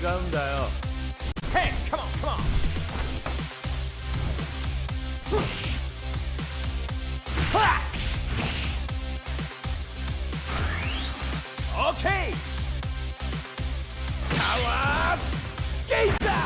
싸운다요. Hey, come on, come on. Okay. Power Gator.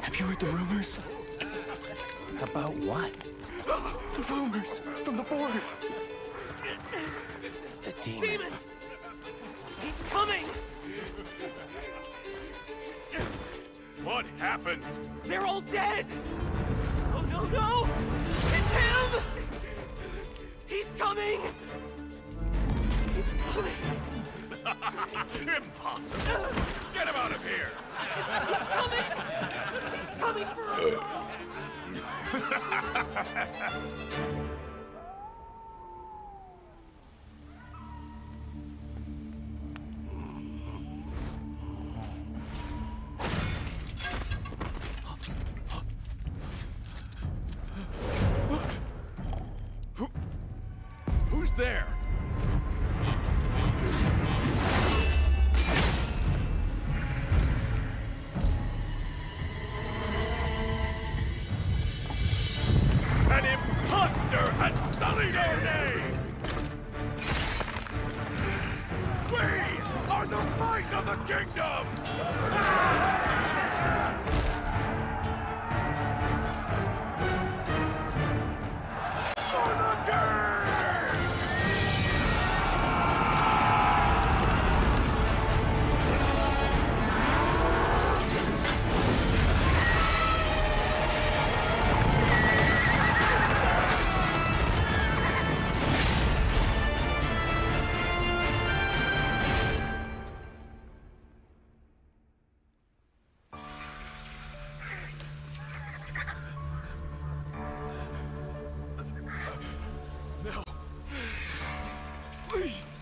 Have you heard the rumors? About what? The rumors from the board. The demon. He's coming! What happened? They're all dead! Oh no, no! It's him! He's coming! He's coming! Impossible! Get him out of here! He's coming! He's coming for us all! Who's there? An imposter has sullied our name! We are the might of the kingdom! For the king! No. Please.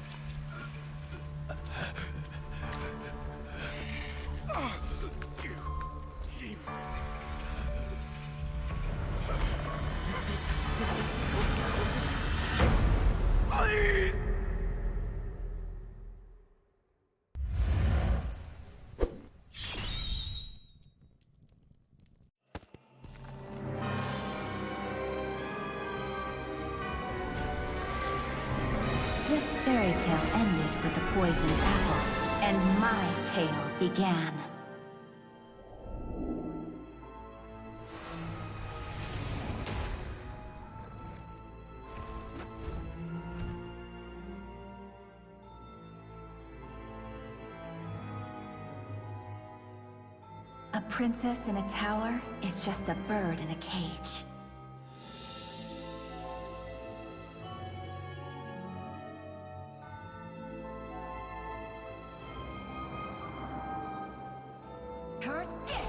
You sheep. Please. This fairy tale ended with the poisoned apple, and my tale began. A princess in a tower is just a bird in a cage. Curse it!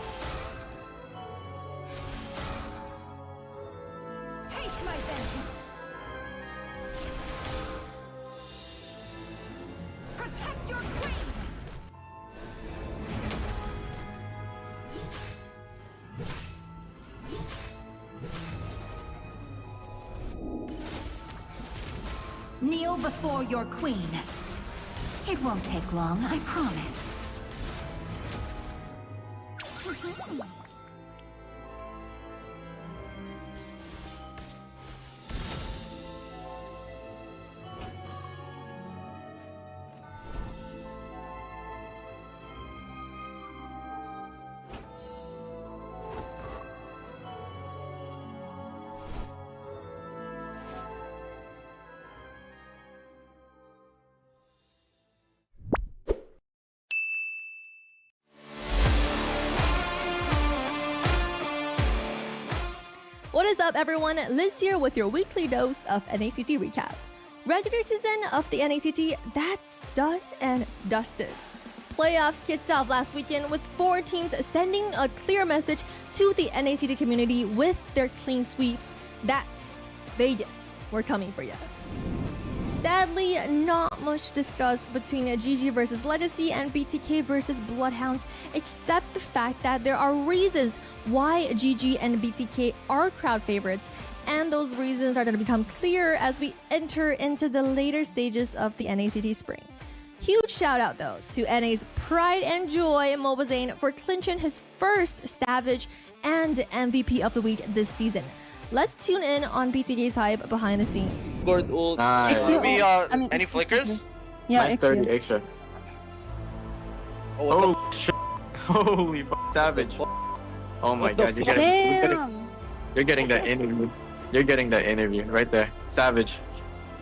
Kneel before your queen. It won't take long, I promise. What is up, everyone? Liz here with your weekly dose of NACT recap. Regular season of the NACT, that's done and dusted. Playoffs kicked off last weekend with 4 teams sending a clear message to the NACT community with their clean sweeps. That's Vegas. We're coming for you. Sadly, not much discussed between GG versus LEGACi and BTK versus BloodHounds, except the fact that there are reasons why GG and BTK are crowd favorites, and those reasons are going to become clear as we enter into the later stages of the NACT Spring. Huge shout out though to NA's pride and joy, Mobazane, for clinching his first Savage and MVP of the week this season. Let's tune in on BTK's hype behind the scenes. Scored ult. Nice. Any flickers? Yeah, 30 extra. Oh, shit. Holy fuck, Savage. Oh my god, you're getting that interview. You're getting that interview right there. Savage.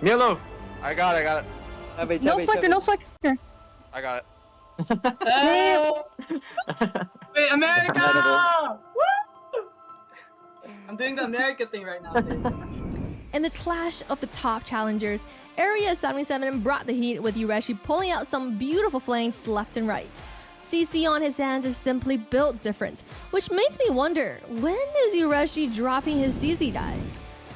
Milo! I got it. No flicker, no flicker. I got it. Damn. Wait, America! Woo! I'm doing the America thing right now. In the clash of the top challengers, Area 77 brought the heat with Yureshi pulling out some beautiful flanks left and right. CC on his hands is simply built different, which makes me wonder, when is Yureshi dropping his CC die?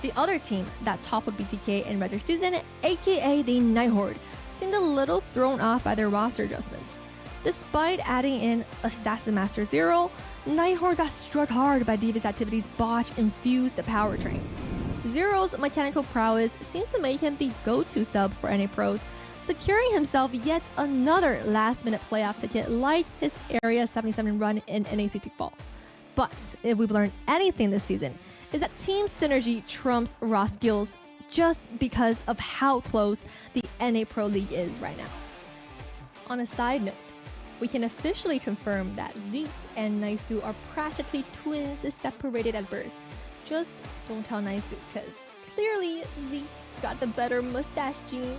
The other team that toppled BTK in regular season, aka the NIGHTHorde, seemed a little thrown off by their roster adjustments. Despite adding in Assassin Master Zero, NIGHTHorde got struck hard by Devious Activity's botch-infused powertrain. Zero's mechanical prowess seems to make him the go-to sub for NA pros, securing himself yet another last-minute playoff ticket like his Area 77 run in NACT Fall. But if we've learned anything this season, is that team synergy trumps raw skills just because of how close the NA Pro League is right now. On a side note, we can officially confirm that Zeke and Naisu are practically twins separated at birth. Just don't tell Naisu, because clearly Zeke got the better mustache gene.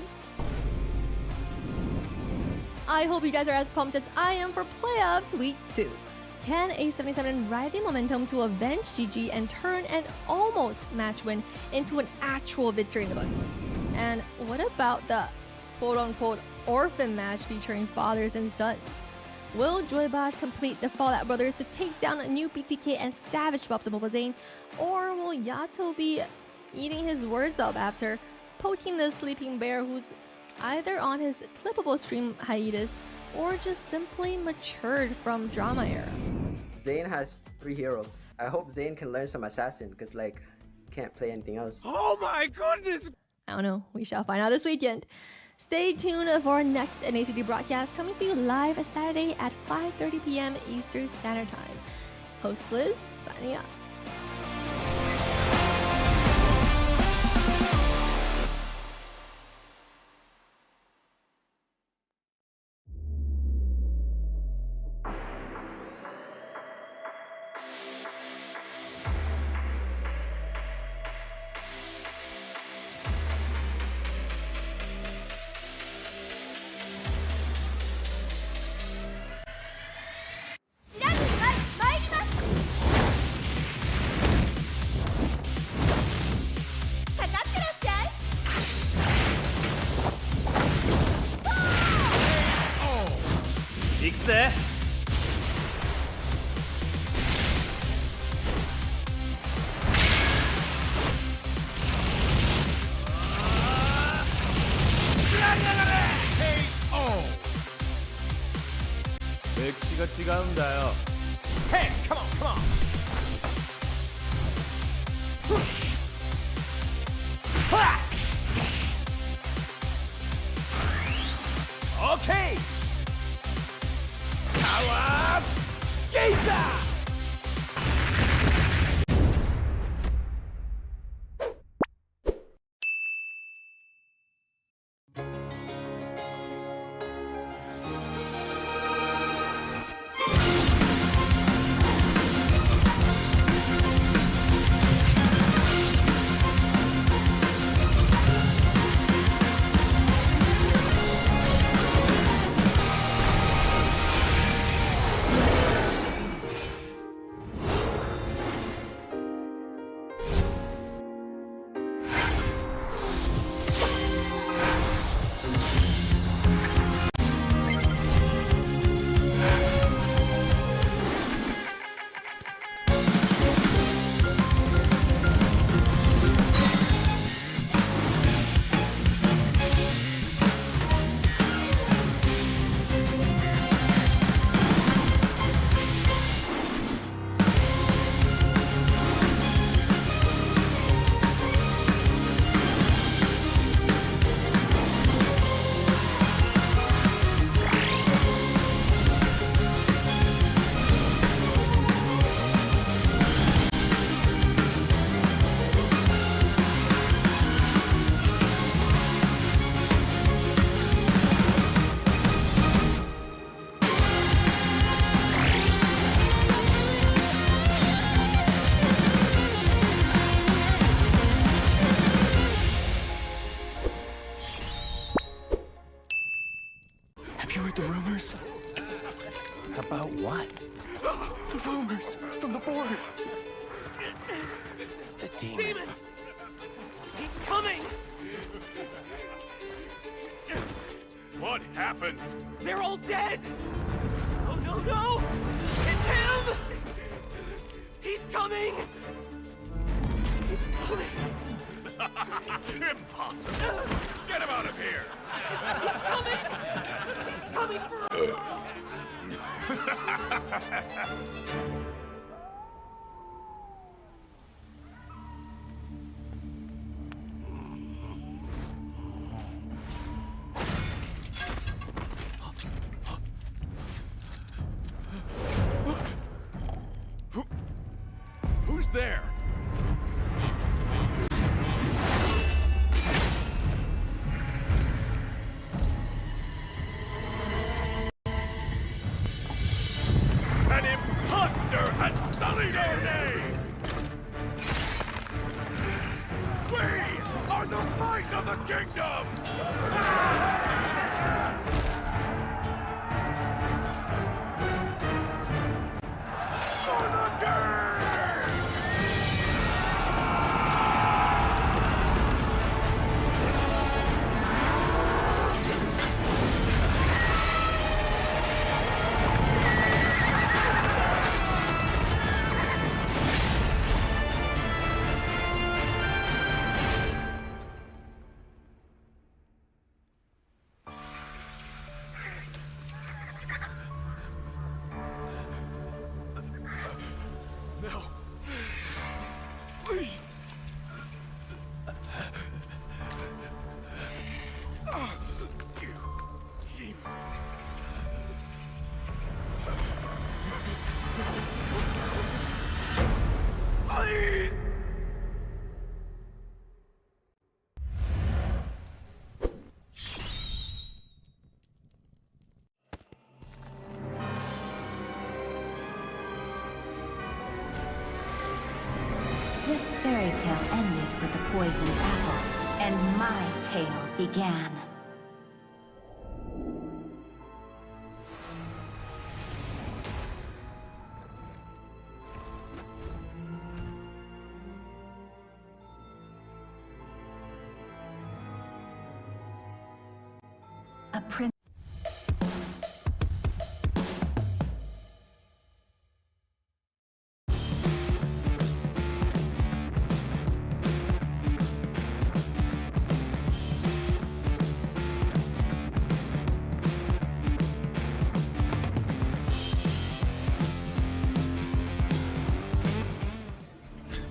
I hope you guys are as pumped as I am for playoffs week 2. Can A77 ride the momentum to avenge GG and turn an almost match win into an actual victory in the books? And what about the quote-unquote orphan match featuring fathers and sons? Will Joybosh complete the Fallout Brothers to take down a new BTK and Savage Bobs of Mobazane? Or will Yato be eating his words up after poking the sleeping bear who's either on his clippable stream hiatus or just simply matured from drama era? Zane has 3 heroes. I hope Zane can learn some assassin, because like, can't play anything else. Oh my goodness! I don't know. We shall find out this weekend. Stay tuned for our next NACT broadcast coming to you live Saturday at 5:30 p.m. Eastern Standard Time. Host Liz, signing out. 네. 맥시가 지가운다요. Hey, come on, come on. rumors from the board. The demon. He's coming. What happened? They're all dead. Oh no, no! It's him! He's coming! He's coming! Impossible! Get him out of here! He's coming! He's coming for us! Who's there? An imposter has sullied our name! We are the might of the kingdom! For the king! No. Please. You cheap. Please. This fairy tale ended with the poisoned apple, and my tale began. A prince.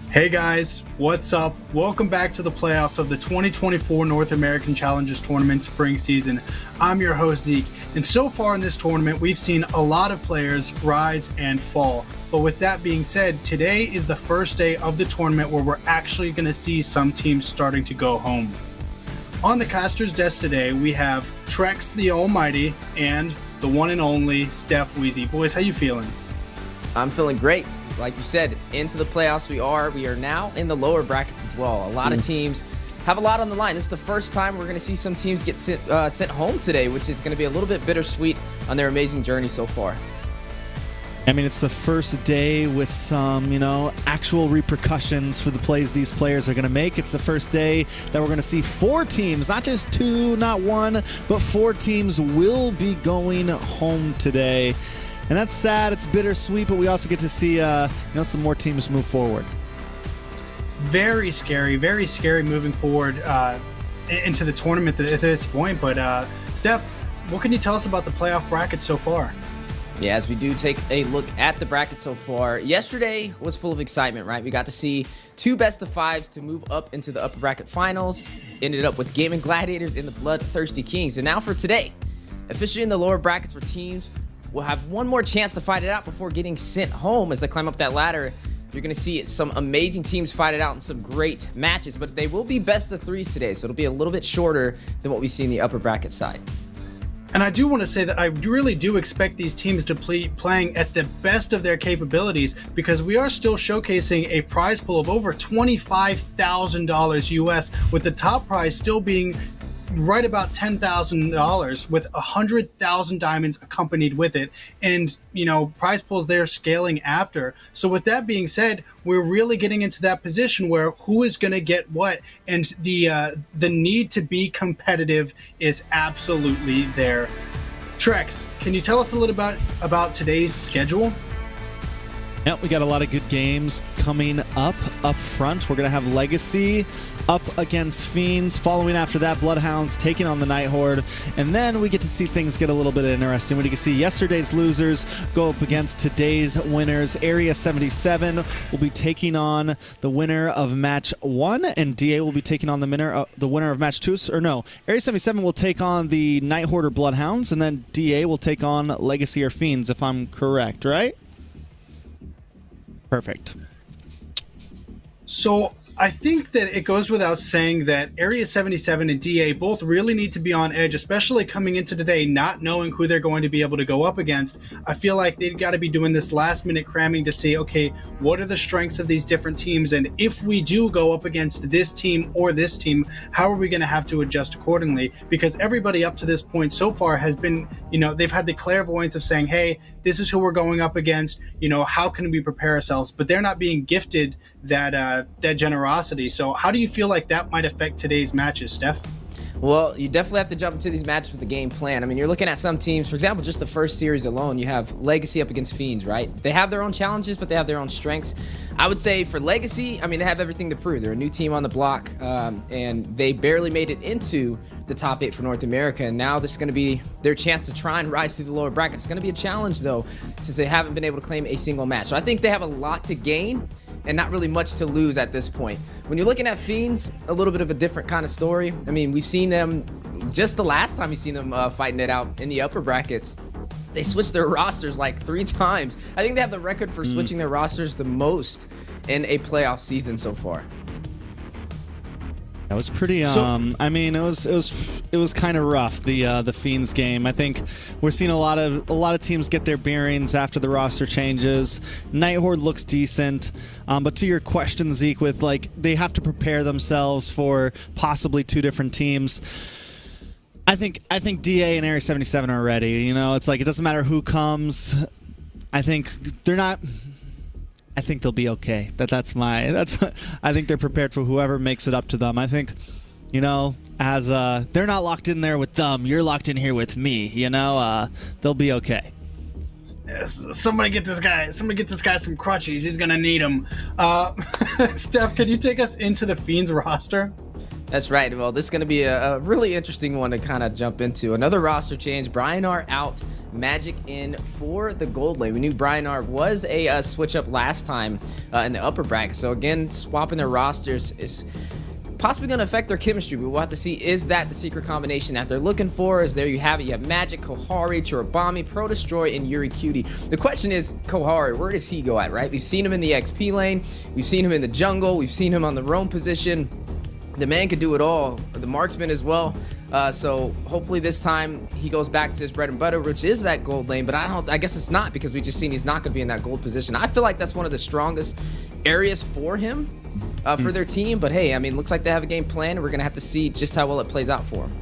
Hey guys, what's up? Welcome back to the playoffs of the 2024 North American Challengers Tournament Spring Season. I'm your host Zeke, and so far in this tournament we've seen a lot of players rise and fall. But with that being said, today is the first day of the tournament where we're actually going to see some teams starting to go home. On the caster's desk today, we have Trex the Almighty and the one and only Steph Wheezy. Boys, how you feeling? I'm feeling great. Like you said, into the playoffs we are now in the lower brackets as well. A lot of teams have a lot on the line. This is the first time we're going to see some teams get sent home today, which is going to be a little bit bittersweet on their amazing journey so far. I mean, it's the first day with some, actual repercussions for the plays these players are going to make. It's the first day that we're going to see 4 teams, not just 2, not 1, but 4 teams will be going home today. And that's sad, it's bittersweet, but we also get to see some more teams move forward. It's very scary moving forward into the tournament at this point. But Steph, what can you tell us about the playoff bracket so far? Yeah, as we do take a look at the bracket so far, yesterday was full of excitement, right? We got to see 2 best-of-5s to move up into the upper bracket finals. Ended up with Gaming Gladiators and the Bloodthirsty Kings. And now for today, officially in the lower brackets where teams will have one more chance to fight it out before getting sent home as they climb up that ladder. You're going to see some amazing teams fight it out in some great matches, but they will be best-of-3s today, so it'll be a little bit shorter than what we see in the upper bracket side. And I do want to say that I really do expect these teams to be playing at the best of their capabilities, because we are still showcasing a prize pool of over $25,000 US, with the top prize still being right about $10,000 with 100,000 diamonds accompanied with it, and prize pools there scaling after. So with that being said, we're really getting into that position where who is going to get what, and the need to be competitive is absolutely there. Trex, can you tell us a little bit about today's schedule? Yep, we got a lot of good games coming up front. We're going to have LEGACi up against Fiends. Following after that, BloodHounds taking on the NightHorde. And then we get to see things get a little bit interesting. We get to see yesterday's losers go up against today's winners. Area 77 will be taking on the winner of match 1, and DA will be taking on the winner of match 2. Or no, Area 77 will take on the NightHorde or BloodHounds, and then DA will take on LEGACi or Fiends, if I'm correct, right? Perfect. So I think that it goes without saying that Area 77 and DA both really need to be on edge, especially coming into today, not knowing who they're going to be able to go up against. I feel like they've got to be doing this last-minute cramming to see, okay, what are the strengths of these different teams? And if we do go up against this team or this team, how are we going to have to adjust accordingly? Because everybody up to this point so far has been, they've had the clairvoyance of saying, hey, this is who we're going up against. How can we prepare ourselves? But they're not being gifted that generosity. So how do you feel like that might affect today's matches, Steph? Well, you definitely have to jump into these matches with a game plan. I mean, you're looking at some teams, for example, just the first series alone, you have LEGACi up against Fiends, right? They have their own challenges, but they have their own strengths. I would say for LEGACi, I mean, they have everything to prove. They're a new team on the block, and they barely made it into the top 8 for North America, and now this is going to be their chance to try and rise through the lower bracket. It's going to be a challenge, though, since they haven't been able to claim a single match. So I think they have a lot to gain and not really much to lose at this point. When you're looking at Fiends, a little bit of a different kind of story. I mean, we've seen them, just the last time we've seen them fighting it out in the upper brackets, they switched their rosters like 3 times. I think they have the record for switching their rosters the most in a playoff season so far. That was pretty. I mean, it was kind of rough. The Fiends game. I think we're seeing a lot of teams get their bearings after the roster changes. NightHorde looks decent, but to your question, Zeke, with like they have to prepare themselves for possibly 2 different teams. I think DA and Area 77 are ready. It's like it doesn't matter who comes. I think they're not. I think they'll be okay. I think they're prepared for whoever makes it up to them. I think, as they're not locked in there with them, you're locked in here with me. They'll be okay. Yes, somebody get this guy some crutches. He's gonna need them. Steph, can you take us into the Fiends roster? That's right. Well, this is going to be a really interesting one to kind of jump into. Another roster change. Bryanar out, Magic in for the gold lane. We knew Bryanar was a switch up last time in the upper bracket. So again, swapping their rosters is possibly going to affect their chemistry. But we'll have to see, is that the secret combination that they're looking for? Is there you have it. You have Magic, Kohari, Chirobami, Pro Destroy, and Yuri Cutie. The question is, Kohari, where does he go at, right? We've seen him in the XP lane. We've seen him in the jungle. We've seen him on the roam position. The man could do it all, the marksman as well. So hopefully this time he goes back to his bread and butter, which is that gold lane. But I guess it's not, because we just seen he's not going to be in that gold position. I feel like that's one of the strongest areas for him, for their team. But hey, I mean, looks like they have a game plan, and we're going to have to see just how well it plays out for him.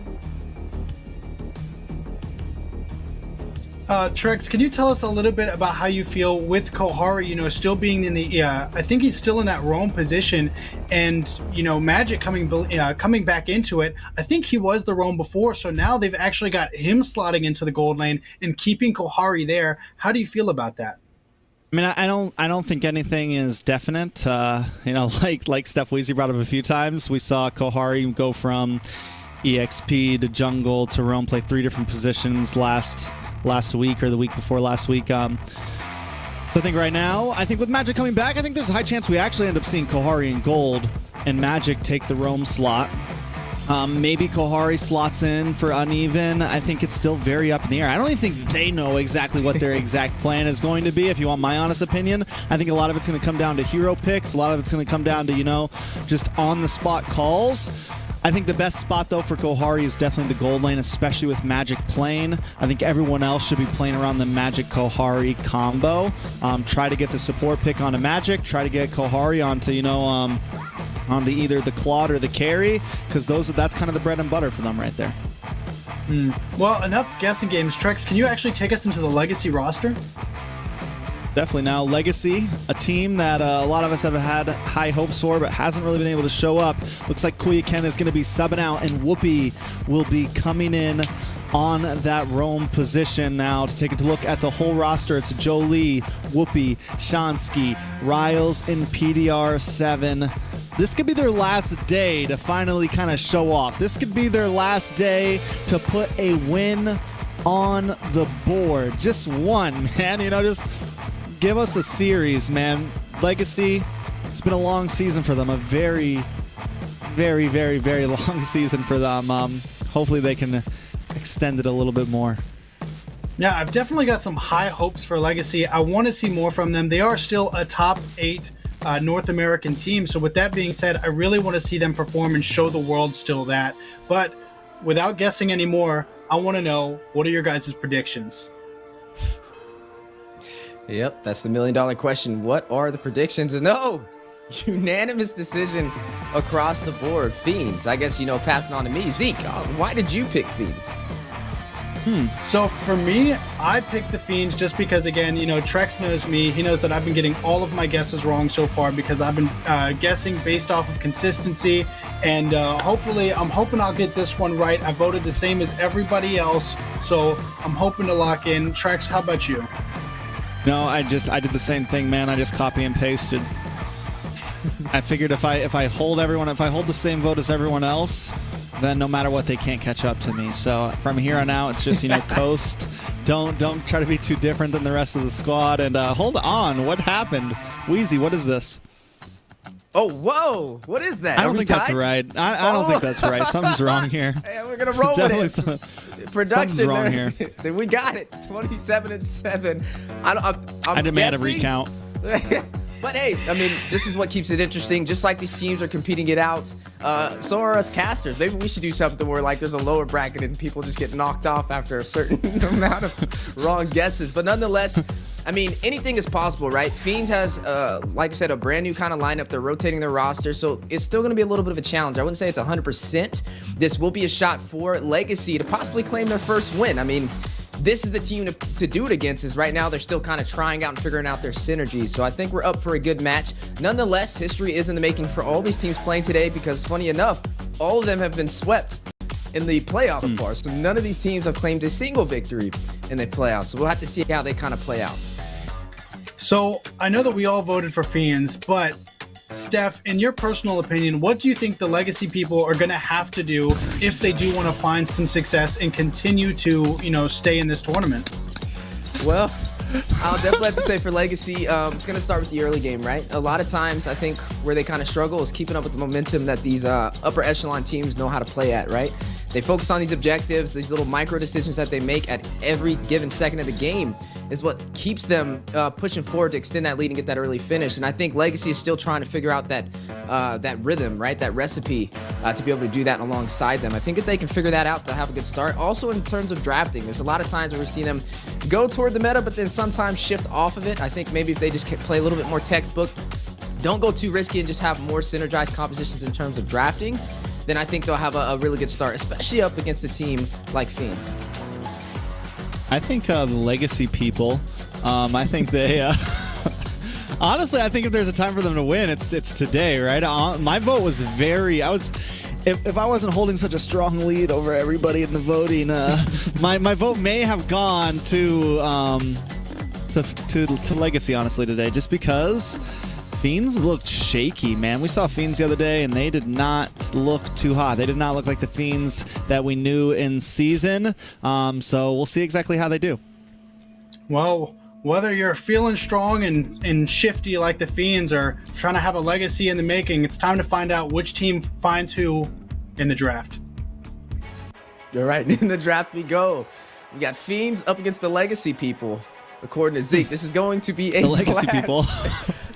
Trex, can you tell us a little bit about how you feel with Kohari, still being in the, I think he's still in that roam position, and, Magic coming back into it. I think he was the roam before, so now they've actually got him slotting into the gold lane and keeping Kohari there. How do you feel about that? I mean, I don't think anything is definite. Like Steph Weezy brought up a few times, we saw Kohari go from EXP to jungle to roam, play 3 different positions last week or the week before last week. So I think right now, with Magic coming back, I think there's a high chance we actually end up seeing Kohari in gold and Magic take the roam slot. Maybe Kohari slots in for uneven. I think it's still very up in the air. I don't even think they know exactly what their exact plan is going to be, if you want my honest opinion. I think a lot of it's going to come down to hero picks. A lot of it's going to come down to, just on-the-spot calls. I think the best spot, though, for Kohari is definitely the gold lane, especially with Magic playing. I think everyone else should be playing around the Magic-Kohari combo. Try to get the support pick onto Magic. Try to get Kohari onto, onto either the Claude or the carry, because that's kind of the bread and butter for them right there. Well, enough guessing games. Trex, can you actually take us into the Legacy roster? Definitely. Now, Legacy, a team that a lot of us have had high hopes for, but hasn't really been able to show up. Looks like Kuya Ken is going to be subbing out, and Whoopi will be coming in on that roam position. Now, to take a look at the whole roster, it's Jolie, Whoopi, Shansky, Riles, and PDR7. This could be their last day to finally kind of show off. This could be their last day to put a win on the board. Just one, man. You know, just give us a series, man. Legacy, it's been a long season for them. A very, very, very, very long season for them. Hopefully they can extend it a little bit more. Yeah, I've definitely got some high hopes for Legacy. I want to see more from them. They are still a top 8 North American team. So with that being said, I really want to see them perform and show the world still that. But without guessing anymore, I want to know, what are your guys' predictions? Yep, that's the $1 million question. What are the predictions? No, unanimous decision across the board. Fiends. I guess, passing on to me. Zeke, why did you pick Fiends? So for me, I picked the Fiends just because, again, Trex knows me. He knows that I've been getting all of my guesses wrong so far because I've been guessing based off of consistency. And hopefully, I'm hoping I'll get this one right. I voted the same as everybody else, so I'm hoping to lock in. Trex, how about you? No, I did the same thing, man. I just copy and pasted. I figured if I hold the same vote as everyone else, then no matter what, they can't catch up to me. So from here on out, it's just, coast. Don't try to be too different than the rest of the squad. And hold on, what happened? Wheezy, what is this? Oh, whoa! What is that? I don't think that's right. I don't think that's right. Something's wrong here. Hey, we're gonna roll with it. Production, something's wrong here. We got it. 27-7. I demand a recount. But hey, I mean, this is what keeps it interesting. Just like these teams are competing it out, so are us casters. Maybe we should do something where like there's a lower bracket and people just get knocked off after a certain amount of wrong guesses. But nonetheless, I mean, anything is possible, right? Fiends has, like I said, a brand new kind of lineup. They're rotating their roster, so it's still going to be a little bit of a challenge. I wouldn't say it's 100%. This will be a shot for Legacy to possibly claim their first win. I mean, this is the team to do it against, is right now they're still kind of trying out and figuring out their synergies. So I think we're up for a good match. Nonetheless, history is in the making for all these teams playing today because, funny enough, all of them have been swept in the playoffs so far. So none of these teams have claimed a single victory in the playoffs. So we'll have to see how they kind of play out. So I know that we all voted for Fiends, but Steph, in your personal opinion, what do you think the Legacy people are going to have to do if they do want to find some success and continue to, stay in this tournament? Well, I'll definitely have to say for Legacy, it's going to start with the early game, right? A lot of times, I think where they kind of struggle is keeping up with the momentum that these upper echelon teams know how to play at, right? They focus on these objectives, these little micro decisions that they make at every given second of the game is what keeps them pushing forward to extend that lead and get that early finish. And I think Legacy is still trying to figure out that rhythm, right? That recipe to be able to do that alongside them. I think if they can figure that out, they'll have a good start. Also in terms of drafting, there's a lot of times where we see them go toward the meta, but then sometimes shift off of it. I think maybe if they just play a little bit more textbook, don't go too risky and just have more synergized compositions in terms of drafting, then I think they'll have a really good start, especially up against a team like Fiends. I think the Legacy people, I think they, honestly, I think if there's a time for them to win, it's today, right? My vote was if I wasn't holding such a strong lead over everybody in the voting, my vote may have gone to Legacy, honestly, today, just because Fiends looked shaky, man. We saw Fiends the other day, and they did not look too hot. They did not look like the Fiends that we knew in season. So we'll see exactly how they do. Well, whether you're feeling strong and shifty like the Fiends or trying to have a Legacy in the making, it's time to find out which team finds who in the draft. All right, in the draft we go. We got Fiends up against the Legacy people. According to Zeke, this is going to be the Legacy people.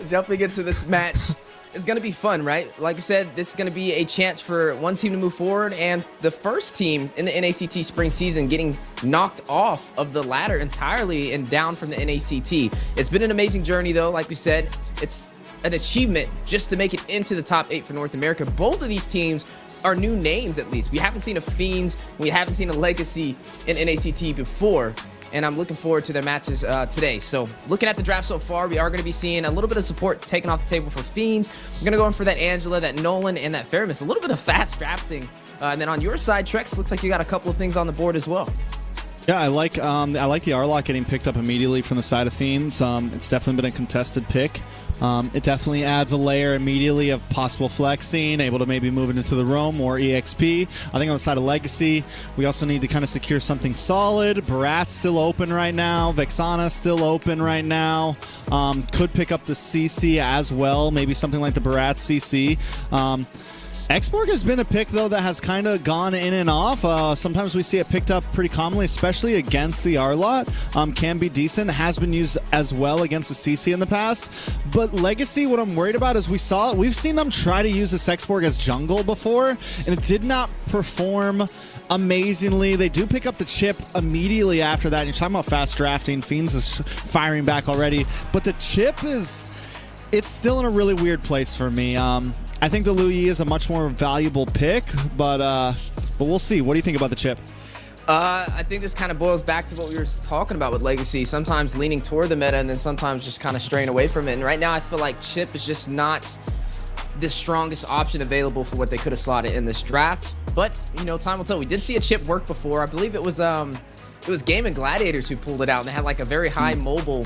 Jumping into this match, it's going to be fun, right? Like you said, this is going to be a chance for one team to move forward, and the first team in the NACT Spring Season getting knocked off of the ladder entirely and down from the NACT. It's been an amazing journey, though. Like we said, it's an achievement just to make it into the top 8 for North America. Both of these teams are new names, at least. We haven't seen a FIENDS, we haven't seen a LEGACi in NACT before, and I'm looking forward to their matches today. So looking at the draft so far, we are going to be seeing a little bit of support taken off the table for FIENDS. We're going to go in for that Angela, that Nolan, and that Faramis. A little bit of fast drafting. And then on your side, Trex, looks like you got a couple of things on the board as well. Yeah, I like the Arlot getting picked up immediately from the side of FIENDS. It's definitely been a contested pick. It definitely adds a layer immediately of possible flexing, able to maybe move it into the roam or EXP. I think on the side of LEGACi, we also need to kind of secure something solid. Barat's still open right now. Vexana's still open right now. Could pick up the CC as well, maybe something like the Barat CC. Exborg has been a pick, though, that has kind of gone in and off. Sometimes we see it picked up pretty commonly, especially against the Arlot. Can be decent. Has been used as well against the CC in the past. But LEGACi, what I'm worried about is we've seen them try to use this Exborg as jungle before, and it did not perform amazingly. They do pick up the chip immediately after that. You're talking about fast drafting. FIENDS is firing back already. But the chip it's still in a really weird place for me. I think the Lu Yi is a much more valuable pick, but we'll see. What do you think about the chip? I think this kind of boils back to what we were talking about with LEGACi. Sometimes leaning toward the meta and then sometimes just kind of straying away from it. And right now I feel like chip is just not the strongest option available for what they could have slotted in this draft. But, you know, time will tell. We did see a chip work before. I believe it was Gaming Gladiators who pulled it out, and they had like a very high mobile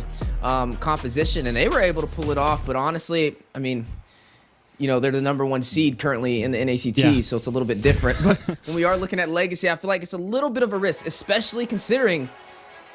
composition, and they were able to pull it off. But honestly, I mean, you know, they're the #1 seed currently in the NACT, so it's a little bit different. But when we are looking at LEGACi, I feel like it's a little bit of a risk, especially considering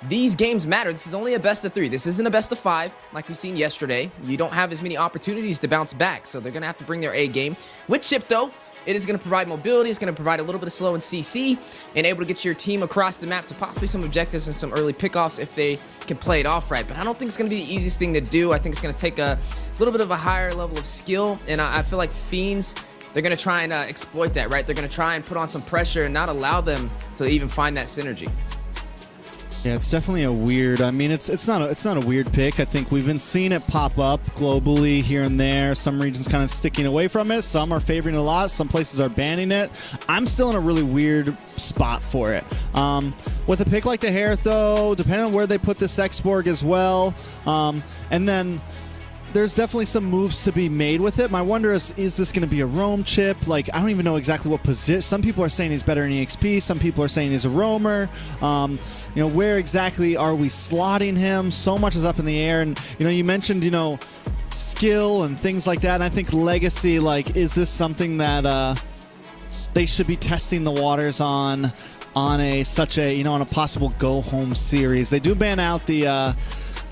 these games matter. This is only a best of 3. This isn't a best of 5 like we've seen yesterday. You don't have as many opportunities to bounce back, so they're going to have to bring their A game. With chip, though, it is going to provide mobility. It's going to provide a little bit of slow and CC, and able to get your team across the map to possibly some objectives and some early pickoffs if they can play it off right. But I don't think it's going to be the easiest thing to do. I think it's going to take a little bit of a higher level of skill, and I feel like FIENDS, they're going to try and exploit that, right? They're going to try and put on some pressure and not allow them to even find that synergy. Yeah, it's definitely a weird. I mean, it's not a weird pick. I think we've been seeing it pop up globally here and there. Some regions kind of sticking away from it. Some are favoring it a lot. Some places are banning it. I'm still in a really weird spot for it. With a pick like the Hare, though, depending on where they put this Exborg as well, and then there's definitely some moves to be made with it. My wonder is this going to be a roam chip? Like, I don't even know exactly what position. Some people are saying he's better in EXP. Some people are saying he's a roamer. You know, where exactly are we slotting him? So much is up in the air. And, you know, you mentioned, you know, skill and things like that. And I think LEGACi, like, is this something that they should be testing the waters on on a possible go home series? They do ban out the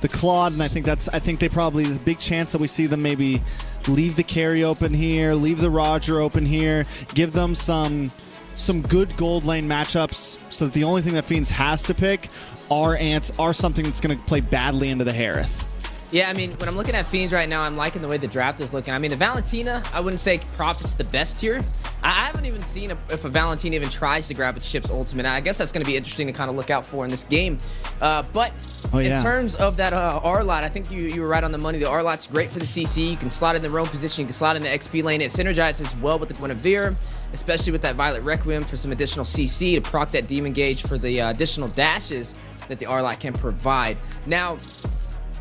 Claude, and I think they probably, the big chance that we see them maybe leave the carry open here, leave the Roger open here, give them some good gold lane matchups, so that the only thing that FIENDS has to pick are something that's going to play badly into the Harith. Yeah, I mean, when I'm looking at FIENDS right now, I'm liking the way the draft is looking. I mean, the Valentina, I wouldn't say profits the best here. I haven't even seen if a Valentina even tries to grab its chip's ultimate. I guess that's going to be interesting to kind of look out for in this game. But in terms of that Arlot, I think you were right on the money. The Arlot's great for the CC. You can slot in the roam position. You can slot in the XP lane. It synergizes well with the Guinevere, especially with that Violet Requiem for some additional CC to proc that Demon Gauge for the additional dashes that the Arlot can provide. Now,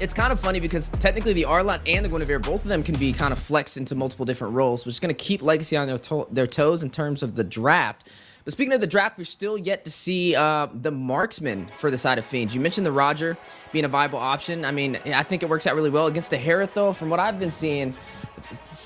it's kind of funny because technically the Arlot and the Guinevere, both of them can be kind of flexed into multiple different roles, which is going to keep LEGACi on their toes in terms of the draft. But speaking of the draft, we're still yet to see the marksman for the side of FIENDS. You mentioned the Roger being a viable option. I mean, I think it works out really well against the Harith, though. From what I've been seeing,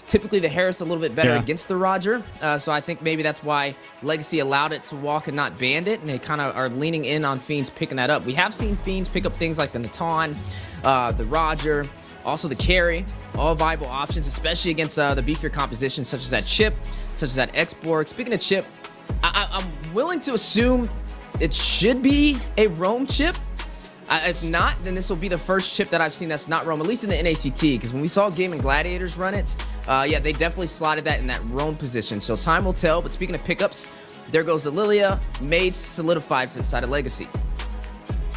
typically the Harith's a little bit better against the Roger. So I think maybe that's why LEGACi allowed it to walk and not banned it, and they kind of are leaning in on FIENDS picking that up. We have seen FIENDS pick up things like the Natan, the Roger, also the carry, all viable options, especially against the beefier compositions such as that chip, such as that Exborg. Speaking of chip, I'm willing to assume it should be a roam chip. If not, then this will be the first chip that I've seen that's not roam, at least in the NACT, because when we saw Gaming Gladiators run it, yeah, they definitely slotted that in that roam position. So time will tell. But speaking of pickups, there goes the Lilia. Maids solidified for the side of LEGACi.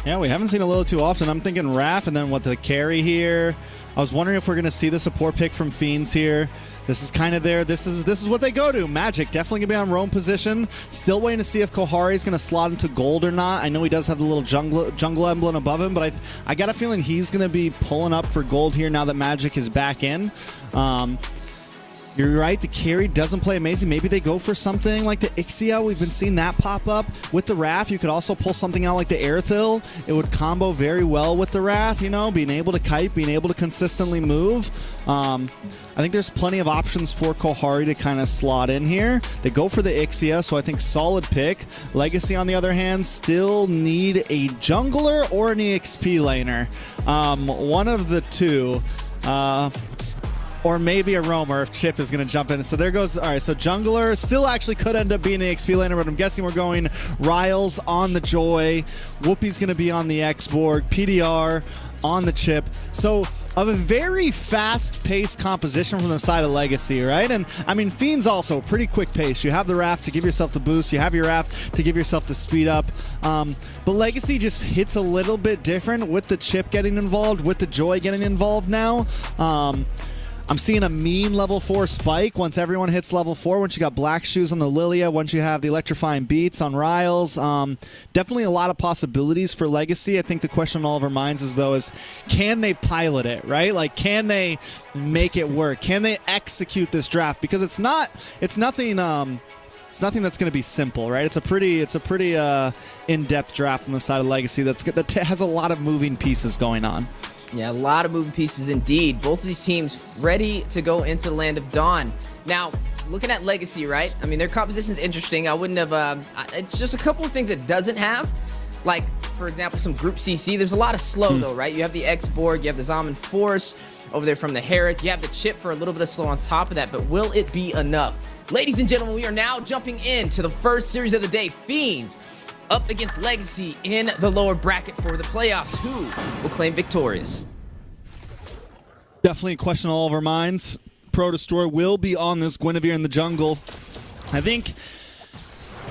Yeah, we haven't seen a little too often. I'm thinking Raph, and then what, the carry here. I was wondering if we're going to see the support pick from Fiends here. This is kind of there. This is what they go to. Magic definitely going to be on roam position. Still waiting to see if Kohari is going to slot into gold or not. I know he does have the little jungle emblem above him, but I got a feeling he's going to be pulling up for gold here now that Magic is back in. You're right, the carry doesn't play amazing. Maybe they go for something like the Ixia. We've been seeing that pop up. With the Wrath, you could also pull something out like the Airthil. It would combo very well with the Wrath, you know, being able to kite, being able to consistently move. I think there's plenty of options for Kohari to kind of slot in here. They go for the Ixia, so I think solid pick. LEGACi, on the other hand, still need a jungler or an EXP laner. One of the two. Or maybe a roamer if Chip is going to jump in. So there goes. All right, so jungler still actually could end up being an XP laner, but I'm guessing we're going Riles on the Joy. Whoopi's going to be on the Xborg. PDR on the Chip. So of a very fast-paced composition from the side of LEGACi, right? And I mean, Fiends also pretty quick pace. You have the Raft to give yourself the boost. You have your Raft to give yourself the speed up. But LEGACi just hits a little bit different with the Chip getting involved, with the Joy getting involved now. I'm seeing a mean level 4 spike once everyone hits level 4. Once you got Black Shoes on the Lilia, once you have the Electrifying Beats on Riles. Definitely a lot of possibilities for LEGACi. I think the question on all of our minds is, though, is can they pilot it, right? Like, can they make it work? Can they execute this draft? Because it's nothing that's going to be simple, right? It's a pretty in-depth draft on the side of LEGACi that has a lot of moving pieces going on. Yeah, a lot of moving pieces indeed. Both of these teams ready to go into the Land of Dawn. Now, looking at LEGACi, right? I mean, their composition is interesting. I wouldn't have... it's just a couple of things it doesn't have. Like, for example, some Group CC. There's a lot of slow, though, right? You have the Xborg, you have the Zaman Force over there from the Hereth. You have the Chip for a little bit of slow on top of that, but will it be enough? Ladies and gentlemen, we are now jumping into the first series of the day. Fiends up against LEGACi in the lower bracket for the playoffs. Who will claim victorious? Definitely a question on all of our minds. Pro Destroyer will be on this Guinevere in the jungle. I think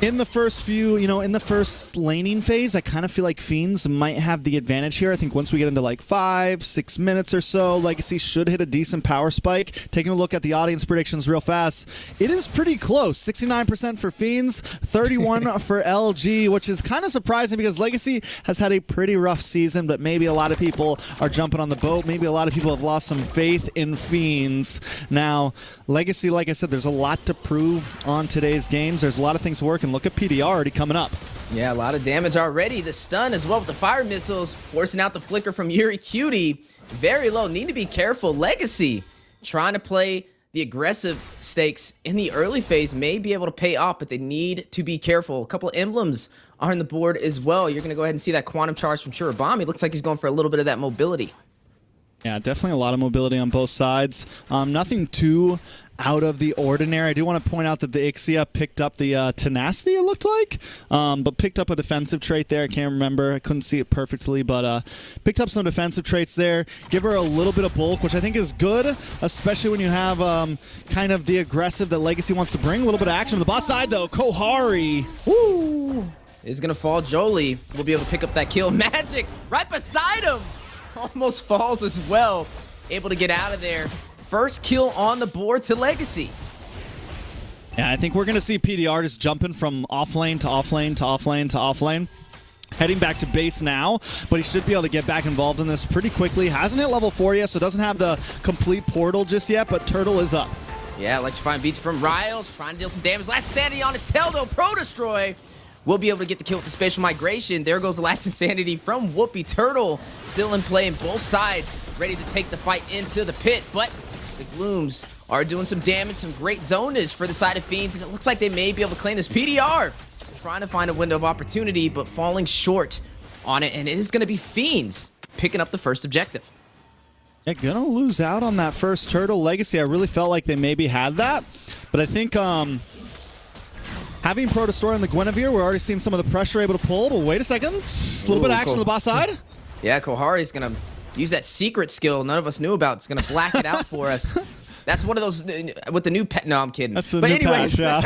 in the first few, in the first laning phase, I kind of feel like Fiends might have the advantage here. I think once we get into like 5-6 minutes or so, LEGACi should hit a decent power spike. Taking a look at the audience predictions real fast, it is pretty close. 69% for Fiends, 31% for LG, which is kind of surprising because LEGACi has had a pretty rough season, but maybe a lot of people are jumping on the boat. Maybe a lot of people have lost some faith in Fiends. Now, LEGACi, like I said, there's a lot to prove on today's games. There's a lot of things working. Look at PDR already coming up. Yeah, a lot of damage already. The stun as well with the fire missiles, forcing out the flicker from Yuri Cutie. Very low. Need to be careful. LEGACi trying to play the aggressive stakes in the early phase may be able to pay off, but they need to be careful. A couple of emblems are on the board as well. You're going to go ahead and see that quantum charge from Chiribami. Looks like he's going for a little bit of that mobility. Yeah, definitely a lot of mobility on both sides. Nothing too out of the ordinary. I do want to point out that the Ixia picked up the tenacity, it looked like, but picked up a defensive trait there. I can't remember. I couldn't see it perfectly, but picked up some defensive traits there. Give her a little bit of bulk, which I think is good, especially when you have kind of the aggressive that LEGACi wants to bring. A little bit of action on the boss side, though. Kohari. Woo! Is going to fall. Jolie will be able to pick up that kill. Magic right beside him. Almost falls as well. Able to get out of there. First kill on the board to LEGACi. Yeah, I think we're going to see PDR just jumping from off lane to off lane to off lane to off lane. Heading back to base now, but he should be able to get back involved in this pretty quickly. Hasn't hit level 4 yet, so doesn't have the complete portal just yet, but Turtle is up. Yeah, Electrifying Beats from Riles. Trying to deal some damage. Last Insanity on his tail, though. Pro Destroy will be able to get the kill with the Spatial Migration. There goes the last Insanity from Whoopi. Turtle still in play on both sides, ready to take the fight into the pit, but the Glooms are doing some damage, some great zonage for the side of Fiends, and it looks like they may be able to claim this. PDR trying to find a window of opportunity, but falling short on it, and it is going to be Fiends picking up the first objective. Yeah, gonna lose out on that first Turtle. LEGACi, I really felt like they maybe had that, but I think having Pro Destroyer on the Guinevere, we're already seeing some of the pressure able to pull, but wait a second. Just a little bit of action on the boss side. Yeah, Kohari's going to use that secret skill none of us knew about. It's going to black it out for us. That's one of those with the new pet. No, I'm kidding. That's the new patch, yeah.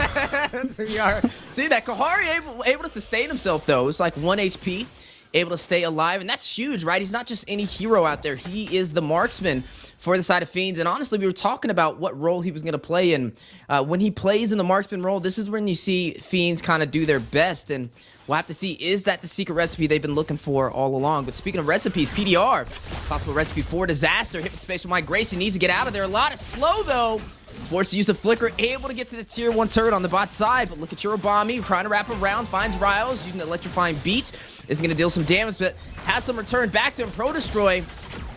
See that Kohari able to sustain himself though. It's like 1 HP, able to stay alive, and that's huge, right? He's not just any hero out there. He is the marksman for the side of Fiends. And honestly, we were talking about what role he was going to play. And when he plays in the marksman role, this is when you see Fiends kind of do their best. And we'll have to see, is that the secret recipe they've been looking for all along? But speaking of recipes, PDR, possible recipe for disaster. Hit with spatial migration, needs to get out of there. A lot of slow, though. Forced to use the flicker, able to get to the tier 1 turret on the bot side. But look at Urobami, trying to wrap around, finds Riles, using the electrifying beats. Is going to deal some damage, but has some return back to him. Pro Destroy,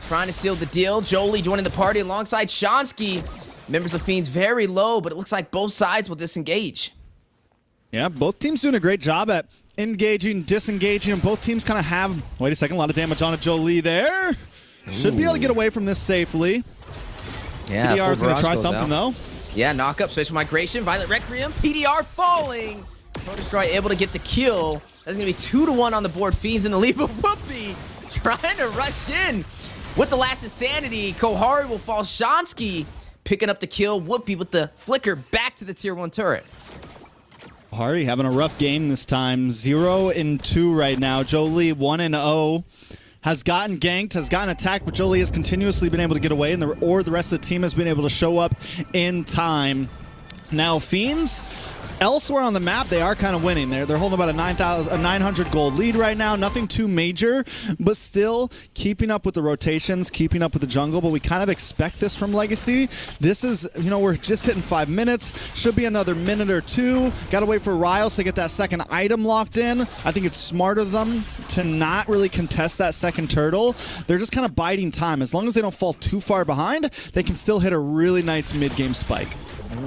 trying to seal the deal. Jolie joining the party alongside Shonsky. Members of Fiends very low, but it looks like both sides will disengage. Yeah, both teams doing a great job at engaging, disengaging, and both teams kind of have... Wait a second, a lot of damage on a Jolie there. Should be able to get away from this safely. Yeah, PDR is going to try something, though. Yeah, knock up, spatial migration, Violet Requiem, PDR falling. Pro Destroy able to get the kill. That's going to be 2-1 on the board. Fiends in the lead, but Whoopi trying to rush in with the last Insanity. Kohari will fall. Shonsky picking up the kill. Whoopi with the flicker back to the tier 1 turret. Kohari having a rough game this time. 0-2 right now. Jolie 1-0. Has gotten ganked, has gotten attacked, but Jolie has continuously been able to get away, and the rest of the team has been able to show up in time. Now, Fiends, elsewhere on the map, they are kind of winning. They're holding about a 900 gold lead right now. Nothing too major, but still keeping up with the rotations, keeping up with the jungle. But we kind of expect this from LEGACi. This is, you know, we're just hitting 5 minutes. Should be another minute or two. Got to wait for Riles to get that second item locked in. I think it's smart of them to not really contest that second turtle. They're just kind of biding time. As long as they don't fall too far behind, they can still hit a really nice mid-game spike.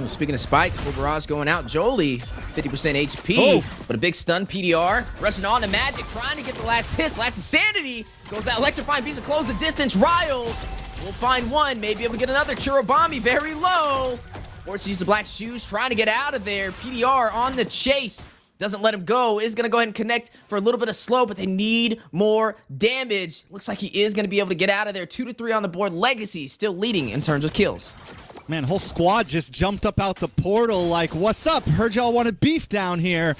Speaking of spikes, full barrage going out. Jolie, 50% HP, but a big stun. PDR rushing on to Magic, trying to get the last hits. Last Insanity goes that electrifying piece to close the distance. Riles will find one, maybe able to get another. Churubami very low. Forced to use the black shoes, trying to get out of there. PDR on the chase. Doesn't let him go. Is going to go ahead and connect for a little bit of slow, but they need more damage. Looks like he is going to be able to get out of there. 2-3 on the board. LEGACi still leading in terms of kills. Man, whole squad just jumped up out the portal like, what's up? Heard y'all wanted beef down here.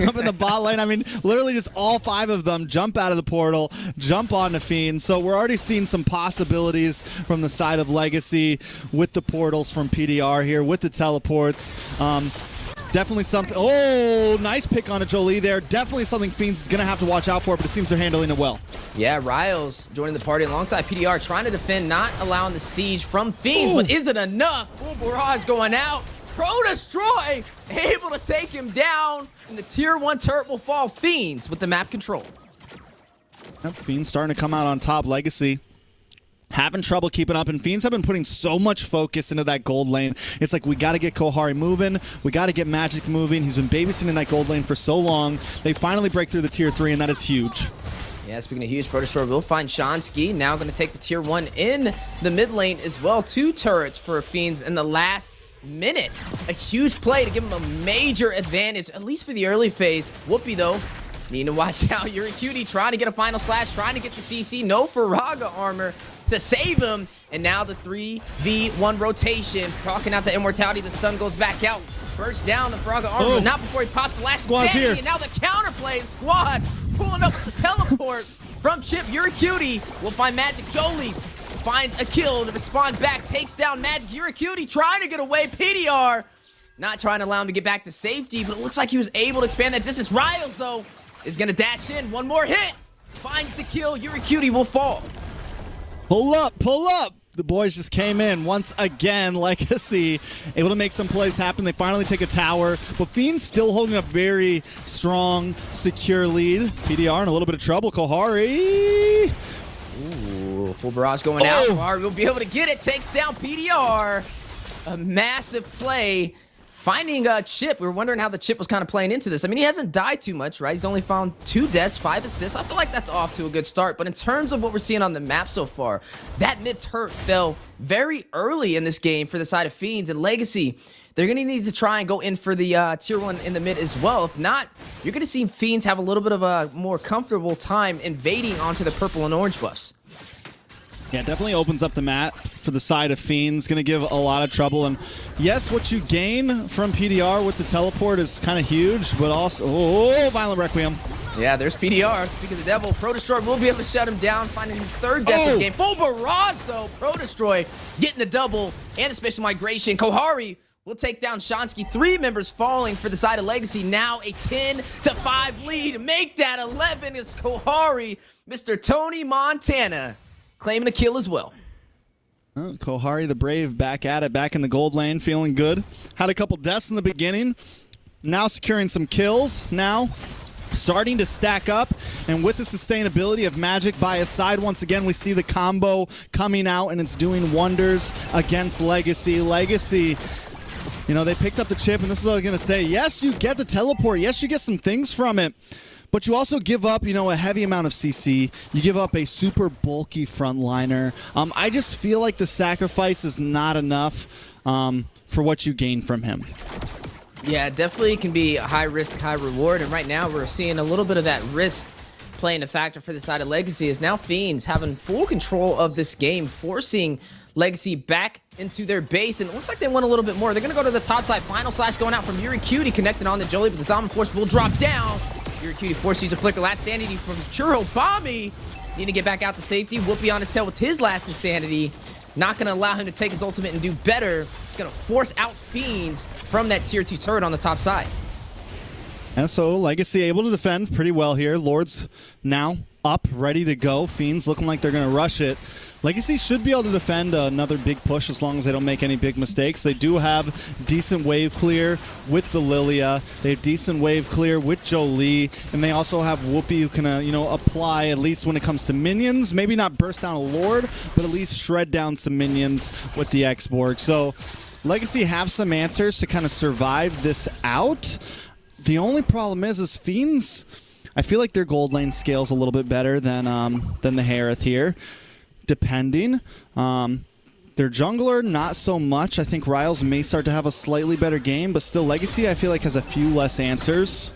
Up in the bot lane. I mean, literally just all 5 of them jump out of the portal, jump onto Fiend. So we're already seeing some possibilities from the side of LEGACi with the portals from PDR here, with the teleports. Definitely something. Oh, nice pick on a Jolie there. Definitely something Fiends is going to have to watch out for, but it seems they're handling it well. Yeah, Riles joining the party alongside PDR, trying to defend, not allowing the siege from Fiends, but is it enough? Full barrage going out. Pro Destroy able to take him down, and the tier 1 turret will fall. Fiends with the map control. Yep, Fiends starting to come out on top. LEGACi having trouble keeping up, and Fiends have been putting so much focus into that gold lane. It's like, we got to get Kohari moving. We got to get Magic moving. He's been babysitting that gold lane for so long. They finally break through the tier 3, and that is huge. Yeah, speaking of huge, Pro Destroyer will find Shonsky. Now going to take the tier 1 in the mid lane as well. 2 turrets for Fiends in the last minute. A huge play to give him a major advantage, at least for the early phase. Whoopi, though, needing to watch out. You're a cutie, trying to get a final slash, trying to get the CC. No Faraga armor to save him. And now the 3v1 rotation, procking out the immortality. The stun goes back out. Burst down the Faraga armor, but not before he pops the last Insanity. And now the counterplay squad pulling up with the teleport from Chip. You're a cutie. We'll find Magic. Jolie finds a kill to respond back, takes down Magic. You're a cutie, trying to get away. PDR not trying to allow him to get back to safety, but it looks like he was able to expand that distance. Riles, though, is going to dash in. One more hit. Finds the kill. You're a cutie will fall. Pull up, pull up. The boys just came in once again. LEGACi able to make some plays happen. They finally take a tower, but Fiend's still holding a very strong, secure lead. PDR in a little bit of trouble. Kohari. Ooh, full barrage going out. Kohari will be able to get it. Takes down PDR. A massive play. Finding Chip. We were wondering how the Chip was kind of playing into this. I mean, he hasn't died too much, right? He's only found 2 deaths, 5 assists. I feel like that's off to a good start. But in terms of what we're seeing on the map so far, that mid turret fell very early in this game for the side of Fiends. And LEGACi, they're going to need to try and go in for the tier 1 in the mid as well. If not, you're going to see Fiends have a little bit of a more comfortable time invading onto the purple and orange buffs. Yeah, definitely opens up the map for the side of Fiends. Going to give a lot of trouble. And yes, what you gain from PDR with the teleport is kind of huge, but also... Oh, Violent Requiem. Yeah, there's PDR. Speaking of the devil, Pro Destroy will be able to shut him down, finding his third death of the game. Full barrage, though. Pro Destroy getting the double and the special migration. Kohari will take down Shansky. 3 members falling for the side of LEGACi. Now a 10-5 lead. Make that 11 is Kohari. Mr. Tony Montana claiming a kill as well. Kohari the Brave back at it, back in the gold lane, feeling good. Had a couple deaths in the beginning. Now securing some kills. Now starting to stack up, and with the sustainability of Magic by his side, once again we see the combo coming out, and it's doing wonders against LEGACi. LEGACi, you know, they picked up the chip, and this is what I was going to say. Yes, you get the teleport. Yes, you get some things from it. But you also give up, you know, a heavy amount of CC. You give up a super bulky frontliner. I just feel like the sacrifice is not enough for what you gain from him. Yeah, definitely can be a high risk, high reward. And right now we're seeing a little bit of that risk playing a factor for the side of LEGACi, is now Fiends having full control of this game, forcing LEGACi back into their base, and it looks like they want a little bit more. They're going to go to the top side. Final slash going out from Yuri Cutie, connected on to Jolie, but the Zombie Force will drop down. Yuri Cutie forced to use a flicker. Last sanity from Churro Bombi. Need to get back out to safety. Whoopi on his tail with his last insanity. Not going to allow him to take his ultimate and do better. It's going to force out Fiends from that tier 2 turret on the top side. And so LEGACi able to defend pretty well here. Lords now up, ready to go. Fiends looking like they're going to rush it. LEGACi should be able to defend another big push as long as they don't make any big mistakes. They do have decent wave clear with the Lilia. They have decent wave clear with Jolie. And they also have Whoopi who can, apply, at least when it comes to minions. Maybe not burst down a Lord, but at least shred down some minions with the X-Borg. So LEGACi have some answers to kind of survive this out. The only problem is Fiends, I feel like their gold lane scales a little bit better than the Harith here. Depending. Their jungler, not so much. I think Riles may start to have a slightly better game, but still LEGACi, I feel like, has a few less answers.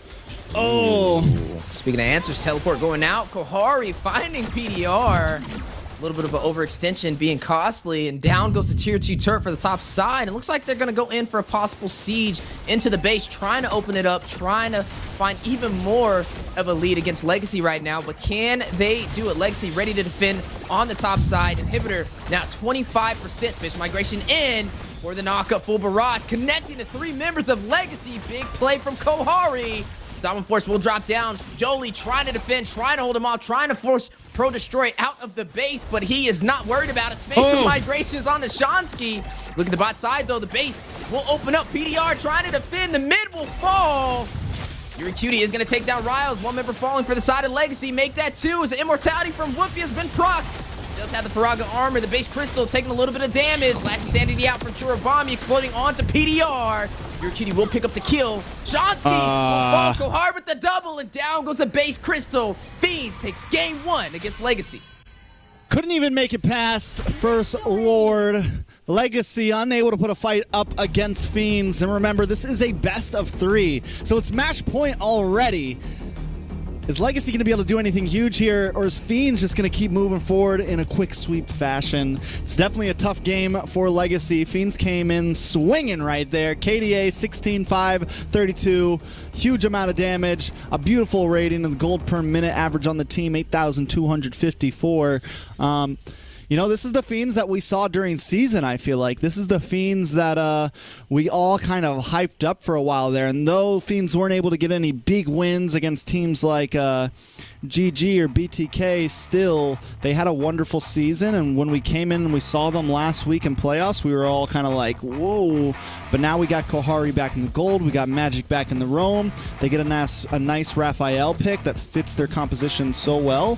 Oh! Speaking of answers, teleport going out. Kohari finding PDR. A little bit of an overextension being costly, and down goes the tier 2 turret for the top side. It looks like they're going to go in for a possible siege into the base, trying to open it up, trying to find even more of a lead against LEGACi right now. But can they do it? LEGACi ready to defend on the top side. Inhibitor now 25%. Space migration in for the knockup. Full barrage connecting to 3 members of LEGACi. Big play from Kohari. Zombie Force will drop down. Jolie trying to defend, trying to hold him off, trying to force Pro Destroy out of the base, but he is not worried about it. Space of migrations on the Shansky. Look at the bot side, though. The base will open up. PDR trying to defend. The mid will fall. Yuri Cutie is going to take down Riles. 1 member falling for the side of LEGACi. Make that 2 as the immortality from Whoopi has been procced. Does have the Faraga armor. The base crystal taking a little bit of damage. Last sanity out from Churabami, exploding onto PDR. Your Cutie will pick up the kill. Shansky will fall hard with the double, and down goes the base crystal. Fiends takes game 1 against LEGACi. Couldn't even make it past First Lord. LEGACi unable to put a fight up against Fiends. And remember, this is a best of 3, so it's match point already. Is LEGACi going to be able to do anything huge here, or is Fiends just going to keep moving forward in a quick sweep fashion? It's definitely a tough game for LEGACi. Fiends came in swinging right there. KDA 16-5, 32. Huge amount of damage. A beautiful rating, and the gold per minute average on the team, 8,254. This is the Fiends that we saw during season, I feel like. This is the Fiends that we all kind of hyped up for a while there. And though Fiends weren't able to get any big wins against teams like GG or BTK, still, they had a wonderful season. And when we came in and we saw them last week in playoffs, we were all kind of like, whoa. But now we got Kohari back in the gold. We got Magic back in the Roam. They get a nice Raphael pick that fits their composition so well.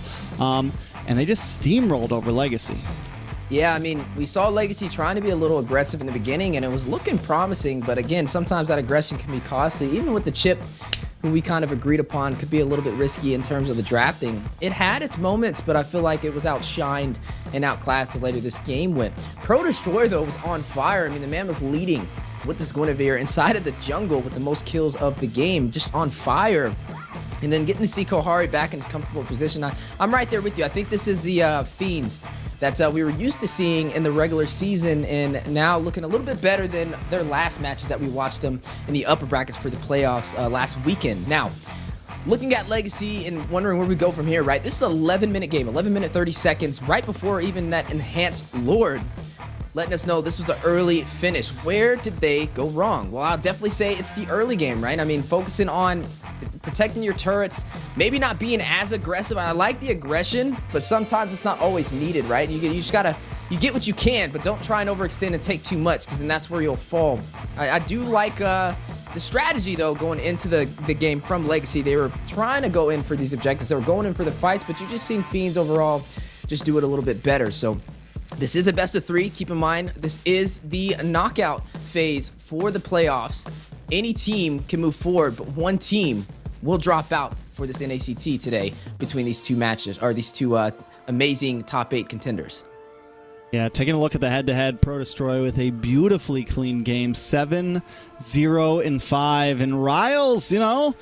And they just steamrolled over LEGACi. Yeah, I mean, we saw LEGACi trying to be a little aggressive in the beginning, and it was looking promising. But again, sometimes that aggression can be costly. Even with the chip, who we kind of agreed upon could be a little bit risky in terms of the drafting. It had its moments, but I feel like it was outshined and outclassed the later this game went. Pro Destroy, though, was on fire. I mean, the man was leading with this Guinevere inside of the jungle with the most kills of the game, just on fire. And then getting to see Kohari back in his comfortable position. I'm right there with you. I think this is the Fiends that we were used to seeing in the regular season, and now looking a little bit better than their last matches that we watched them in the upper brackets for the playoffs last weekend. Now, looking at LEGACi and wondering where we go from here, right? This is an 11-minute game, 11 minute 30 seconds, right before even that enhanced Lord, letting us know this was an early finish. Where did they go wrong? Well, I'll definitely say it's the early game, right? I mean, focusing on protecting your turrets, maybe not being as aggressive. I like the aggression, but sometimes it's not always needed, right? You just gotta, you get what you can, but don't try and overextend and take too much, because then that's where you'll fall. I do like the strategy, though, going into the game from LEGACi. They were trying to go in for these objectives. They were going in for the fights, but you just seen Fiends overall just do it a little bit better. So this is a best of 3. Keep in mind, this is the knockout phase for the playoffs. Any team can move forward, but one team will drop out for this NACT today between these two matches, or these two amazing top 8 contenders. Yeah, taking a look at the head-to-head, Pro Destroy with a beautifully clean game, 7-0-5. And Riles, you know,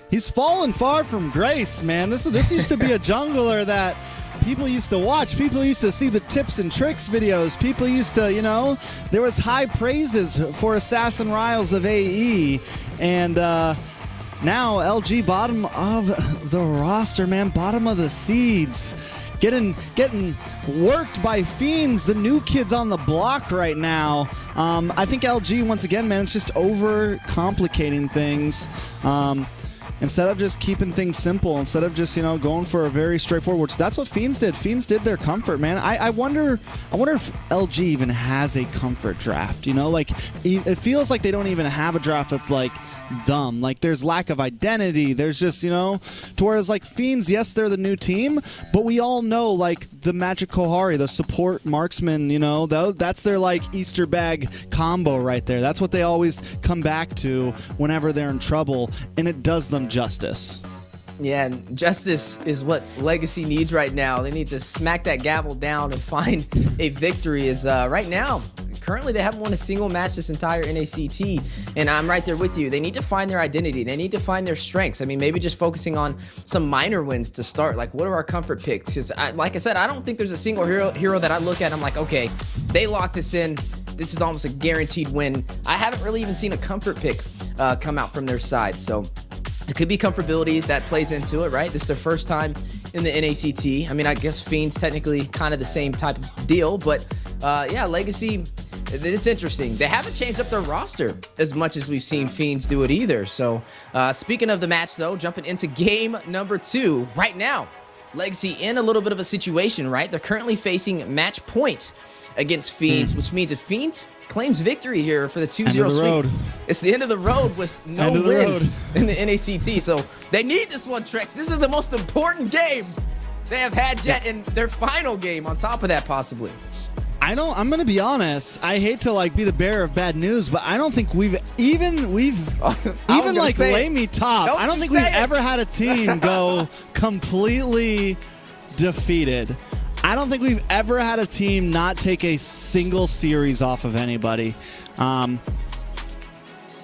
he's fallen far from grace, man. This used to be a jungler that people used to watch. People used to see the tips and tricks videos. People used to, you know, there was high praises for Assassin Riles of AE. And now LG bottom of the roster, man, bottom of the seeds. Getting worked by Fiends, the new kids on the block right now. I think LG, once again, man, it's just over-complicating things. Instead of just keeping things simple, instead of just, you know, going for a very straightforward, which that's what Fiends did. Fiends did their comfort, man. I wonder if LG even has a comfort draft, you know? Like, it feels like they don't even have a draft that's, like, dumb. Like, there's lack of identity. There's just, you know, to whereas, like, Fiends, yes, they're the new team, but we all know, like, the Magic Kohari, the support marksman, you know, that's their, like, Easter bag combo right there. That's what they always come back to whenever they're in trouble, and it does them justice. Yeah, and justice is what LEGACi needs right now. They need to smack that gavel down and find a victory. Is right now, currently they haven't won a single match this entire NACT, and I'm right there with you. They need to find their identity. They need to find their strengths. I mean, maybe just focusing on some minor wins to start. Like, what are our comfort picks? Because, like I said, I don't think there's a single hero that I look at and I'm like, okay, they locked this in. This is almost a guaranteed win. I haven't really even seen a comfort pick come out from their side, so it could be comfortability that plays into it, right? This is their first time in the NACT. I mean, I guess Fiends technically kind of the same type of deal, but yeah, LEGACi, it's interesting. They haven't changed up their roster as much as we've seen Fiends do it either. So speaking of the match, though, jumping into game number 2 right now, LEGACi in a little bit of a situation, right? They're currently facing match point against Fiends, which means if Fiends claims victory here for the 2-0 sweep, it's the end of the road with no wins in the NACT. So they need this one, Trex. This is the most important game they have had yet, in their final game on top of that, possibly. I'm gonna be honest, I hate to like be the bearer of bad news, but I don't think we've like lay me top. I don't think we've ever had a team go completely defeated. I don't think we've ever had a team not take a single series off of anybody.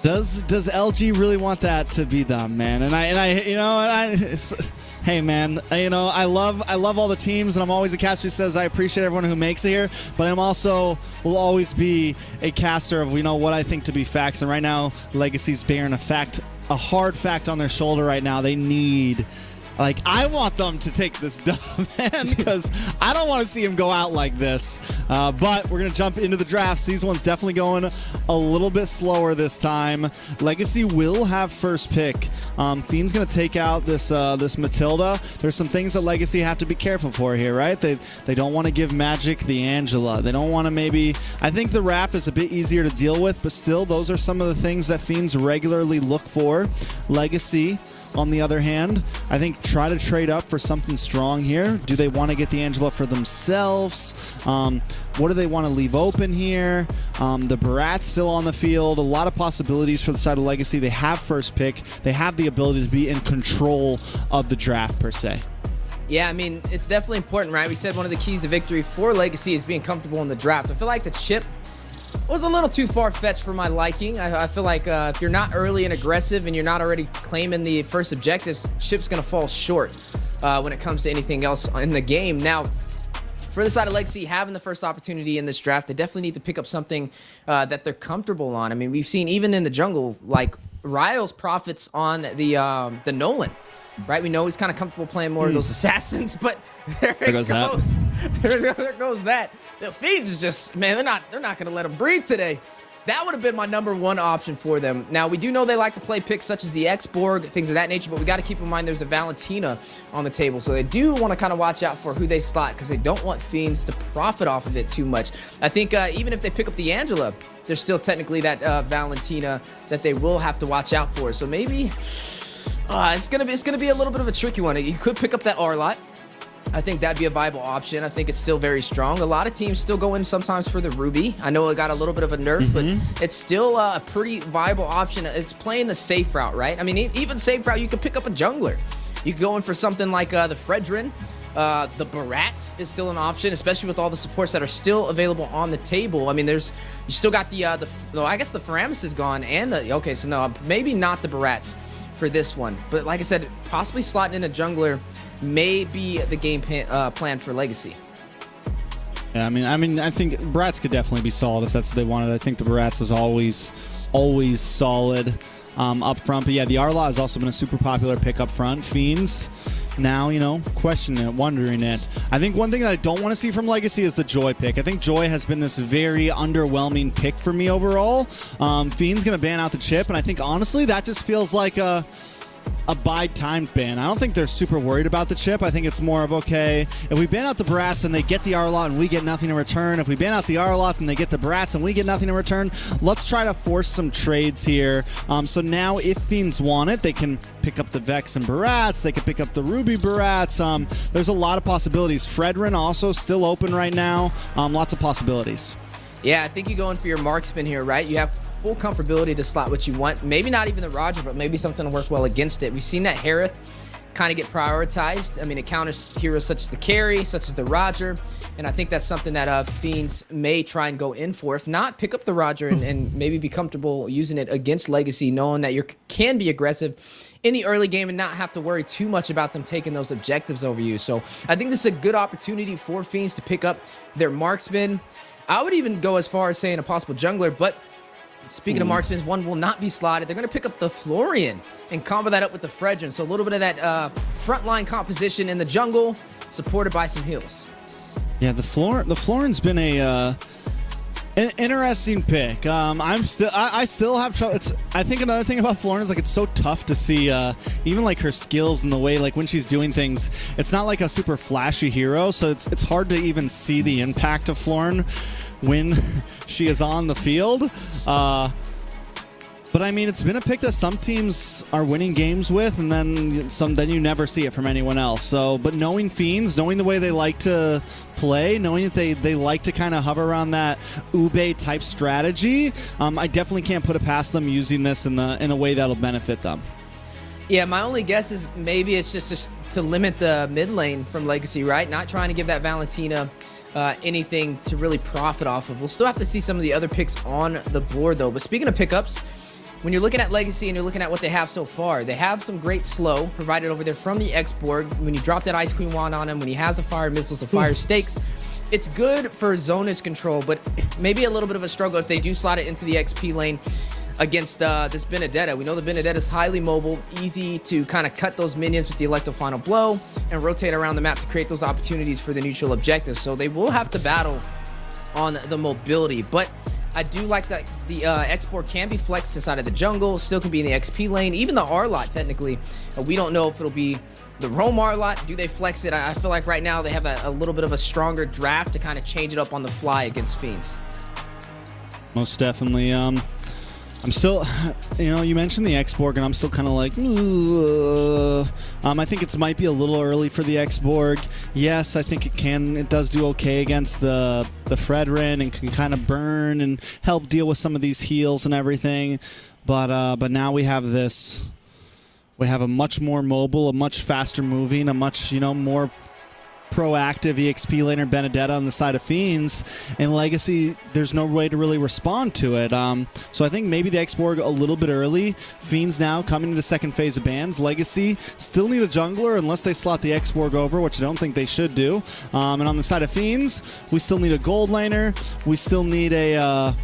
Does LG really want that to be them, man? And hey, man, you know, I love all the teams, and I'm always a caster who says I appreciate everyone who makes it here, but I'm also will always be a caster of, you know, what I think to be facts. And right now, LEGACi's bearing a hard fact on their shoulder right now. They need. Like, I want them to take this dub, man, because I don't want to see him go out like this. But we're going to jump into the drafts. These ones definitely going a little bit slower this time. LEGACi will have first pick. Fiend's going to take out this Matilda. There's some things that LEGACi have to be careful for here, right? They don't want to give Magic the Angela. They don't want to maybe... I think the Wrap is a bit easier to deal with, but still, those are some of the things that Fiends regularly look for. LEGACi, on the other hand, I think try to trade up for something strong here. Do they want to get the Angela for themselves? What do they want to leave open here? The Barat's still on the field. A lot of possibilities for the side of LEGACi. They have first pick. They have the ability to be in control of the draft, per se. Yeah, I mean, it's definitely important, right? We said one of the keys to victory for LEGACi is being comfortable in the draft. I feel like the chip was a little too far-fetched for my liking. I feel like if you're not early and aggressive and you're not already claiming the first objectives, chip's going to fall short when it comes to anything else in the game. Now, for the side of LEGACi, having the first opportunity in this draft, they definitely need to pick up something that they're comfortable on. I mean, we've seen even in the jungle, like Riles profits on the Nolan, right? We know he's kind of comfortable playing more of those assassins, but there goes that. There goes that. The Fiends is just, man, they're not going to let him breathe today. That would have been my #1 option for them. Now, we do know they like to play picks such as the X-Borg, things of that nature, but we got to keep in mind there's a Valentina on the table, so they do want to kind of watch out for who they slot because they don't want Fiends to profit off of it too much. I think even if they pick up the Angela, there's still technically that Valentina that they will have to watch out for. So maybe it's gonna be a little bit of a tricky one. You could pick up that Arlott. I think that'd be a viable option. I think it's still very strong. A lot of teams still go in sometimes for the Ruby. I know it got a little bit of a nerf, but it's still a pretty viable option. It's playing the safe route, right? I mean, even safe route, you could pick up a jungler. You could go in for something like the Fredrin. The Barats is still an option, especially with all the supports that are still available on the table. I mean, you still got I guess the Faramis is gone, and okay, so no, maybe not the Barats for this one. But like I said, possibly slotting in a jungler may be the game plan for LEGACi. Yeah, I mean, I think Barats could definitely be solid if that's what they wanted. I think the Barats is always solid up front. But yeah, the Arlott has also been a super popular pick up front. Fiends, now, you know, questioning it, wondering it. I think one thing that I don't want to see from LEGACi is the Joy pick. I think Joy has been this very underwhelming pick for me overall. Fiend's going to ban out the chip, and I think, honestly, that just feels like a bide time ban. I don't think they're super worried about the chip. I think it's more of, okay, if we ban out the Barats and they get the Arlott and we get nothing in return, if we ban out the Arlott and they get the Barats and we get nothing in return, let's try to force some trades here. So now if Fiends want it, they can pick up the Vex and Barats, they can pick up the Ruby Barats. There's a lot of possibilities. Fredrin also still open right now. Lots of possibilities. Yeah, I think you're going for your marksman here, right? You have full comfortability to slot what you want. Maybe not even the Roger, but maybe something to work well against it. We've seen that Harith kind of get prioritized. I mean, it counters heroes such as the Carry, such as the Roger, and I think that's something that Fiends may try and go in for. If not, pick up the Roger and maybe be comfortable using it against LEGACi, knowing that you can be aggressive in the early game and not have to worry too much about them taking those objectives over you. So I think this is a good opportunity for Fiends to pick up their marksman. I would even go as far as saying a possible jungler, but speaking of marksmen, one will not be slotted. They're going to pick up the Florian and combo that up with the Fredrin. So a little bit of that frontline composition in the jungle, supported by some heals. Yeah, the Florian's been an interesting pick. I still have trouble. I think another thing about Florian is, like, it's so tough to see even like her skills and the way, like, when she's doing things. It's not like a super flashy hero, so it's hard to even see the impact of Florian when she is on the field. But I mean, it's been a pick that some teams are winning games with, and then you never see it from anyone else. So, but knowing Fiends, knowing the way they like to play, knowing that they like to kind of hover around that Ube type strategy, I definitely can't put it past them using this in a way that'll benefit them. Yeah, my only guess is maybe it's just to limit the mid lane from LEGACi, right? Not trying to give that Valentina anything to really profit off of. We'll still have to see some of the other picks on the board, though. But speaking of pickups, when you're looking at LEGACi and you're looking at what they have so far, they have some great slow provided over there from the X-Borg. When you drop that Ice Queen wand on him, when he has the fire missiles, the fire stakes, it's good for zonage control, but maybe a little bit of a struggle if they do slot it into the XP lane against this Benedetta. We know the Benedetta is highly mobile, easy to kind of cut those minions with the Electro Final Blow and rotate around the map to create those opportunities for the neutral objectives. So they will have to battle on the mobility, but I do like that the X-Borg can be flexed inside of the jungle, still can be in the XP lane, even the Arlott technically. We don't know if it'll be the Roam Arlott. Do they flex it? I feel like right now they have a little bit of a stronger draft to kind of change it up on the fly against Fiends. Most definitely. I'm still, you know, you mentioned the X-Borg, and I'm still kind of like, I think it might be a little early for the X-Borg. Yes, I think it does do okay against the Fredrin and can kind of burn and help deal with some of these heals and everything. But now we have this. We have a much more mobile, a much faster moving, a much, you know, more proactive EXP laner Benedetta on the side of Fiends, and LEGACi, there's no way to really respond to it. So I think maybe the X-Borg a little bit early. Fiends now coming into second phase of bans. LEGACi still need a jungler unless they slot the X-Borg over, which I don't think they should do. And on the side of Fiends, we still need a gold laner. We still need a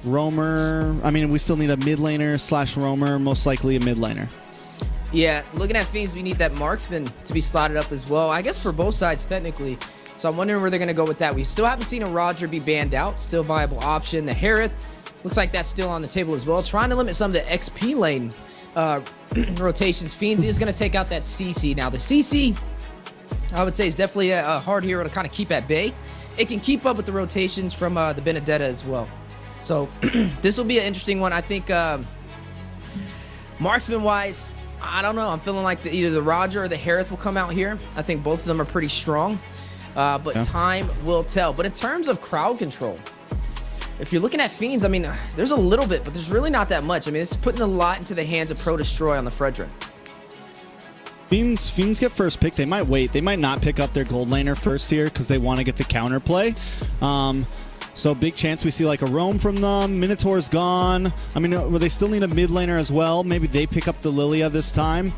roamer. I mean, we still need a mid laner / roamer, most likely a mid laner. Yeah, looking at Fiends, we need that marksman to be slotted up as well. I guess for both sides, technically. So I'm wondering where they're going to go with that. We still haven't seen a Roger be banned out. Still viable option. The Harith, looks like that's still on the table as well. Trying to limit some of the XP lane rotations. Fiends is going to take out that CC. Now, the CC, I would say, is definitely a hard hero to kind of keep at bay. It can keep up with the rotations from the Benedetta as well. So this will be an interesting one. I think marksman-wise, I don't know. I'm feeling like either the Roger or the Harith will come out here. I think both of them are pretty strong, but time will tell. But in terms of crowd control, if you're looking at Fiends, I mean, there's a little bit, but there's really not that much. I mean, it's putting a lot into the hands of Pro Destroy on the Frederick. Fiends get first pick. They might wait. They might not pick up their gold laner first here because they want to get the counter play. So big chance we see like a roam from them. Minotaur's gone. I mean, they still need a mid laner as well. Maybe they pick up the Lilia this time.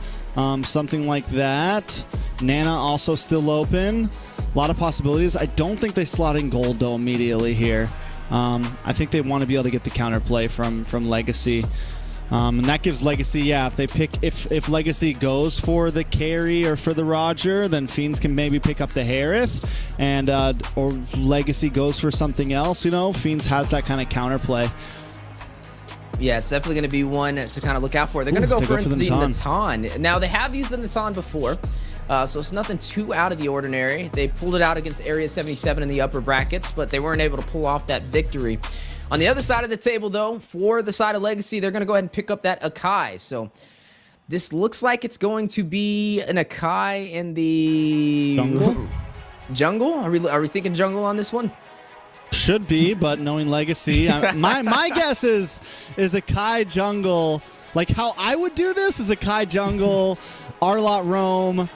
Something like that. Nana also still open. A lot of possibilities. I don't think they slot in gold though immediately here. I think they want to be able to get the counterplay from LEGACi. And that gives LEGACi, yeah, if they pick, if LEGACi goes for the carry or for the Roger, then Fiends can maybe pick up the Harith, and or LEGACi goes for something else, you know, Fiends has that kind of counterplay. Yeah, it's definitely going to be one to kind of look out for. They're going to go for the Natan. Now, they have used the Natan before, so it's nothing too out of the ordinary. They pulled it out against Area 77 in the upper brackets, but they weren't able to pull off that victory. On the other side of the table, though, for the side of LEGACi, they're going to go ahead and pick up that Akai. So this looks like it's going to be an Akai in the jungle. Are we thinking jungle on this one? Should be, but knowing LEGACi, my guess is Akai jungle. Like how I would do this is Akai jungle, Arlot roam,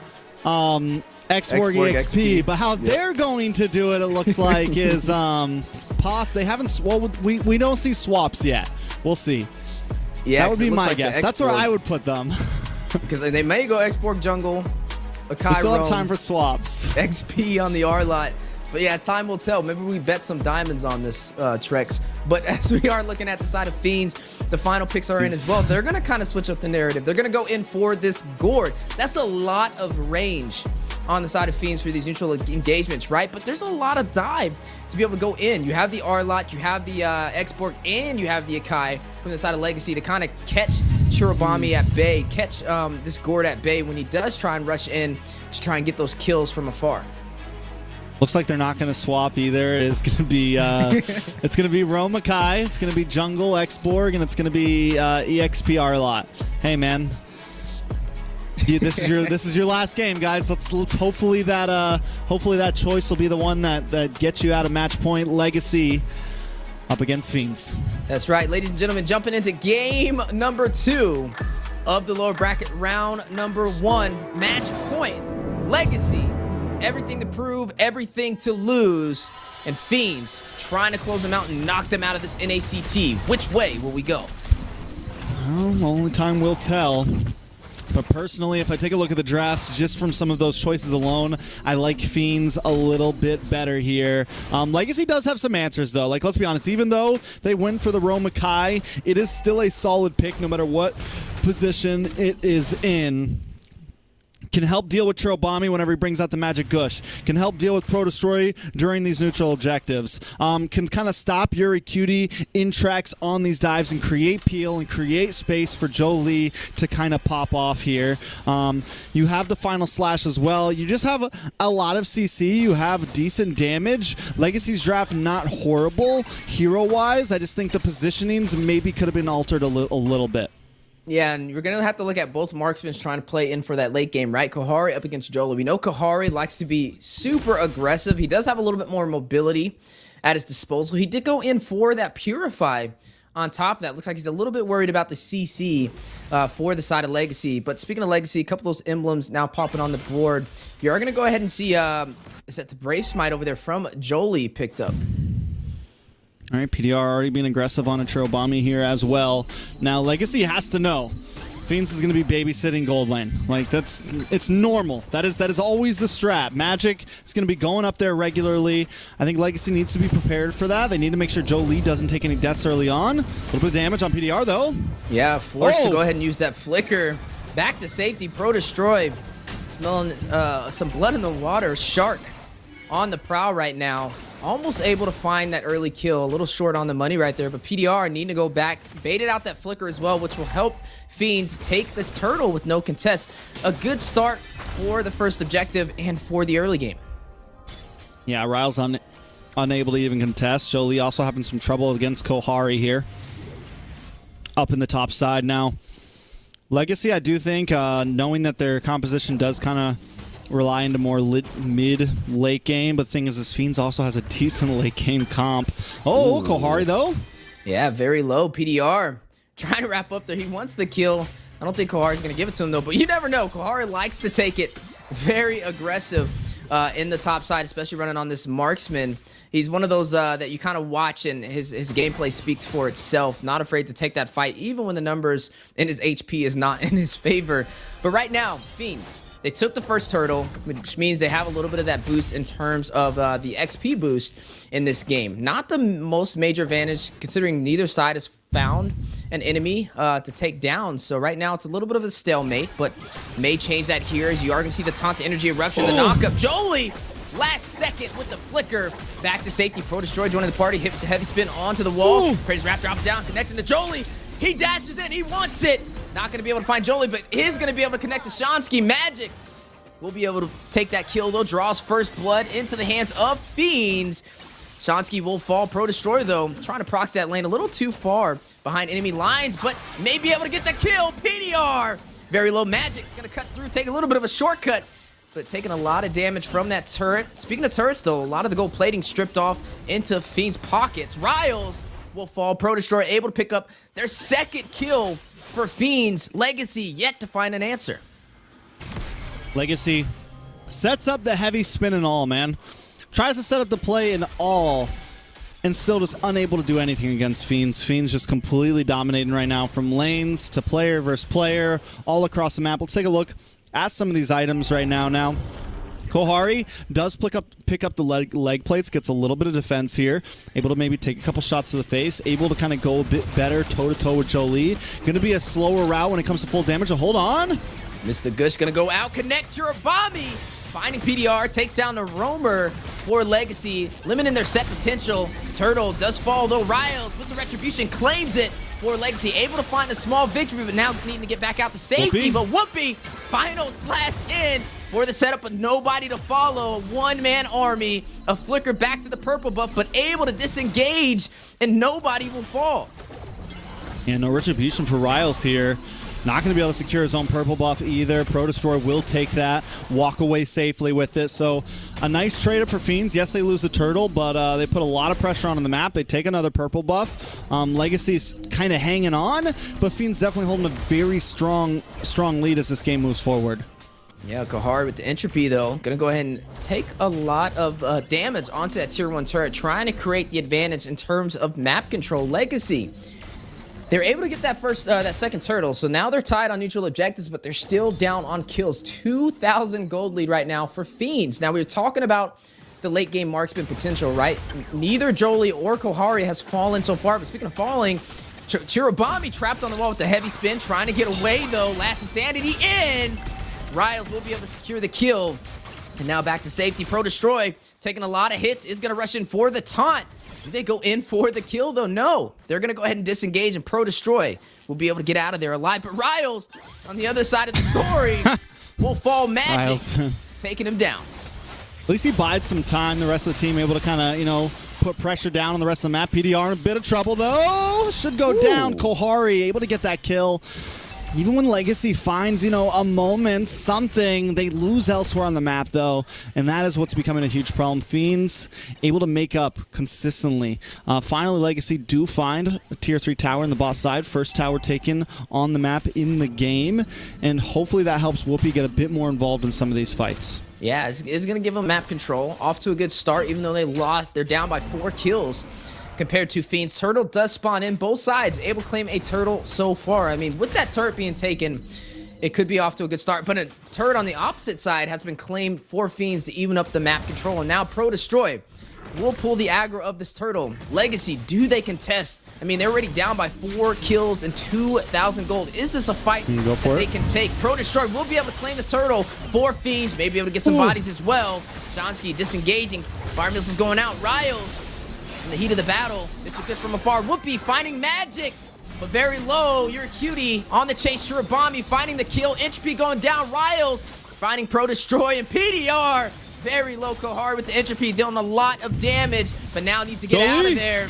Xborg EXP, but how they're going to do it, it looks like, is they haven't. Well, we don't see swaps yet. We'll see. Yeah, that would be my guess. That's where I would put them. Because they may go Xborg jungle, Akai we still roam, have time for swaps. XP on the Arlot. But yeah, time will tell. Maybe we bet some diamonds on this, Trex. But as we are looking at the side of Fiends, the final picks are in as well. They're going to kind of switch up the narrative. They're going to go in for this Gourd. That's a lot of range on the side of Fiends for these neutral engagements, right? But there's a lot of dive to be able to go in. You have the Arlot, you have the Xborg, and you have the Akai from the side of LEGACi to kind of catch Chirobami at bay, catch this Gourd at bay when he does try and rush in to try and get those kills from afar. Looks like they're not going to swap either. It is going to be it's going to be Roam Akai, it's going to be Jungle Xborg, and it's going to be EXP Arlot. Hey man, yeah, this is your last game, guys. Let's hopefully that choice will be the one that gets you out of match point. LEGACi up against Fiends. That's right, ladies and gentlemen. Jumping into game number 2 of the lower bracket, round number 1, match point. LEGACi. Everything to prove, everything to lose, and Fiends trying to close them out and knock them out of this NACT. Which way will we go? Well, only time will tell. But personally, if I take a look at the drafts, just from some of those choices alone, I like Fiends a little bit better here. LEGACi does have some answers, though. Like, let's be honest, even though they went for the Roam Akai, it is still a solid pick no matter what position it is in. Can help deal with Chirobami whenever he brings out the Magic Gush. Can help deal with Pro Destroy during these neutral objectives. Can kind of stop Yuri Cutie in tracks on these dives and create peel and create space for Jolie to kind of pop off here. You have the final slash as well. You just have a lot of CC. You have decent damage. LEGACi's draft not horrible hero-wise. I just think the positionings maybe could have been altered a little bit. Yeah, and you're going to have to look at both marksmen trying to play in for that late game, right? Kohari up against Jola. We know Kohari likes to be super aggressive. He does have a little bit more mobility at his disposal. He did go in for that Purify on top of that. Looks like he's a little bit worried about the CC for the side of LEGACi. But speaking of LEGACi, a couple of those emblems now popping on the board. You are going to go ahead and see, is that the Brave Smite over there from Jolie picked up? All right, PDR already being aggressive on a Chirobami here as well. Now, LEGACi has to know. Fiends is going to be babysitting gold lane. Like, it's normal. That is always the strat. Magic is going to be going up there regularly. I think LEGACi needs to be prepared for that. They need to make sure Jolie doesn't take any deaths early on. A little bit of damage on PDR, though. Yeah, forced to go ahead and use that flicker. Back to safety. Pro Destroy. Smelling some blood in the water. Shark on the prowl right now. Almost able to find that early kill. A little short on the money right there, but PDR needing to go back. Baited out that flicker as well, which will help Fiends take this turtle with no contest. A good start for the first objective and for the early game. Yeah, Ryle's unable to even contest. Jolie also having some trouble against Kohari here. Up in the top side now. LEGACi, I do think, knowing that their composition does kind of rely into more mid-late game, but the thing is, Fiends also has a decent late game comp. Oh, Kohari, though? Yeah, very low. PDR trying to wrap up there. He wants the kill. I don't think Kohari's going to give it to him, though, but you never know. Kohari likes to take it very aggressive in the top side, especially running on this marksman. He's one of those that you kind of watch, and his gameplay speaks for itself. Not afraid to take that fight, even when the numbers in his HP is not in his favor. But right now, Fiends, they took the first turtle, which means they have a little bit of that boost in terms of the XP boost in this game. Not the most major advantage, considering neither side has found an enemy to take down. So right now, it's a little bit of a stalemate, but may change that here, as you are going to see the taunt to energy eruption, the knockup. Jolie, last second with the flicker. Back to safety. Pro Destroy joining the party, hit the heavy spin onto the wall. Crazy Wrap drops down, connecting to Jolie. He dashes in, he wants it. Not going to be able to find Jolie, but is going to be able to connect to Shanski. Magic will be able to take that kill, though. Draws first blood into the hands of Fiends. Shanski will fall. Pro Destroy, though, trying to prox that lane a little too far behind enemy lines, but may be able to get the kill. PDR, very low. Magic's going to cut through, take a little bit of a shortcut, but taking a lot of damage from that turret. Speaking of turrets, though, a lot of the gold plating stripped off into Fiends' pockets. Riles will fall. Pro Destroy able to pick up their second kill for Fiends. LEGACi yet to find an answer. LEGACi sets up the heavy spin and all, man. Tries to set up the play in all, and still just unable to do anything against Fiends. Fiends just completely dominating right now, from lanes to player versus player, all across the map. Let's take a look at some of these items right now. Kohari does pick up the leg plates, gets a little bit of defense here, able to maybe take a couple shots to the face, able to kind of go a bit better toe-to-toe with Jolie. Going to be a slower route when it comes to full damage, so hold on. Mr. Gush going to go out, connect Urabami. Finding PDR, takes down the roamer for LEGACi, limiting their set potential. Turtle does fall, though. Riles with the retribution claims it for LEGACi, able to find a small victory, but now needing to get back out to safety. But Whoopi, final slash in for the setup, but nobody to follow. A one-man army, a flicker back to the purple buff, but able to disengage, and nobody will fall. And no retribution for Riles here. Not going to be able to secure his own purple buff either. Pro Destroy will take that, walk away safely with it. So a nice trade-up for Fiends. Yes, they lose the turtle, but they put a lot of pressure on the map. They take another purple buff. LEGACi's kind of hanging on, but Fiends definitely holding a very strong lead as this game moves forward. Yeah, Kohari with the entropy, though. Going to go ahead and take a lot of damage onto that tier 1 turret, trying to create the advantage in terms of map control. LEGACi, they're able to get that second turtle, so now they're tied on neutral objectives, but they're still down on kills. 2,000 gold lead right now for Fiends. Now, we were talking about the late game marksman potential, right? Neither Jolie or Kohari has fallen so far, but speaking of falling, Chirobami trapped on the wall with the heavy spin, trying to get away, though. Last Insanity in. Riles will be able to secure the kill. And now back to safety. Pro Destroy taking a lot of hits, is going to rush in for the taunt. Do they go in for the kill, though? No. They're going to go ahead and disengage, and Pro Destroy will be able to get out of there alive. But Riles, on the other side of the story, will fall. Magic, taking him down. At least he bides some time. The rest of the team able to kind of, put pressure down on the rest of the map. PDR in a bit of trouble, though. Should go down. Kohari able to get that kill. Even when LEGACi finds, a moment, something, they lose elsewhere on the map, though. And that is what's becoming a huge problem. Fiends able to make up consistently. Finally, LEGACi do find a tier 3 tower in the boss side. First tower taken on the map in the game. And hopefully that helps Whoopi get a bit more involved in some of these fights. Yeah, it's going to give them map control. Off to a good start, even though they lost. They're down by 4 kills. compared to Fiends. Turtle does spawn in both sides, able to claim a turtle so far. I mean, with that turret being taken, it could be off to a good start, but a turret on the opposite side has been claimed for Fiends to even up the map control, and now Pro Destroy will pull the aggro of this turtle. LEGACi, do they contest? I mean, they're already down by 4 kills and 2,000 gold. Is this a fight that they can take? Pro Destroy will be able to claim the turtle for Fiends, maybe able to get some bodies as well. Shansky disengaging, fire missiles going out. Riles in the heat of the battle, Mr. Fish from afar. Whoopi finding magic, but very low. You're a cutie on the chase. Shurabami finding the kill. Entropy going down. Riles finding Pro Destroy, and PDR very low. Kohari with the entropy, dealing a lot of damage, but now needs to get out of there.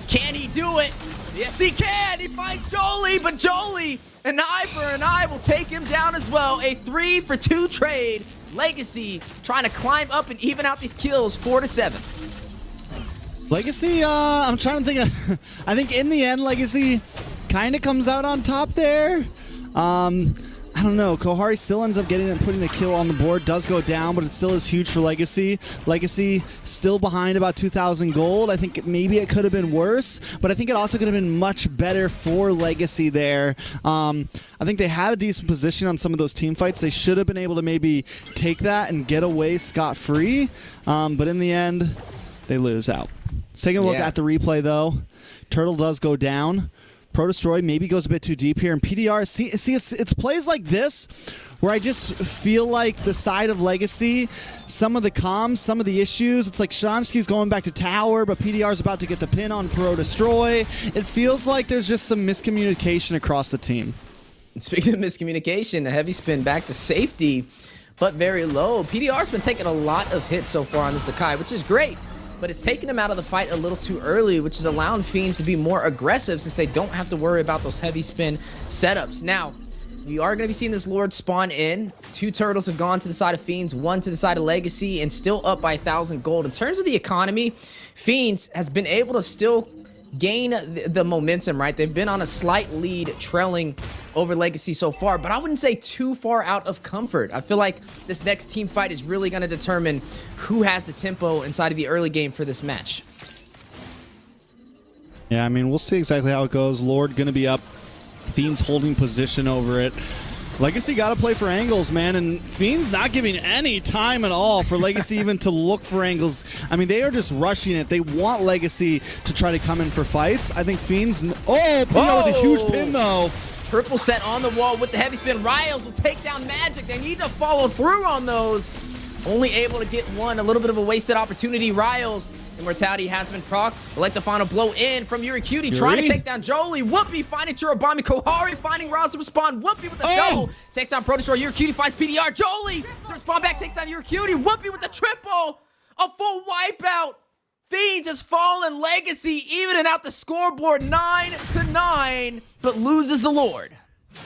Can he do it? Yes, he can. He finds Jolie, but Jolie, an eye for an eye, will take him down as well. A 3-for-2 trade. LEGACi trying to climb up and even out these kills, 4-7. LEGACi, I'm trying to think. I think in the end, LEGACi kind of comes out on top there. I don't know. Kohari still ends up getting and putting the kill on the board. Does go down, but it still is huge for LEGACi. LEGACi still behind about 2,000 gold. I think maybe it could have been worse, but I think it also could have been much better for LEGACi there. I think they had a decent position on some of those team fights. They should have been able to maybe take that and get away scot-free, but in the end, they lose out. Let's take a look at the replay, though. Turtle does go down. Pro Destroy maybe goes a bit too deep here, and PDR, see it's plays like this where I just feel like the side of LEGACi, some of the comms, some of the issues, it's like Shansky's going back to tower, but PDR's about to get the pin on Pro Destroy. It feels like there's just some miscommunication across the team. Speaking of miscommunication, a heavy spin back to safety, but very low. PDR's been taking a lot of hits so far on this Akai, which is great, but it's taking them out of the fight a little too early, which is allowing Fiends to be more aggressive since they don't have to worry about those heavy spin setups. Now, we are going to be seeing this Lord spawn in. 2 turtles have gone to the side of Fiends, 1 to the side of LEGACi, and still up by 1,000 gold. In terms of the economy, Fiends has been able to still gain the momentum, right? They've been on a slight lead, trailing over LEGACi so far, but I wouldn't say too far out of comfort. I feel like this next team fight is really going to determine who has the tempo inside of the early game for this match. Yeah, I mean, we'll see exactly how it goes. Lord going to be up. Fiends holding position over it. LEGACi got to play for angles, man, and Fiends not giving any time at all for LEGACi even to look for angles. I mean, they are just rushing it. They want LEGACi to try to come in for fights. I think Fiends... Oh, PDR with a huge pin, though. Triple set on the wall with the heavy spin. Riles will take down Magic. They need to follow through on those. Only able to get one. A little bit of a wasted opportunity. Riles, immortality has been procced. Like the final blow in from Yuri Cutie, trying to take down Jolie. Whoopi finding Churabami. Kohari finding Riles to respond. Whoopi with the double. Takes down Pro Destroy. Yuri Cutie finds PDR. Jolie to respond back. Takes down Yuri Cutie. Whoopi with the triple. A full wipeout. Fiends has fallen. LEGACi evening out the scoreboard 9-9, but loses the Lord.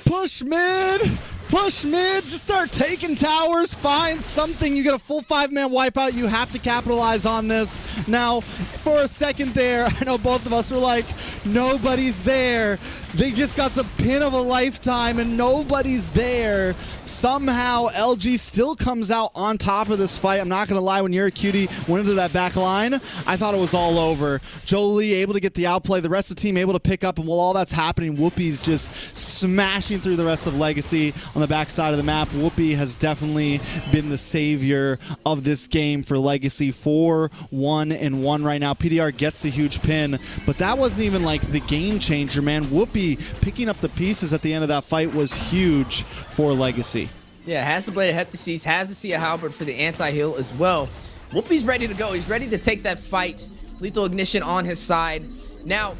Push mid! Push mid! Just start taking towers. Find something. You get a full 5-man wipeout. You have to capitalize on this. Now, for a second there, I know both of us were like, nobody's there. They just got the pin of a lifetime and nobody's there. Somehow, LG still comes out on top of this fight. I'm not going to lie, when Yuri Cutie went into that back line, I thought it was all over. Jolie able to get the outplay, the rest of the team able to pick up, and while all that's happening, Whoopi's just smashing through the rest of LEGACi on the back side of the map. Whoopi has definitely been the savior of this game for LEGACi. 4-1-1 right now. PDR gets the huge pin, but that wasn't even like the game changer, man. Whoopi picking up the pieces at the end of that fight was huge for LEGACi. Yeah, has the Blade of Heptasis, has the Sea of Halberd for the anti-heal as well. Whoopi's ready to go. He's ready to take that fight. Lethal Ignition on his side. Now,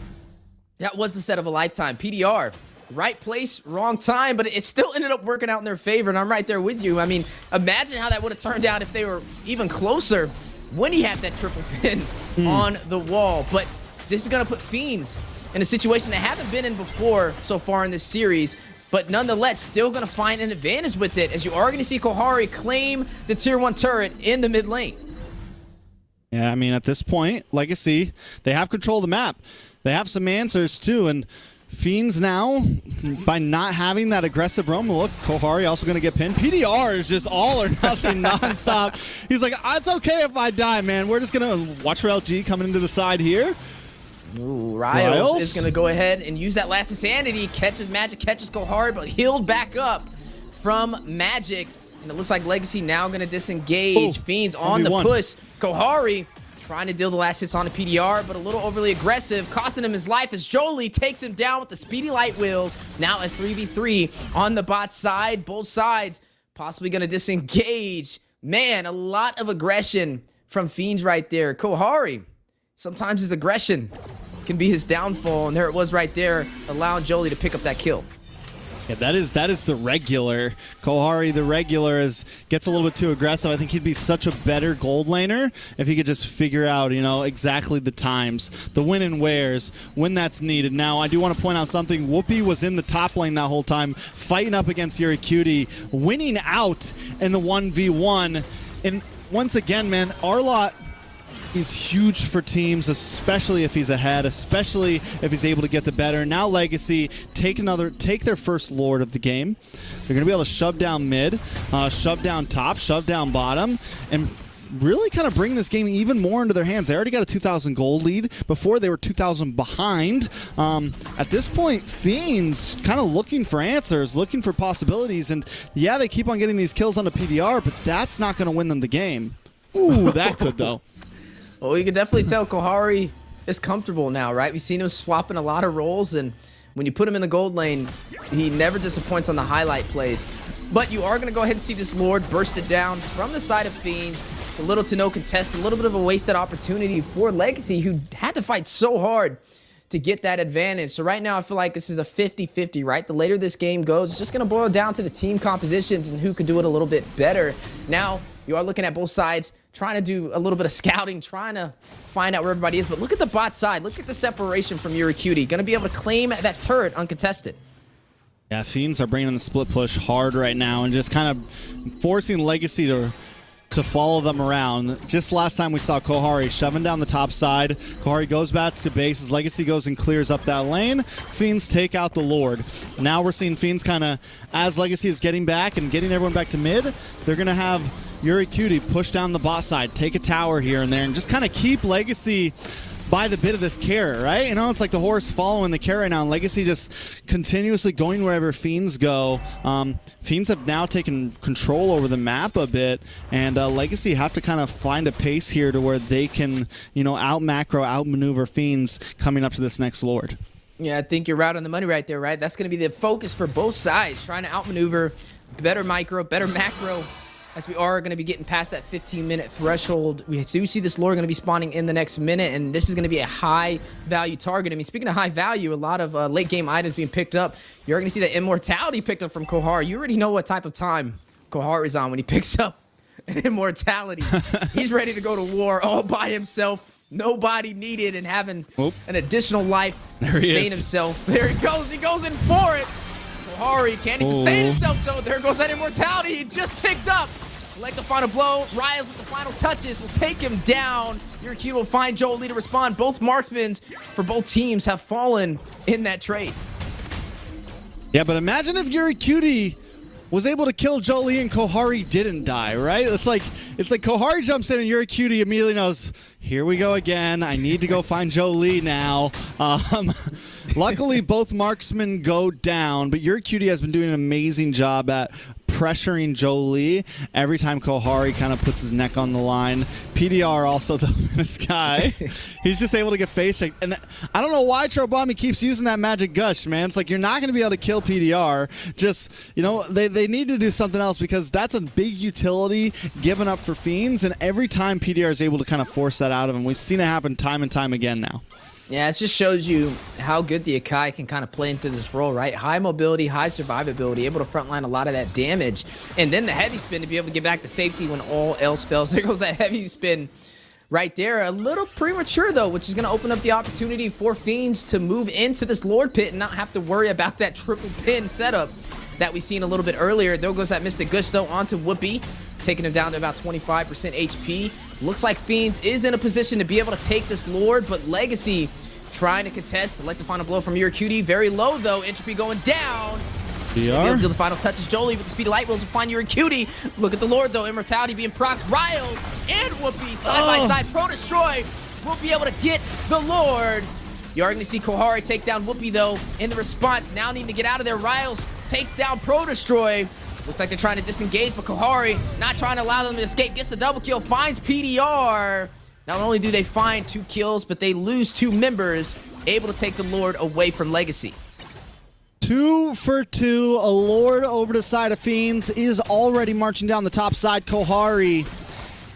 that was the set of a lifetime. PDR, right place, wrong time, but it still ended up working out in their favor, and I'm right there with you. I mean, imagine how that would have turned out if they were even closer when he had that triple pin on the wall. But this is going to put Fiends in a situation they haven't been in before so far in this series, but nonetheless, still going to find an advantage with it, as you are going to see Kohari claim the tier 1 turret in the mid lane. Yeah, I mean, at this point, LEGACi, they have control of the map. They have some answers, too, and Fiends now, by not having that aggressive roam, look, Kohari also going to get pinned. PDR is just all or nothing nonstop. He's like, it's okay if I die, man. We're just going to watch for LG coming into the side here. Ooh, Riles is going to go ahead and use that last insanity. Catches Magic, catches Kohari, but healed back up from Magic. And it looks like LEGACi now going to disengage. Fiends on the push. Kohari trying to deal the last hits on the PDR, but a little overly aggressive, costing him his life as Jolie takes him down with the speedy light wheels. Now a 3v3 on the bot side. Both sides possibly going to disengage. Man, a lot of aggression from Fiends right there. Kohari, sometimes his aggression can be his downfall, and there it was right there, allowing Jolie to pick up that kill. Yeah, that is the regular. Kohari, the regular, gets a little bit too aggressive. I think he'd be such a better gold laner if he could just figure out, you know, exactly the times, the when and wheres, when that's needed. Now, I do want to point out something. Whoopi was in the top lane that whole time, fighting up against YuriCutie, winning out in the 1v1. And once again, man, Arlott, he's huge for teams, especially if he's ahead, especially if he's able to get the better. Now LEGACi take their first Lord of the game. They're going to be able to shove down mid, shove down top, shove down bottom, and really kind of bring this game even more into their hands. They already got a 2,000 gold lead. Before, they were 2,000 behind. At this point, Fiends kind of looking for answers, looking for possibilities, and yeah, they keep on getting these kills on the PDR, but that's not going to win them the game. Ooh, that could, though. Well, you can definitely tell Kohari is comfortable now, right? We've seen him swapping a lot of roles, and when you put him in the gold lane, he never disappoints on the highlight plays. But you are going to go ahead and see this Lord burst it down from the side of Fiends. A little to no contest, a little bit of a wasted opportunity for LEGACi, who had to fight so hard to get that advantage. So right now, I feel like this is a 50-50, right? The later this game goes, it's just going to boil down to the team compositions and who could do it a little bit better. Now, you are looking at both sides, trying to do a little bit of scouting, trying to find out where everybody is. But look at the bot side. Look at the separation from YuriCutie. Going to be able to claim that turret uncontested. Yeah, Fiends are bringing the split push hard right now and just kind of forcing LEGACi to follow them around. Just last time we saw Kohari shoving down the top side. Kohari goes back to base as LEGACi goes and clears up that lane. Fiends take out the Lord. Now we're seeing Fiends kind of, as LEGACi is getting back and getting everyone back to mid, they're going to have YuriCutie push down the bot side, take a tower here and there, and just kind of keep LEGACi by the bit of this carrot, right? You know, it's like the horse following the carrot now, and LEGACi just continuously going wherever Fiends go. Fiends have now taken control over the map a bit, and LEGACi have to kind of find a pace here to where they can, you know, out-macro, out-maneuver Fiends coming up to this next Lord. Yeah, I think you're right on the money right there, right? That's going to be the focus for both sides, trying to outmaneuver, better micro, better macro, as we are going to be getting past that 15-minute threshold. We do see this Lord going to be spawning in the next minute, and this is going to be a high-value target. I mean, speaking of high value, a lot of late-game items being picked up. You're going to see that Immortality picked up from Kohari. You already know what type of time Kohari is on when he picks up an Immortality. He's ready to go to war all by himself. Nobody needed, and having an additional life to sustain himself. There he goes. He goes in for it. Kohari, can he sustain himself, though? There goes that Immortality he just picked up. Like the final blow. Riles with the final touches will take him down. YuriCutie will find Jolie to respond. Both marksmen for both teams have fallen in that trade. Yeah, but imagine if YuriCutie was able to kill Jolie and Kohari didn't die, right? It's like Kohari jumps in and YuriCutie immediately knows, here we go again. I need to go find Jolie now. Luckily, both marksmen go down, but YuriCutie has been doing an amazing job at pressuring Jolie every time Kohari kind of puts his neck on the line. PDR also, though, this guy, he's just able to get face checked. And I don't know why Trobami keeps using that magic gush, man. It's like you're not going to be able to kill PDR. Just, you know, they need to do something else because that's a big utility given up for Fiends. And every time PDR is able to kind of force that out of him, we've seen it happen time and time again now. Yeah, it just shows you how good the Akai can kind of play into this role, right? High mobility, high survivability, able to frontline a lot of that damage. And then the heavy spin to be able to get back to safety when all else fails. There goes that heavy spin right there. A little premature, though, which is going to open up the opportunity for Fiends to move into this Lord Pit and not have to worry about that triple pin setup that we seen a little bit earlier. There goes that Mystic Gusto onto Whoopi, taking him down to about 25% HP. Looks like Fiends is in a position to be able to take this Lord, but LEGACi trying to contest. Select the final blow from YuriCutie. Very low, though. Entropy going down. DR. Do the final touches. Jolie with the speed of light wheels will find YuriCutie. Look at the Lord, though. Immortality being procced. Riles and Whoopi side by side. Pro Destroy will be able to get the Lord. You are going to see Kohari take down Whoopi, though, in the response. Now needing to get out of there. Riles takes down Pro Destroy. Looks like they're trying to disengage, but Kohari not trying to allow them to escape. Gets a double kill, finds PDR. Not only do they find 2 kills, but they lose 2 members, able to take the Lord away from LEGACi. 2 for 2. A Lord over to the side of Fiends is already marching down the top side. Kohari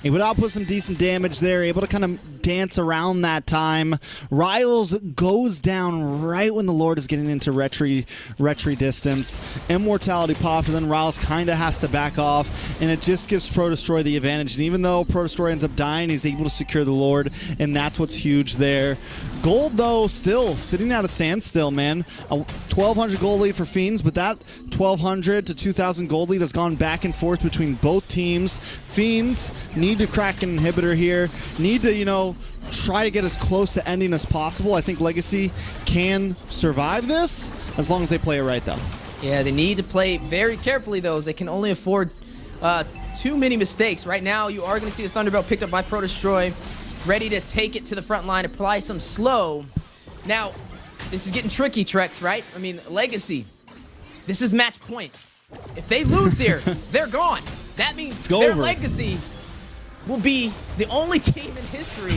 able to output some decent damage there, able to kind of dance around that time. Riles goes down right when the Lord is getting into retry distance. Immortality popped, and then Riles kind of has to back off, and it just gives Pro Destroy the advantage. And even though Pro Destroy ends up dying, he's able to secure the Lord, and that's what's huge there. Gold, though, still sitting at a standstill, man. A 1,200 gold lead for Fiends, but that 1,200 to 2,000 gold lead has gone back and forth between both teams. Fiends need to crack an inhibitor here, need to, you know, try to get as close to ending as possible. I think LEGACi can survive this as long as they play it right, though. Yeah, they need to play very carefully, though, as they can only afford too many mistakes. Right now, you are going to see the Thunderbolt picked up by Pro Destroy, ready to take it to the front line, apply some slow. Now, this is getting tricky, Trex, right? I mean, LEGACi, this is match point. If they lose here, they're gone. That means their LEGACi will be the only team in history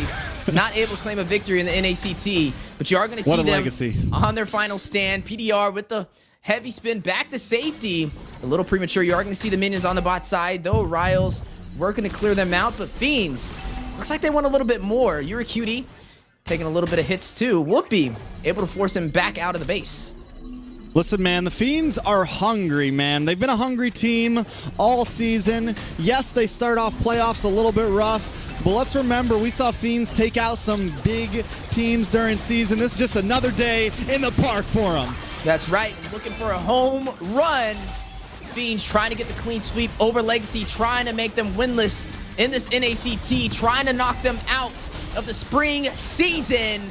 not able to claim a victory in the NACT. But you are going to see them LEGACi on their final stand. PDR with the heavy spin back to safety. A little premature. You are going to see the minions on the bot side, though. Riles working to clear them out, but Fiends, looks like they want a little bit more. You're a cutie, taking a little bit of hits too. Whoopi able to force him back out of the base. Listen, man, the Fiends are hungry, man. They've been a hungry team all season. Yes, they start off playoffs a little bit rough, but let's remember, we saw Fiends take out some big teams during season. This is just another day in the park for them. That's right. Looking for a home run. Fiends trying to get the clean sweep over LEGACi, trying to make them winless in this NACT, trying to knock them out of the spring season.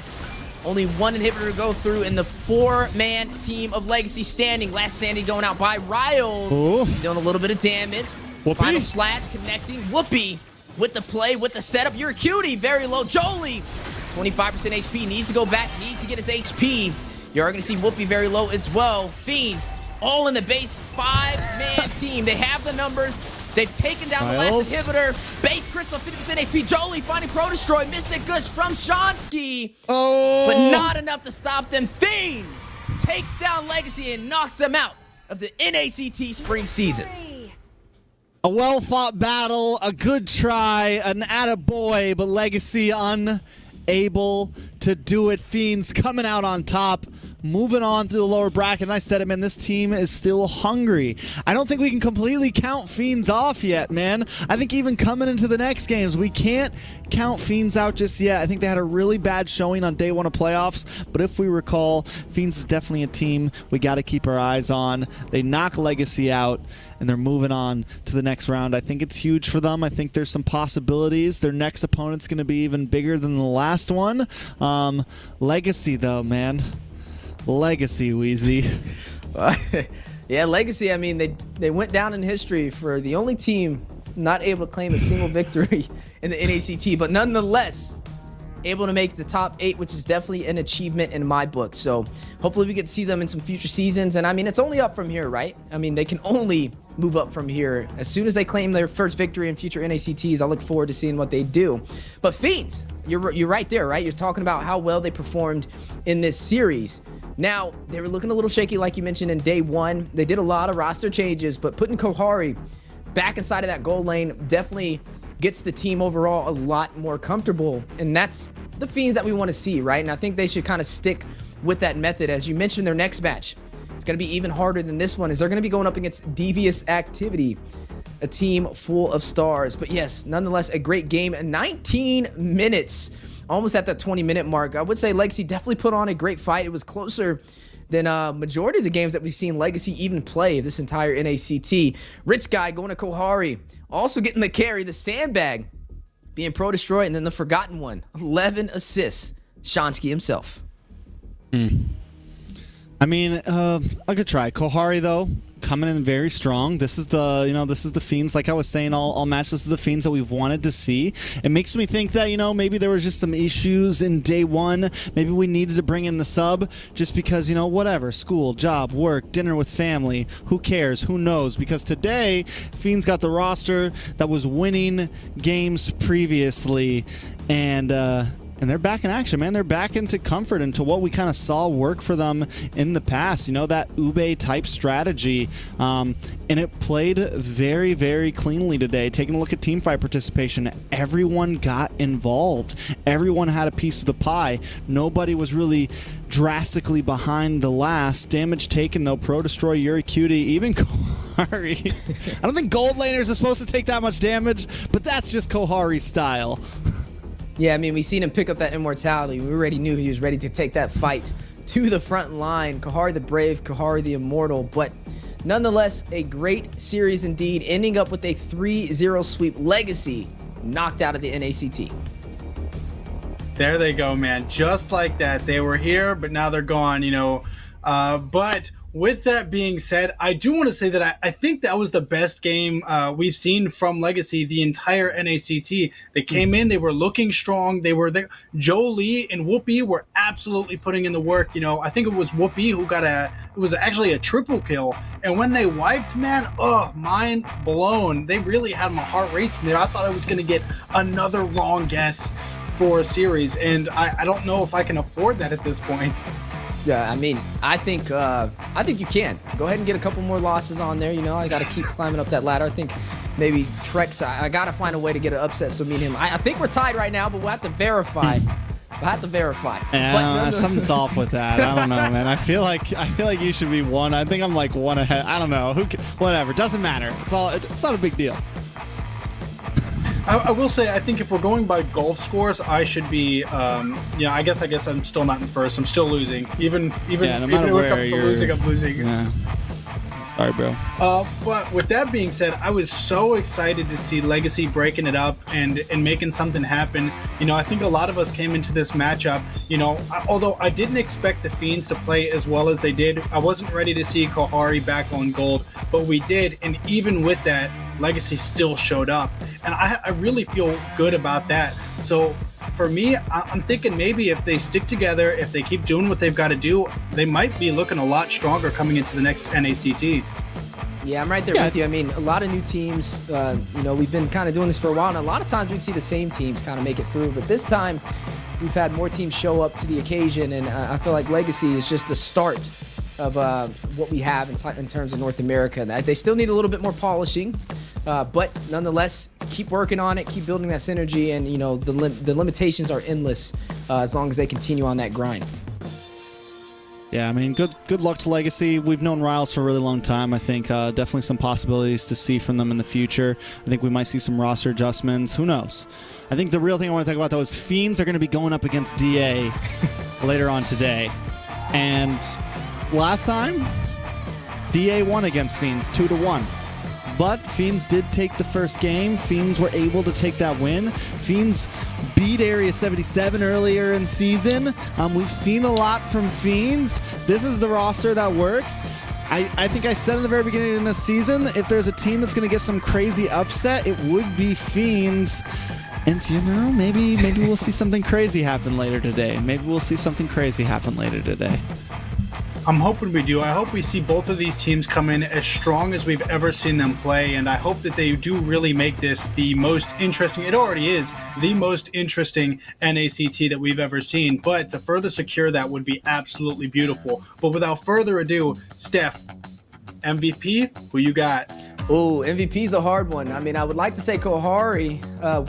Only 1 inhibitor to go through in the 4-man team of LEGACi standing. Last Sandy going out by Riles. Ooh. Doing a little bit of damage. Whoopi. Final slash connecting. Whoopi with the play, with the setup. You're a cutie. Very low. Jolie, 25% HP. Needs to go back. Needs to get his HP. You're going to see Whoopi very low as well. Fiends all in the base. 5-man team. They have the numbers. They've taken down the last inhibitor. Base crystal, 50% HP. Jolie finding Pro Destroy. Mystic Gush from Shansky. Oh. But not enough to stop them. Fiends takes down LEGACi and knocks them out of the NACT spring season. A well-fought battle, a good try, an attaboy, but LEGACi unable to do it. Fiends coming out on top. Moving on to the lower bracket, and I said it, man, this team is still hungry. I don't think we can completely count Fiends off yet, man. I think even coming into the next games, we can't count Fiends out just yet. I think they had a really bad showing on day 1 of playoffs, but if we recall, Fiends is definitely a team we got to keep our eyes on. They knock LEGACi out, and they're moving on to the next round. I think it's huge for them. I think there's some possibilities. Their next opponent's going to be even bigger than the last one. LEGACi, though, man. LEGACi, Wheezy. Yeah, LEGACi, I mean, they went down in history for the only team not able to claim a single victory in the NACT, but nonetheless able to make the top 8, which is definitely an achievement in my book. So hopefully we get to see them in some future seasons. And I mean, it's only up from here, right? I mean, they can only move up from here. As soon as they claim their first victory in future NACTs, I look forward to seeing what they do. But Fiends, you're right there, right? You're talking about how well they performed in this series. Now, they were looking a little shaky, like you mentioned, in day 1. They did a lot of roster changes, but putting Kohari back inside of that goal lane definitely gets the team overall a lot more comfortable. And that's the Fiends that we want to see, right? And I think they should kind of stick with that method. As you mentioned, their next match, it's going to be even harder than this one, as they're going to be going up against Devious Activity, a team full of stars. But yes, nonetheless, a great game. 19 minutes. Almost at that 20-minute mark. I would say LEGACi definitely put on a great fight. It was closer than majority of the games that we've seen LEGACi even play this entire NACT. Rich Guy going to Kohari. Also getting the carry, the sandbag being Pro Destroy, and then the forgotten one. 11 assists. Shansky himself. I mean, a good try. Kohari, though, coming in very strong. This is the, this is the Fiends, like I was saying all match, this is the Fiends that we've wanted to see. It makes me think that, maybe there was just some issues in day one. Maybe we needed to bring in the sub just because, whatever, school, job, work, dinner with family, who cares, who knows? Because today, Fiends got the roster that was winning games previously, and they're back in action, man. They're back into comfort, into what we kind of saw work for them in the past. That Ube type strategy. And it played very, very cleanly today. Taking a look at teamfight participation, everyone got involved. Everyone had a piece of the pie. Nobody was really drastically behind the last. Damage taken, though. Pro Destroy, Yuri Cutie, even Kohari. I don't think gold laners are supposed to take that much damage, but that's just Kohari's style. Yeah, I mean, we seen him pick up that immortality. We already knew he was ready to take that fight to the front line. Kohari the Brave, Kohari the Immortal, but nonetheless, a great series indeed, ending up with a 3-0 sweep. LEGACi knocked out of the NACT. There they go, man. Just like that. They were here, but now they're gone, But with that being said, I do want to say that I think that was the best game we've seen from LEGACi the entire NACT. They came in, they were looking strong, they were there. Jolie and Whoopi were absolutely putting in the work. I think it was Whoopi who got it was actually a triple kill. And when they wiped, man, mind blown. They really had my heart racing there. I thought I was going to get another wrong guess for a series, and I don't know if I can afford that at this point. Yeah, I mean, I think you can. Go ahead and get a couple more losses on there. I got to keep climbing up that ladder. I think maybe Trex, I got to find a way to get an upset. So me and him, I think we're tied right now, but we'll have to verify. Yeah, something's off with that. I don't know, man. I feel like you should be one. I think I'm like one ahead. I don't know. Whatever. Doesn't matter. It's not a big deal. I will say, I think if we're going by golf scores, I should be, I guess I'm still not in first. I'm still losing. Even no matter when it comes to losing, I'm losing. Yeah. Sorry, bro. But with that being said, I was so excited to see LEGACi breaking it up and making something happen. I think a lot of us came into this matchup, although I didn't expect the Fiends to play as well as they did. I wasn't ready to see Kohari back on gold, but we did. And even with that, LEGACi still showed up, and I really feel good about that. So for me, I'm thinking maybe if they stick together, if they keep doing what they've got to do, they might be looking a lot stronger coming into the next NACT. Yeah, I'm right there with you. I mean, a lot of new teams, we've been kind of doing this for a while, and a lot of times we'd see the same teams kind of make it through, but this time we've had more teams show up to the occasion, and I feel like LEGACi is just the start of what we have in terms of North America. They still need a little bit more polishing, but nonetheless, keep working on it, keep building that synergy, and the limitations are endless as long as they continue on that grind. Yeah, I mean, good luck to LEGACi. We've known Riles for a really long time. I think definitely some possibilities to see from them in the future. I think we might see some roster adjustments. Who knows? I think the real thing I want to talk about, though, is Fiends are going to be going up against DA later on today. And last time, DA won against Fiends 2-1. But Fiends did take the first game. Fiends were able to take that win. Fiends beat Area 77 earlier in season. We've seen a lot from Fiends. This is the roster that works. I think I said in the very beginning of the season, if there's a team that's going to get some crazy upset, it would be Fiends. And maybe we'll see something crazy happen later today. I'm hoping we do. I hope we see both of these teams come in as strong as we've ever seen them play, and I hope that they do really make this the most interesting, it already is, the most interesting NACT that we've ever seen, but to further secure that would be absolutely beautiful. But without further ado, Steph, MVP, who you got? Oh, MVP's a hard one. I mean, I would like to say Kohari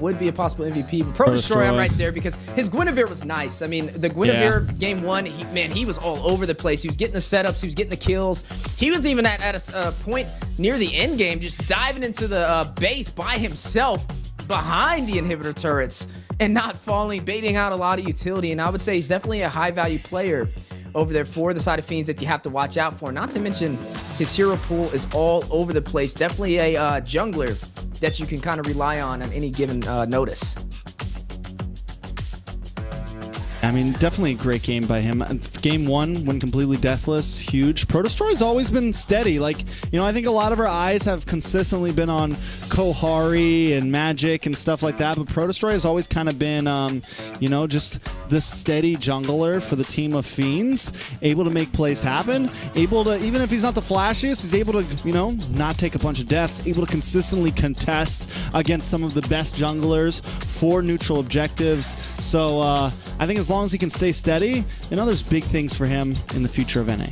would be a possible MVP, but Pro Destroy, I'm right there because his Guinevere was nice. I mean, the Guinevere game one, he was all over the place. He was getting the setups, he was getting the kills. He was even at a point near the end game, just diving into the base by himself behind the inhibitor turrets and not falling, baiting out a lot of utility. And I would say he's definitely a high value player over there for the side of Fiends that you have to watch out for. Not to mention his hero pool is all over the place. Definitely a jungler that you can kind of rely on any given notice. I mean, definitely a great game by him. Game 1, when completely deathless, huge. Protostroy's always been steady. Like, you know, I think a lot of our eyes have consistently been on Kohari and Magic and stuff like that, but Protostroy has always kind of been, you know, just the steady jungler for the team of Fiends, able to make plays happen, able to, even if he's not the flashiest, he's able to, you know, not take a bunch of deaths, able to consistently contest against some of the best junglers for neutral objectives. So I think as long as he can stay steady, you know, there's big things for him in the future of NA.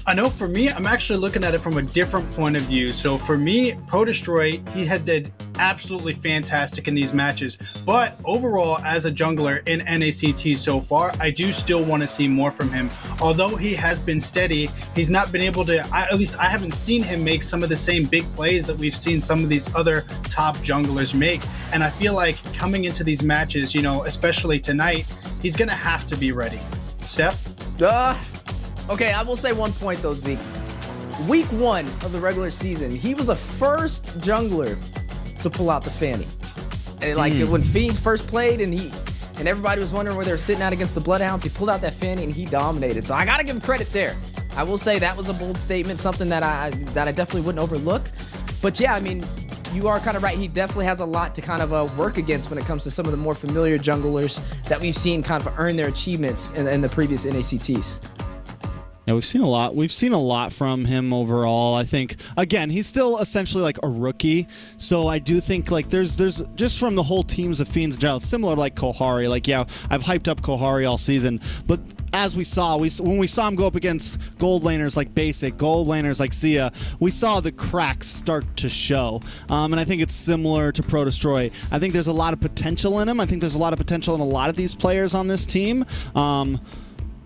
I know for me, I'm actually looking at it from a different point of view. So for me, Protostroy, he had did absolutely fantastic in these matches. But overall, as a jungler in NACT so far, I do still want to see more from him. Although he has been steady, he's not been able to, at least I haven't seen him make some of the same big plays that we've seen some of these other top junglers make. And I feel like coming into these matches, you know, especially tonight, he's going to have to be ready. Seth? Okay, I will say one point though, Zeke. Week 1 of the regular season, he was the first jungler to pull out the fanny. And like when Fiends first played and everybody was wondering where they were sitting at against the BloodHounds, he pulled out that fanny and he dominated. So I gotta give him credit there. I will say that was a bold statement, something that I definitely wouldn't overlook. But yeah, I mean, you are kind of right. He definitely has a lot to kind of work against when it comes to some of the more familiar junglers that we've seen kind of earn their achievements in the previous NACTs. Yeah, we've seen a lot. We've seen a lot from him overall. I think, again, he's still essentially like a rookie. So I do think like there's just from the whole teams of Fiends in general, similar to like Kohari. Like, yeah, I've hyped up Kohari all season, but as we saw, when we saw him go up against gold laners like Basic, gold laners like Zia, we saw the cracks start to show. And I think it's similar to Protostroy. I think there's a lot of potential in him. I think there's a lot of potential in a lot of these players on this team.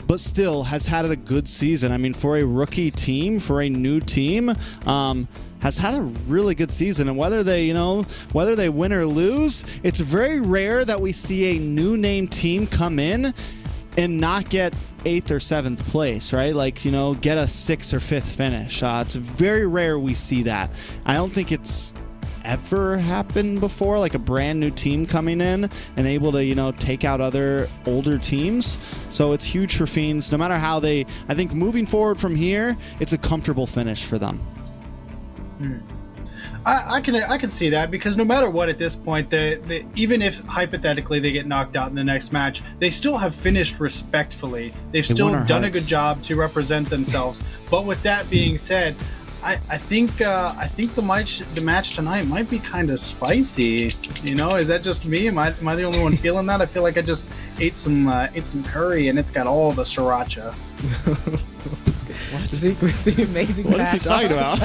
But still has had a good season. I mean, for a rookie team, for a new team, has had a really good season. And whether they, you know, whether they win or lose, it's very rare that we see a new name team come in and not get 8th or 7th place, right? Like, you know, get a 6th or 5th finish. It's very rare we see that. I don't think it's ever happened before, like a brand new team coming in and able to, you know, take out other older teams. So it's huge for Fiends. No matter how I think moving forward from here, it's a comfortable finish for them. I can see that, because no matter what at this point, even if hypothetically they get knocked out in the next match, they still have finished respectfully. They've still done a good job to represent themselves. But with that being said, I think the match tonight might be kind of spicy. You know, is that just me? Am I the only one feeling that? I feel like I just ate some curry and it's got all the sriracha. Zeke with the amazing What is he talking about?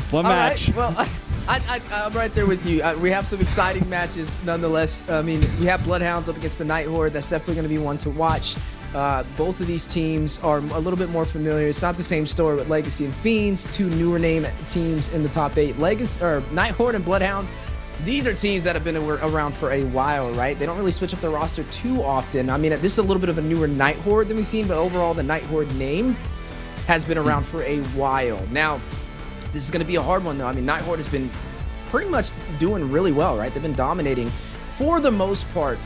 What match? Right, well, I'm right there with you. We have some exciting matches nonetheless. I mean, we have BloodHounds up against the NightHorde. That's definitely going to be one to watch. Both of these teams are a little bit more familiar. It's not the same story with LEGACi and Fiends, two newer name teams in the top 8. NightHorde and BloodHounds, these are teams that have been around for a while, right? They don't really switch up their roster too often. I mean, this is a little bit of a newer NightHorde than we've seen, but overall the NightHorde name has been around for a while. Now, this is going to be a hard one though. I mean, NightHorde has been pretty much doing really well, right? They've been dominating for the most part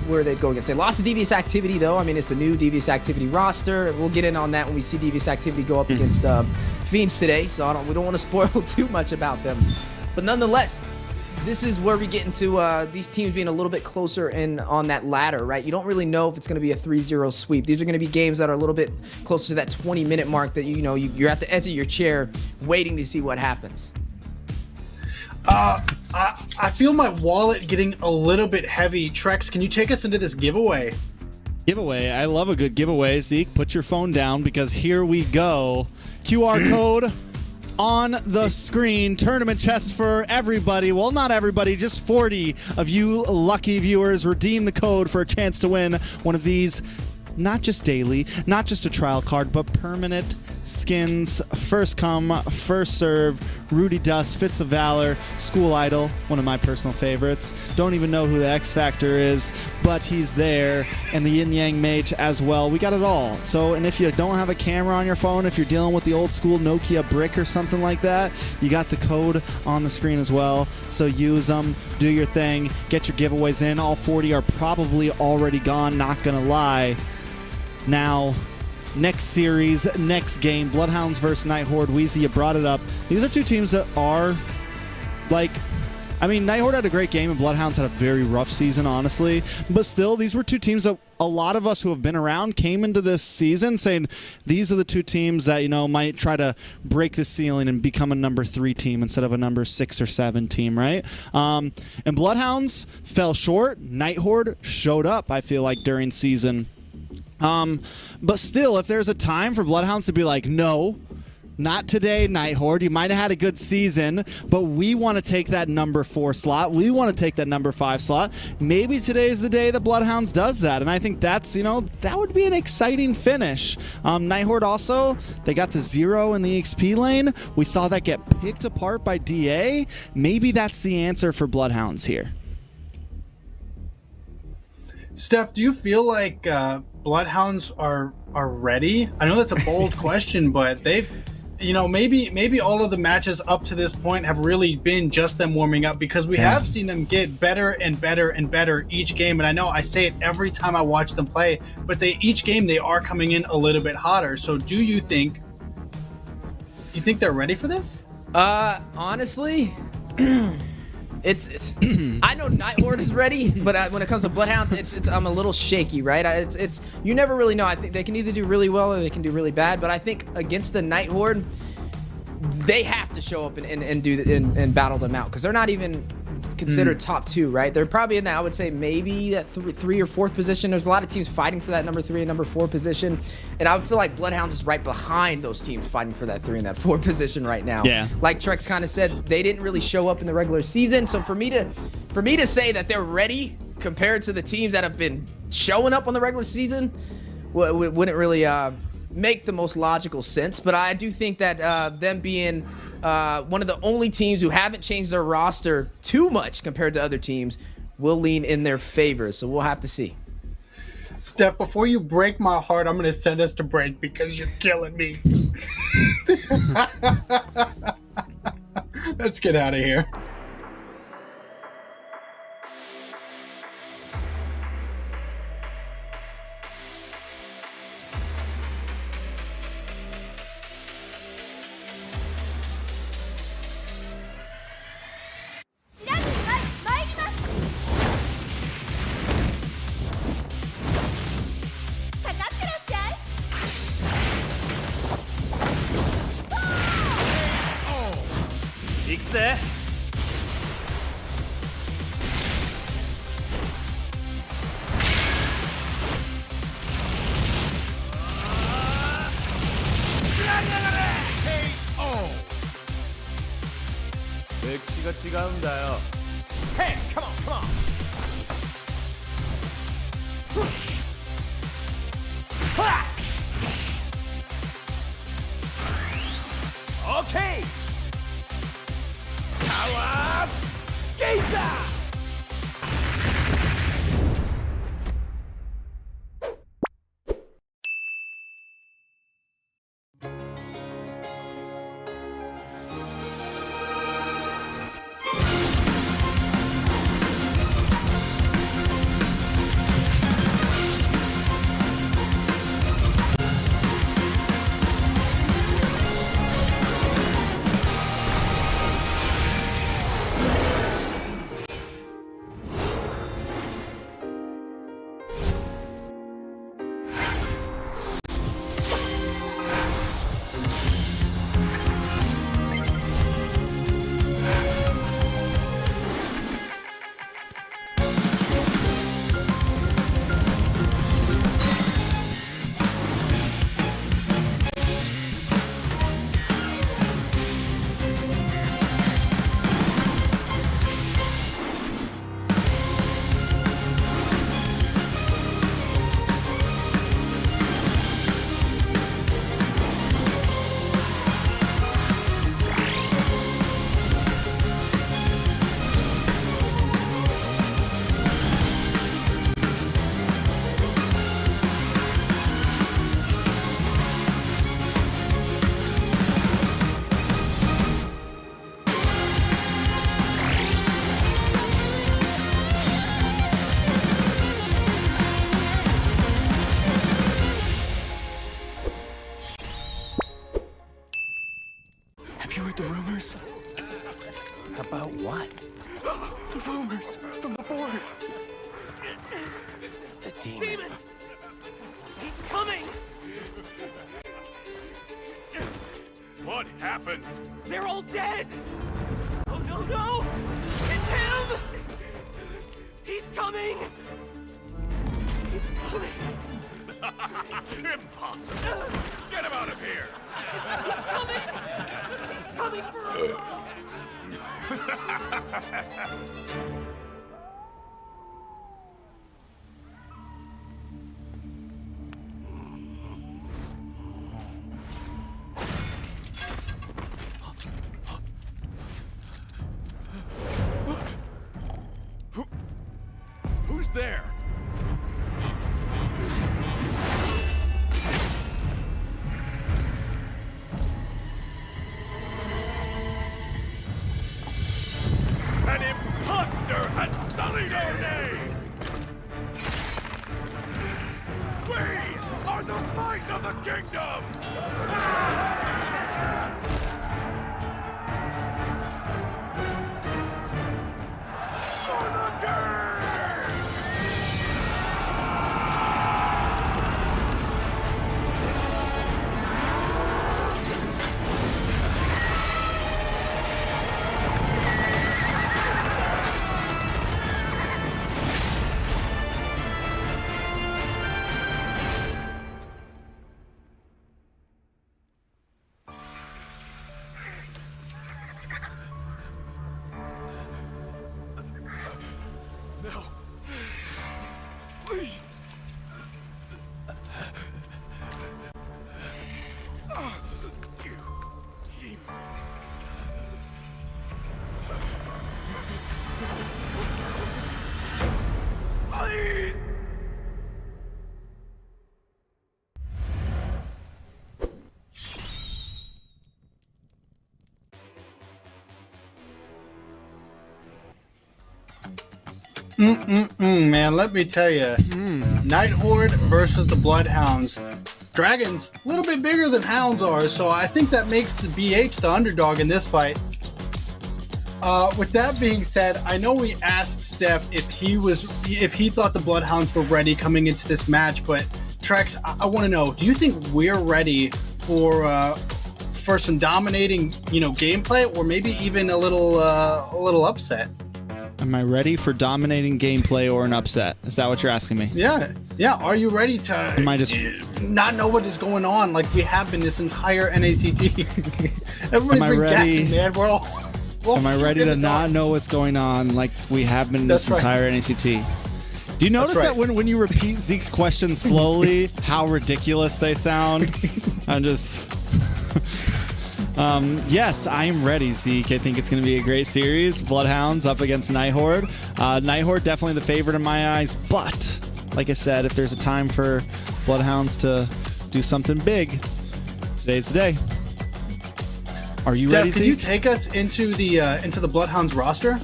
where they go against. They lost to Devious Activity though. I mean, it's a new Devious Activity roster. We'll get in on that when we see Devious Activity go up against Fiends today. So we don't want to spoil too much about them. But nonetheless, this is where we get into these teams being a little bit closer in on that ladder, right? You don't really know if it's going to be a 3-0 sweep. These are going to be games that are a little bit closer to that 20-minute mark that you're at the edge of your chair waiting to see what happens. I feel my wallet getting a little bit heavy. Trex, can you take us into this giveaway? Giveaway. I love a good giveaway. Zeke, put your phone down because here we go. QR code on the screen. Tournament chest for everybody. Well, not everybody, just 40 of you lucky viewers. Redeem the code for a chance to win one of these, not just daily, not just a trial card, but permanent skins, first come, first serve, Rudy Dust, Fits of Valor, School Idol, one of my personal favorites. Don't even know who the X Factor is, but he's there, and the Yin Yang Mage as well. We got it all. So, and if you don't have a camera on your phone, if you're dealing with the old school Nokia brick or something like that, you got the code on the screen as well. So use them, do your thing, get your giveaways in. All 40 are probably already gone, not gonna lie. Now, next series, next game, BloodHounds versus NightHorde. Weezy, you brought it up. These are two teams that are, like, I mean, NightHorde had a great game and BloodHounds had a very rough season, honestly. But still, these were two teams that a lot of us who have been around came into this season saying these are the two teams that, you know, might try to break the ceiling and become a number 3 team instead of a number 6 or 7 team, right? And BloodHounds fell short. NightHorde showed up, I feel like, during season. But still, if there's a time for BloodHounds to be like, no, not today, NightHorde. You might have had a good season, but we want to take that number 4 slot. We want to take that number 5 slot. Maybe today's the day that BloodHounds does that, and I think that's, you know, that would be an exciting finish. NightHorde also, they got the 0 in the XP lane. We saw that get picked apart by DA. Maybe that's the answer for BloodHounds here. Steph, do you feel like BloodHounds are ready? I know that's a bold question, but they've, you know, maybe all of the matches up to this point have really been just them warming up, because we have seen them get better and better and better each game. And I know I say it every time I watch them play, but each game they are coming in a little bit hotter. So do you think they're ready for this? Honestly, it's I know NightHorde is ready, but when it comes to BloodHounds, I'm a little shaky, right? It's you never really know. I think they can either do really well or they can do really bad. But I think against the NightHorde, they have to show up and battle them out, because they're not even considered top 2, right? They're probably in that, I would say, maybe that 3 or 4th position. There's a lot of teams fighting for that number 3 and number 4 position, and I would feel like BloodHounds is right behind those teams fighting for that 3 and that 4 position right now. Yeah. Like Trex kind of said, they didn't really show up in the regular season, so for me to say that they're ready compared to the teams that have been showing up on the regular season wouldn't really make the most logical sense. But I do think that them being one of the only teams who haven't changed their roster too much compared to other teams will lean in their favor. So we'll have to see. Steph, before you break my heart, I'm going to send us to break because you're killing me. Let's get out of here. Hey, come on, come on. Okay. Power Gazer. About what? The rumors from the board. The demon. He's coming! What happened? They're all dead! Oh no, no! It's him! He's coming! He's coming! Impossible! Get him out of here! He's coming! He's coming for us! Who's there? An imposter has sullied our name! We are the might of the kingdom! For the king! No. Please. You team. Please. Man, let me tell you, NightHorde versus the BloodHounds. Dragons, a little bit bigger than hounds are, so I think that makes the BH the underdog in this fight. With that being said, I know we asked Steph if he thought the BloodHounds were ready coming into this match, but Trex, I want to know, do you think we're ready for some dominating, gameplay, or maybe even a little upset? Am I ready for dominating gameplay or an upset? Is that what you're asking me? Yeah. Are you ready to Am I just not know what is going on like we have been this entire NACT? Everybody's been guessing, man. We're all Am I ready to not know what's going on like we have been this entire NACT? Do you notice that when you repeat Zeke's questions slowly, how ridiculous they sound? I'm just... yes, I'm ready, Zeke. I think it's going to be a great series. BloodHounds up against NightHorde. NightHorde definitely the favorite in my eyes, but like I said, if there's a time for BloodHounds to do something big, today's the day. Are you ready, Zeke? Can you take us into the BloodHounds roster?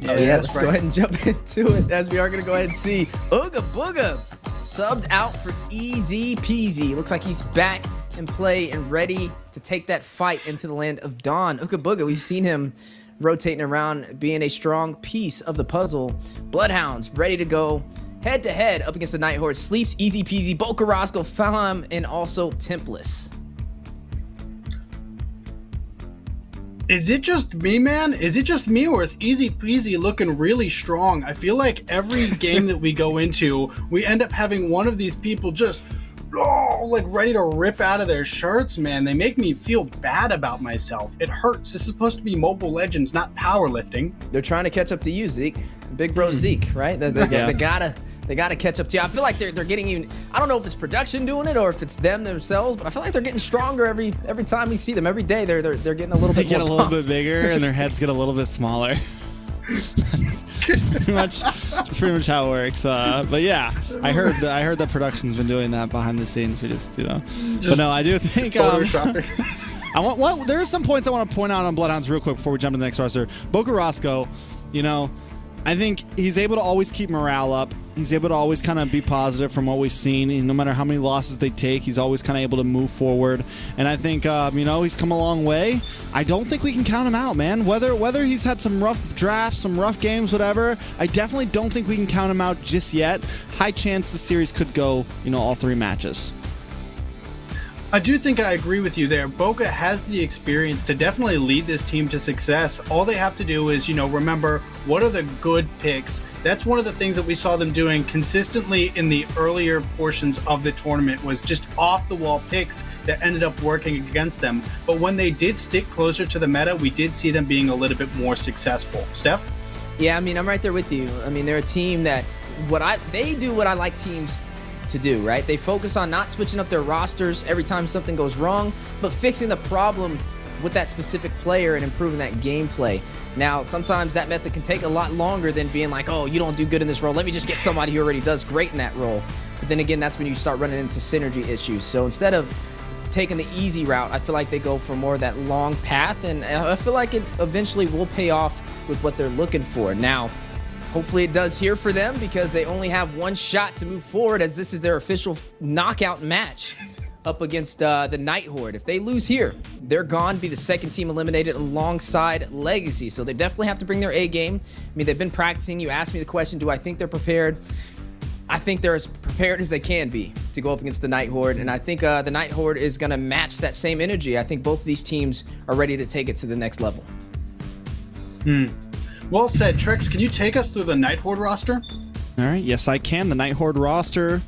Yeah, let's go ahead and jump into it, as we are going to go ahead and see Ooga Booga subbed out for Easy Peasy. Looks like he's back in play and ready to take that fight into the land of Dawn. Ooga Booga, we've seen him rotating around, being a strong piece of the puzzle. BloodHounds ready to go head to head up against the NightHorde. Sleeps, Easy Peasy, Bokarosco, Falam, and also Templess. Is it just me, man? Is it just me, or is Easy Peasy looking really strong? I feel like every game that we go into, we end up having one of these people just like ready to rip out of their shirts, man. They make me feel bad about myself. It hurts. This is supposed to be Mobile Legends, not powerlifting. They're trying to catch up to you, Zeke. Big bro Zeke, right? They gotta catch up to you. I feel like they're getting even. I don't know if it's production doing it or if it's them themselves, but I feel like they're getting stronger every time we see them. Every day they're getting a little bit. They get more a little bit bigger and their heads get a little bit smaller. That's pretty much how it works. But yeah, I heard that production's been doing that behind the scenes. We just but no, I do think there are some points I want to point out on BloodHounds real quick before we jump to the next roster. Bokarosco, I think he's able to always keep morale up. He's able to always kind of be positive from what we've seen. And no matter how many losses they take, he's always kind of able to move forward. And I think, you know, he's come a long way. I don't think we can count him out, man. Whether he's had some rough drafts, some rough games, whatever, I definitely don't think we can count him out just yet. High chance the series could go, you know, all 3 matches. I do think I agree with you there. Boca has the experience to definitely lead this team to success. All they have to do is, you know, remember what are the good picks. That's one of the things that we saw them doing consistently in the earlier portions of the tournament, was just off-the-wall picks that ended up working against them. But when they did stick closer to the meta, we did see them being a little bit more successful. Steph? Yeah, I mean, I'm right there with you. I mean, they're a team that they do what I like teams to do, right? They focus on not switching up their rosters every time something goes wrong, but fixing the problem with that specific player and improving that gameplay. Now, sometimes that method can take a lot longer than being like, oh, you don't do good in this role, let me just get somebody who already does great in that role. But then again, that's when you start running into synergy issues. So instead of taking the easy route, I feel like they go for more of that long path, and I feel like it eventually will pay off with what they're looking for. Now, hopefully it does here for them, because they only have one shot to move forward, as this is their official knockout match up against the NightHorde. If they lose here, they're gone, be the second team eliminated alongside LEGACi. So they definitely have to bring their A game. I mean, they've been practicing. You asked me the question, do I think they're prepared? I think they're as prepared as they can be to go up against the NightHorde, and I think the NightHorde is going to match that same energy. I think both of these teams are ready to take it to the next level. Well said. Trex, can you take us through the NightHorde roster? All right, yes I can. The NightHorde roster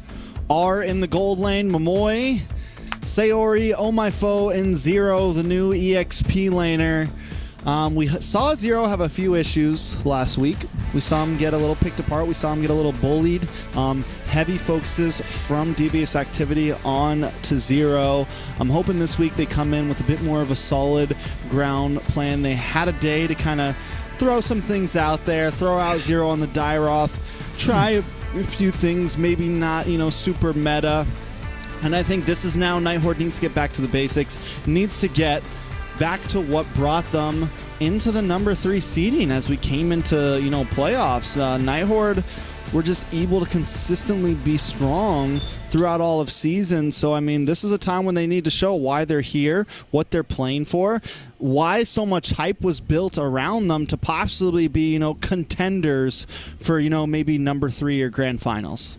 are in the gold lane: Momoy, Sayori, Oh My Foe, and Zero, the new EXP laner. We saw Zero have a few issues last week. We saw him get a little picked apart. We saw him get a little bullied. Heavy focuses from Devious activity on to Zero. I'm hoping this week they come in with a bit more of a solid ground plan. They had a day to kind of throw some things out there, throw out Zero on the Dairoth, try a few things, maybe not, you know, super meta. And I think this is now NightHorde needs to get back to the basics, needs to get back to what brought them into the number 3 seeding as we came into, you know, playoffs. NightHorde were just able to consistently be strong throughout all of season. So, I mean, this is a time when they need to show why they're here, what they're playing for, why so much hype was built around them to possibly be, you know, contenders for, you know, maybe number 3 or grand finals.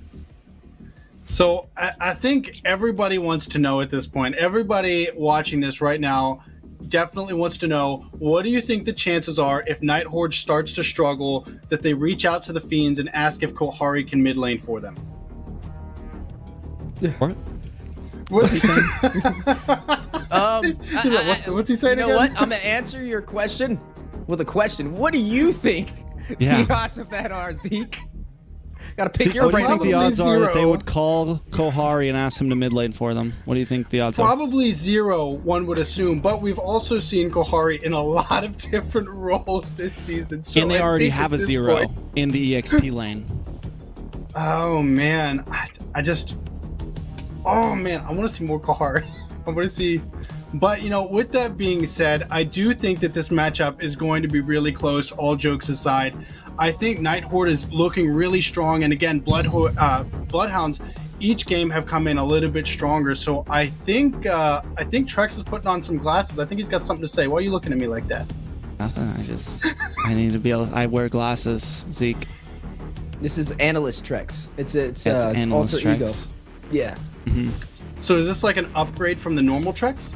So I think everybody wants to know at this point, everybody watching this right now definitely wants to know, what do you think the chances are if NightHorde starts to struggle, that they reach out to the Fiends and ask if Kohari can mid lane for them? What? What's he saying? What's he saying? You know again? what? I'm gonna answer your question with a question. What do you think the odds of that are, Zeke? Gotta pick your brain. What do you think the odds are that they would call Kohari and ask him to mid lane for them? What do you think the odds are? Probably 0, one would assume, but we've also seen Kohari in a lot of different roles this season. So and they already have a 0 in the EXP lane. Oh man, I just, oh man, I want to see more Kohari. I want to see, but you know, with that being said, I do think that this matchup is going to be really close, all jokes aside. I think NightHorde is looking really strong, and again, BloodHounds each game have come in a little bit stronger. So I think Trex is putting on some glasses. I think he's got something to say. Why are you looking at me like that? Nothing. I need to be able. I wear glasses, Zeke. This is Analyst Trex. It's Analyst alter ego. Trex. Yeah. So is this like an upgrade from the normal Trex?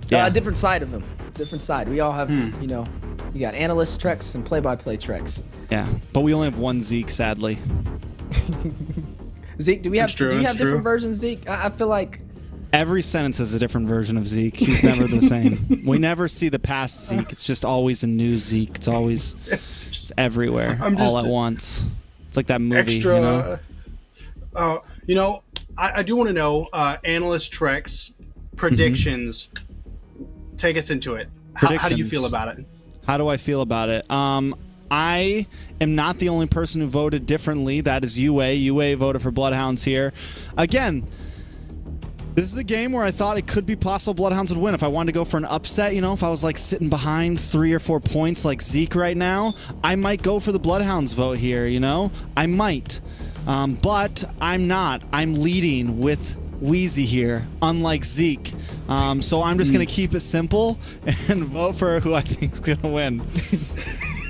Yeah. Different side of him. Different side. We all have, you know, you got Analyst Trex and play-by-play Trex. Yeah, but we only have one Zeke, sadly. Zeke, do you have different versions, Zeke? I feel like every sentence is a different version of Zeke. He's never the same. We never see the past Zeke. It's just always a new Zeke. It's everywhere, all at once. It's like that movie. Extra, you know? You know, I do want to know, Analyst Trex predictions. Take us into it. How do you feel about it? How do I feel about it? I am not the only person who voted differently. That is UA. UA voted for BloodHounds here. Again, This is a game where I thought it could be possible Bloodhounds would win. If I wanted to go for an upset, you know, if I was like sitting behind 3 or 4 points like Zeke right now, I might go for the Bloodhounds vote here, you know? I might. But I'm not. I'm leading with Wheezy here, unlike Zeke. So I'm just going to keep it simple and vote for who I think is going to win.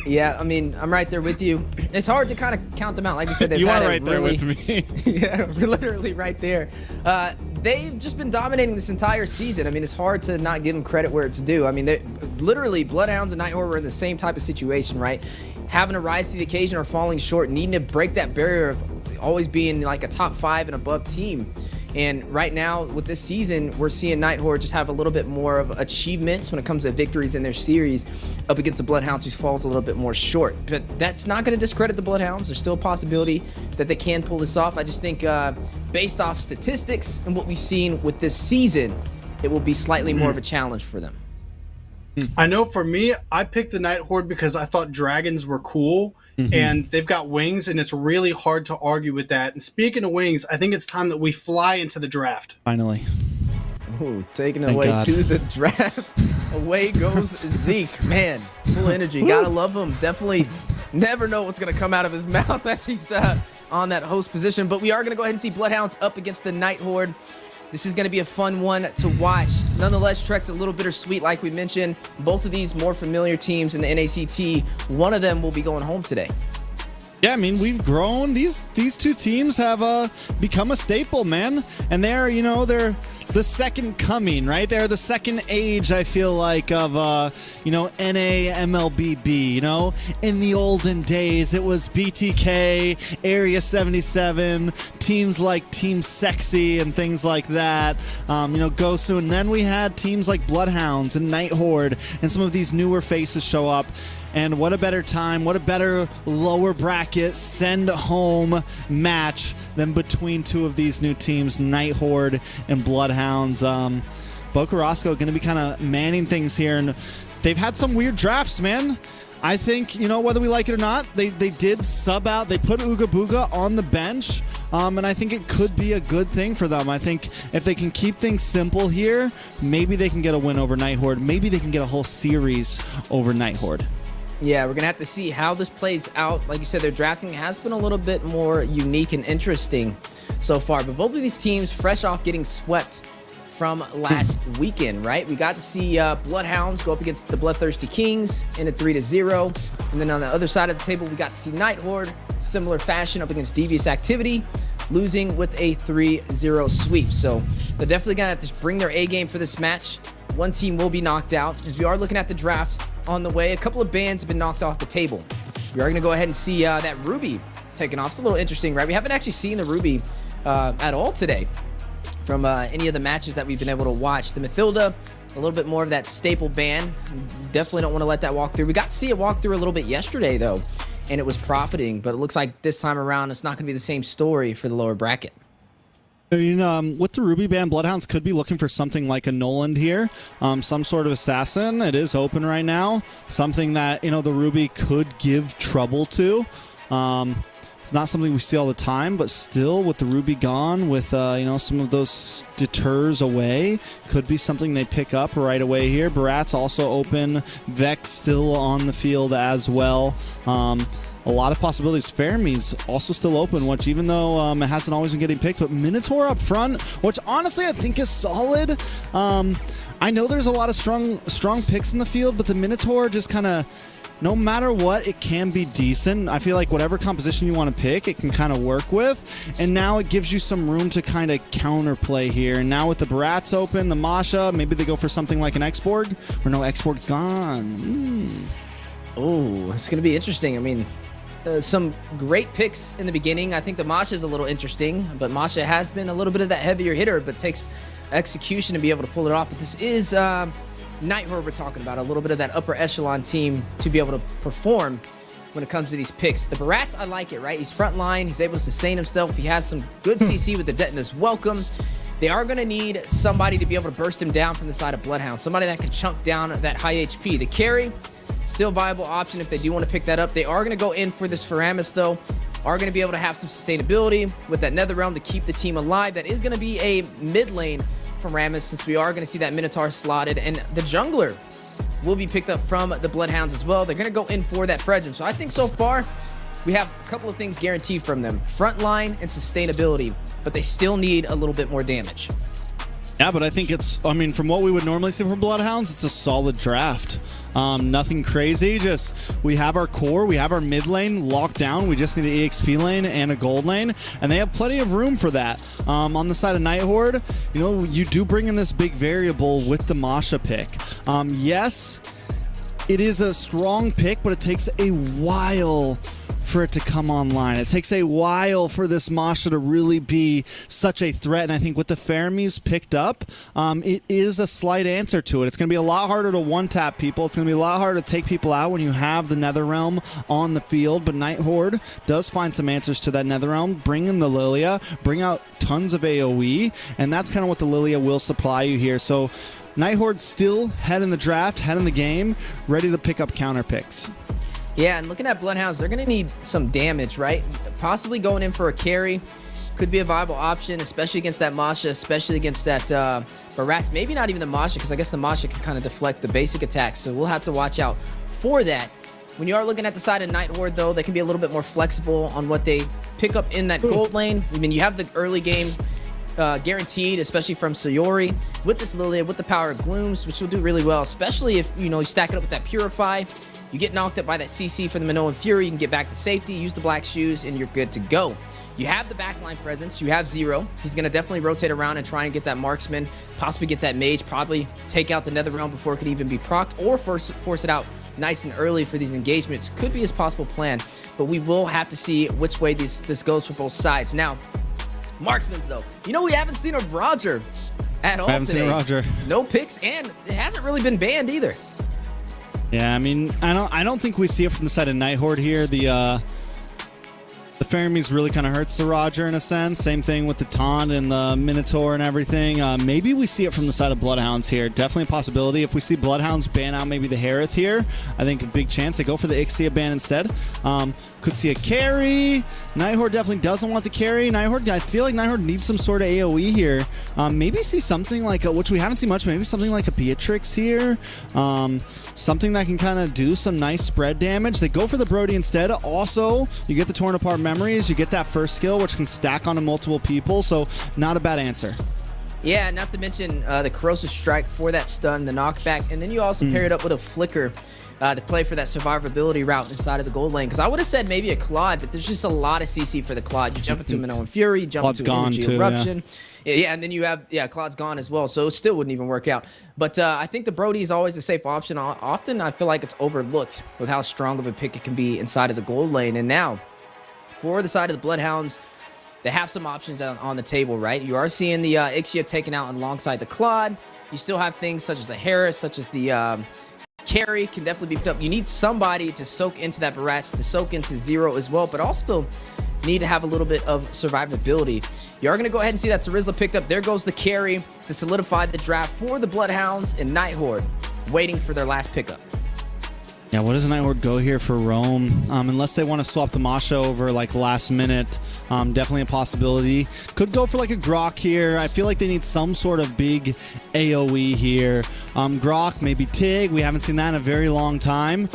Yeah, I mean, I'm right there with you. It's hard to kind of count them out. Like I said, they've you had are right there with me. Yeah, we're literally right there. They've just been dominating this entire season. I mean, it's hard to not give them credit where it's due. I mean, literally, BloodHounds and NACT were in the same type of situation, right? Having to rise to the occasion or falling short, needing to break that barrier of always being like a top 5 and above team. And right now, with this season, we're seeing NightHorde just have a little bit more of achievements when it comes to victories in their series up against the BloodHounds, who falls a little bit more short. But that's not going to discredit the BloodHounds. There's still a possibility that they can pull this off. I just think based off statistics and what we've seen with this season, it will be slightly more of a challenge for them. I know for me, I picked the NightHorde because I thought dragons were cool. And they've got wings, and it's really hard to argue with that. And speaking of wings, I think it's time that we fly into the draft. Finally. Ooh, taking away to the draft. Away goes Zeke. Man, full energy. Gotta love him. Definitely never know what's going to come out of his mouth as he's on that host position. But we are going to go ahead and see BloodHounds up against the NightHorde. This is going to be a fun one to watch. Nonetheless, Trek's a little bittersweet, like we mentioned. Both of these more familiar teams in the NACT. One of them will be going home today. Yeah, I mean, we've grown. These two teams have become a staple, man. And they're, you know, they're the second coming, right? They're the second age, I feel like, of, you know, NA MLBB, you know? In the olden days, it was BTK, Area 77, teams like Team Sexy and things like that, you know, Gosu. And then we had teams like BloodHounds and NightHorde, and some of these newer faces show up. And what a better time, what a better lower bracket send home match than between two of these new teams, NightHorde and BloodHounds. Bo Carrasco going to be kind of manning things here, and they've had some weird drafts, man. I think, you know, whether we like it or not, they did sub out, they put Ooga Booga on the bench, and I think it could be a good thing for them. I think if they can keep things simple here, maybe they can get a win over NightHorde. Maybe they can get a whole series over NightHorde. Yeah, we're going to have to see how this plays out. Like you said, their drafting has been a little bit more unique and interesting so far. But both of these teams fresh off getting swept from last weekend, right? We got to see BloodHounds go up against the Bloodthirsty Kings in a 3-0. And then on the other side of the table, we got to see NightHorde, similar fashion, up against Devious Activity, losing with a 3-0 sweep. So they're definitely going to have to bring their A game for this match. One team will be knocked out, as we are looking at the draft on the way. A couple of bans have been knocked off the table. We are going to go ahead and see that Ruby taken off. It's a little interesting, right? We haven't actually seen the Ruby at all today from any of the matches that we've been able to watch. The Mathilda, a little bit more of that staple ban. Definitely don't want to let that walk through. We got to see it walk through a little bit yesterday, though, and it was profiting. But it looks like this time around, it's not going to be the same story for the lower bracket. You know, with the Ruby ban, BloodHounds could be looking for something like a Noland here, some sort of assassin. It is open right now, something that, you know, the Ruby could give trouble to. It's not something we see all the time, but still, with the Ruby gone, with, you know, some of those deters away, could be something they pick up right away here. Barat's also open. Vex still on the field as well. A lot of possibilities. Fermi's also still open, which even though it hasn't always been getting picked, but Minotaur up front, which honestly I think is solid. I know there's a lot of strong picks in the field, but the Minotaur just kind of, no matter what, it can be decent. I feel like whatever composition you want to pick, it can kind of work with. And now it gives you some room to kind of counterplay here. And now with the Barats open, the Masha, maybe they go for something like an X-Borg. Or no, X-Borg's gone. Oh, it's going to be interesting. I mean, some great picks in the beginning. I think the Masha is a little interesting, but Masha has been a little bit of that heavier hitter, but takes execution to be able to pull it off. But this is NightHorde we're talking about, a little bit of that upper echelon team to be able to perform when it comes to these picks. The Barats, I like it, right? He's front line. He's able to sustain himself. He has some good CC with the Detonus welcome. They are going to need somebody to be able to burst him down from the side of BloodHound, somebody that can chunk down that high HP. The carry, still viable option if they do want to pick that up. They are going to go in for this Faramis, though. are going to be able to have some sustainability with that Nether Realm to keep the team alive. That is going to be a mid lane from Rammus, since we are going to see that Minotaur slotted, and the jungler will be picked up from the BloodHounds as well. They're going to go in for that Fredgen. So I think so far we have a couple of things guaranteed from them: frontline and sustainability, but they still need a little bit more damage. Yeah, but I think it's, I mean, from what we would normally see from BloodHounds, it's a solid draft. Nothing crazy, just we have our core, we have our mid lane locked down. We just need an EXP lane and a gold lane, and they have plenty of room for that. On the side of NightHorde, you know, you do bring in this big variable with the Masha pick. Yes, it is a strong pick, but it takes a while for it to come online. It takes a while for this Masha to really be such a threat, and I think with the Fermis picked up, it is a slight answer to it. It's going to be a lot harder to one-tap people. It's going to be a lot harder to take people out when you have the Netherrealm on the field, but NightHorde does find some answers to that Netherrealm. Bring in the Lilia, bring out tons of AoE, and that's kind of what the Lilia will supply you here. So NightHorde still head in the draft, head in the game, ready to pick up counter picks. Yeah, and looking at BloodHounds, they're going to need some damage, right? Possibly going in for a carry could be a viable option, especially against that Masha, especially against that Barax. Maybe not even the Masha, because I guess the Masha can kind of deflect the basic attacks, so we'll have to watch out for that. When you are looking at the side of NightHorde, though, they can be a little bit more flexible on what they pick up in that gold lane. I mean, you have the early game guaranteed, especially from Sayori, with this Lilia, with the power of Glooms, which will do really well, especially if, you know, you stack it up with that Purify. You get knocked up by that CC for the Minoan Fury, you can get back to safety, use the Black Shoes, and you're good to go. You have the backline presence, you have Zero. He's going to definitely rotate around and try and get that Marksman, possibly get that Mage, probably take out the Netherrealm before it could even be procced, or force it out nice and early for these engagements. Could be his possible plan, but we will have to see which way this goes for both sides. Now, Marksmans, though. You know, we haven't seen a Roger at all today. Haven't seen a Roger. No picks, and it hasn't really been banned either. Yeah, I mean, I don't think we see it from the side of NightHorde here. The Fermis really kind of hurts the Roger in a sense. Same thing with the Taunt and the Minotaur and everything. Maybe we see it from the side of BloodHounds here. Definitely a possibility. If we see BloodHounds ban out maybe the Harith here, I think a big chance they go for the Ixia ban instead. Could see a carry. NightHorde definitely doesn't want the carry. NightHorde, I feel like NightHorde needs some sort of AoE here. Maybe see something like, which we haven't seen much, maybe something like a Beatrix here. Something that can kind of do some nice spread damage. They go for the Brody instead. Also, you get the Torn Apart Memories. You get that first skill, which can stack onto multiple people. So, not a bad answer. Yeah, not to mention the Corrosive Strike for that stun, the knockback, and then you also pair it up with a Flicker to play for that survivability route inside of the gold lane. Because I would have said maybe a Claude, but there's just a lot of CC for the Claude. You jump into Minoan Fury, you jump Claude's into Energy too, Eruption. Yeah, and then you have, Claude's gone as well, so it still wouldn't even work out. But I think the Brody is always a safe option. Often I feel like it's overlooked with how strong of a pick it can be inside of the gold lane. And now, for the side of the BloodHounds, they have some options on the table, right? You are seeing the Ixia taken out alongside the Claude. You still have things such as the Harris, such as the carry can definitely be picked up. You need somebody to soak into that Barats, to soak into Zero as well, but also need to have a little bit of survivability. You are going to go ahead and see that Sarizla picked up. There goes the carry to solidify the draft for the BloodHounds, and NightHorde waiting for their last pickup. Yeah, what does NightHorde go here for Roam? Unless they want to swap the Masha over like last minute, definitely a possibility. Could go for like a Grok here. I feel like they need some sort of big AoE here. Grok, maybe Tig. We haven't seen that in a very long time.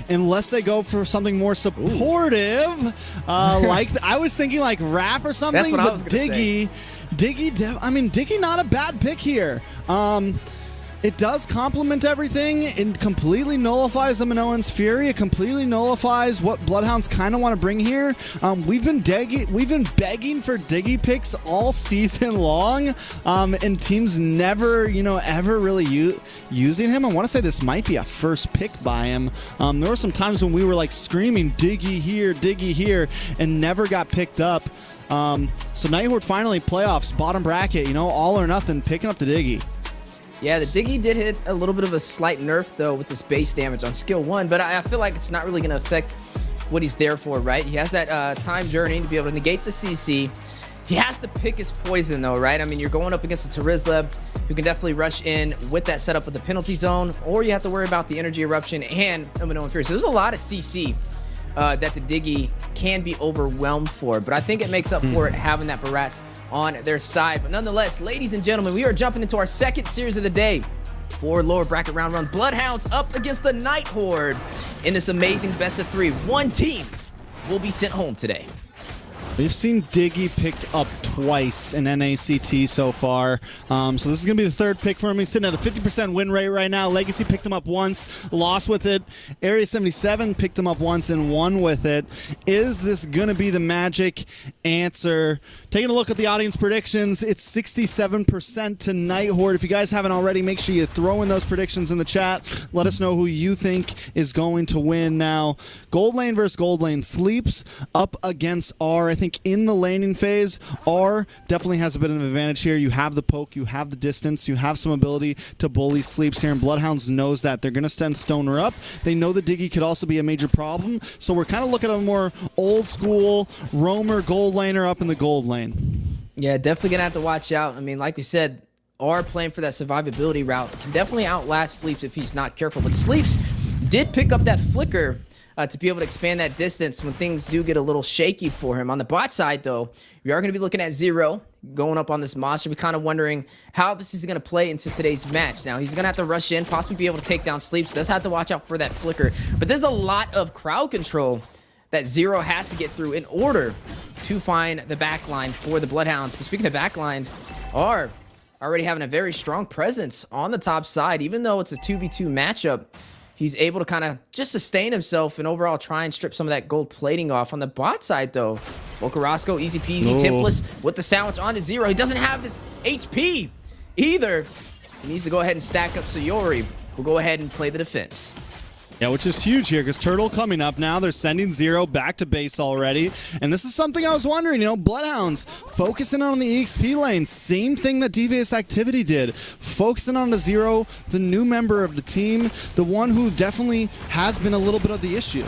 Unless they go for something more supportive, like I was thinking like Raph or something. That's what but I was gonna say. Diggy, not a bad pick here. It does complement everything. It completely nullifies the Minoan's Fury. It completely nullifies what BloodHounds kind of want to bring here. We've been begging for Diggy picks all season long, and teams never, ever really using him. I want to say this might be a first pick by him. There were some times when we were like screaming Diggy here, and never got picked up. So NightHorde finally playoffs, bottom bracket, all or nothing, picking up the Diggy. Yeah, the Diggy did hit a little bit of a slight nerf, though, with this base damage on skill 1, but I feel like it's not really going to affect what he's there for, right? He has that time journey to be able to negate the CC. He has to pick his poison, though, right? I mean, you're going up against a Tarizla, who can definitely rush in with that setup of the penalty zone, or you have to worry about the energy eruption and a Minoan Fury. So there's a lot of CC that the Diggy can be overwhelmed for. But I think it makes up for it having that Barats on their side. But nonetheless, ladies and gentlemen, we are jumping into our second series of the day for lower bracket round one. BloodHounds up against the NightHorde in this amazing best of 3. One team will be sent home today. We've seen Diggy picked up twice in NACT so far. So this is going to be the third pick for him. He's sitting at a 50% win rate right now. LEGACi picked him up once, lost with it. Area 77 picked him up once and won with it. Is this going to be the magic answer? Taking a look at the audience predictions, it's 67% to NightHorde. If you guys haven't already, make sure you throw in those predictions in the chat. Let us know who you think is going to win now. Gold lane versus gold lane. Sleeps up against R. I think in the laning phase, R definitely has a bit of an advantage here. You have the poke, you have the distance, you have some ability to bully Sleeps here, and BloodHounds knows that. They're going to send Stoner up. They know that Diggy could also be a major problem, so we're kind of looking at a more old school roamer gold laner up in the gold lane. Yeah, definitely going to have to watch out. I mean, like we said, R playing for that survivability route can definitely outlast Sleeps if he's not careful, but Sleeps did pick up that flicker to be able to expand that distance when things do get a little shaky for him. On the bot side, though, we are going to be looking at Zero going up on this monster. We're kind of wondering how this is going to play into today's match. Now, he's going to have to rush in, possibly be able to take down Sleeps. Does have to watch out for that flicker. But there's a lot of crowd control that Zero has to get through in order to find the backline for the BloodHounds. But speaking of backlines, are already having a very strong presence on the top side. Even though it's a 2v2 matchup, he's able to kind of just sustain himself and overall try and strip some of that gold plating off. On the bot side, though, Bocarasco, easy peasy, Templess with the sandwich onto Zero. He doesn't have his HP either. He needs to go ahead and stack up, so Yori will go ahead and play the defense. Yeah, which is huge here because Turtle coming up now. They're sending Zero back to base already. And this is something I was wondering, you know, BloodHounds focusing on the EXP lane. Same thing that Devious Activity did. Focusing on the Zero, the new member of the team, the one who definitely has been a little bit of the issue.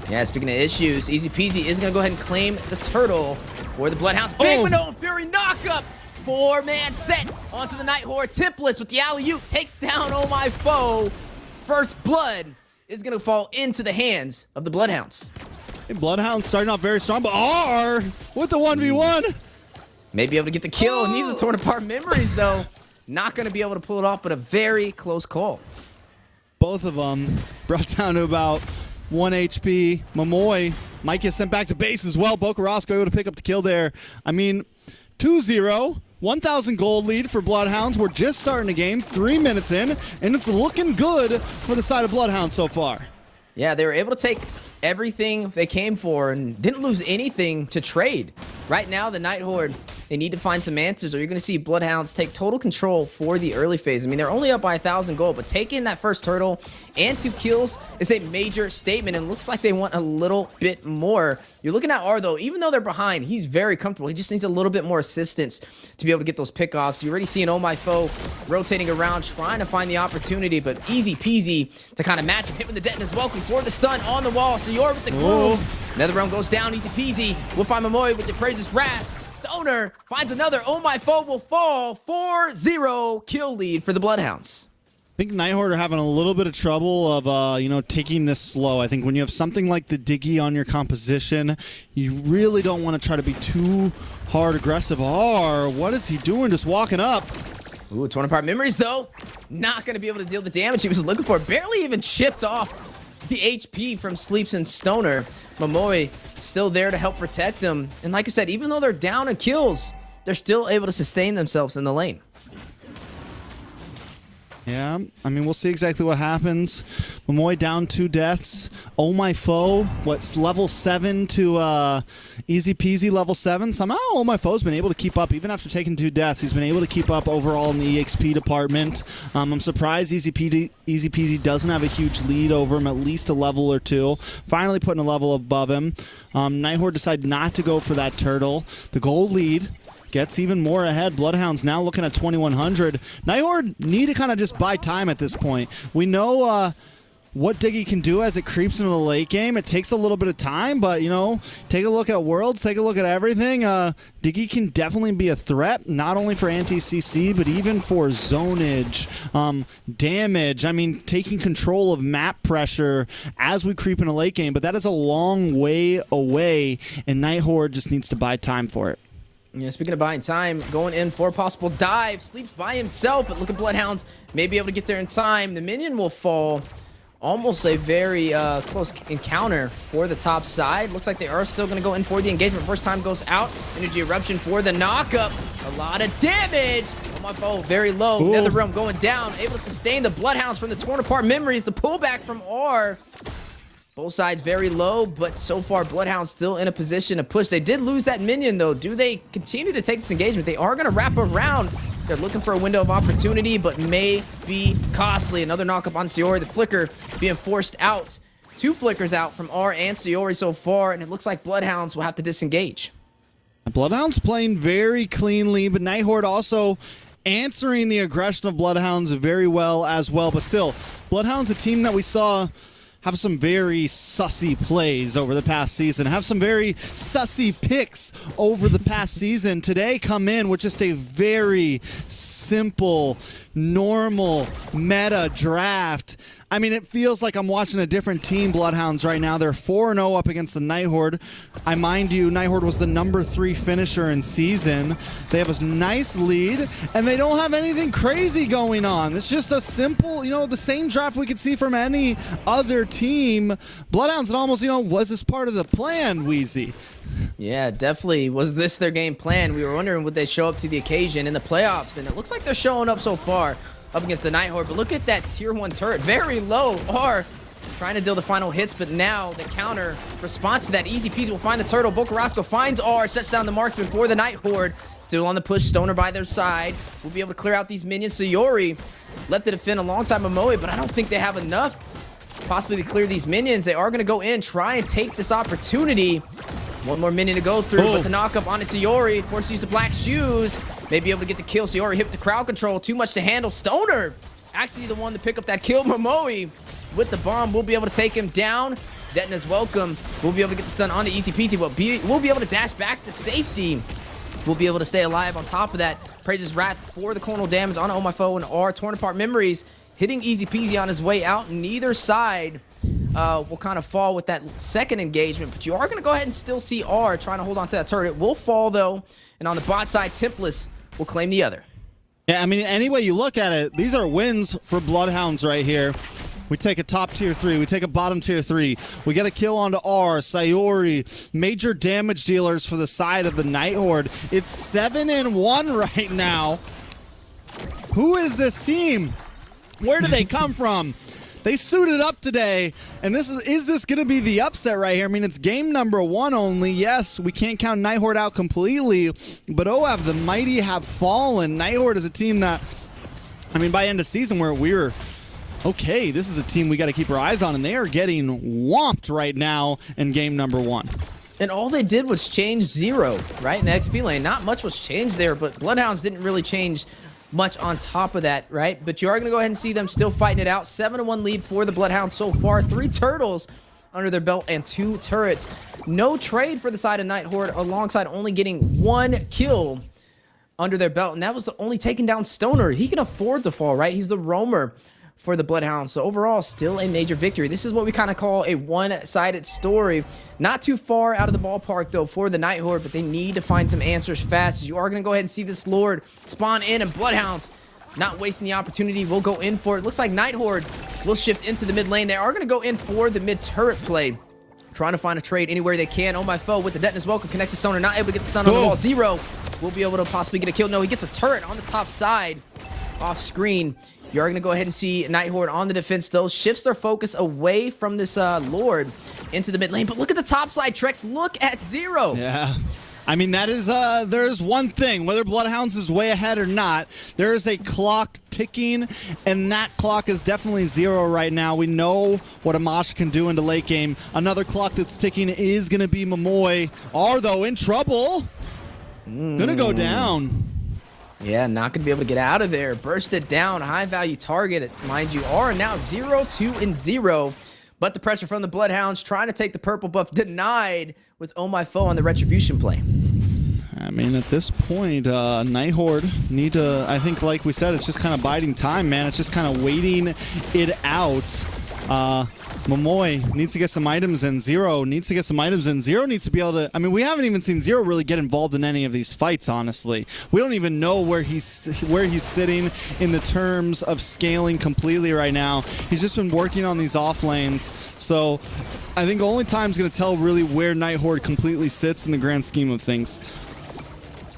Yeah, speaking of issues, Easy Peasy is going to go ahead and claim the Turtle for the BloodHounds. Big Mano Fury knockup. 4-man set onto the NightHorde. Templess with the alley-oop takes down Oh My Foe. First blood is going to fall into the hands of the BloodHounds. Hey, BloodHounds starting off very strong, but R with the 1v1. May be able to get the kill. Needs to torn apart memories, though. Not going to be able to pull it off, but a very close call. Both of them brought down to about 1 HP. Momoy might get sent back to base as well. Bocarasco able to pick up the kill there. I mean, 2-0. 1,000 gold lead for BloodHounds. We're just starting the game, 3 minutes in, and it's looking good for the side of BloodHounds so far. Yeah, they were able to take everything they came for and didn't lose anything to trade. Right now, the NightHorde, they need to find some answers, or you're going to see BloodHounds take total control for the early phase. I mean, they're only up by 1,000 gold, but taking that first turtle and 2 kills is a major statement, and looks like they want a little bit more. You're looking at R, though. Even though they're behind, he's very comfortable. He just needs a little bit more assistance to be able to get those pickoffs. You're already seeing Oh My Foe rotating around, trying to find the opportunity, but easy peasy to kind of match him. Hit with the detonate as well before the stun on the wall. So you're with the groove. Another round goes down, easy peasy. We'll find Momoy with the Praise's Wrath. Stoner finds another. Oh My Foe will fall. 4-0 kill lead for the BloodHounds. I think NightHorde are having a little bit of trouble of, you know, taking this slow. I think when you have something like the Diggy on your composition, you really don't want to try to be too hard aggressive. What is he doing just walking up? Ooh, torn apart memories, though. Not going to be able to deal the damage he was looking for. Barely even chipped off the HP from Sleeps and Stoner. Momoy still there to help protect him. And like I said, even though they're down in kills, they're still able to sustain themselves in the lane. Yeah, I mean, we'll see exactly what happens. Momoy down 2 deaths. Oh My Foe, what's level 7 to easy peasy level 7. Somehow Oh My Foe's been able to keep up, even after taking 2 deaths. He's been able to keep up overall in the EXP department. I'm surprised Easy Peasy doesn't have a huge lead over him, at least a level or 2. Finally putting a level above him. NightHorde decided not to go for that turtle. The gold lead gets even more ahead. BloodHounds now looking at 2,100. NightHorde need to kind of just buy time at this point. We know what Diggy can do as it creeps into the late game. It takes a little bit of time, but, you know, take a look at Worlds, take a look at everything. Diggy can definitely be a threat, not only for anti-CC, but even for zonage, damage. I mean, taking control of map pressure as we creep in a late game, but that is a long way away, and NightHorde just needs to buy time for it. Yeah, speaking of buying time, going in for a possible dive. Sleeps by himself, but look at BloodHounds. May be able to get there in time. The minion will fall. Almost a very close encounter for the top side. Looks like they are still going to go in for the engagement. First time goes out. Energy eruption for the knockup. A lot of damage. Oh, my foe, very low. Ooh. Netherrealm going down. Able to sustain the BloodHounds from the torn apart memories. The pullback from R. Both sides very low, but so far BloodHounds still in a position to push. They did lose that minion, though. Do they continue to take this engagement? They are going to wrap around. They're looking for a window of opportunity, but may be costly. Another knockup on Sayori. The flicker being forced out. 2 flickers out from R and Sayori so far, and it looks like BloodHounds will have to disengage. BloodHounds playing very cleanly, but NightHorde also answering the aggression of BloodHounds very well as well. But still, BloodHounds, a team that we saw have some very sussy plays over the past season, have some very sussy picks over the past season. Today come in with just a very simple, normal meta draft. I mean, it feels like I'm watching a different team, BloodHounds, right now. They're 4-0 up against the NightHorde. I mind you, NightHorde was the #3 finisher in season. They have a nice lead, and they don't have anything crazy going on. It's just a simple, you know, the same draft we could see from any other team. BloodHounds, it almost, you know, was this part of the plan, Wheezy? Yeah, definitely. Was this their game plan? We were wondering, would they show up to the occasion in the playoffs? And it looks like they're showing up so far up against the NightHorde. But look at that tier 1 turret. Very low. R trying to deal the final hits, but now the counter response to that. Easy peasy will find the turtle. Bocarasco finds R, sets down the marksman for the NightHorde. Still on the push. Stoner by their side. We'll be able to clear out these minions. Sayori left to defend alongside Momoe, but I don't think they have enough possibly to clear these minions. They are going to go in, try and take this opportunity. One more minion to go through, but the knockup on Sayori, forced to use the black shoes. May be able to get the kill. Sayori hit the crowd control. Too much to handle. Stoner actually the one to pick up that kill. Momoe with the bomb. We'll be able to take him down. Detna's welcome. We'll be able to get the stun onto Easy Peasy, but we'll be able to dash back to safety. We'll be able to stay alive on top of that. Praises Wrath for the coronal damage on Oh My Foe and R. Torn apart memories. Hitting Easy Peasy on his way out. Neither side will kind of fall with that second engagement, but you are going to go ahead and still see R trying to hold on to that turret. It will fall, though, and on the bot side, Templess will claim the other. Yeah, I mean, any way you look at it, these are wins for BloodHounds right here. We take a top tier 3. We take a bottom tier 3. We get a kill onto R, Sayori, major damage dealers for the side of the NightHorde. It's 7-1 right now. Who is this team? Where do they come from? They suited up today, and this is this going to be the upset right here? I mean, it's game #1 only. Yes, we can't count NightHorde out completely, but OAV, the mighty have fallen. NightHorde is a team that, I mean, by end of season where we were, okay, this is a team we got to keep our eyes on, and they are getting whomped right now in game #1. And all they did was change 0, right, in the XP lane. Not much was changed there, but BloodHounds didn't really change much on top of that, right? But you are going to go ahead and see them still fighting it out. 7-1 lead for the BloodHounds so far. 3 turtles under their belt and 2 turrets. No trade for the side of NightHorde, alongside only getting 1 kill under their belt, and that was only taking down Stoner. He can afford to fall, right? He's the roamer for the BloodHounds. So overall, still a major victory. This is what we kind of call a one-sided story. Not too far out of the ballpark, though, for the NightHorde, but they need to find some answers fast. You are going to go ahead and see this Lord spawn in, and BloodHounds not wasting the opportunity. We'll go in for it. Looks like NightHorde will shift into the mid lane. They are going to go in for the mid turret play. Trying to find a trade anywhere they can. Oh My Foe with the Detna's welcome. Connects to Stoner. Not able to get the stun on the wall. 0 will be able to possibly get a kill. No, he gets a turret on the top side off screen. You are going to go ahead and see NightHorde on the defense still. Shifts their focus away from this Lord into the mid lane. But look at the top side, Trex. Look at 0. Yeah. I mean, that is, there's one thing. Whether BloodHounds is way ahead or not, there is a clock ticking, and that clock is definitely 0 right now. We know what Amash can do into late game. Another clock that's ticking is going to be Momoe. Are, though, in trouble. Gonna go down. Yeah, not going to be able to get out of there. Burst it down. High value target, mind you, are now 0-2-0. But the pressure from the Bloodhounds trying to take the purple buff denied with Oh My Foe on the retribution play. I mean, at this point, NightHorde need to, I think, like we said, it's just kind of biding time, man. It's just kind of waiting it out. Momoy needs to get some items in. Zero needs to get some items in. Zero needs to be able to... I mean, we haven't even seen Zero really get involved in any of these fights, honestly. We don't even know where he's sitting in the terms of scaling completely right now. He's just been working on these off lanes. So I think only time's going to tell really where NightHorde completely sits in the grand scheme of things.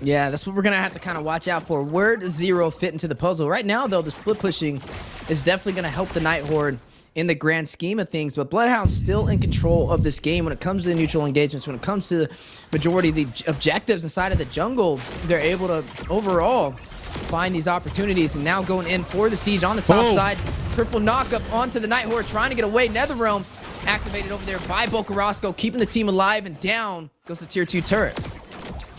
Yeah, that's what we're going to have to kind of watch out for. Where does Zero fit into the puzzle? Right now, though, the split pushing is definitely going to help the NightHorde in the grand scheme of things, but Bloodhound's still in control of this game when it comes to the neutral engagements, when it comes to the majority of the objectives inside of the jungle. They're able to overall find these opportunities, and now going in for the siege on the top side. Triple knockup onto the NightHorde, trying to get away. NetherRealm activated over there by Bokarasco, keeping the team alive, and down goes the tier 2 turret.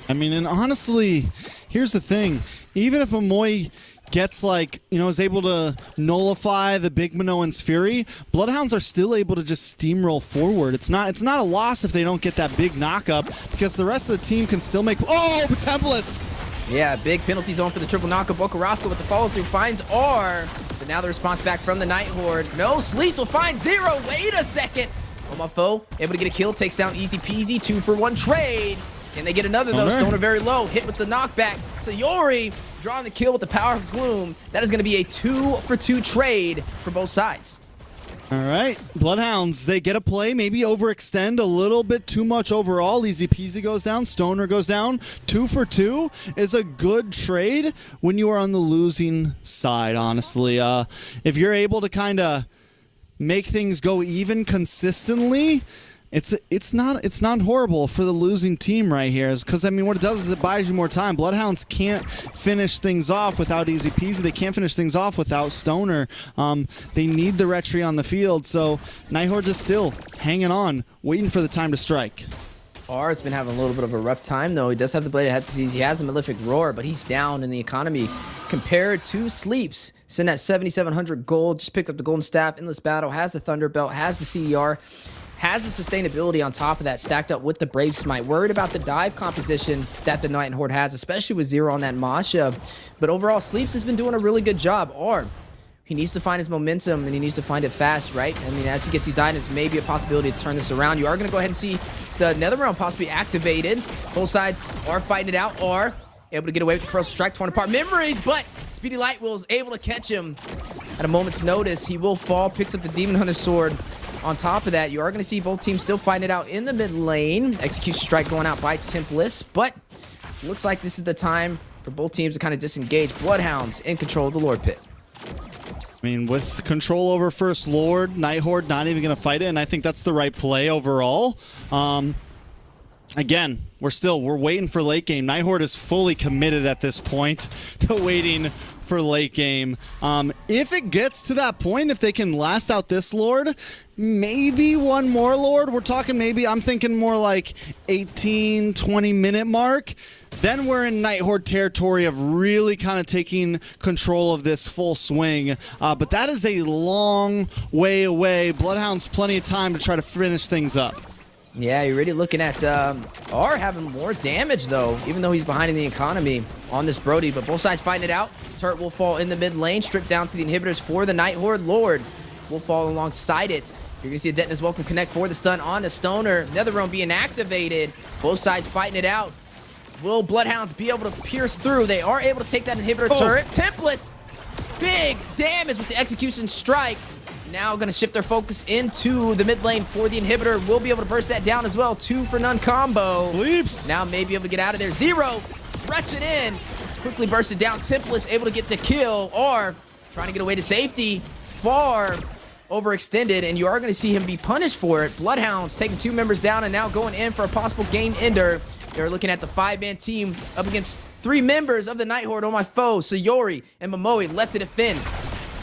I mean, and honestly, here's the thing. Even if Amoy gets, like, you know, is able to nullify the big Minoan's Fury, Bloodhounds are still able to just steamroll forward. It's not a loss if they don't get that big knockup, because the rest of the team can still make... Oh, Tempest! Yeah, big penalty zone for the triple knockup. Bokarasco with the follow-through finds R, but now the response back from the NightHorde. No, Sleep will find Zero. Wait a second. Oh My Foe, able to get a kill, takes down easy peasy, 2-for-1 trade. Can they get another, though? Stoner very low, hit with the knockback. Sayori drawing the kill with the power of Gloom. That is going to be a 2-for-2 trade for both sides. All right, Bloodhounds, they get a play, maybe overextend a little bit too much overall. Easy peasy goes down, Stoner goes down. 2-for-2 is a good trade when you are on the losing side, honestly. If you're able to kind of make things go even consistently, it's not horrible for the losing team right here, because I mean what it does is it buys you more time. Bloodhounds can't finish things off without easy peasy. They can't finish things off without Stoner. They need the retry on the field, so NightHorde is still hanging on, waiting for the time to strike. R has been having a little bit of a rough time, though. He does have the Blade of Hephaestus. He has the Malefic Roar, but he's down in the economy compared to Sleeps. Sitting at 7,700 gold, just picked up the Golden Staff, Endless Battle, has the Thunder Belt, has the CER, has the sustainability on top of that, stacked up with the Brave Smite. Worried about the dive composition that the NightHorde has, especially with Zero on that Masha. But overall, Sleeps has been doing a really good job. Or he needs to find his momentum, and he needs to find it fast, right? I mean, as he gets these items, maybe a possibility to turn this around. You are going to go ahead and see the NetherRealm possibly activated. Both sides are fighting it out, are able to get away with the Corrosive Strike, torn apart memories, but Speedy Lightwheel is able to catch him at a moment's notice. He will fall, picks up the Demon Hunter Sword. On top of that, you are going to see both teams still fighting it out in the mid lane. Execution Strike going out by Tempest, but looks like this is the time for both teams to kind of disengage. Bloodhounds in control of the Lord Pit. I mean, with control over First Lord, NightHorde not even going to fight it, and I think that's the right play overall. Again, we're waiting for late game. NightHorde is fully committed at this point to waiting for late game. If it gets to that point, if they can last out this Lord, maybe one more Lord. We're talking maybe, I'm thinking more like 18, 20 minute mark. Then we're in NightHorde territory of really kind of taking control of this full swing. But that is a long way away. Bloodhound's plenty of time to try to finish things up. Yeah, you're really looking at R having more damage, though, even though he's behind in the economy on this Brody. But both sides fighting it out. Turret will fall in the mid lane, stripped down to the inhibitors for the NightHorde. Lord will fall alongside it. You're going to see a Detonus Welcome Connect for the stun on the Stoner. NetherRealm being activated. Both sides fighting it out. Will Bloodhounds be able to pierce through? They are able to take that inhibitor turret. Tempest, big damage with the Execution Strike. Now going to shift their focus into the mid lane for the inhibitor. We'll be able to burst that down as well. 2-for-none combo. Leaps. Now maybe able to get out of there. Zero, rush it in. Quickly burst it down. Tempest able to get the kill, or trying to get away to safety. Far overextended, and you are going to see him be punished for it. Bloodhounds taking 2 members down and now going in for a possible game ender. They're looking at the 5-man team up against 3 members of the NightHorde. On My Foe, Sayori and Momoe left to defend.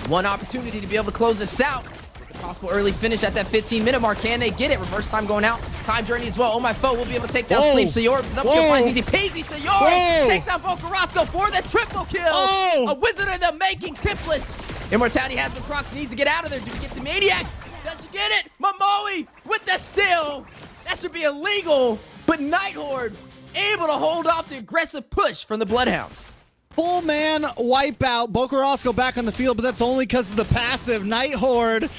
One opportunity to be able to close this out. The possible early finish at that 15-minute mark. Can they get it? Reverse time going out time journey as well. Oh, my foe will be able to take down Whoa. Sleep. Sayori, double kill finds easy peasy. Whoa. Sayori takes down Bocarasco for the triple kill. Oh. A wizard of the making, Templess. Immortality has been Crocs, needs to get out of there. Do we get the Maniac? Does she get it? Momoe with the steal. That should be illegal, but NightHorde able to hold off the aggressive push from the BloodHounds. Full man wipeout. Bocarasco back on the field, but that's only because of the passive. NightHorde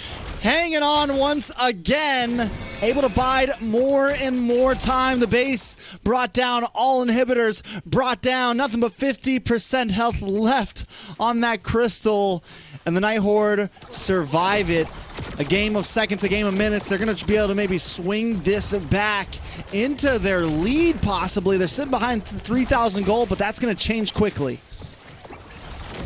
hanging on once again. Able to bide more and more time. The base brought down all inhibitors. Brought down nothing but 50% health left on that crystal. And the NightHorde survive it. A game of seconds, a game of minutes. They're going to be able to maybe swing this back into their lead, possibly. They're sitting behind 3,000 gold, but that's going to change quickly.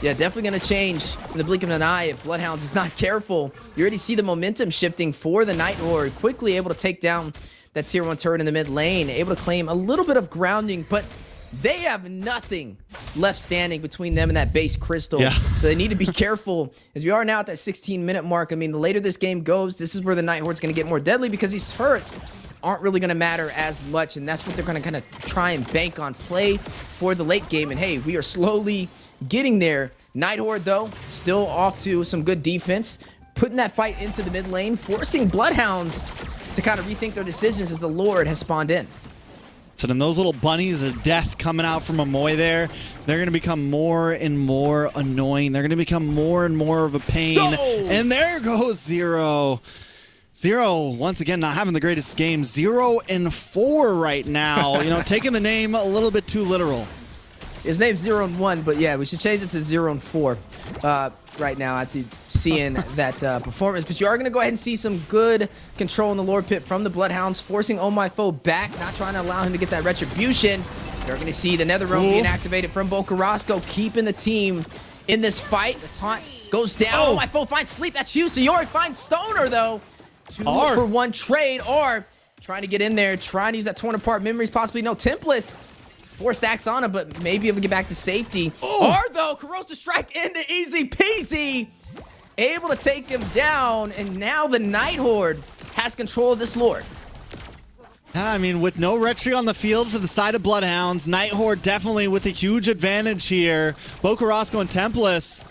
Yeah, definitely going to change in the blink of an eye if BloodHounds is not careful. You already see the momentum shifting for the NightHorde. Quickly able to take down that tier 1 turret in the mid lane. Able to claim a little bit of grounding, but they have nothing left standing between them and that base crystal. Yeah. So they need to be careful as we are now at that 16-minute mark. I mean, the later this game goes, this is where the NightHorde's going to get more deadly because these turrets aren't really going to matter as much, and that's what they're going to kind of try and bank on, play for the late game. And hey, we are slowly getting there. NightHorde, though, still off to some good defense, putting that fight into the mid lane, forcing BloodHounds to kind of rethink their decisions as the Lord has spawned in. So then those little bunnies of death coming out from Momoe there, they're going to become more and more annoying. They're going to become more and more of a pain. Oh! And there goes Zero. Zero, once again, not having the greatest game. 0-4 right now. You know, taking the name a little bit too literal. His name's 0-1, but yeah, we should change it to 0-4 right now after seeing that performance. But you are going to go ahead and see some good control in the Lord Pit from the BloodHounds, forcing Oh My Foe back, not trying to allow him to get that retribution. You're going to see the Nether Realm being activated from Bocarasco, keeping the team in this fight. The taunt goes down. Oh My Foe finds Sleep. That's huge. Sayori finds Stoner, though. 2-for-1 trade, or trying to get in there, trying to use that torn apart memories, possibly. No, Templess. 4 stacks on him, but maybe able to get back to safety. Or though, Corrosive Strike into easy peasy. Able to take him down, and now the NightHorde has control of this Lord. I mean, with no retry on the field for the side of BloodHounds, NightHorde definitely with a huge advantage here. Bocarasco and Templess,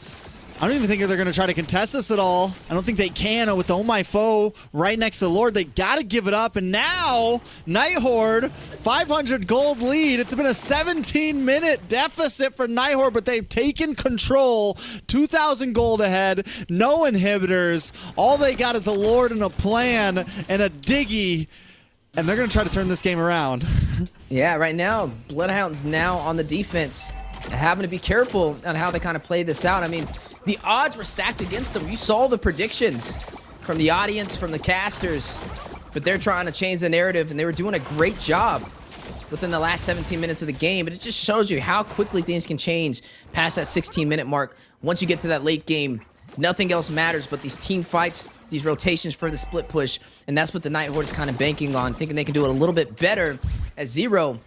I don't even think they're going to try to contest this at all. I don't think they can. With Oh My Foe right next to the Lord, they got to give it up. And now, NightHorde, 500 gold lead. It's been a 17-minute deficit for NightHorde, but they've taken control. 2,000 gold ahead, no inhibitors. All they got is a Lord and a plan and a Diggy. And they're going to try to turn this game around. Yeah, right now, BloodHounds now on the defense, having to be careful on how they kind of play this out. I mean, the odds were stacked against them. You saw the predictions from the audience, from the casters, but they're trying to change the narrative, and they were doing a great job within the last 17 minutes of the game. But it just shows you how quickly things can change past that 16-minute mark. Once you get to that late game, nothing else matters but these team fights, these rotations for the split push, and that's what the NightHorde is kind of banking on, thinking they can do it a little bit better as Zero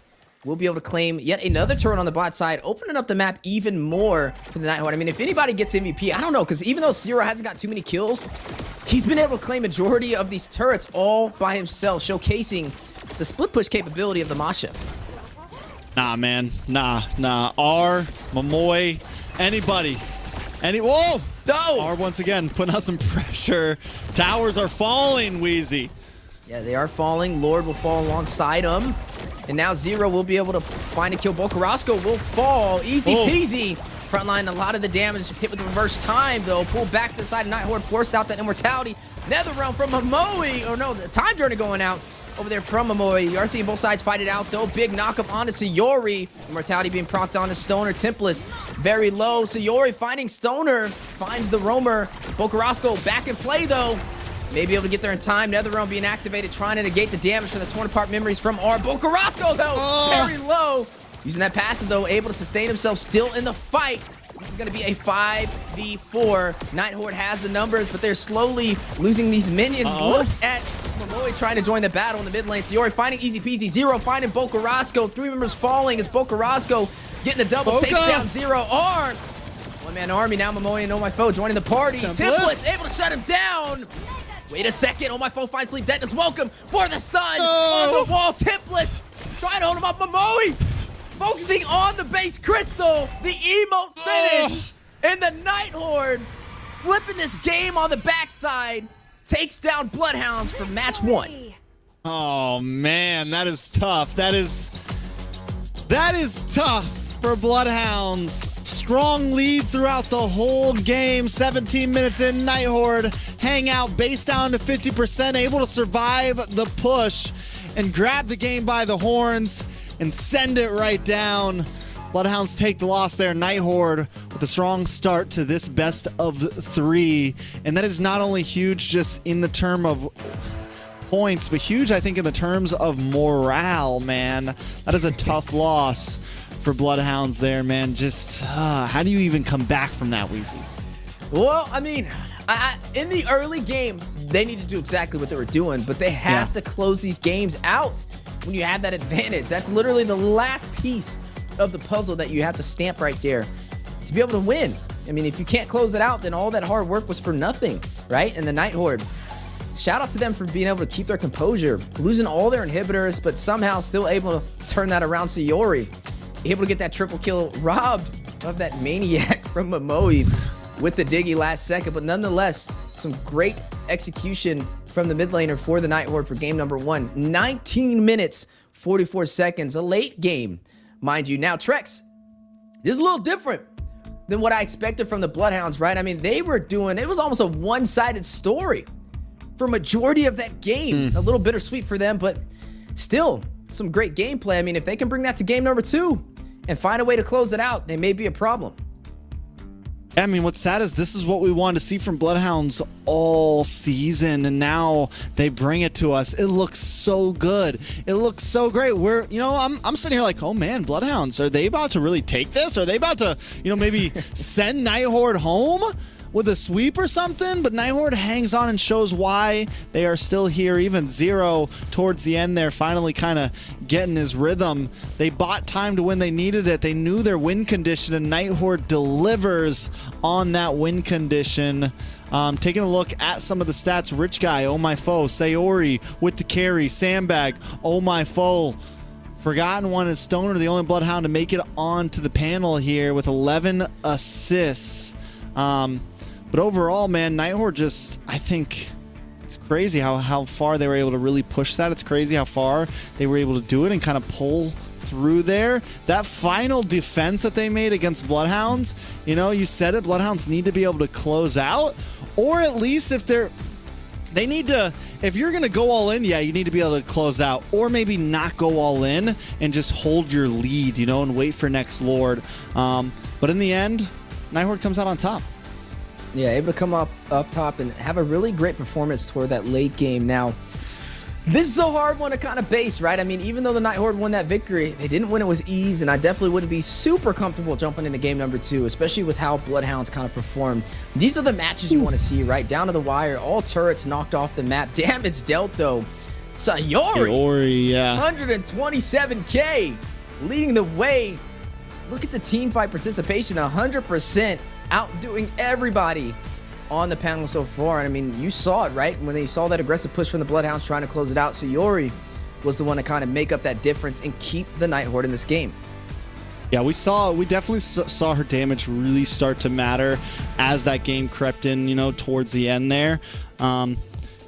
will be able to claim yet another turret on the bot side, opening up the map even more for the NightHorde. I mean, if anybody gets MVP, I don't know, because even though Zero hasn't got too many kills, he's been able to claim majority of these turrets all by himself, showcasing the split push capability of the Masha. Nah, man. Nah. R, Momoe, anybody. Whoa! No! R once again putting out some pressure. Towers are falling, Wheezy. Yeah, they are falling. Lord will fall alongside him. And now Zero will be able to find a kill. Bocarasco will fall. Easy peasy. Frontline, a lot of the damage hit with the reverse time, though. Pulled back to the side of NightHorde, forced out that immortality. Nether Realm from Momoe. Oh, no, the time journey going out over there from Momoe. You are seeing both sides fight it out, though. Big knock-up onto Sayori. Immortality being propped onto Stoner. Templess very low. Sayori finding Stoner. Finds the roamer. Bocarasco back in play, though. Maybe able to get there in time. Nether Realm being activated, trying to negate the damage from the torn apart memories from R. Bocarasco, though, very low. Using that passive, though, able to sustain himself still in the fight. This is going to be a 5v4. NightHorde has the numbers, but they're slowly losing these minions. Look at Momoe trying to join the battle in the mid lane. Sayori finding easy peasy. Zero finding Bocarasco. 3 members falling as Bocarasco getting the double. Takes down Zero. R. One-man army now. Momoe and Oh My Foe joining the party. Templess able to shut him down. Wait a second. Oh, my phone finds sleep. Deadness, welcome for the stun on the wall. Tipless trying to hold him up. Momoe focusing on the base crystal. The emote finish. And the NightHorde flipping this game on the backside takes down BloodHounds for match 1. Oh man, that is tough. That is tough for BloodHounds. Strong lead throughout the whole game. 17 minutes in, NightHorde hang out, base down to 50%, able to survive the push and grab the game by the horns and send it right down. BloodHounds take the loss there. NightHorde with a strong start to this best of 3. And that is not only huge just in the term of points, but huge, I think, in the terms of morale, man. That is a tough loss for BloodHounds there, man. Just how do you even come back from that, Weezy? Well, I mean, in the early game, they need to do exactly what they were doing, but they have to close these games out when you have that advantage. That's literally the last piece of the puzzle that you have to stamp right there to be able to win. I mean, if you can't close it out, then all that hard work was for nothing, right? And the NightHorde, shout out to them for being able to keep their composure, losing all their inhibitors, but somehow still able to turn that around. Sayori able to get that triple kill, robbed of that maniac from Momoe with the diggy last second, but nonetheless, some great execution from the mid laner for the NightHorde for game number 1. 19 minutes, 44 seconds, a late game, mind you. Now, Trex, this is a little different than what I expected from the BloodHounds, right? I mean, they were doing, it was almost a one-sided story for majority of that game. A little bittersweet for them, but still some great gameplay. I mean, if they can bring that to game number 2 and find a way to close it out, they may be a problem. I mean, what's sad is this is what we wanted to see from BloodHounds all season, and now they bring it to us. It looks so good. It looks so great. We're, you know, I'm sitting here like, oh man, BloodHounds, are they about to really take this? Are they about to, you know, maybe send NightHorde home with a sweep or something? But NightHorde hangs on and shows why they are still here. Even Zero towards the end there, finally kind of getting his rhythm. They bought time to when they needed it. They knew their win condition, and NightHorde delivers on that win condition. Taking a look at some of the stats. Rich Guy, oh my foe. Sayori with the carry. Sandbag, oh my foe. Forgotten One is Stoner, the only Bloodhound to make it onto the panel here with 11 assists. But overall, man, NightHorde just, I think it's crazy how far they were able to really push that. It's crazy how far they were able to do it and kind of pull through there. That final defense that they made against BloodHounds, you know, you said it, BloodHounds need to be able to close out, or at least if they need to, if you're going to go all in, yeah, you need to be able to close out, or maybe not go all in and just hold your lead, you know, and wait for next Lord. But in the end, NightHorde comes out on top. Yeah, able to come up top and have a really great performance toward that late game. Now, this is a hard one to kind of base, right? I mean, even though the NightHorde won that victory, they didn't win it with ease, and I definitely wouldn't be super comfortable jumping into game number 2, especially with how BloodHounds kind of performed. These are the matches you want to see, right? Down to the wire, all turrets knocked off the map. Damage dealt, though. Sayori, yeah. 127k, leading the way. Look at the team fight participation, 100%. Outdoing everybody on the panel so far. And I mean, you saw it, right? When they saw that aggressive push from the BloodHounds trying to close it out, Sayori was the one to kind of make up that difference and keep the NightHorde in this game. Yeah, we definitely saw her damage really start to matter as that game crept in, you know, towards the end there.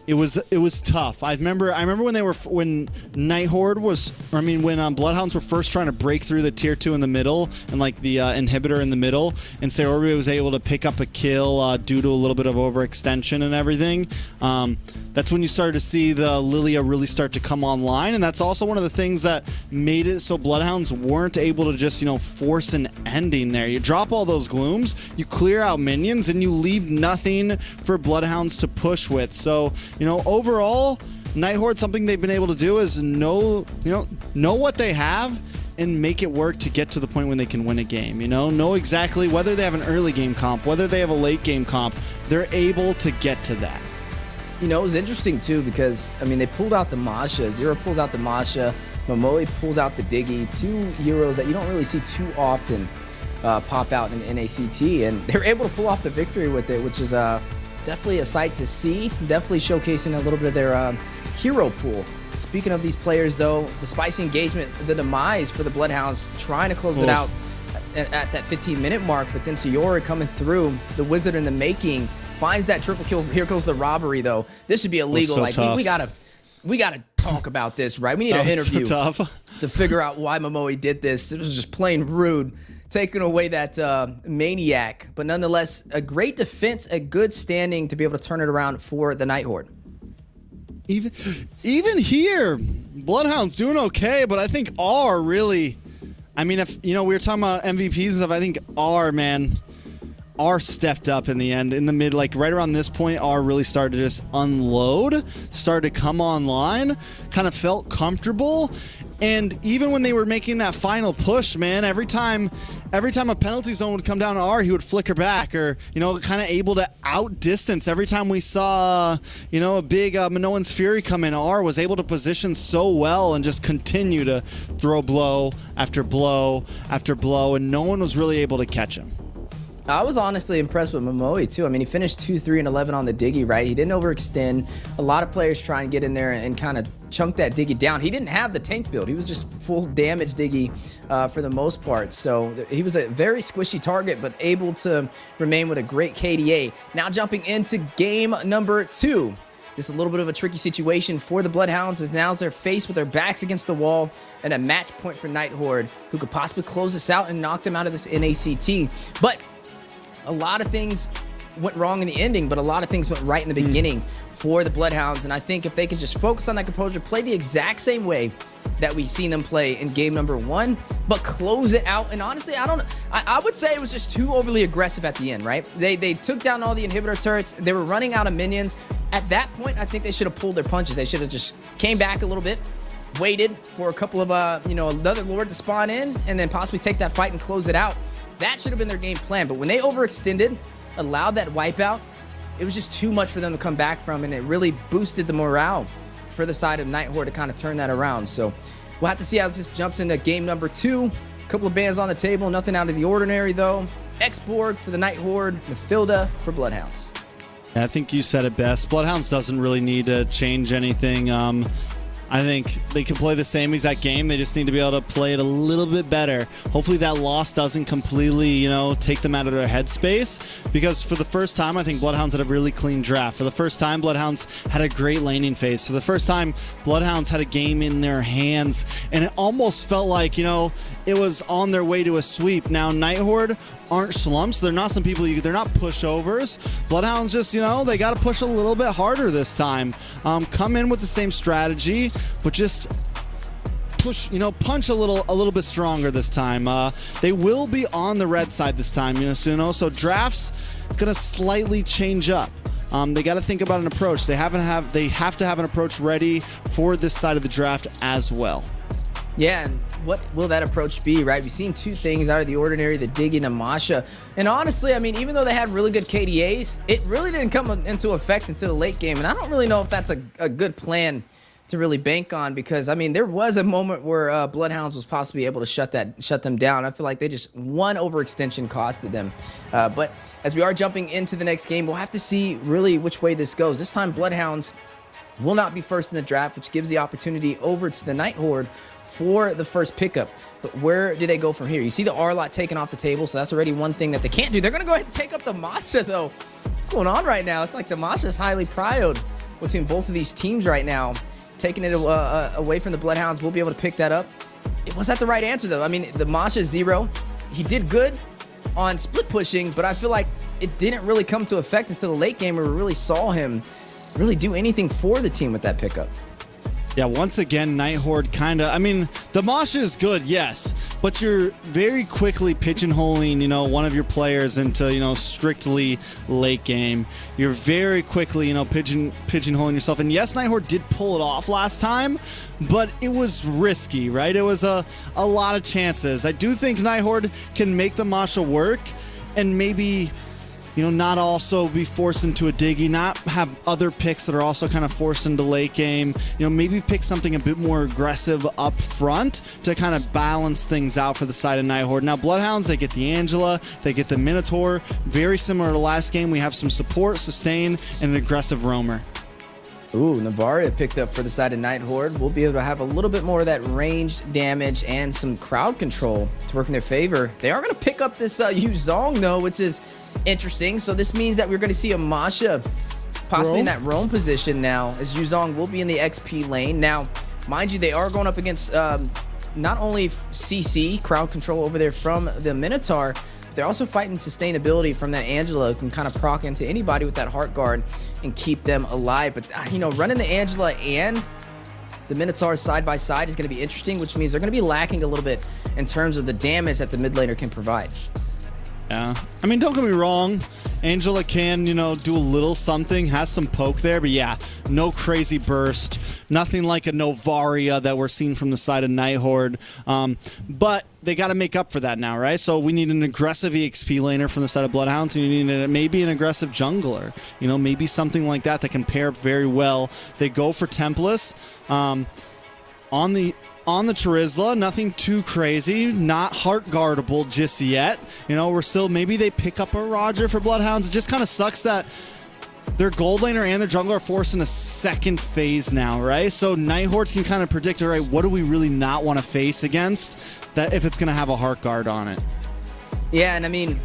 It was tough. I remember when NightHorde was, or I mean, when BloodHounds were first trying to break through the tier 2 in the middle and like the inhibitor in the middle, and Sayori was able to pick up a kill due to a little bit of overextension and everything. That's when you started to see the Lilia really start to come online, and that's also one of the things that made it so BloodHounds weren't able to just, you know, force an ending there. You drop all those glooms, you clear out minions, and you leave nothing for BloodHounds to push with. So, you know, overall, NightHorde, something they've been able to do is know what they have and make it work to get to the point when they can win a game. You know exactly whether they have an early game comp, whether they have a late game comp, they're able to get to that. You know, it was interesting too because, I mean, they pulled out the Masha. Zero pulls out the Masha. Momoe pulls out the Diggy. 2 heroes that you don't really see too often pop out in NACT, and they're able to pull off the victory with it, which is definitely a sight to see. Definitely showcasing a little bit of their hero pool. Speaking of these players, though, the spicy engagement, the demise for the BloodHounds, trying to close it out at that 15-minute mark, but then Sayori coming through, the wizard in the making, finds that triple kill. Here goes the robbery, though. This should be illegal. Like we gotta talk about this, right? We need an interview to figure out why Momoe did this. It was just plain rude, taking away that maniac. But nonetheless, a great defense, a good standing to be able to turn it around for the NightHorde. Even here, BloodHounds doing okay, but I think R really, I mean, if we were talking about MVPs and stuff, I think R stepped up in the end, in the mid, like right around this point. R really started to just unload, started to come online, kind of felt comfortable. And even when they were making that final push, man, every time a penalty zone would come down to R, he would flicker back, or kind of able to outdistance. Every time we saw a big Minoan's Fury come in, R was able to position so well and just continue to throw blow after blow after blow, and no one was really able to catch him. I was honestly impressed with Momoe too. I mean, he finished 2, 3, and 11 on the Diggy, right? He didn't overextend. A lot of players try and get in there and kind of chunk that Diggy down. He didn't have the tank build. He was just full damage Diggy for the most part. So he was a very squishy target, but able to remain with a great KDA. Now jumping into game number 2. Just a little bit of a tricky situation for the BloodHounds, as now they're faced with their backs against the wall and a match point for NightHorde, who could possibly close this out and knock them out of this NACT. But a lot of things went wrong in the ending, but a lot of things went right in the beginning for the BloodHounds. And I think if they could just focus on that composure, play the exact same way that we've seen them play in game number 1, but close it out. And honestly, I would say it was just too overly aggressive at the end, right? They took down all the inhibitor turrets. They were running out of minions. At that point, I think they should have pulled their punches. They should have just came back a little bit, waited for a couple of, another Lord to spawn in, and then possibly take that fight and close it out. That should have been their game plan. But when they overextended, allowed that wipeout, it was just too much for them to come back from, and it really boosted the morale for the side of NightHorde to kind of turn that around. So we'll have to see how this jumps into game number 2. A couple of bans on the table, nothing out of the ordinary though. X-Borg for the NightHorde, Mathilda for BloodHounds. I think you said it best. BloodHounds doesn't really need to change anything. I think they can play the same exact game. They just need to be able to play it a little bit better. Hopefully that loss doesn't completely, take them out of their headspace, because for the first time, I think BloodHounds had a really clean draft. For the first time, BloodHounds had a great laning phase. For the first time, BloodHounds had a game in their hands, and it almost felt like, it was on their way to a sweep. Now, NightHorde aren't slumps. They're not some people, they're not pushovers. BloodHounds just, they got to push a little bit harder this time. Come in with the same strategy, but just push, punch a little bit stronger this time. They will be on the red side this time, so drafts gonna slightly change up. They got to think about an approach. They have to have an approach ready for this side of the draft as well. Yeah, and what will that approach be, right? We've seen 2 things out of the ordinary, the Diggy and the Masha. And honestly, I mean, even though they had really good KDAs, it really didn't come into effect until the late game. And I don't really know if that's a good plan to really bank on, because, I mean, there was a moment where BloodHounds was possibly able to shut them down. I feel like they just one overextension costed them. But as we are jumping into the next game, we'll have to see really which way this goes. This time, BloodHounds will not be first in the draft, which gives the opportunity over to the NightHorde for the first pickup. But where do they go from here? You see the R-Lot taken off the table, so that's already one thing that they can't do. They're going to go ahead and take up the Masha, though. What's going on right now? It's like the Masha is highly prioed between both of these teams right now. Taking it away from the BloodHounds. We'll be able to pick that up. Was that the right answer, though? I mean, the Masha 0. He did good on split pushing, but I feel like it didn't really come to effect until the late game where we really saw him really do anything for the team with that pickup. Yeah, once again, NightHorde kind of, I mean, the Masha is good, yes, but you're very quickly pigeonholing, one of your players into, strictly late game. You're very quickly, pigeonholing yourself. And yes, NightHorde did pull it off last time, but it was risky, right? It was a lot of chances. I do think NightHorde can make the Masha work and maybe not also be forced into a diggy, not have other picks that are also kind of forced into late game. Maybe pick something a bit more aggressive up front to kind of balance things out for the side of NIGHTHORDE. Now, BloodHounds, they get the Angela, they get the Minotaur. Very similar to last game, we have some support, sustain, and an aggressive roamer. Ooh, Navaria picked up for the side of NIGHTHORDE. We'll be able to have a little bit more of that ranged damage and some crowd control to work in their favor. They are going to pick up this Yuzong, though, which is interesting. So this means that we're going to see a Masha possibly in that roam position now, as Yuzong will be in the XP lane. Now, mind you, they are going up against not only CC, crowd control over there from the Minotaur, they're also fighting sustainability from that Angela, who can kind of proc into anybody with that heart guard and keep them alive. But, running the Angela and the Minotaur side by side is going to be interesting, which means they're going to be lacking a little bit in terms of the damage that the mid laner can provide. Yeah, don't get me wrong, Angela can, do a little something, has some poke there, but yeah, no crazy burst, nothing like a Novaria that we're seeing from the side of NIGHTHORDE, but they got to make up for that now, right? So we need an aggressive EXP laner from the side of BloodHounds, and you need maybe an aggressive jungler, maybe something like that can pair up very well. They go for Templus, on the Charizla, nothing too crazy, not heart guardable just yet. We're still, maybe they pick up a Roger for BloodHounds. It just kind of sucks that their gold laner and their jungler are forced in a second phase now, right? So NIGHTHORDE can kind of predict, all right, what do we really not want to face against that if it's going to have a heart guard on it? Yeah, and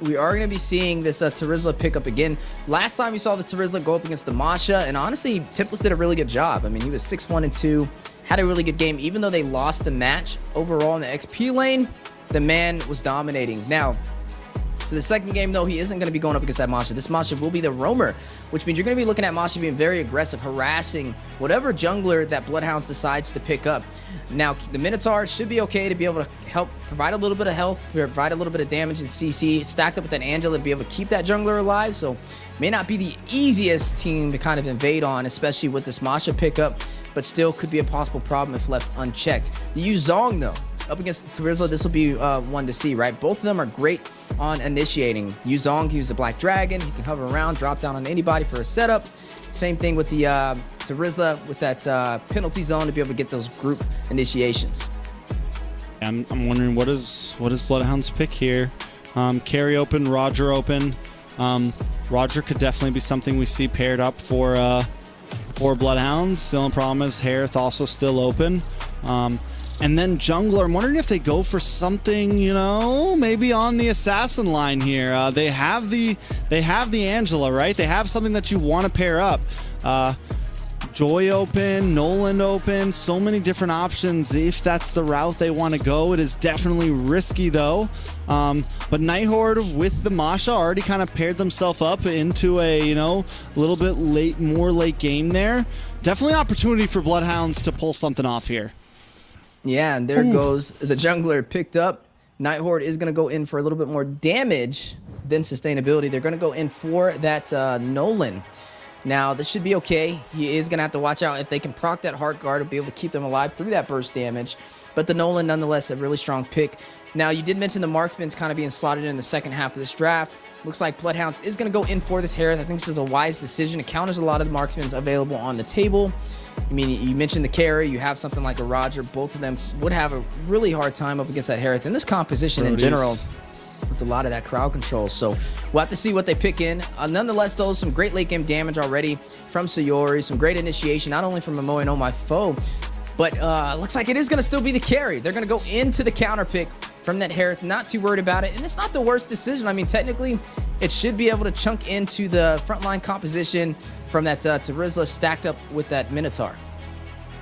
we are going to be seeing this Charizla pick up again. Last time we saw the Charizla go up against the Masha, and honestly, Templus did a really good job. He was 6-1-2, had a really good game. Even though they lost the match overall in the XP lane, the man was dominating. Now, for the second game, though, he isn't going to be going up against that Masha. This Masha will be the roamer, which means you're going to be looking at Masha being very aggressive, harassing whatever jungler that BloodHounds decides to pick up. Now, the Minotaur should be okay to be able to help provide a little bit of health, provide a little bit of damage in CC, stacked up with that Angela to be able to keep that jungler alive. So, may not be the easiest team to kind of invade on, especially with this Masha pickup, but still could be a possible problem if left unchecked. The Yuzong, though, up against the Charizla, this will be one to see, right? Both of them are great on initiating. Yuzong uses the Black Dragon. He can hover around, drop down on anybody for a setup. Same thing with the Charizla with that penalty zone to be able to get those group initiations. I'm wondering, what is BloodHounds pick here? Carry open, Roger open. Roger could definitely be something we see paired up for BloodHounds. Still in problem is Harith also still open. And then jungler, I'm wondering if they go for something, maybe on the assassin line here. They have the Angela, right? They have something that you want to pair up. Joy open, Nolan open, so many different options if that's the route they want to go. It is definitely risky though. But NIGHTHORDE with the Masha already kind of paired themselves up into a, little bit more late game there. Definitely opportunity for BloodHounds to pull something off here. Yeah, and there goes the jungler picked up. NIGHTHORDE is going to go in for a little bit more damage than sustainability. They're going to go in for that Nolan. Now, this should be okay. He is going to have to watch out if they can proc that heart guard to be able to keep them alive through that burst damage. But the Nolan, nonetheless, a really strong pick. Now, you did mention the marksman's kind of being slotted in the second half of this draft. Looks like BloodHounds is going to go in for this Harith. I think this is a wise decision. It counters a lot of the marksmans available on the table. You mentioned the carry. You have something like a Roger. Both of them would have a really hard time up against that Harith. And this composition in general, with a lot of that crowd control. So we'll have to see what they pick in. Nonetheless, though, some great late game damage already from Sayori. Some great initiation, not only from Momo and Oh My Foe, but looks like it is going to still be the carry. They're going to go into the counter pick from that Harith. Not too worried about it. And it's not the worst decision. Technically, it should be able to chunk into the frontline composition from that Charizla stacked up with that Minotaur.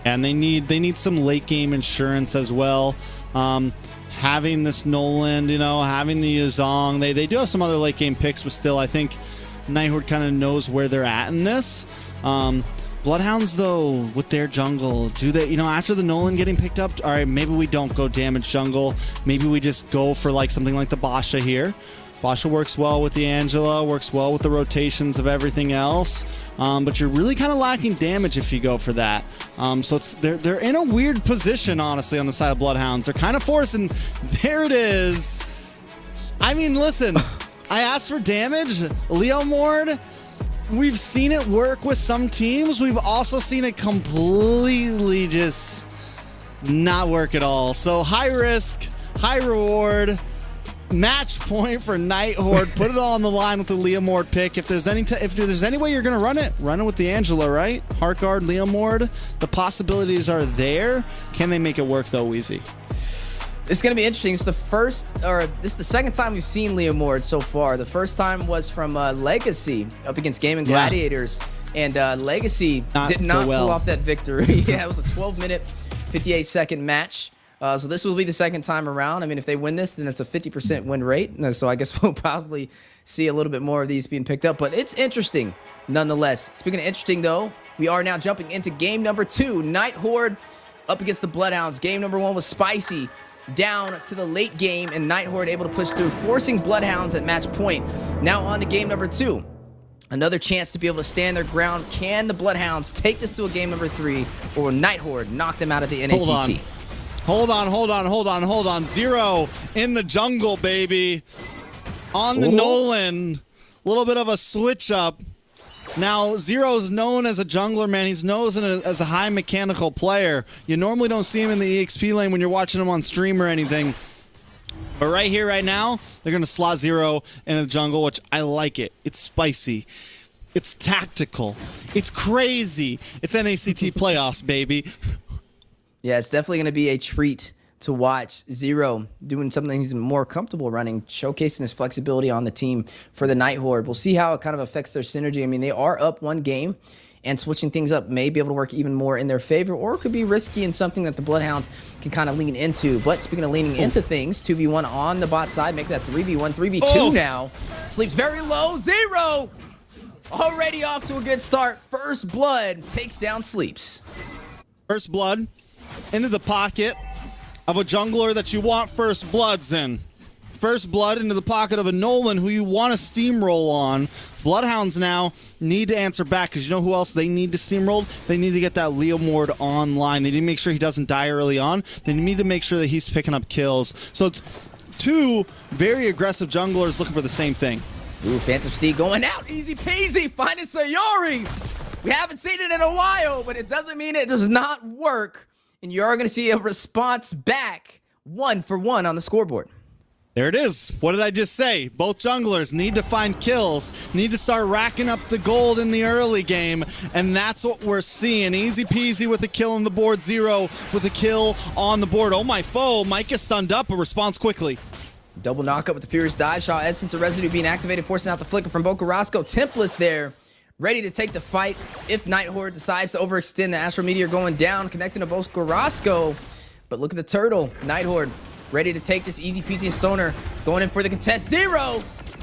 And they need some late game insurance as well. Having this Nolan, having the Yuzong, they do have some other late game picks, but still, I think NIGHTHORDE kind of knows where they're at in this. BloodHounds, though, with their jungle, do they, after the Nolan getting picked up, all right, maybe we don't go damage jungle. Maybe we just go for something like the Basha here. Basha works well with the Angela, works well with the rotations of everything else, but you're really kind of lacking damage if you go for that. So they're in a weird position, honestly, on the side of BloodHounds. They're kind of forcing. There it is. Listen, I asked for damage. Leomord, we've seen it work with some teams. We've also seen it completely just not work at all. So high risk, high reward. Match point for NightHorde. Put it all on the line with the Leomord pick. If there's any way you're gonna run it with the Angela, right? Heartguard, Leomord. The possibilities are there. Can they make it work though, Wheezy? It's gonna be interesting. It's this is the second time we've seen Leomord so far. The first time was from LEGACi up against Gaming Gladiators, and LEGACi did not pull off that victory. Yeah, it was a 12-minute, 58-second match. So this will be the second time around. I mean, if they win this, then it's a 50% win rate. So I guess we'll probably see a little bit more of these being picked up. But it's interesting nonetheless. Speaking of interesting, though, we are now jumping into game number 2. NightHorde up against the BloodHounds. Game number 1 was spicy. Down to the late game, and NightHorde able to push through, forcing BloodHounds at match point. Now on to game number 2. Another chance to be able to stand their ground. Can the BloodHounds take this to a game number 3, or will NightHorde knock them out of the NACT? Hold on. Zero in the jungle, baby. On the Nolan. A little bit of a switch up. Now, Zero's known as a jungler, man. He's known as a high mechanical player. You normally don't see him in the EXP lane when you're watching him on stream or anything. But right here, right now, they're going to slot Zero in the jungle, which I like it. It's spicy. It's tactical. It's crazy. It's NACT playoffs, baby. Yeah, it's definitely going to be a treat to watch Zero doing something he's more comfortable running, showcasing his flexibility on the team for the NightHorde. We'll see how it kind of affects their synergy. I mean, they are up 1 game, and switching things up may be able to work even more in their favor, or it could be risky and something that the BloodHounds can kind of lean into. But speaking of leaning into things, 2v1 on the bot side, make that 3v1, 3v2 now. Sleeps very low. Zero already off to a good start. First Blood takes down Sleeps. First Blood into the pocket of a jungler that you want first bloods in. First blood into the pocket of a Nolan who you want to steamroll on. BloodHounds now need to answer back, because you know who else they need to steamroll? They need to get that Leomord online. They need to make sure he doesn't die early on. They need to make sure that he's picking up kills. So it's 2 very aggressive junglers looking for the same thing. Ooh, Phantom Steed going out. Easy peasy. Finding Sayori. We haven't seen it in a while, but it doesn't mean it does not work. And you are going to see a response back, 1 for 1 on the scoreboard. There it is. What did I just say? Both junglers need to find kills, need to start racking up the gold in the early game, and that's what we're seeing. Easy peasy with a kill on the board, Zero with a kill on the board. Oh, my foe. Mike is stunned up, a response quickly. Double knockup with the Furious Dive Shot. Essence of Residue being activated, forcing out the flicker from Boca Roscoe. Templess there, ready to take the fight if NightHorde decides to overextend. The Astral Meteor going down, connecting to Boca Roscoe. But look at the turtle. NightHorde ready to take this easy peasy, and Stoner going in for the contest. Zero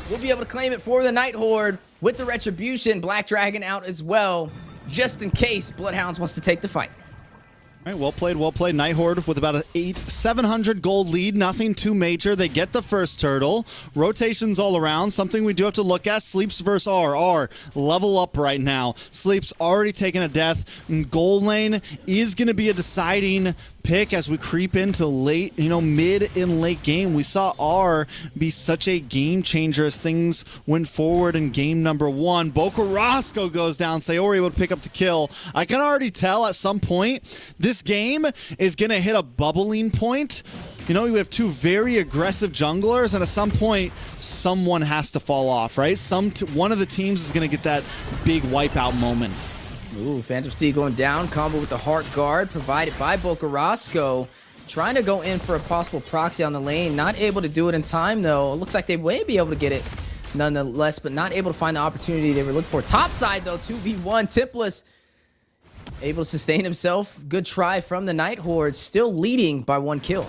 will be able to claim it for the NightHorde with the Retribution. Black Dragon out as well, just in case BloodHounds wants to take the fight. All right, well played, well played. NightHorde with about a 700 gold lead, nothing too major. They get the first turtle. Rotations all around, something we do have to look at. Sleeps versus RR, level up right now. Sleeps already taking a death. Gold lane is going to be a deciding pick as we creep into late, mid and late game. We saw R be such a game changer as things went forward in game number 1. Boca Roscoe goes down. Sayori able to pick up the kill. I can already tell at some point this game is going to hit a bubbling point. We have 2 very aggressive junglers, and at some point, someone has to fall off, right? One of the teams is going to get that big wipeout moment. Ooh, Phantom Steed going down. Combo with the Heart Guard provided by Boca Roscoe. Trying to go in for a possible proxy on the lane. Not able to do it in time, though. It looks like they may be able to get it nonetheless, but not able to find the opportunity they were looking for. Top side, though, 2v1. Templess able to sustain himself. Good try from the NightHorde. Still leading by 1 kill.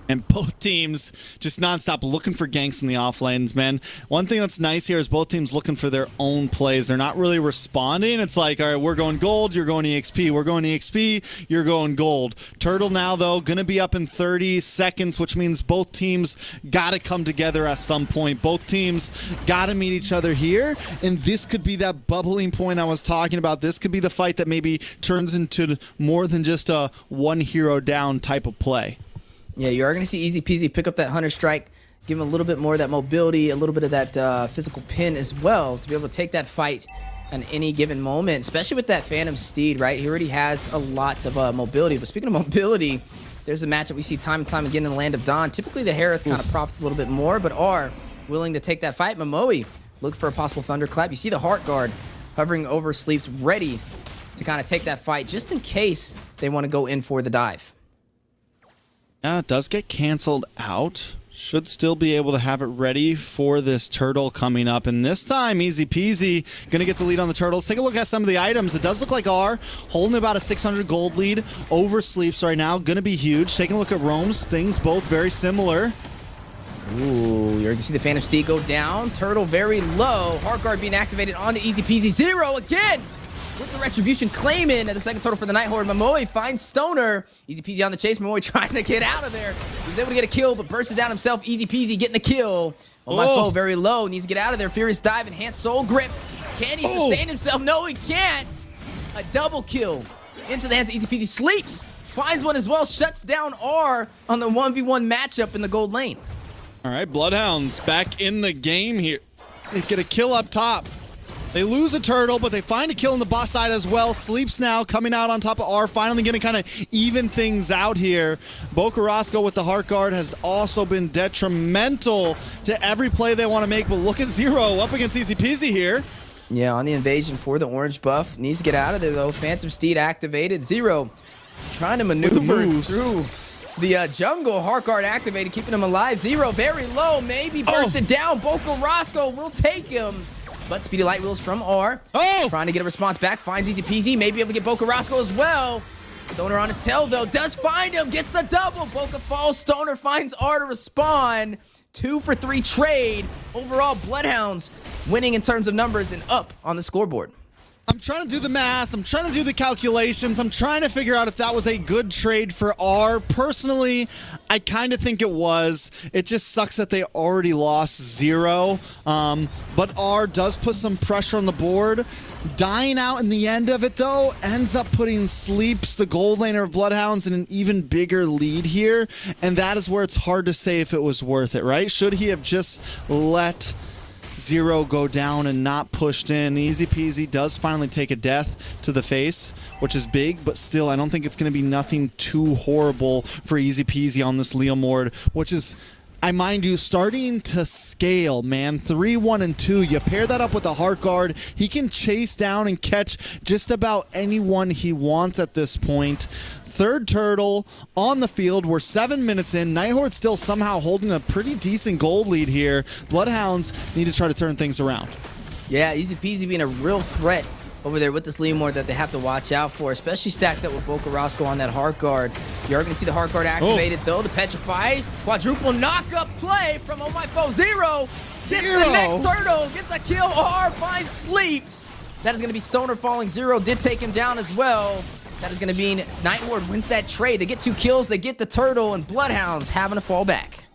And both teams just nonstop looking for ganks in the off lanes, man. One thing that's nice here is both teams looking for their own plays. They're not really responding. It's like, all right, we're going gold, you're going EXP. We're going EXP, you're going gold. Turtle now, though, going to be up in 30 seconds, which means both teams got to come together at some point. Both teams got to meet each other here, and this could be that bubbling point I was talking about. This could be the fight that maybe turns into more than just a 1 hero down type of play. Yeah, you are going to see Easy Peasy pick up that Hunter Strike give him a little bit more of that mobility, a little bit of that physical pin as well to be able to take that fight at any given moment, especially with that Phantom Steed, right? He already has a lot of mobility. But speaking of mobility, there's a match that we see time and time again in the Land of Dawn. Typically, the Harith kind of profits a little bit more, but are willing to take that fight. Momoe look for a possible thunderclap. You see the Heart Guard hovering over Sleeps, ready to kind of take that fight just in case they want to go in for the dive. Yeah, it does get canceled out. Should still be able to have it ready for this turtle coming up. And this time, easy peasy, gonna get the lead on the turtle. Let's take a look at some of the items. It does look like R holding about a 600 gold lead over Sleeps right now. Gonna be huge. Taking a look at Roam's, things both very similar. Ooh, you're gonna see the Phantom Steed go down. Turtle very low. Heart Guard being activated on the easy peasy. Zero again with the Retribution claiming the second turtle for the NightHorde. Momoe finds Stoner. Easy peasy on the chase. Momoe trying to get out of there. He was able to get a kill, but bursted down himself. Easy peasy getting the kill. Oh, my foe very low. Needs to get out of there. Furious dive, enhanced soul grip. Can he sustain himself? No, he can't. A double kill into the hands of Easy peasy. Sleeps. Finds one as well. Shuts down R on the 1v1 matchup in the gold lane. All right, BloodHounds back in the game here. They get a kill up top. They lose a turtle, but they find a kill on the boss side as well. Sleeps now coming out on top of R, finally going to kind of even things out here. Bocarasco with the Heart Guard has also been detrimental to every play they want to make, but look at Zero up against Easy Peasy here. Yeah, on the invasion for the orange buff. Needs to get out of there, though. Phantom Steed activated. Zero trying to maneuver through the jungle. Heart Guard activated, keeping him alive. Zero very low, maybe bursted down. Bocarasco will take him. But Speedy Light Wheels from R. Trying to get a response back. Finds Easy Peasy. Maybe able to get Bocarasco as well. Stoner on his tail, though. Does find him. Gets the double. Boca falls. Stoner finds R to respond. 2 for 3 trade. Overall, BloodHounds winning in terms of numbers and up on the scoreboard. I'm trying to do the math. I'm trying to do the calculations. I'm trying to figure out if that was a good trade for R. Personally, I kind of think it was. It just sucks that they already lost Zero. But R does put some pressure on the board. Dying out in the end of it, though, ends up putting Sleeps, the gold laner of BloodHounds, in an even bigger lead here. And that is where it's hard to say if it was worth it, right? Should he have just let Zero go down and not pushed in? Easy Peasy does finally take a death to the face, which is big, but still, I don't think it's going to be nothing too horrible for Easy Peasy on this Leomord, which is, I mind you, starting to scale, man. 3, 1, and 2. You pair that up with the Heart Guard, he can chase down and catch just about anyone he wants at this point. Third turtle on the field. We're 7 minutes in. NightHorde still somehow holding a pretty decent gold lead here. BloodHounds need to try to turn things around. Yeah, Easy Peasy being a real threat over there with this Leomord that they have to watch out for, especially stacked up with Bocarasco on that Heart Guard. You are going to see the Heart Guard activated, though. The Petrify. Quadruple knockup play from Oh My Foe. Zero. Gets the next turtle. Gets a kill. R finds Sleeps. That is going to be Stoner falling. Zero did take him down as well. That is going to mean NightHorde wins that trade. They get 2 kills, they get the turtle, and BloodHounds having to fall back.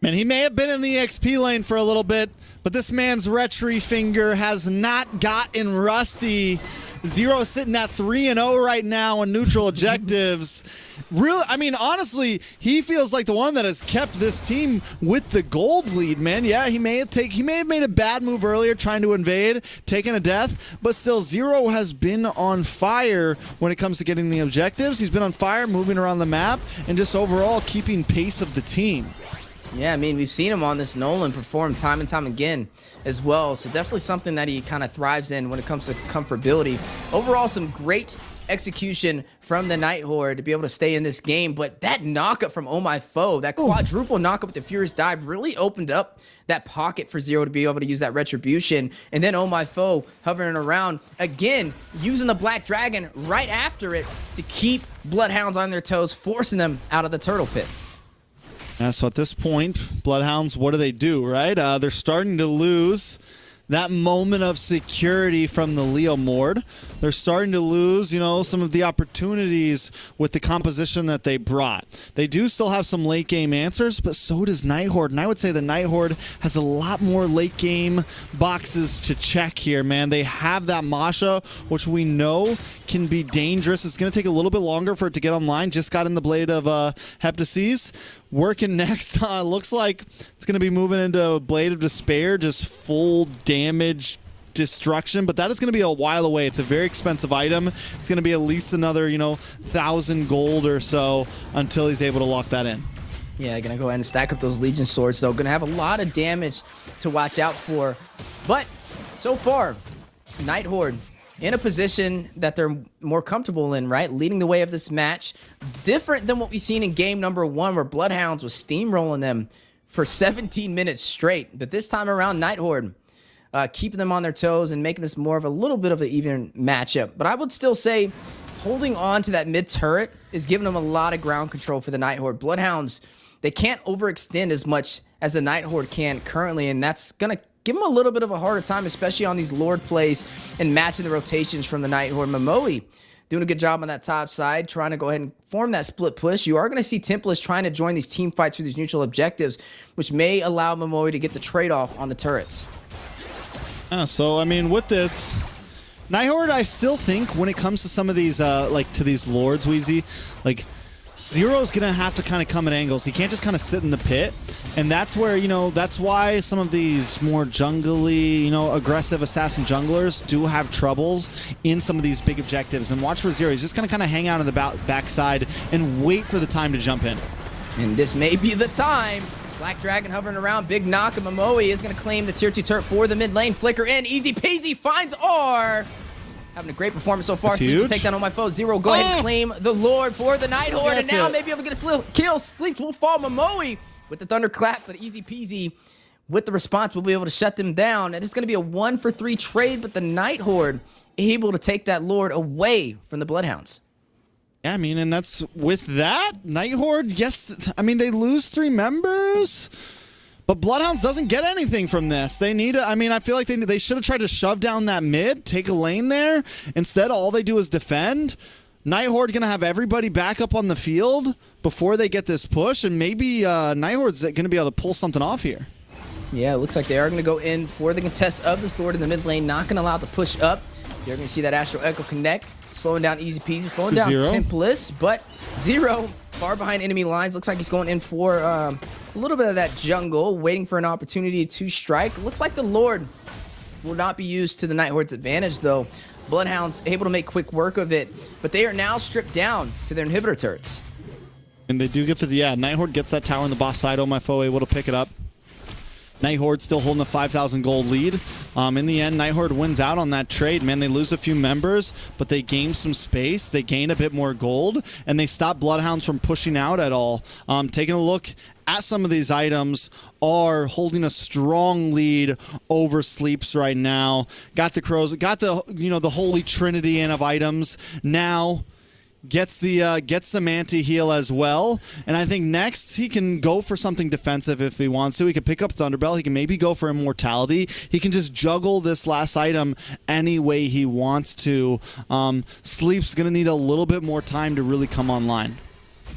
Man, he may have been in the XP lane for a little bit, but this man's retry finger has not gotten rusty. Zero sitting at 3-0 right now on neutral objectives. Really, I mean, honestly, he feels like the one that has kept this team with the gold lead, man. Yeah, he may have made a bad move earlier trying to invade, taking a death, but still, Zero has been on fire when it comes to getting the objectives. He's been on fire, moving around the map, and just overall keeping pace of the team. Yeah, I mean, we've seen him on this Nolan perform time and time again as well. So definitely something that he kind of thrives in when it comes to comfortability. Overall, some great execution from the NightHorde to be able to stay in this game. But that knockup from Oh My Foe, that quadruple knockup with the Furious Dive really opened up that pocket for Zero to be able to use that Retribution. And then Oh My Foe hovering around again, using the Black Dragon right after it to keep BloodHounds on their toes, forcing them out of the turtle pit. Yeah, so at this point, BloodHounds, what do, right? They're starting to lose that moment of security from the Leomord. They're starting to lose, you know, some of the opportunities with the composition that they brought. They do still have some late game answers, but so does NightHorde. And I would say the NightHorde has a lot more late game boxes to check here, man. They have that Masha, which we know can be dangerous. It's going to take a little bit longer for it to get online. Just got in the Blade of Heptases. Working next. Looks like it's going to be moving into Blade of Despair, just full damage destruction, but that is going to be a while away. It's a very expensive item. It's going to be at least another, 1,000 gold or so until he's able to lock that in. Yeah, gonna go ahead and stack up those Legion swords, though. Gonna have a lot of damage to watch out for. But so far, NightHorde in a position that they're more comfortable in, right? Leading the way of this match. Different than what we've seen in game number 1, where BloodHounds was steamrolling them for 17 minutes straight. But this time around, NightHorde keeping them on their toes and making this more of a little bit of an even matchup. But I would still say holding on to that mid turret is giving them a lot of ground control for the NightHorde. BloodHounds, they can't overextend as much as the NightHorde can currently, and that's going to give them a little bit of a harder time, especially on these Lord plays and matching the rotations from the NightHorde. Momoe doing a good job on that top side, trying to go ahead and form that split push. You are going to see Tempest trying to join these team fights for these neutral objectives, which may allow Momoe to get the trade-off on the turrets. So, I mean, with this, NightHorde, I still think when it comes to some of these, to these Lords, Wheezy, Zero's going to have to kind of come at angles. He can't just kind of sit in the pit. And that's where, that's why some of these more jungly, aggressive assassin junglers do have troubles in some of these big objectives. And watch for Zero. He's just going to kind of hang out on the backside and wait for the time to jump in. And this may be the time. Black Dragon hovering around. Big knock. And Momoe is going to claim the tier 2 turret for the mid lane. Flicker in. Easy peasy. Finds R. Having a great performance so far. Sleeps to take down on my foe. Zero, go ahead and claim the Lord for the NightHorde. And now maybe able to get a kill. Sleeps will fall. Momoe with the thunderclap, but easy peasy with the response. We'll be able to shut them down. And it's going to be a 1-for-3 trade, but the NightHorde able to take that Lord away from the BloodHounds. Yeah, I mean, and that's with that, NightHorde, yes, I mean, they lose 3 members. But BloodHounds doesn't get anything from this. They need to, I feel like they should have tried to shove down that mid, take a lane there. Instead, all they do is defend. NightHorde going to have everybody back up on the field before they get this push, and maybe NightHorde's going to be able to pull something off here. Yeah, it looks like they are going to go in for the contest of this Lord in the mid lane. Not going to allow it to push up. You're going to see that Astral Echo connect. Slowing down easy peasy. Slowing down Tempest, but Zero far behind enemy lines. Looks like he's going in for a little bit of that jungle, waiting for an opportunity to strike. Looks like the Lord will not be used to the NightHorde's advantage, though. BloodHounds able to make quick work of it, but they are now stripped down to their inhibitor turrets. And they do get the, NightHorde gets that tower on the boss side. Oh, my foe able to pick it up. NightHorde still holding a 5,000 gold lead. In the end, NightHorde wins out on that trade, man. They lose a few members, but they gain some space. They gain a bit more gold, and they stop BloodHounds from pushing out at all. Taking a look at some of these items, are holding a strong lead over Sleeps right now. Got the Crows, got the, the holy trinity in of items. Now gets the Manta heal as well, and I think next he can go for something defensive if he wants to. He can pick up Thunderbell. He can maybe go for Immortality. He can just juggle this last item any way he wants to. Sleep's gonna need a little bit more time to really come online.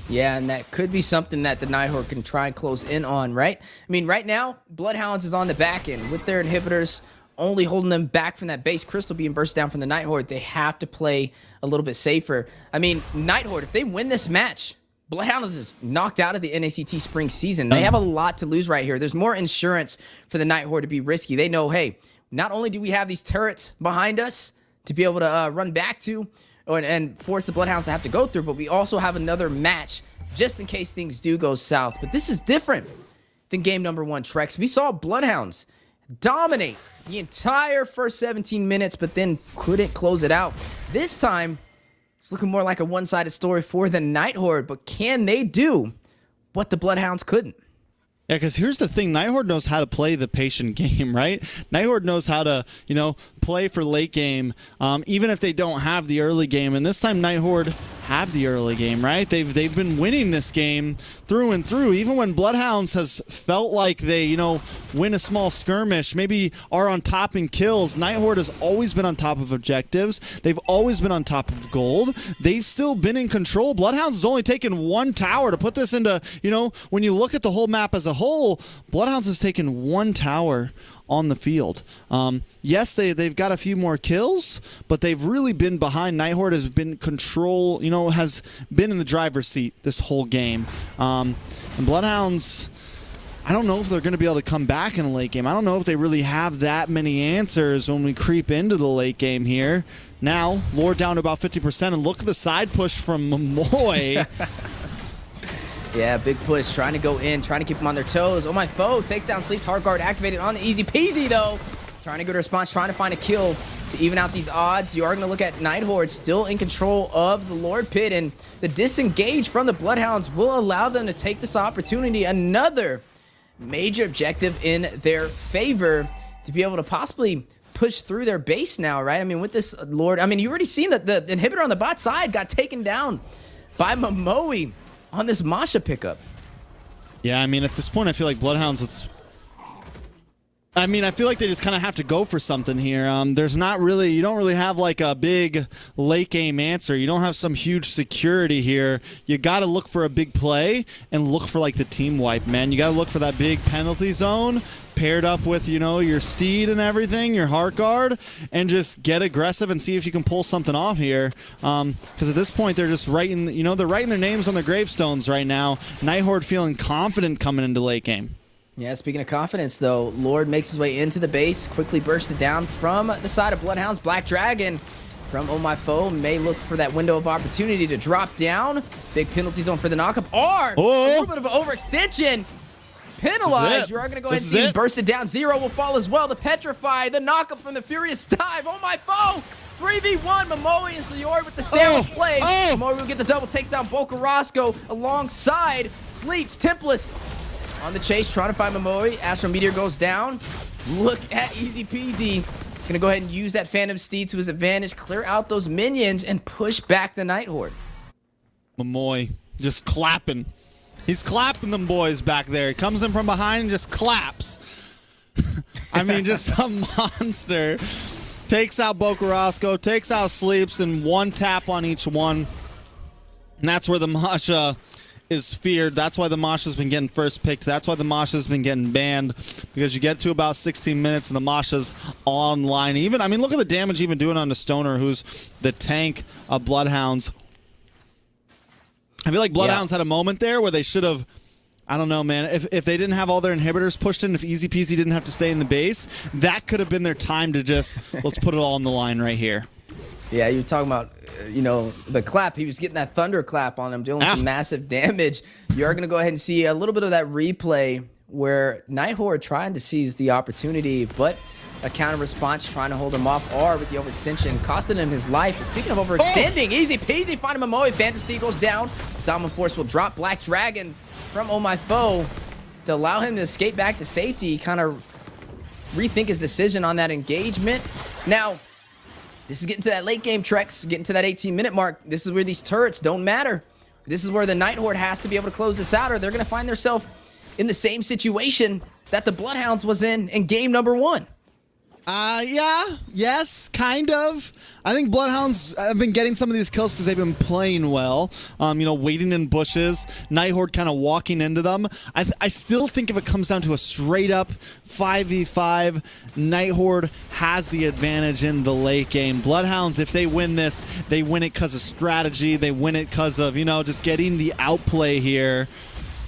Yeah, and that could be something that the NightHorde can try and close in on, right? I mean, right now, BloodHounds is on the back end with their inhibitors, only holding them back from that base crystal being burst down from the NightHorde. They have to play a little bit safer. I mean, NightHorde, if they win this match, BloodHounds is knocked out of the NACT Spring Season. They have a lot to lose right here. There's more insurance for the NightHorde to be risky. They know, hey, not only do we have these turrets behind us to be able to run back to and force the BloodHounds to have to go through, but we also have another match just in case things do go south. But this is different than game number 1, Trex. We saw BloodHounds dominate the entire first 17 minutes, but then couldn't close it out. This time, it's looking more like a one-sided story for the NightHorde, but can they do what the BloodHounds couldn't? Yeah, because here's the thing. NightHorde knows how to play the patient game, right? NightHorde knows how to, play for late game, even if they don't have the early game. And this time, NightHorde have the early game, right? They've been winning this game through and through. Even when BloodHounds has felt like they, win a small skirmish, maybe are on top in kills, NightHorde has always been on top of objectives. They've always been on top of gold. They've still been in control. BloodHounds has only taken 1 tower. To put this into, when you look at the whole map as a whole, BloodHounds has taken 1 tower on the field. Yes, they've got a few more kills, but they've really been behind. NightHorde has been control, has been in the driver's seat this whole game. And BloodHounds, I don't know if they're going to be able to come back in a late game. I don't know if they really have that many answers when we creep into the late game here. Now, Lord down to about 50%, and look at the side push from Momoy. Yeah, big push, trying to go in, trying to keep them on their toes. Oh, my foe takes down Sleep's hard guard, activated on the easy peasy, though. Trying to go to response, trying to find a kill to even out these odds. You are going to look at NightHorde still in control of the Lord Pit, and the disengage from the BloodHounds will allow them to take this opportunity. Another major objective in their favor to be able to possibly push through their base now, right? I mean, with this Lord, I mean, you already seen that the inhibitor on the bot side got taken down by Momoy on this Masha pickup. Yeah, I mean, at this point, I feel like BloodHounds, I feel like they just kind of have to go for something here. There's not really, you don't really have like a big late game answer. You don't have some huge security here. You got to look for a big play and look for like the team wipe, man. You got to look for that big penalty zone paired up with, your steed and everything, your heart guard, and just get aggressive and see if you can pull something off here. Because at this point, they're just writing, they're writing their names on their gravestones right now. NightHorde feeling confident coming into late game. Yeah, speaking of confidence, though, Lord makes his way into the base, quickly bursts it down from the side of BloodHounds. Black Dragon from Oh My Foe may look for that window of opportunity to drop down. Big penalty zone for the knockup. Or a little bit of an overextension. Penalized. You are going to go ahead and see him burst it down. Zero will fall as well. The Petrify, the knockup from the Furious Dive. Oh My Foe! 3v1, Momoy and Sayori with the sandwich play. Momoy will get the double, takes down Bocarasco alongside Sleeps, Templess. On the chase, trying to find Momoy. Astral Meteor goes down. Look at Easy Peasy. Gonna go ahead and use that Phantom Steed to his advantage, clear out those minions, and push back the NightHorde. Momoy just clapping. He's clapping them boys back there. He comes in from behind and just claps. I mean, just a monster. Takes out Bocarasco, takes out Sleeps, and one tap on each one. And that's where the Masha is feared. That's why the Masha's been getting first picked. That's why the Masha's been getting banned, because you get to about 16 minutes and the Masha's online. Even, I mean, look at the damage even doing on the Stoner, who's the tank of BloodHounds. I feel like BloodHounds had a moment there where they should have, I don't know, man, if they didn't have all their inhibitors pushed in, if Easy Peasy didn't have to stay in the base, that could have been their time to just, let's put it all on the line right here. Yeah, you're talking about, the clap. He was getting that thunder clap on him, doing some massive damage. You are going to go ahead and see a little bit of that replay where NightHorde trying to seize the opportunity, but a counter response trying to hold him off. R with the overextension, costing him his life. Speaking of overextending, Easy Peasy finding Momoy. Phantom Steed goes down. Salmon Force will drop Black Dragon from Oh My Foe to allow him to escape back to safety, kind of rethink his decision on that engagement. Now, this is getting to that late game, Trex, getting to that 18-minute mark. This is where these turrets don't matter. This is where the NightHorde has to be able to close this out, or they're going to find themselves in the same situation that the BloodHounds was in game number 1. Yes, kind of. I think BloodHounds have been getting some of these kills because they've been playing well. Waiting in bushes, NightHorde kind of walking into them. I still think if it comes down to a straight up 5v5, NightHorde has the advantage in the late game. BloodHounds, if they win this, they win it because of strategy. They win it because of, just getting the outplay here.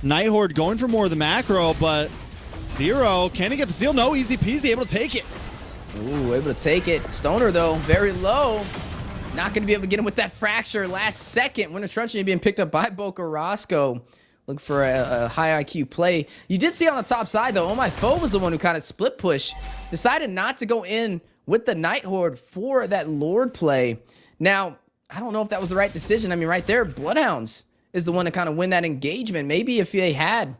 NightHorde going for more of the macro, but Zero, can he get the steal? No, Easy Peasy, able to take it. Ooh, able to take it. Stoner, though, very low. Not going to be able to get him with that fracture last second. Winter Truncheon being picked up by Bocarasco. Look for a high IQ play. You did see on the top side, though, Oh My Foe was the one who kind of split push. Decided not to go in with the NightHorde for that Lord play. Now, I don't know if that was the right decision. I mean, right there, BloodHounds is the one to kind of win that engagement. Maybe if they had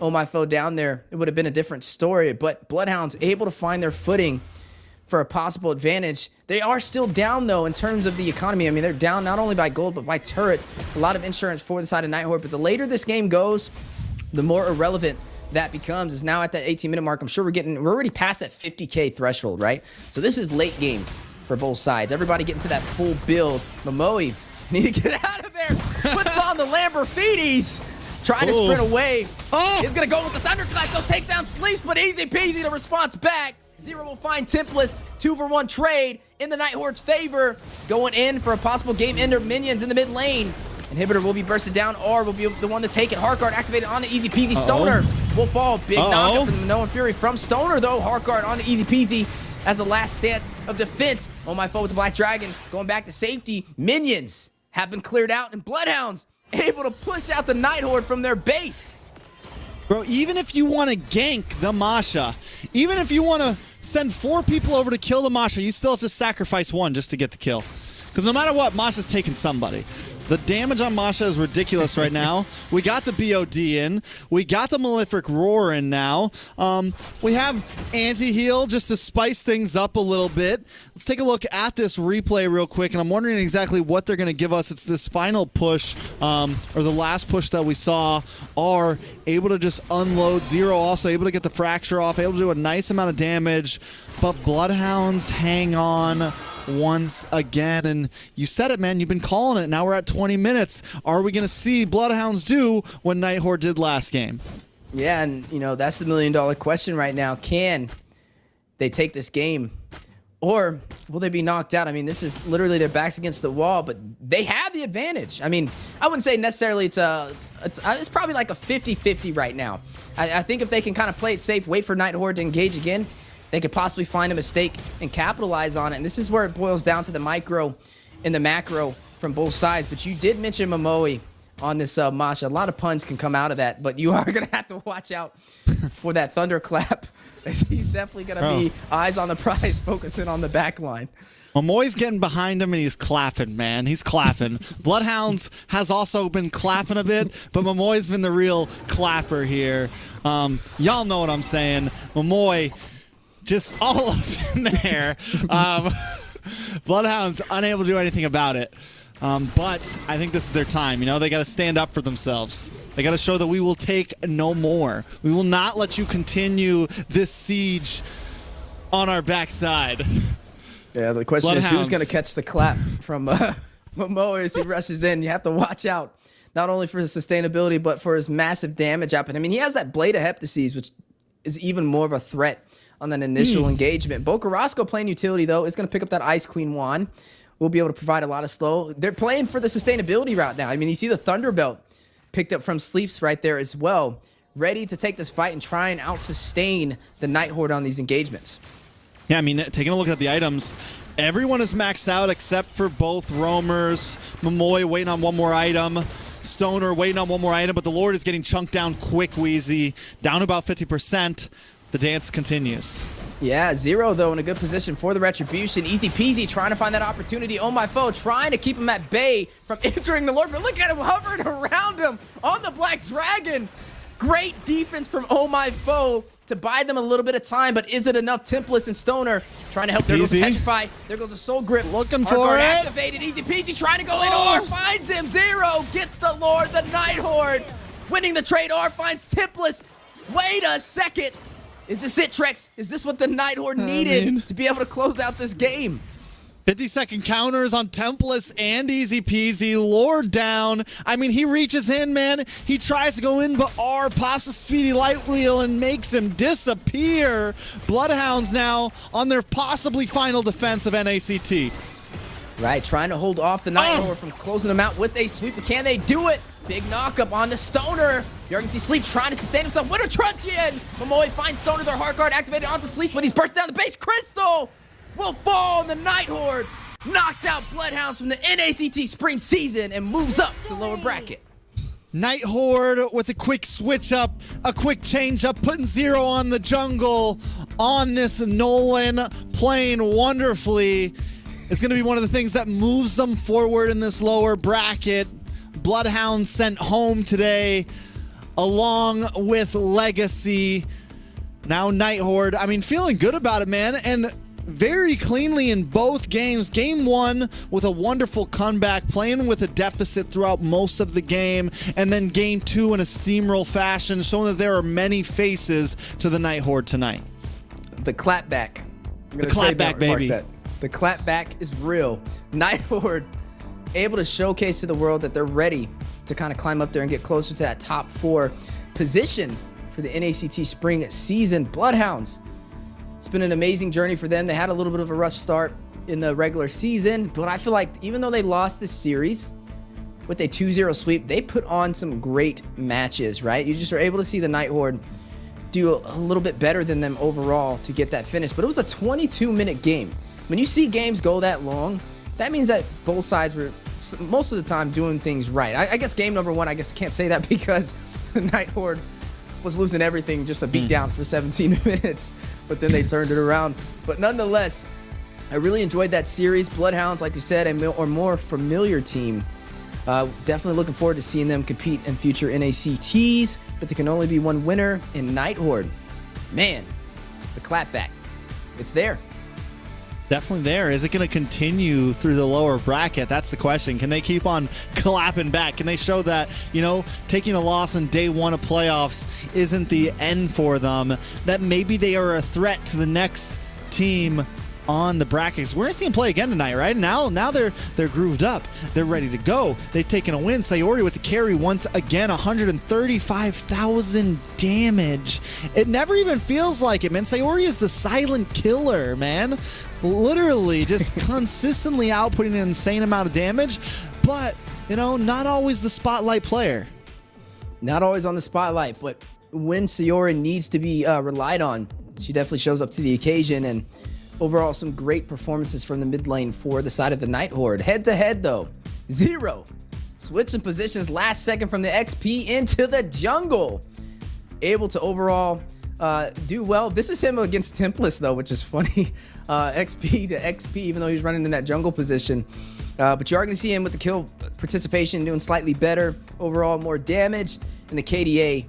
Oh My Foe down there, it would have been a different story. But BloodHounds able to find their footing for a possible advantage. They are still down, though, in terms of the economy. I mean, they're down not only by gold, but by turrets. A lot of insurance for the side of NightHorde. But the later this game goes, the more irrelevant that becomes. Is now at that 18-minute mark. I'm sure we're already past that 50K threshold, right? So this is late game for both sides. Everybody getting to that full build. Momoy need to get out of there. Puts on the Lamborghinis. trying to sprint away. Oh! He's going to go with the Thunderclap, so takes down Sleeps, but easy peasy the response back. Zero will find Templess, 2-for-1 trade in the NightHorde's favor. Going in for a possible game ender. Minions in the mid lane. Inhibitor will be bursted down, or will be the one to take it. Heartguard activated on the easy peasy. Stoner will fall. Big knockup from the Minoan Fury from Stoner, though. Heartguard on the easy peasy as the last stance of defense. Oh my foe with the Black Dragon going back to safety. Minions have been cleared out, and Bloodhounds able to push out the NightHorde from their base. Bro, even if you want to gank the Masha, even if you want to send 4 people over to kill the Masha, you still have to sacrifice 1 just to get the kill. Because no matter what, Masha's taking somebody. The damage on Masha is ridiculous right now. We got the BOD in. We got the Malefic Roar in now. We have anti-heal just to spice things up a little bit. Let's take a look at this replay real quick, and I'm wondering exactly what they're going to give us. It's this final push, or the last push that we saw, are able to just unload. Zero also able to get the fracture off, able to do a nice amount of damage, but Bloodhounds hang on once again. And you said it, man. You've been calling it. Now we're at 20 minutes. Are we going to see Bloodhounds do what NightHorde did last game? Yeah, and, you know, that's the million-dollar question right now. Can they take this game, or will they be knocked out? I mean, this is literally their backs against the wall, but they have the advantage. I mean, I wouldn't say necessarily it's probably like a 50-50 right now. I think if they can kind of play it safe, wait for NightHorde to engage again, they could possibly find a mistake and capitalize on it. And this is where it boils down to the micro and the macro from both sides. But you did mention Momoe on this Masha. A lot of puns can come out of that, but you are going to have to watch out for that thunderclap. He's definitely going to be eyes on the prize, focusing on the back line. Momoe's getting behind him, and he's clapping, man. He's clapping. Bloodhounds has also been clapping a bit, but Momoe's been the real clapper here. Y'all know what I'm saying. Momoe just all up in there. Bloodhounds unable to do anything about it. But I think this is their time. You know, they got to stand up for themselves. They got to show that we will take no more. We will not let you continue this siege on our backside. Yeah, the question is who's going to catch the clap from Momoe as he rushes in. You have to watch out, not only for his sustainability, but for his massive damage up. And I mean, he has that Blade of Heptases, which is even more of a threat on that initial engagement. Bo Carrasco playing utility, though, is going to pick up that Ice Queen wand. We'll be able to provide a lot of slow. They're playing for the sustainability route now. I mean, you see the Thunderbelt picked up from Sleeps right there as well, ready to take this fight and try and out-sustain the NightHorde on these engagements. Yeah, I mean, taking a look at the items, everyone is maxed out except for both roamers. Momoe waiting on one more item. Stoner waiting on one more item, but the Lord is getting chunked down quick, Wheezy. Down about 50%. The dance continues. Yeah, Zero, though, in a good position for the Retribution. Easy peasy, trying to find that opportunity. Oh, my foe, trying to keep him at bay from entering the Lord. But look at him hovering around him on the Black Dragon. Great defense from Oh My Foe to buy them a little bit of time, but is it enough? Templess and Stoner trying to help. There goes the Petrify. There goes the Soul Grip. Looking for it. Activated. Easy peasy, trying to go in. Or finds him. Zero gets the Lord, the NightHorde. Winning the trade. Or finds Templess. Wait a second. Is this it, Trex? Is this what the NightHorde needed to be able to close out this game? 50-second counters on Templess and Easy Peasy. Lord down. I mean, he reaches in, man. He tries to go in, but R pops a speedy light wheel and makes him disappear. Bloodhounds now on their possibly final defense of NACT. Right, trying to hold off the NightHorde from closing them out with a sweep, but can they do it? Big knockup on the Stoner. Jorgensen Sleeps trying to sustain himself with a truncheon. Momoe finds Stoner, their hard card activated onto Sleeps, but he's burst down the base. Crystal will fall, and the NightHorde knocks out Bloodhounds from the NACT Spring Season and moves up to the lower bracket. NightHorde with a quick switch up, a quick change up, putting Zero on the jungle on this Nolan, playing wonderfully. It's going to be one of the things that moves them forward in this lower bracket. Bloodhounds sent home today along with LEGACi. Now NightHorde, I mean, feeling good about it, man, and very cleanly in both games. Game one with a wonderful comeback, playing with a deficit throughout most of the game, and then game two in a steamroll fashion, showing that there are many faces to the NightHorde tonight. The clapback. The clapback, baby. The clapback is real. NightHorde able to showcase to the world that they're ready to kind of climb up there and get closer to that top 4 position for the NACT Spring Season. BloodHounds, it's been an amazing journey for them. They had a little bit of a rough start in the regular season, but I feel like even though they lost this series with a 2-0 sweep, they put on some great matches, right? You just were able to see the NightHorde do a little bit better than them overall to get that finish, but it was a 22-minute game. When you see games go that long, that means that both sides were most of the time doing things right. I guess game number 1, I guess I can't say that because the NightHorde was losing everything, just a beatdown for 17 minutes, but then they turned it around. But nonetheless, I really enjoyed that series. BloodHounds, like you said, a more familiar team. Definitely looking forward to seeing them compete in future NACTs, but there can only be one winner in NightHorde. Man, the clapback, it's there. Definitely there. Is it going to continue through the lower bracket? That's the question. Can they keep on clapping back? Can they show that, you know, taking a loss in day 1 of playoffs isn't the end for them? That maybe they are a threat to the next team on the brackets. We're going to see them play again tonight, right? Now they're grooved up. They're ready to go. They've taken a win. Sayori with the carry once again, 135,000 damage. It never even feels like it, man. Sayori is the silent killer, man. Literally just consistently outputting an insane amount of damage, but, you know, not always the spotlight player. Not always on the spotlight, but when Sayori needs to be relied on, she definitely shows up to the occasion. And overall, some great performances from the mid lane for the side of the NightHorde. Head-to-head, though, 0. Switching positions last second from the XP into the jungle. Able to overall do well. This is him against Tempest, though, which is funny. XP to XP, even though he's running in that jungle position. But you are going to see him with the kill participation doing slightly better. Overall, more damage. And the KDA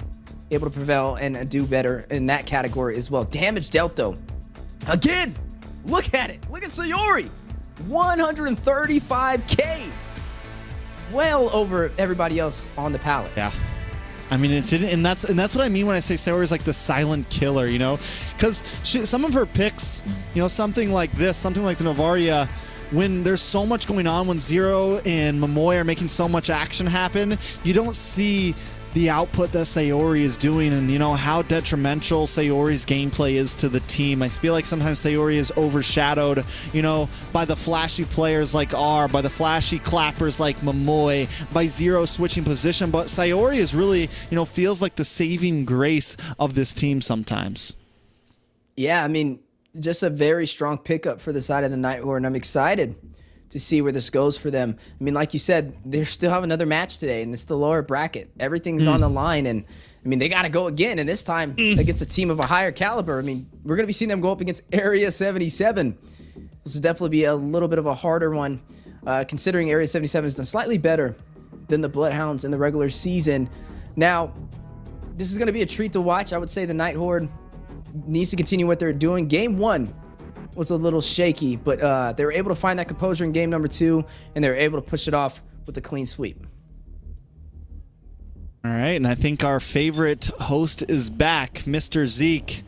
able to prevail and do better in that category as well. Damage dealt, though. Again! Look at it. Look at Sayori. 135k. Well over everybody else on the palette. Yeah. I mean, it didn't, and that's what I mean when I say Sayori is like the silent killer, you know? Because some of her picks, you know, something like this, something like the Novaria, when there's so much going on, when Zero and Momoy are making so much action happen, you don't see the output that Sayori is doing and, you know, how detrimental Sayori's gameplay is to the team. I feel like sometimes Sayori is overshadowed, you know, by the flashy players like R, by the flashy clappers like Momoy, by Zero switching position, but Sayori is really, you know, feels like the saving grace of this team sometimes. Yeah, I mean, just a very strong pickup for the side of the NightHorde, and I'm excited to see where this goes for them. I mean, like you said, they still have another match today, and it's the lower bracket. Everything's on the line, and I mean, they got to go again, and this time against a team of a higher caliber. I mean, we're going to be seeing them go up against Area 77. This will definitely be a little bit of a harder one, considering Area 77 is done slightly better than the BloodHounds in the regular season. Now, this is going to be a treat to watch. I would say the NightHorde needs to continue what they're doing. Game 1 was a little shaky, but they were able to find that composure in game number 2, and they were able to push it off with a clean sweep. All right, and I think our favorite host is back, Mr. Zeke.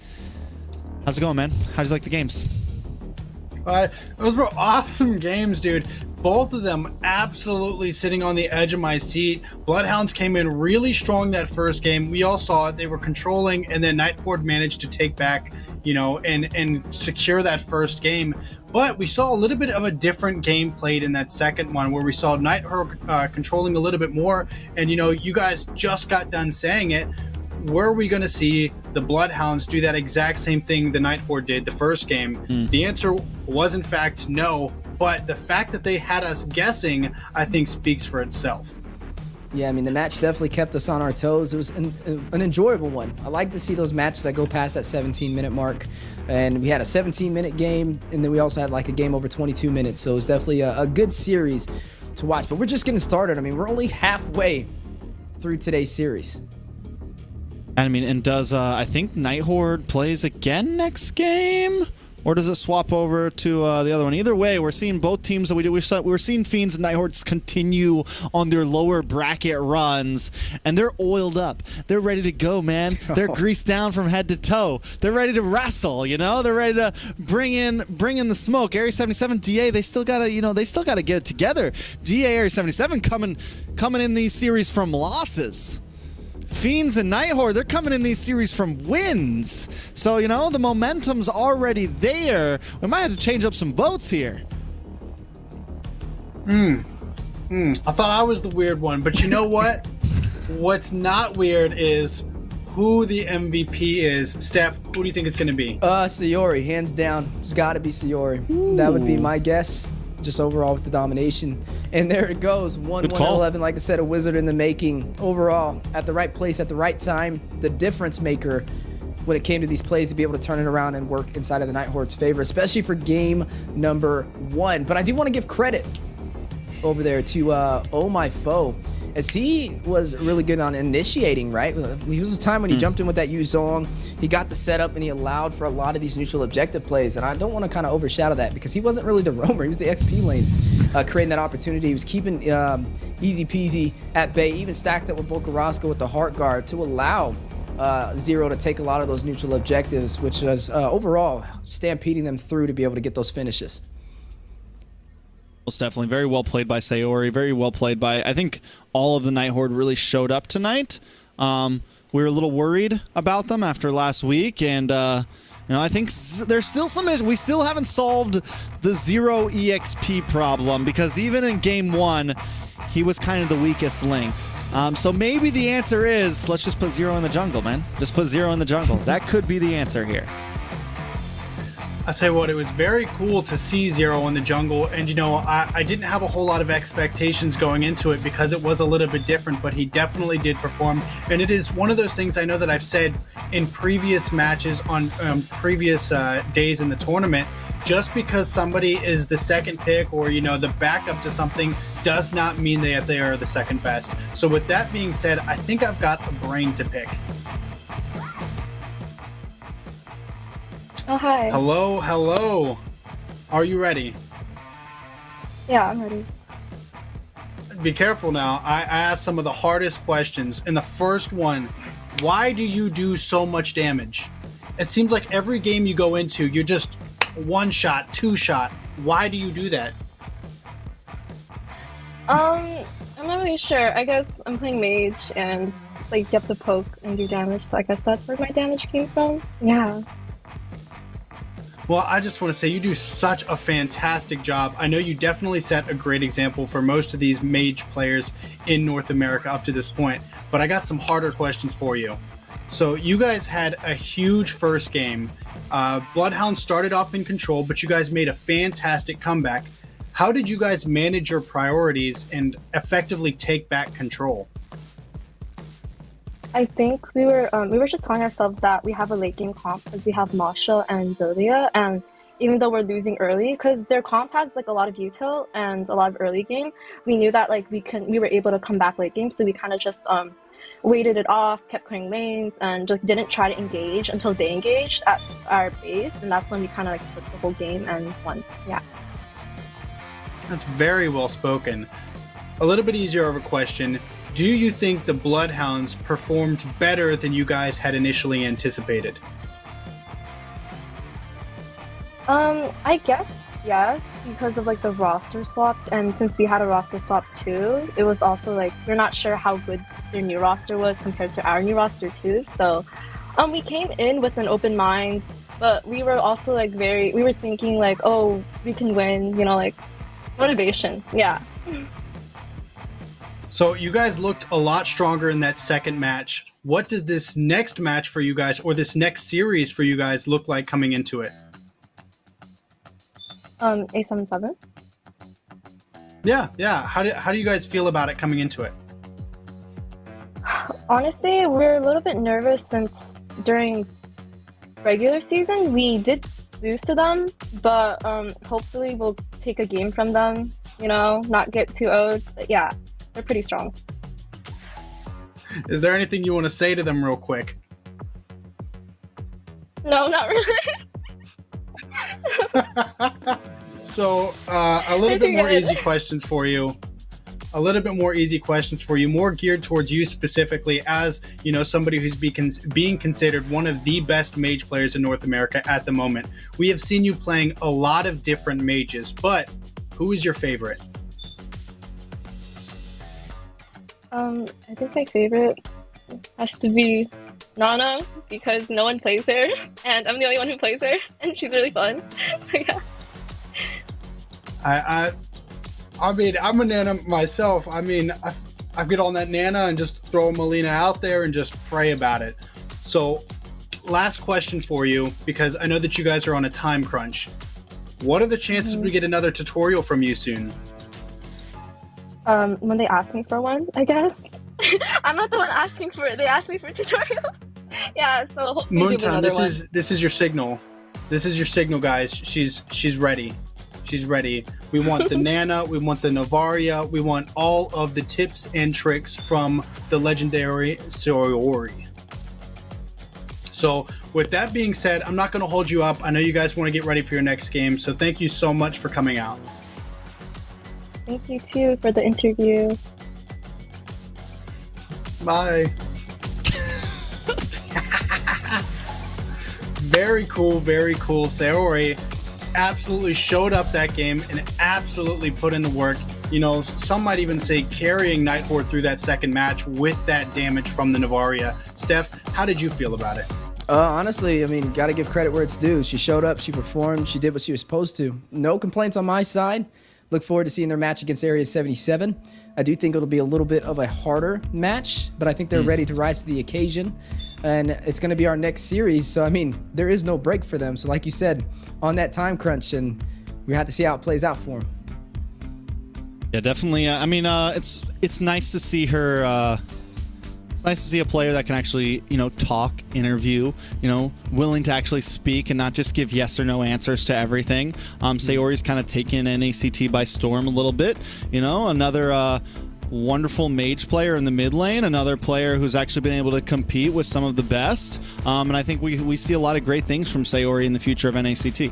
How's it going, man? How'd you like the games? Those were awesome games, dude. Both of them absolutely sitting on the edge of my seat. BloodHounds came in really strong that first game. We all saw it. They were controlling, and then NightHorde managed to take back, you know, and secure that first game. But we saw a little bit of a different game played in that second one, where we saw NightHorde controlling a little bit more. And, you know, you guys just got done saying it. Were we going to see the BloodHounds do that exact same thing the NightHorde did the first game? The answer was, in fact, no. But the fact that they had us guessing, I think, speaks for itself. Yeah, I mean, the match definitely kept us on our toes. It was an enjoyable one. I like to see those matches that go past that 17-minute mark. And we had a 17-minute game, and then we also had like a game over 22 minutes. So it was definitely a good series to watch. But we're just getting started. I mean, we're only halfway through today's series. I mean, and does I think NightHorde plays again next game? or does it swap over to the other one? Either way, we're seeing both teams that we're seeing Fiends and NightHordes continue on their lower bracket runs, and they're oiled up. They're ready to go, man. They're greased down from head to toe. They're ready to wrestle, you know? They're ready to bring in the smoke. Area 77, DA, they still gotta get it together. DA, Area 77 coming in these series from losses. Fiends and NightHorde, they're coming in these series from wins. So, you know, the momentum's already there. We might have to change up some votes here. I thought I was the weird one, but you know what? What's not weird is who the MVP is. Steph, who do you think it's going to be? Sayori, hands down. It's got to be Sayori. Ooh. That would be my guess, just overall with the domination. And there it goes, 1-1-11, like I said, a wizard in the making. Overall, at the right place, at the right time, the difference maker when it came to these plays to be able to turn it around and work inside of the NightHorde's favor, especially for game number 1. But I do want to give credit over there to Oh My Foe, as he was really good on initiating, right? He was a time when he jumped in with that Yuzong, he got the setup, and he allowed for a lot of these neutral objective plays. And I don't want to kind of overshadow that because he wasn't really the roamer. He was the XP lane, creating that opportunity. He was keeping easy peasy at bay, even stacked up with Volcarrasco with the heart guard to allow Zero to take a lot of those neutral objectives, which was overall stampeding them through to be able to get those finishes. Most definitely. Very well played by Sayori. Very well played by, I think, all of the NightHorde really showed up tonight. We were a little worried about them after last week, and you know, I think there's still some issues. We still haven't solved the Zero EXP problem, because even in game 1, he was kind of the weakest link. So maybe the answer is, let's just put Zero in the jungle, man. Just put Zero in the jungle. That could be the answer here. I'll tell you what, it was very cool to see Zero in the jungle, and you know, I didn't have a whole lot of expectations going into it because it was a little bit different, but he definitely did perform. And it is one of those things I know that I've said in previous matches on previous days in the tournament. Just because somebody is the second pick, or you know, the backup to something, does not mean that they are the second best. So with that being said, I think I've got a brain to pick. Oh, hi. Hello, hello. Are you ready? Yeah, I'm ready. Be careful now. I asked some of the hardest questions. And the first one, why do you do so much damage? It seems like every game you go into, you're just one shot, two shot. Why do you do that? I'm not really sure. I guess I'm playing mage and like you have to poke and do damage, so I guess that's where my damage came from. Yeah. Well, I just want to say you do such a fantastic job. I know you definitely set a great example for most of these mage players in North America up to this point, but I got some harder questions for you. So you guys had a huge first game. BloodHounds started off in control, but you guys made a fantastic comeback. How did you guys manage your priorities and effectively take back control? I think we were just telling ourselves that we have a late game comp because we have Masha and Devious, and even though we're losing early, because their comp has like a lot of util and a lot of early game, we knew that like we were able to come back late game, so we kind of just waited it off, kept clearing lanes, and just didn't try to engage until they engaged at our base, and that's when we kind of like took the whole game and won. Yeah. That's very well spoken. A little bit easier of a question. Do you think the BloodHounds performed better than you guys had initially anticipated? I guess yes, because of like the roster swaps, and since we had a roster swap too, it was also like we're not sure how good their new roster was compared to our new roster too. So we came in with an open mind, but we were also like we were thinking like, oh, we can win, you know, like motivation. Yeah. So you guys looked a lot stronger in that second match. What does this next match for you guys, or this next series for you guys, look like coming into it? A77? Yeah. How do you guys feel about it coming into it? Honestly, we're a little bit nervous since during regular season we did lose to them, but hopefully we'll take a game from them, you know, not get too owed. But yeah, they're pretty strong. Is there anything you want to say to them real quick? No, not really. So a little bit more easy questions for you. A little bit more easy questions for you, more geared towards you specifically, as you know, somebody who's being considered one of the best mage players in North America at the moment. We have seen you playing a lot of different mages, but who is your favorite? I think my favorite has to be Nana, because no one plays her, and I'm the only one who plays her, and she's really fun. Yeah. I mean, I'm a Nana myself. I mean, I get on that Nana and just throw Melina out there and just pray about it. So, last question for you, because I know that you guys are on a time crunch. What are the chances we get another tutorial from you soon? When they ask me for one, I guess. I'm not the one asking for it. They ask me for tutorials. Yeah, so hopefully Moontown, this is your signal. This is your signal, guys. She's ready. She's ready. We want the Nana, we want the Navaria, we want all of the tips and tricks from the legendary Sayori. So with that being said, I'm not going to hold you up. I know you guys want to get ready for your next game, so thank you so much for coming out. Thank you too for the interview. Bye. Very cool, very cool. Sayori absolutely showed up that game and absolutely put in the work. You know, some might even say carrying NightHorde through that second match with that damage from the Navaria. Steph, how did you feel about it? Honestly, I mean, gotta give credit where it's due. She showed up, she performed, she did what she was supposed to. No complaints on my side. Look forward to seeing their match against Area 77. I do think it'll be a little bit of a harder match, but I think they're ready to rise to the occasion. And it's going to be our next series. So, I mean, there is no break for them. So, like you said, on that time crunch, and we have to see how it plays out for them. Yeah, definitely. I mean, it's nice to see her. It's nice to see a player that can actually, you know, talk, interview, you know, willing to actually speak and not just give yes or no answers to everything. Sayori's kind of taken NACT by storm a little bit. You know, another wonderful mage player in the mid lane, another player who's actually been able to compete with some of the best. And I think we see a lot of great things from Sayori in the future of NACT.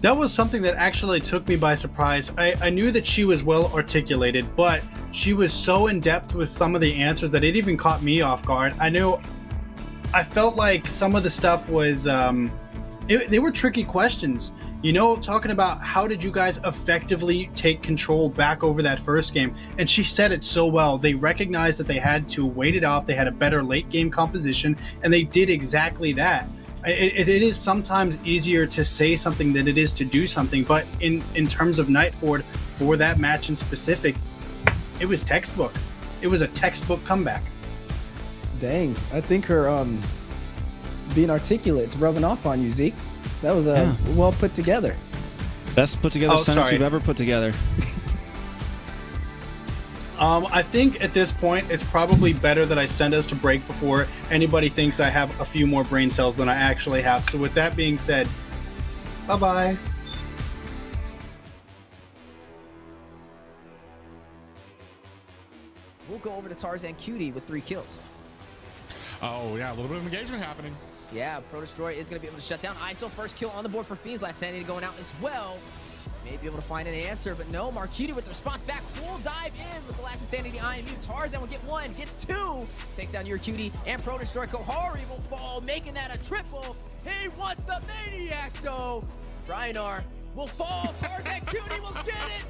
That was something that actually took me by surprise. I knew that she was well articulated, but she was so in depth with some of the answers that it even caught me off guard. I felt like some of the stuff was, they were tricky questions. You know, talking about how did you guys effectively take control back over that first game? And she said it so well. They recognized that they had to wait it off. They had a better late game composition, and they did exactly that. It is sometimes easier to say something than it is to do something, but in terms of NightHorde, for that match in specific, it was textbook. It was a textbook comeback. Dang, I think her being articulate's rubbing off on you, Zeke. That was well put together. Best put together sentence you've ever put together. I think at this point, it's probably better that I send us to break before anybody thinks I have a few more brain cells than I actually have. So with that being said, bye-bye. We'll go over to Tarzan Cutie with 3 kills. Oh, yeah, a little bit of engagement happening. Yeah, Pro Destroy is going to be able to shut down ISO. First kill on the board for Fiends. Last Sanity going out as well. May be able to find an answer, but no. Marcuti with the response back. Full dive in with the last Insanity IMU. Tarzan will get 1, gets 2. Takes down your Cutie, and Pro Destroy Kohari will fall, making that a triple. He wants the Maniac, though. Rhinar will fall. Tarzan Cutie will get it.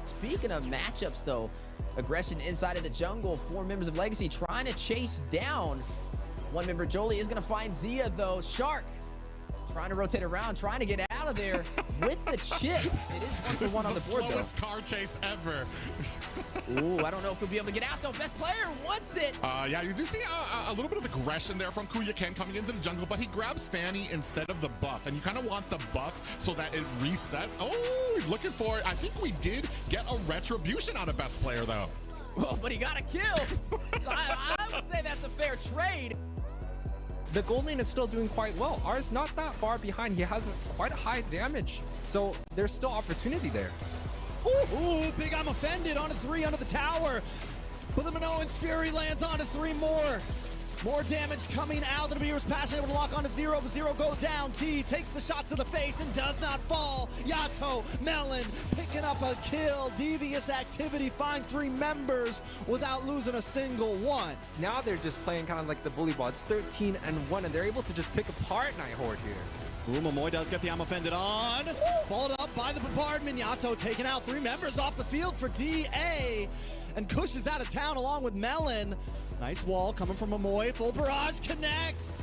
Speaking of matchups, though, aggression inside of the jungle. 4 members of LEGACi trying to chase down. 1 member, Jolie, is going to find Zia, though. Shark trying to rotate around, trying to get out of there with the chip. It is 1-for-1 on the board, though. This is the slowest car chase ever. Ooh, I don't know if we'll be able to get out, though. Best player wants it. Yeah, you do see a little bit of aggression there from Kuya Ken coming into the jungle, but he grabs Fanny instead of the buff, and you kind of want the buff so that it resets. Oh, looking for it. I think we did get a retribution out of best player, though. Well, but he got a kill. So I would say that's a fair trade. The gold lane is still doing quite well. Ours not that far behind. He has quite a high damage. So there's still opportunity there. Ooh, Big I'm offended onto 3 under the tower. But the Minoan's Fury lands onto 3 more. More damage coming out. The Devious Passion able to lock onto Zero, but Zero goes down. T takes the shots to the face and does not fall. Yato, Melon picking up a kill. Devious Activity find 3 members without losing a single one. Now they're just playing kind of like the bully ball. It's 13-1, and they're able to just pick apart NightHorde here. Ooh, Momoy does get the ammo fended on. Followed up by the bombardment. Yato taking out 3 members off the field for DA. And Kush is out of town along with Melon. Nice wall coming from Momoy. Full barrage connects.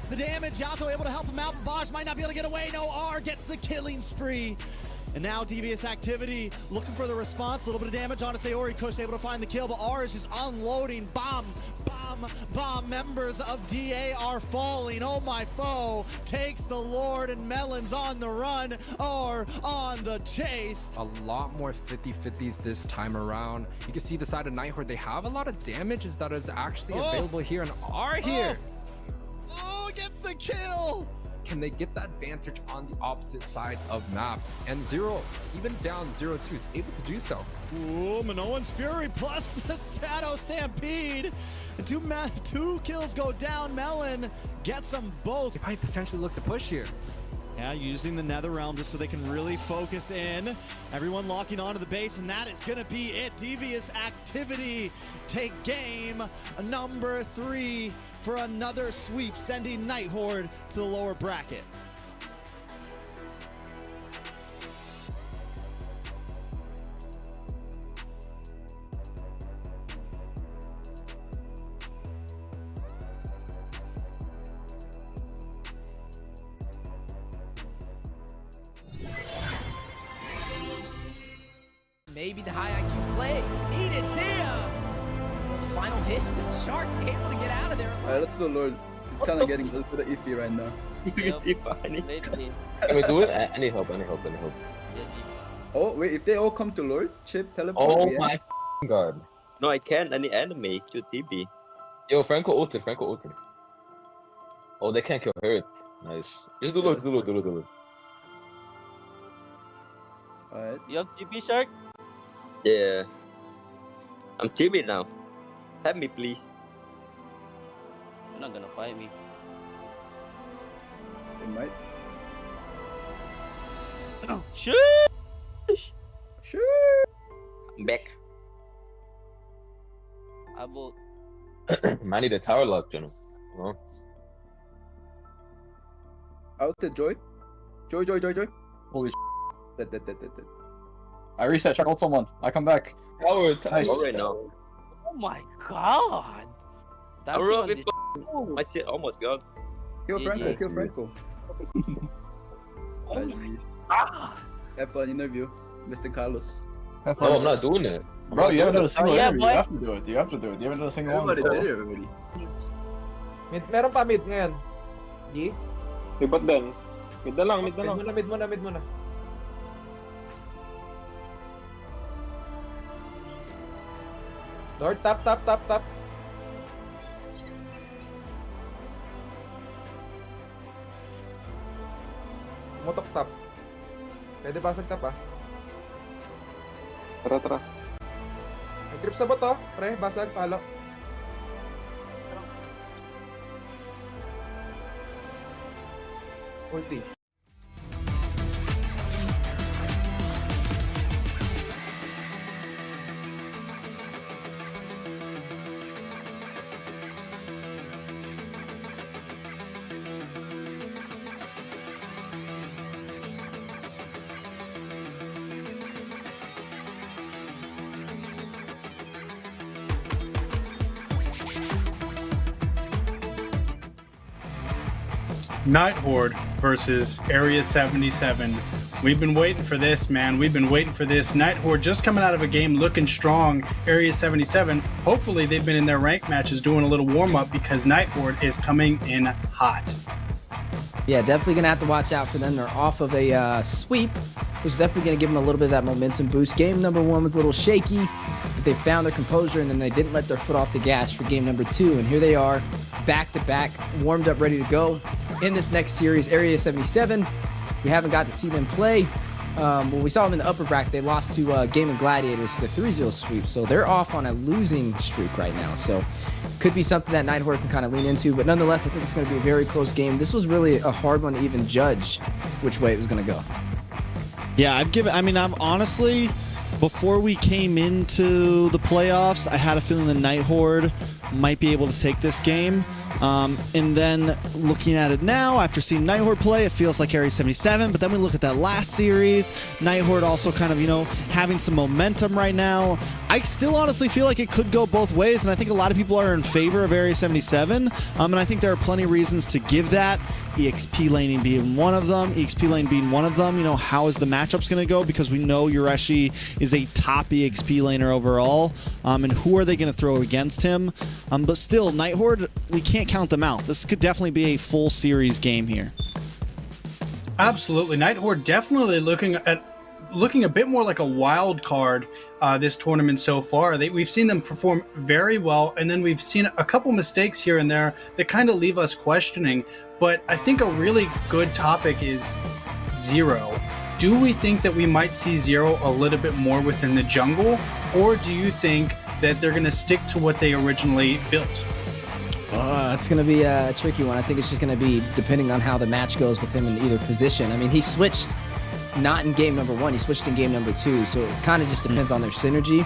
The damage, Yato able to help him out, but Bosch might not be able to get away. No, R gets the killing spree. And now Devious Activity looking for the response. A little bit of damage on Sayori. Kush able to find the kill, but R is just unloading. Bomb. Members of DA are falling. Oh, my foe takes the Lord, and Melon's on the run or on the chase. A lot more 50-50s this time around. You can see the side of NightHorde. They have a lot of damages that is actually available here, and R here. Oh, gets the kill. Can they get that advantage on the opposite side of map? And Zero, even down 0-2, is able to do so. Ooh, Minoan's Fury plus the Shadow Stampede. And 2 kills go down. Melon gets them both. They might potentially look to push here. Yeah, using the Nether Realm just so they can really focus in. Everyone locking onto the base, and that is going to be it. Devious Activity take game number 3 for another sweep, sending NightHorde to the lower bracket. Maybe the high IQ play needed here. The final hit to Shark able to get out of there. Alright, let's do Lord. It's kind of getting a little bit iffy right now. Can we do it? I need help. Oh, wait, if they all come to Lord, Chip, teleport. Oh my god. No, I can't. I need enemy to TB. Yo, Franco ulted. Oh, they can't kill Hurt. Nice. Just do Lord. Alright. You have TB, Shark? Yeah. I'm TB now. Help me, please. You're not gonna fight me. They might. No. Shush! I'm back. I will. I need a tower lock, General. Oh. Out to Joy. Joy. Holy Dead. I reset, check out someone. I come back. Tower. Nice. Right now. Oh my god! That's my shit almost gone. Kill Franco. Oh Have fun interview, Mr. Carlos. No, I'm not doing it. Bro, you haven't done a single interview. You have to do it. You haven't done a single one. Everybody did it already. Meron pa mid ngayon. G? Lipat din. Mid na lang. Mid muna. Lord, tap. Motok tap. Pwede basag tap ah. Tara. Grip sa boto, pre, basag, palo. Ulti. NightHorde versus Area 77. We've been waiting for this, man. We've been waiting for this. NightHorde just coming out of a game looking strong. Area 77, hopefully they've been in their rank matches doing a little warm-up because NightHorde is coming in hot. Yeah, definitely going to have to watch out for them. They're off of a sweep, which is definitely going to give them a little bit of that momentum boost. Game number 1 was a little shaky, but they found their composure, and then they didn't let their foot off the gas for game number 2. And here they are, back-to-back, warmed up, ready to go. In this next series, Area 77, we haven't got to see them play, when we saw them in the upper bracket, they lost to Gaming Gladiators for the 3-0 sweep. So they're off on a losing streak right now. So could be something that NACT can kind of lean into. But nonetheless, I think it's going to be a very close game. This was really a hard one to even judge which way it was going to go. Yeah, I'm honestly, before we came into the playoffs, I had a feeling the NIGHTHORDE might be able to take this game. And then looking at it now, after seeing NIGHTHORDE play, it feels like Area 77. But then we look at that last series, NIGHTHORDE also kind of, having some momentum right now. I still honestly feel like it could go both ways, and I think a lot of people are in favor of Area 77. And I think there are plenty of reasons to give that. EXP laning being one of them, EXP lane being one of them. How is the matchups going to go? Because we know Yureshi is a top EXP laner overall. And who are they going to throw against him? But still, NIGHTHORDE, we can't count them out. This could definitely be a full series game here. Absolutely. NIGHTHORDE definitely looking a bit more like a wild card this tournament so far. We've seen them perform very well, and then we've seen a couple mistakes here and there that kind of leave us questioning. But I think a really good topic is Zero. Do we think that we might see Zero a little bit more within the jungle, or do you think that they're going to stick to what they originally built? It's going to be a tricky one. I think it's just going to be depending on how the match goes with him in either position. I mean, he switched not in game number 1, he switched in game number 2, so it kind of just depends on their synergy.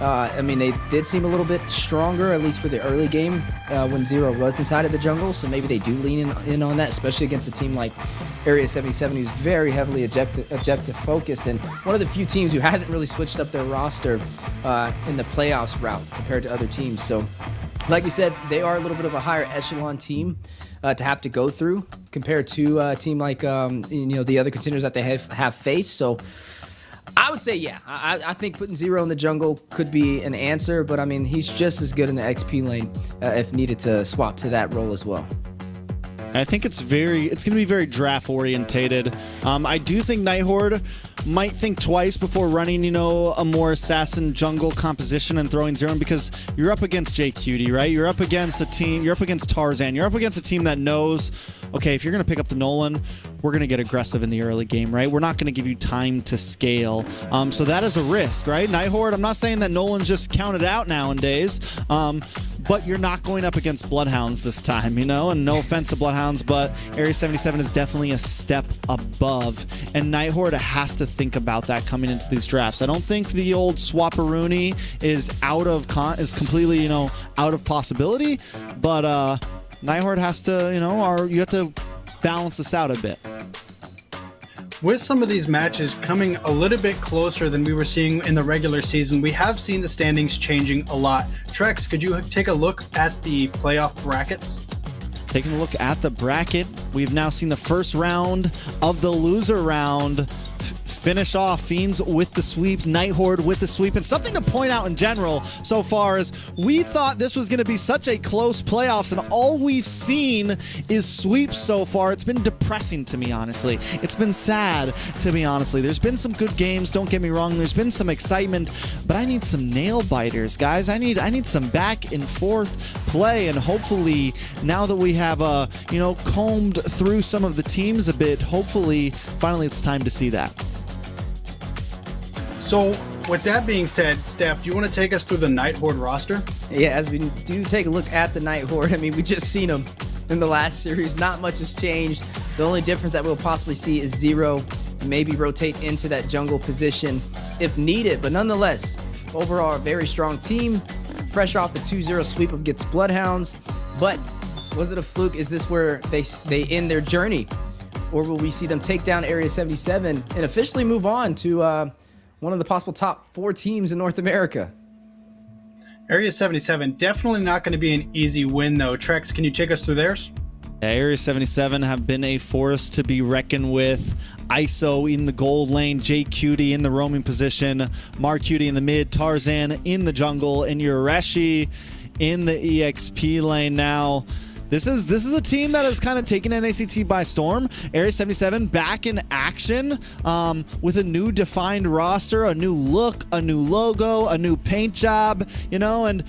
I mean, they did seem a little bit stronger, at least for the early game, when Zero was inside of the jungle, so maybe they do lean in on that, especially against a team like Area 77, who's very heavily objective focused, and one of the few teams who hasn't really switched up their roster in the playoffs route compared to other teams. So like we said, they are a little bit of a higher echelon team to have to go through compared to a team like the other contenders that they have faced. So I would say, yeah, I think putting Zero in the jungle could be an answer, but I mean, he's just as good in the XP lane if needed to swap to that role as well. I think it's going to be very draft orientated. I do think NIGHTHORDE might think twice before running, a more assassin jungle composition and throwing Zero in, because you're up against JQT, right? You're up against a team, you're up against Tarzan, you're up against a team that knows, okay, if you're going to pick up the Nolan, we're going to get aggressive in the early game, right? We're not going to give you time to scale. So that is a risk, right? NIGHTHORDE, I'm not saying that Nolan's just counted out nowadays, but you're not going up against BloodHounds this time, and no offense to BloodHounds, but Area 77 is definitely a step above, and NIGHTHORDE has to think about that coming into these drafts. I don't think the old Swapperoonie is completely, out of possibility, but NIGHTHORDE has to, you have to balance this out a bit. With some of these matches coming a little bit closer than we were seeing in the regular season, we have seen the standings changing a lot. Trex, could you take a look at the playoff brackets? Taking a look at the bracket, we've now seen the first round of the loser round finish off. Fiends with the sweep, NIGHTHORDE with the sweep, and something to point out in general so far is we thought this was going to be such a close playoffs, and all we've seen is sweeps so far. It's been depressing to me, honestly. It's been sad to me, honestly. There's been some good games, don't get me wrong. There's been some excitement, but I need some nail biters, guys. I need some back and forth play, and hopefully now that we have combed through some of the teams a bit, hopefully finally it's time to see that. So, with that being said, Steph, do you want to take us through the NIGHTHORDE roster? Yeah, as we do take a look at the NIGHTHORDE, I mean, we just seen them in the last series. Not much has changed. The only difference that we'll possibly see is Zero maybe rotate into that jungle position if needed. But nonetheless, overall, a very strong team. Fresh off the 2-0 sweep against BloodHounds. But was it a fluke? Is this where they end their journey? Or will we see them take down Area 77 and officially move on to one of the possible top 4 teams in North America? Area 77, definitely not going to be an easy win, though. Trex, can you take us through theirs? Yeah, Area 77 have been a force to be reckoned with. ISO in the gold lane, JQT in the roaming position, MarQT in the mid, Tarzan in the jungle, and Yureshi in the EXP lane now. This is a team that has kind of taken NACT by storm. Area 77 back in action with a new defined roster, a new look, a new logo, a new paint job, and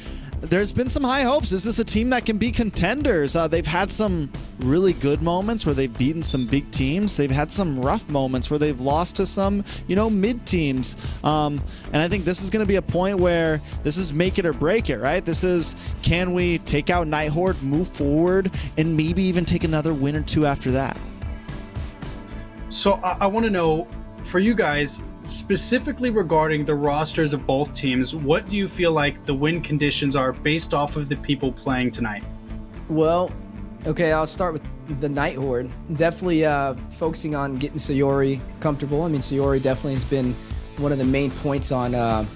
there's been some high hopes. Is this a team that can be contenders? They've had some really good moments where they've beaten some big teams. They've had some rough moments where they've lost to some, mid teams. And I think this is going to be a point where this is make it or break it, right? This is, can we take out NightHorde, move forward, and maybe even take another win or two after that? So I want to know, for you guys, specifically regarding the rosters of both teams, what do you feel like the win conditions are based off of the people playing tonight? Well, okay, I'll start with the NightHorde. Definitely focusing on getting Sayori comfortable. I mean, Sayori definitely has been one of the main points on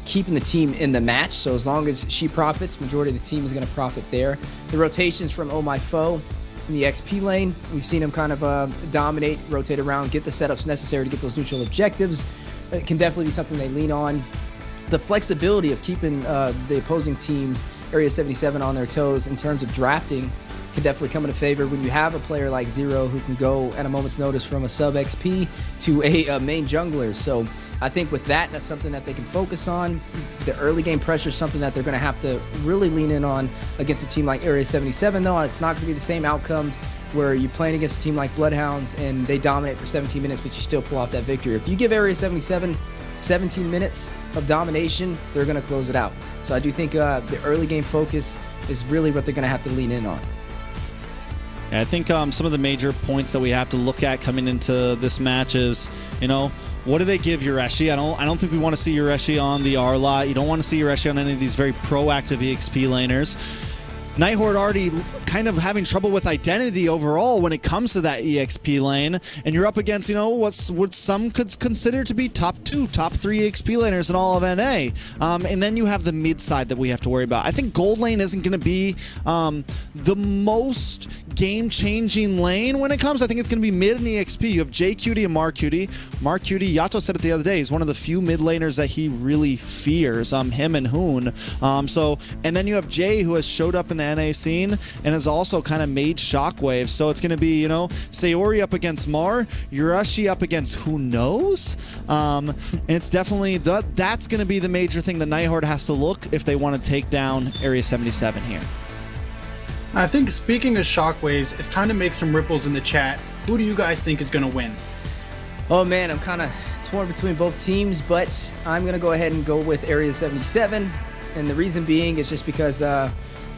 keeping the team in the match. So as long as she profits, majority of the team is going to profit there. The rotations from Oh My Foe in the XP lane, we've seen him kind of dominate, rotate around, get the setups necessary to get those neutral objectives. It can definitely be something they lean on. The flexibility of keeping the opposing team, Area 77, on their toes in terms of drafting can definitely come into favor when you have a player like Zero who can go at a moment's notice from a sub XP to a main jungler. So I think with that, that's something that they can focus on. The early game pressure is something that they're going to have to really lean in on against a team like Area 77, though. It's not going to be the same outcome where you're playing against a team like BloodHounds and they dominate for 17 minutes, but you still pull off that victory. If you give Area 77 17 minutes of domination, they're going to close it out. So I do think the early game focus is really what they're going to have to lean in on. I think some of the major points that we have to look at coming into this match is, what do they give Yureshi? I don't think we want to see Yureshi on the R lot. You don't want to see Yureshi on any of these very proactive EXP laners. NightHorde already kind of having trouble with identity overall when it comes to that EXP lane, and you're up against, what some could consider to be top 2, top 3 EXP laners in all of NA. And then you have the mid side that we have to worry about. I think gold lane isn't going to be the most game-changing lane when it comes. I think it's going to be mid and EXP. You have JQT and Marcuty. Marcuty, Yato said it the other day, he's one of the few mid laners that he really fears, him and Hoon. And then you have Jay, who has showed up in the NA scene and has also kind of made shockwaves. So it's going to be, Sayori up against Mar, Yureshi up against who knows? And it's definitely, that's going to be the major thing that NightHorde has to look if they want to take down Area 77 here. I think, speaking of shockwaves, it's time to make some ripples in the chat. Who do you guys think is going to win? Oh man, I'm kind of torn between both teams, but I'm going to go ahead and go with Area 77. And the reason being is just because they're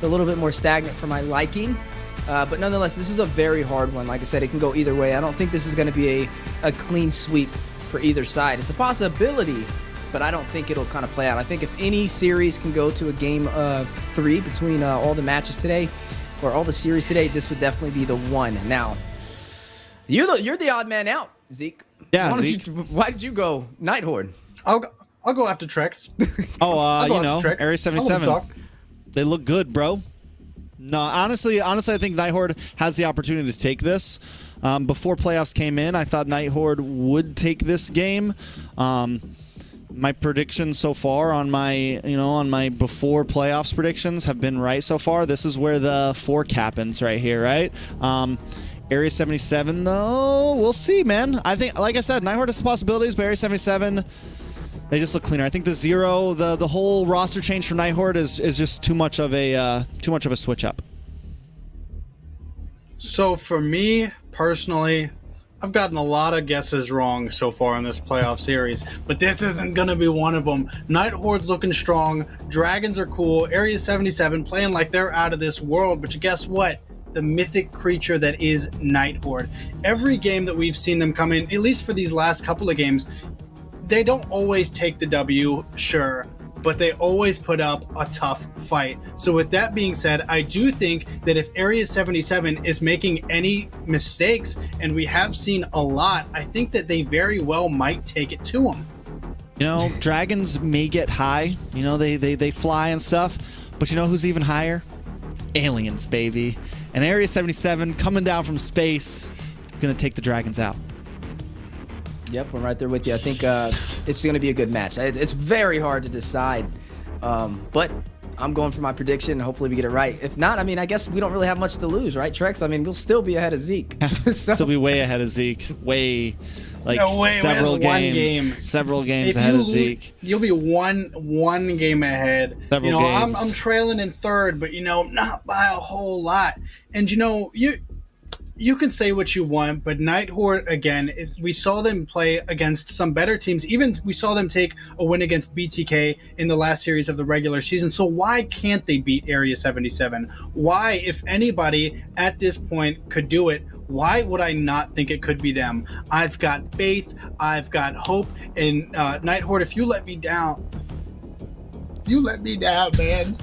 a little bit more stagnant for my liking. But nonetheless, this is a very hard one. Like I said, it can go either way. I don't think this is going to be a clean sweep for either side. It's a possibility, but I don't think it'll kind of play out. I think if any series can go to a game 3 between all the matches today, or all the series today, this would definitely be the one. Now, you're the odd man out, Zeke. Yeah, Zeke. Why did you go NightHorde? I'll go after Trex. Area 77. They look good, bro. No, honestly, I think NightHorde has the opportunity to take this. Before playoffs came in, I thought NightHorde would take this game. My predictions so far on my, on my before playoffs predictions have been right so far. This is where the fork happens right here, right? Area 77, though, we'll see, man. I think, like I said, NightHorde has possibilities, but Area 77, they just look cleaner. I think the Zero, the whole roster change for NightHorde is just too much of a switch up. So for me personally, I've gotten a lot of guesses wrong so far in this playoff series, but this isn't going to be one of them. NightHorde's looking strong. Dragons are cool. Area 77 playing like they're out of this world, but guess what? The mythic creature that is NightHorde. Every game that we've seen them come in, at least for these last couple of games, they don't always take the W, sure, but they always put up a tough fight. So with that being said, I do think that if Area 77 is making any mistakes, and we have seen a lot, I think that they very well might take it to them. Dragons may get high. They fly and stuff, but who's even higher? Aliens, baby. And Area 77 coming down from space, gonna take the dragons out. Yep, I'm right there with you. I think it's going to be a good match. It's very hard to decide, but I'm going for my prediction. Hopefully we get it right. If not, I guess we don't really have much to lose, right, Trex? We'll still be ahead of Zeke. Still be way ahead of Zeke. Way. like No way, several where's one games, several games If ahead you of Zeke. You'll be one game ahead. Several I'm games. trailing in third, but not by a whole lot. And you can say what you want, but NightHorde, again, we saw them play against some better teams. Even we saw them take a win against BTK in the last series of the regular season. So why can't they beat Area 77? Why, if anybody at this point could do it, why would I not think it could be them? I've got faith. I've got hope. And NightHorde, if you let me down, man.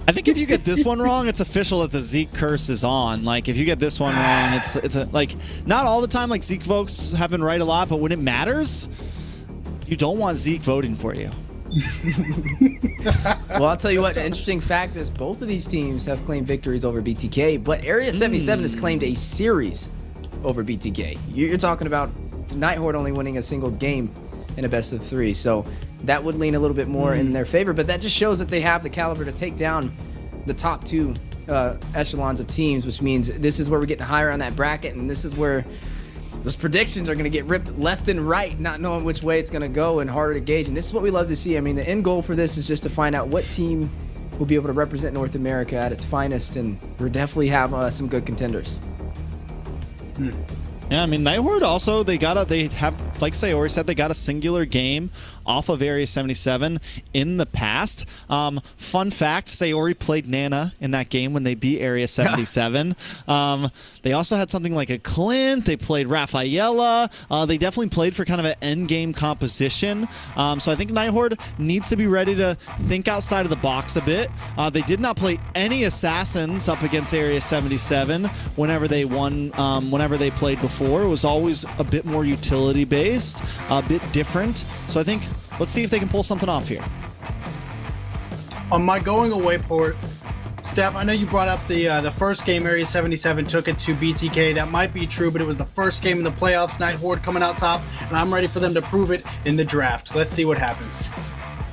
I think if you get this one wrong, it's official that the Zeke curse is on. Like, if you get this one wrong, it's like, not all the time, like, Zeke folks have been right a lot, but when it matters, you don't want Zeke voting for you. Well, I'll tell you what, the interesting fact is both of these teams have claimed victories over BTK, but Area 77 has claimed a series over BTK. You're talking about NightHorde only winning a single game in a best of 3, so that would lean a little bit more in their favor, but that just shows that they have the caliber to take down the top 2 echelons of teams, which means this is where we're getting higher on that bracket, and this is where those predictions are going to get ripped left and right, not knowing which way it's going to go and harder to gauge, and this is what we love to see. I mean, the end goal for this is just to find out what team will be able to represent North America at its finest, and we definitely have some good contenders. Yeah, I mean, NightHorde also, they have, like Sayori said, they got a singular game off of Area 77 in the past. Fun fact, Sayori played Nana in that game when they beat Area 77. They also had something like a Clint. They played Rafaela. They definitely played for kind of an end-game composition. So I think NightHorde needs to be ready to think outside of the box a bit. They did not play any Assassins up against Area 77 whenever they won, whenever they played before. It was always a bit more utility-based, a bit different. So I think, let's see if they can pull something off here. On my going away port, Steph, I know you brought up the first game Area 77 took it to BTK. That might be true, but it was the first game in the playoffs. NightHorde coming out top, and I'm ready for them to prove it in the draft. Let's see what happens.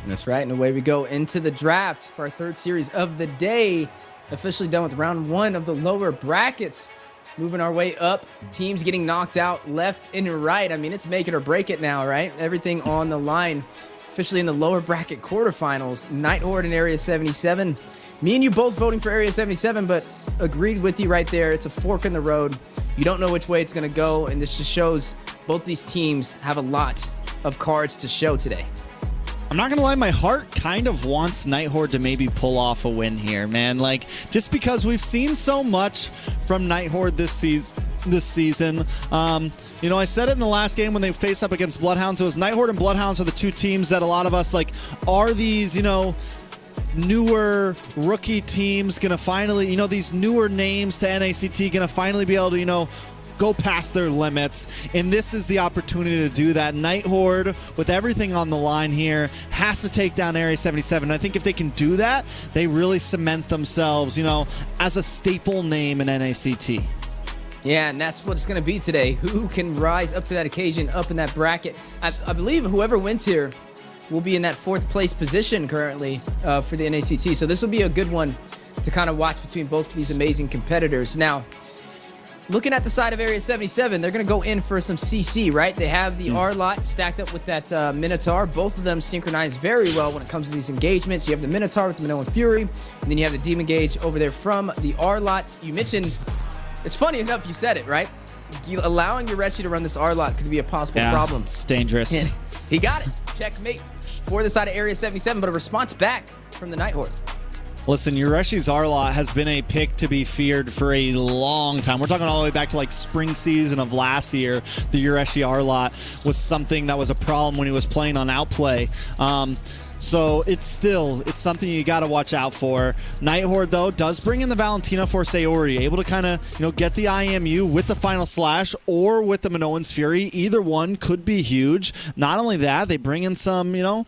That's right, and away we go into the draft for our third series of the day. Officially done with round 1 of the lower brackets. Moving our way up, teams getting knocked out left and right. I mean, it's make it or break it now, right? Everything on the line. Officially in the lower bracket quarterfinals, NightHorde and Area 77. Me and you both voting for Area 77, but agreed with you right there. It's a fork in the road. You don't know which way it's going to go, and this just shows both these teams have a lot of cards to show today. I'm not gonna lie, my heart kind of wants NightHorde to maybe pull off a win here, man. Like, just because we've seen so much from NightHorde this season. You know, I said it in the last game when they faced up against BloodHounds. It was NightHorde and BloodHounds are the 2 teams that a lot of us, like, are these, you know, newer rookie teams gonna finally, you know, these newer names to NACT gonna finally be able to, you know, go past their limits, and this is the opportunity to do that. NightHorde, with everything on the line here, has to take down Area 77. I think if they can do that, they really cement themselves, you know, as a staple name in NACT. Yeah, and that's what it's going to be today. Who can rise up to that occasion, up in that bracket? I believe whoever wins here will be in that 4th place position currently for the NACT. So this will be a good one to kind of watch between both of these amazing competitors. Now, looking at the side of Area 77, they're going to go in for some CC, right? They have the R lot stacked up with that Minotaur. Both of them synchronize very well when it comes to these engagements. You have the Minotaur with the Minoan Fury, and then you have the Demon Gauge over there from the R lot. You mentioned, it's funny enough you said it, right? Allowing Yoreshi to run this R lot could be a possible problem. It's dangerous. And he got it. Checkmate for the side of Area 77, but a response back from the NightHorde. Listen, Yoreshi's R-Lot has been a pick to be feared for a long time. We're talking all the way back to like spring season of last year. The Yoreshi R-Lot was something that was a problem when he was playing on Outplay. So it's something you got to watch out for. NightHorde, though, does bring in the Valentina for Sayori, able to kind of, you know, get the IMU with the Final Slash or with the Minoan's Fury. Either one could be huge. Not only that, they bring in some, you know,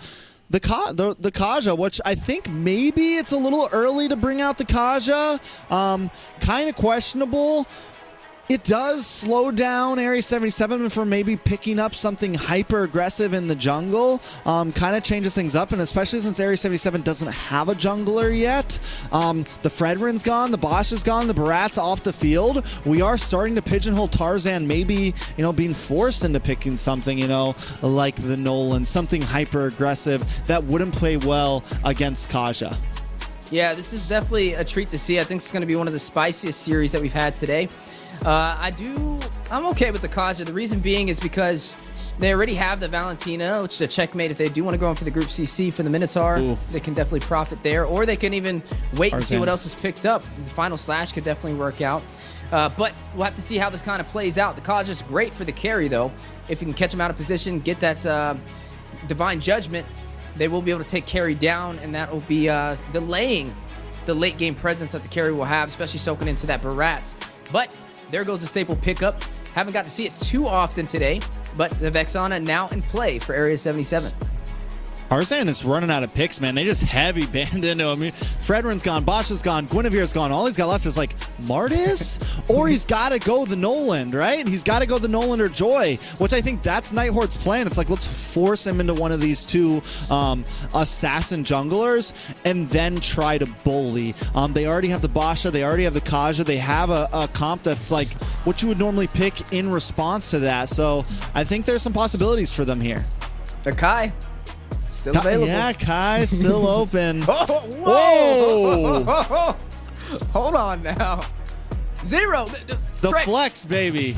the Kaja, which I think maybe it's a little early to bring out the Kaja. Kind of questionable. It does slow down Area 77 from maybe picking up something hyper aggressive in the jungle. Kind of changes things up, and especially since Area 77 doesn't have a jungler yet. The Fredrin's gone, the Bosch is gone, the Barat's off the field. We are starting to pigeonhole Tarzan, maybe, you know, being forced into picking something, you know, like the Nolan, something hyper aggressive that wouldn't play well against Kaja. Yeah, this is definitely a treat to see. I think it's going to be one of the spiciest series that we've had today. I'm okay with the Kaja. The reason being is because they already have the Valentina, which is a checkmate. If they do want to go in for the Group CC for the Minotaur, they can definitely profit there. Or they can even wait and see what else is picked up. The Final Slash could definitely work out. But we'll have to see how this kind of plays out. The Kaja is great for the carry, though. If you can catch them out of position, get that Divine Judgment, they will be able to take carry down, and that will be delaying the late game presence that the carry will have, especially soaking into that Barats. But there goes the staple pickup. Haven't got to see it too often today, but the Vexana now in play for Area 77. Tarzan is running out of picks, man. They just heavy banned into him. Fredrin's gone, Bosch is gone, Guinevere's gone. All he's got left is like Martis, or he's got to go the Nolan, right? He's got to go the Nolan or Joy, which I think that's NightHorde's plan. It's like, let's force him into one of these two assassin junglers and then try to bully. They already have the Basha, they already have the Kaja, they have a comp that's like what you would normally pick in response to that. So I think there's some possibilities for them here. The Kai. Still available. Yeah, Kai's still open. Whoa! Hold on now. Zero. The flex, baby.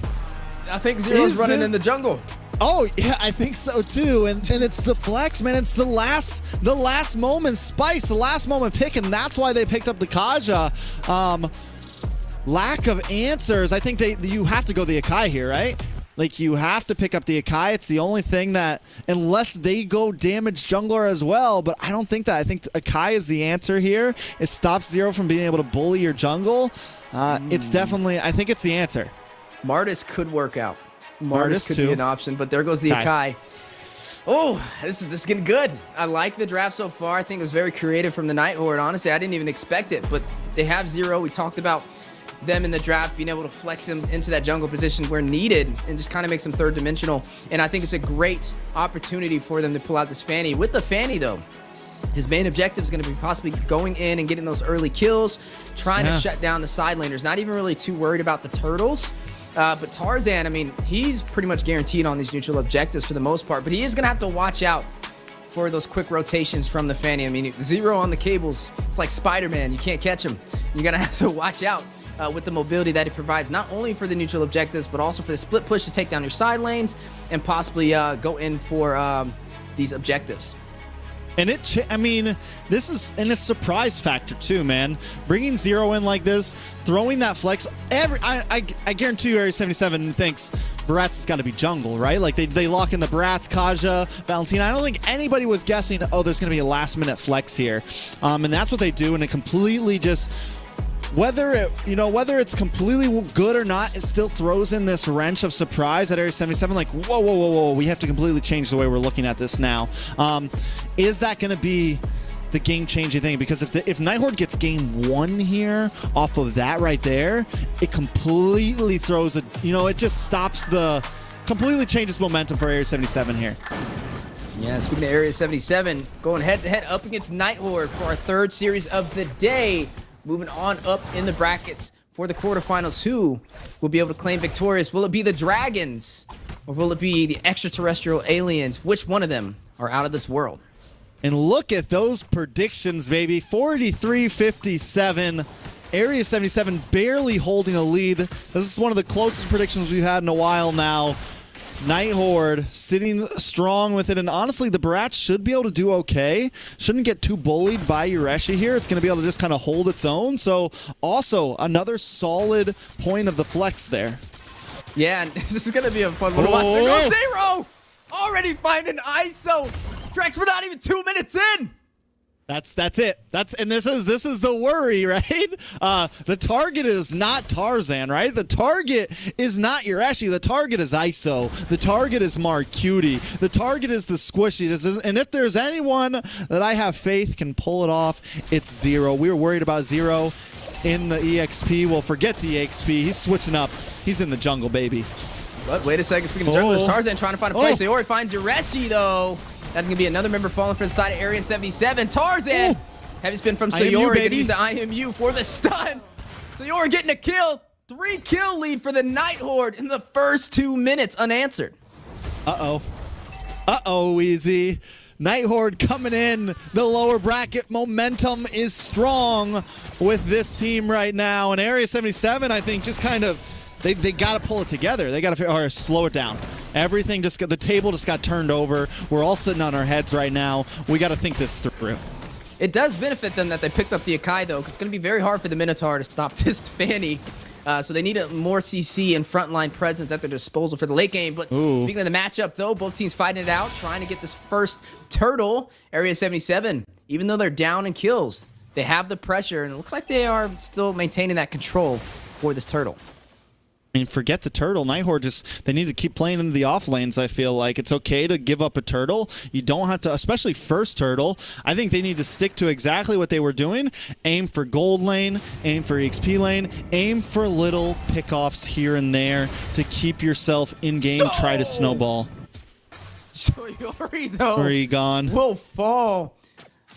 I think Zero's running in the jungle. Oh, yeah, I think so too. And it's the flex, man. It's the last moment spice, the last moment pick, and that's why they picked up the Kaja. Lack of answers. I think you have to go the Akai here, right? Like, you have to pick up the Akai. It's the only thing that, unless they go damage jungler as well, but I don't think that. I think Akai is the answer here. It stops Zero from being able to bully your jungle. It's definitely, I think it's the answer. Martis could work out. Martis could be an option, but there goes the Akai. Oh, this is getting good. I like the draft so far. I think it was very creative from the NightHorde. Honestly, I didn't even expect it, but they have Zero. We talked about them in the draft, being able to flex him into that jungle position where needed and just kind of makes him third dimensional. And I think it's a great opportunity for them to pull out this Fanny. With the Fanny, though, his main objective is going to be possibly going in and getting those early kills, trying to shut down the side laners. Not even really too worried about the turtles. But Tarzan, I mean, he's pretty much guaranteed on these neutral objectives for the most part, but he is going to have to watch out for those quick rotations from the Fanny. I mean, Zero on the cables, it's like Spider-Man. You can't catch him. You're going to have to watch out with the mobility that it provides, not only for the neutral objectives, but also for the split push to take down your side lanes and possibly go in for these objectives. And I mean, this is, and it's surprise factor too, man. Bringing Zero in like this, throwing that flex, I guarantee you Area 77 thinks Barats has got to be jungle, right? Like they lock in the Barats, Kaja, Valentina. I don't think anybody was guessing, oh, there's going to be a last minute flex here. And that's what they do, and it completely just, whether it's completely good or not, it still throws in this wrench of surprise at Area 77. Like, whoa, we have to completely change the way we're looking at this now. Is that going to be the game-changing thing? Because if NightHorde gets game 1 here off of that right there, it completely throws it just stops completely changes momentum for Area 77 here. Yeah, speaking of Area 77, going head-to-head up against NightHorde for our third series of the day. Moving on up in the brackets for the quarterfinals. Who will be able to claim victorious? Will it be the Dragons? Or will it be the extraterrestrial aliens? Which one of them are out of this world? And look at those predictions, baby. 43-57. Area 77 barely holding a lead. This is one of the closest predictions we've had in a while now. NightHorde sitting strong with it, and honestly, the Barats should be able to do okay. Shouldn't get too bullied by Yureshi here. It's going to be able to just kind of hold its own. So, also, another solid point of the flex there. Yeah, and this is going to be a fun one to watch. There goes Zero! Already finding ISO! Drex, we're not even 2 minutes in! That's it. And this is the worry, right? The target is not Tarzan, right? The target is not Yureshi. The target is ISO. The target is Marcuti. The target is the Squishy. And if there's anyone that I have faith can pull it off, it's Zero. We were worried about Zero. in the EXP. Well, forget the EXP. He's switching up. He's in the jungle, baby. But wait a second. Speaking of junglers, Tarzan trying to find a place. Sayori finds Yureshi, though. That's going to be another member falling for the side of Area 77. Tarzan! Heavy spin from Sayori. Going to use the IMU for the stun. Sayori getting a kill. 3-kill lead for the NightHorde in the first 2 minutes unanswered. Uh-oh. Uh-oh, Easy. NightHorde coming in. The lower bracket momentum is strong with this team right now. And Area 77, I think, just kind of, they got to pull it together. They got to slow it down. Everything just got, the table just got turned over. We're all sitting on our heads right now. We got to think this through. It does benefit them that they picked up the Akai, though, because it's going to be very hard for the Minotaur to stop this Fanny. So they need a more CC and frontline presence at their disposal for the late game. But speaking of the matchup, though, both teams fighting it out, trying to get this first turtle. Area 77, even though they're down in kills, they have the pressure, and it looks like they are still maintaining that control for this turtle. I mean, forget the turtle. NightHorde just, they need to keep playing into the off lanes, I feel like. It's okay to give up a turtle. You don't have to, especially first turtle. I think they need to stick to exactly what they were doing. Aim for gold lane, aim for EXP lane, aim for little pickoffs here and there to keep yourself in-game, try to snowball. Sayori, though, Where are you gone? Will fall.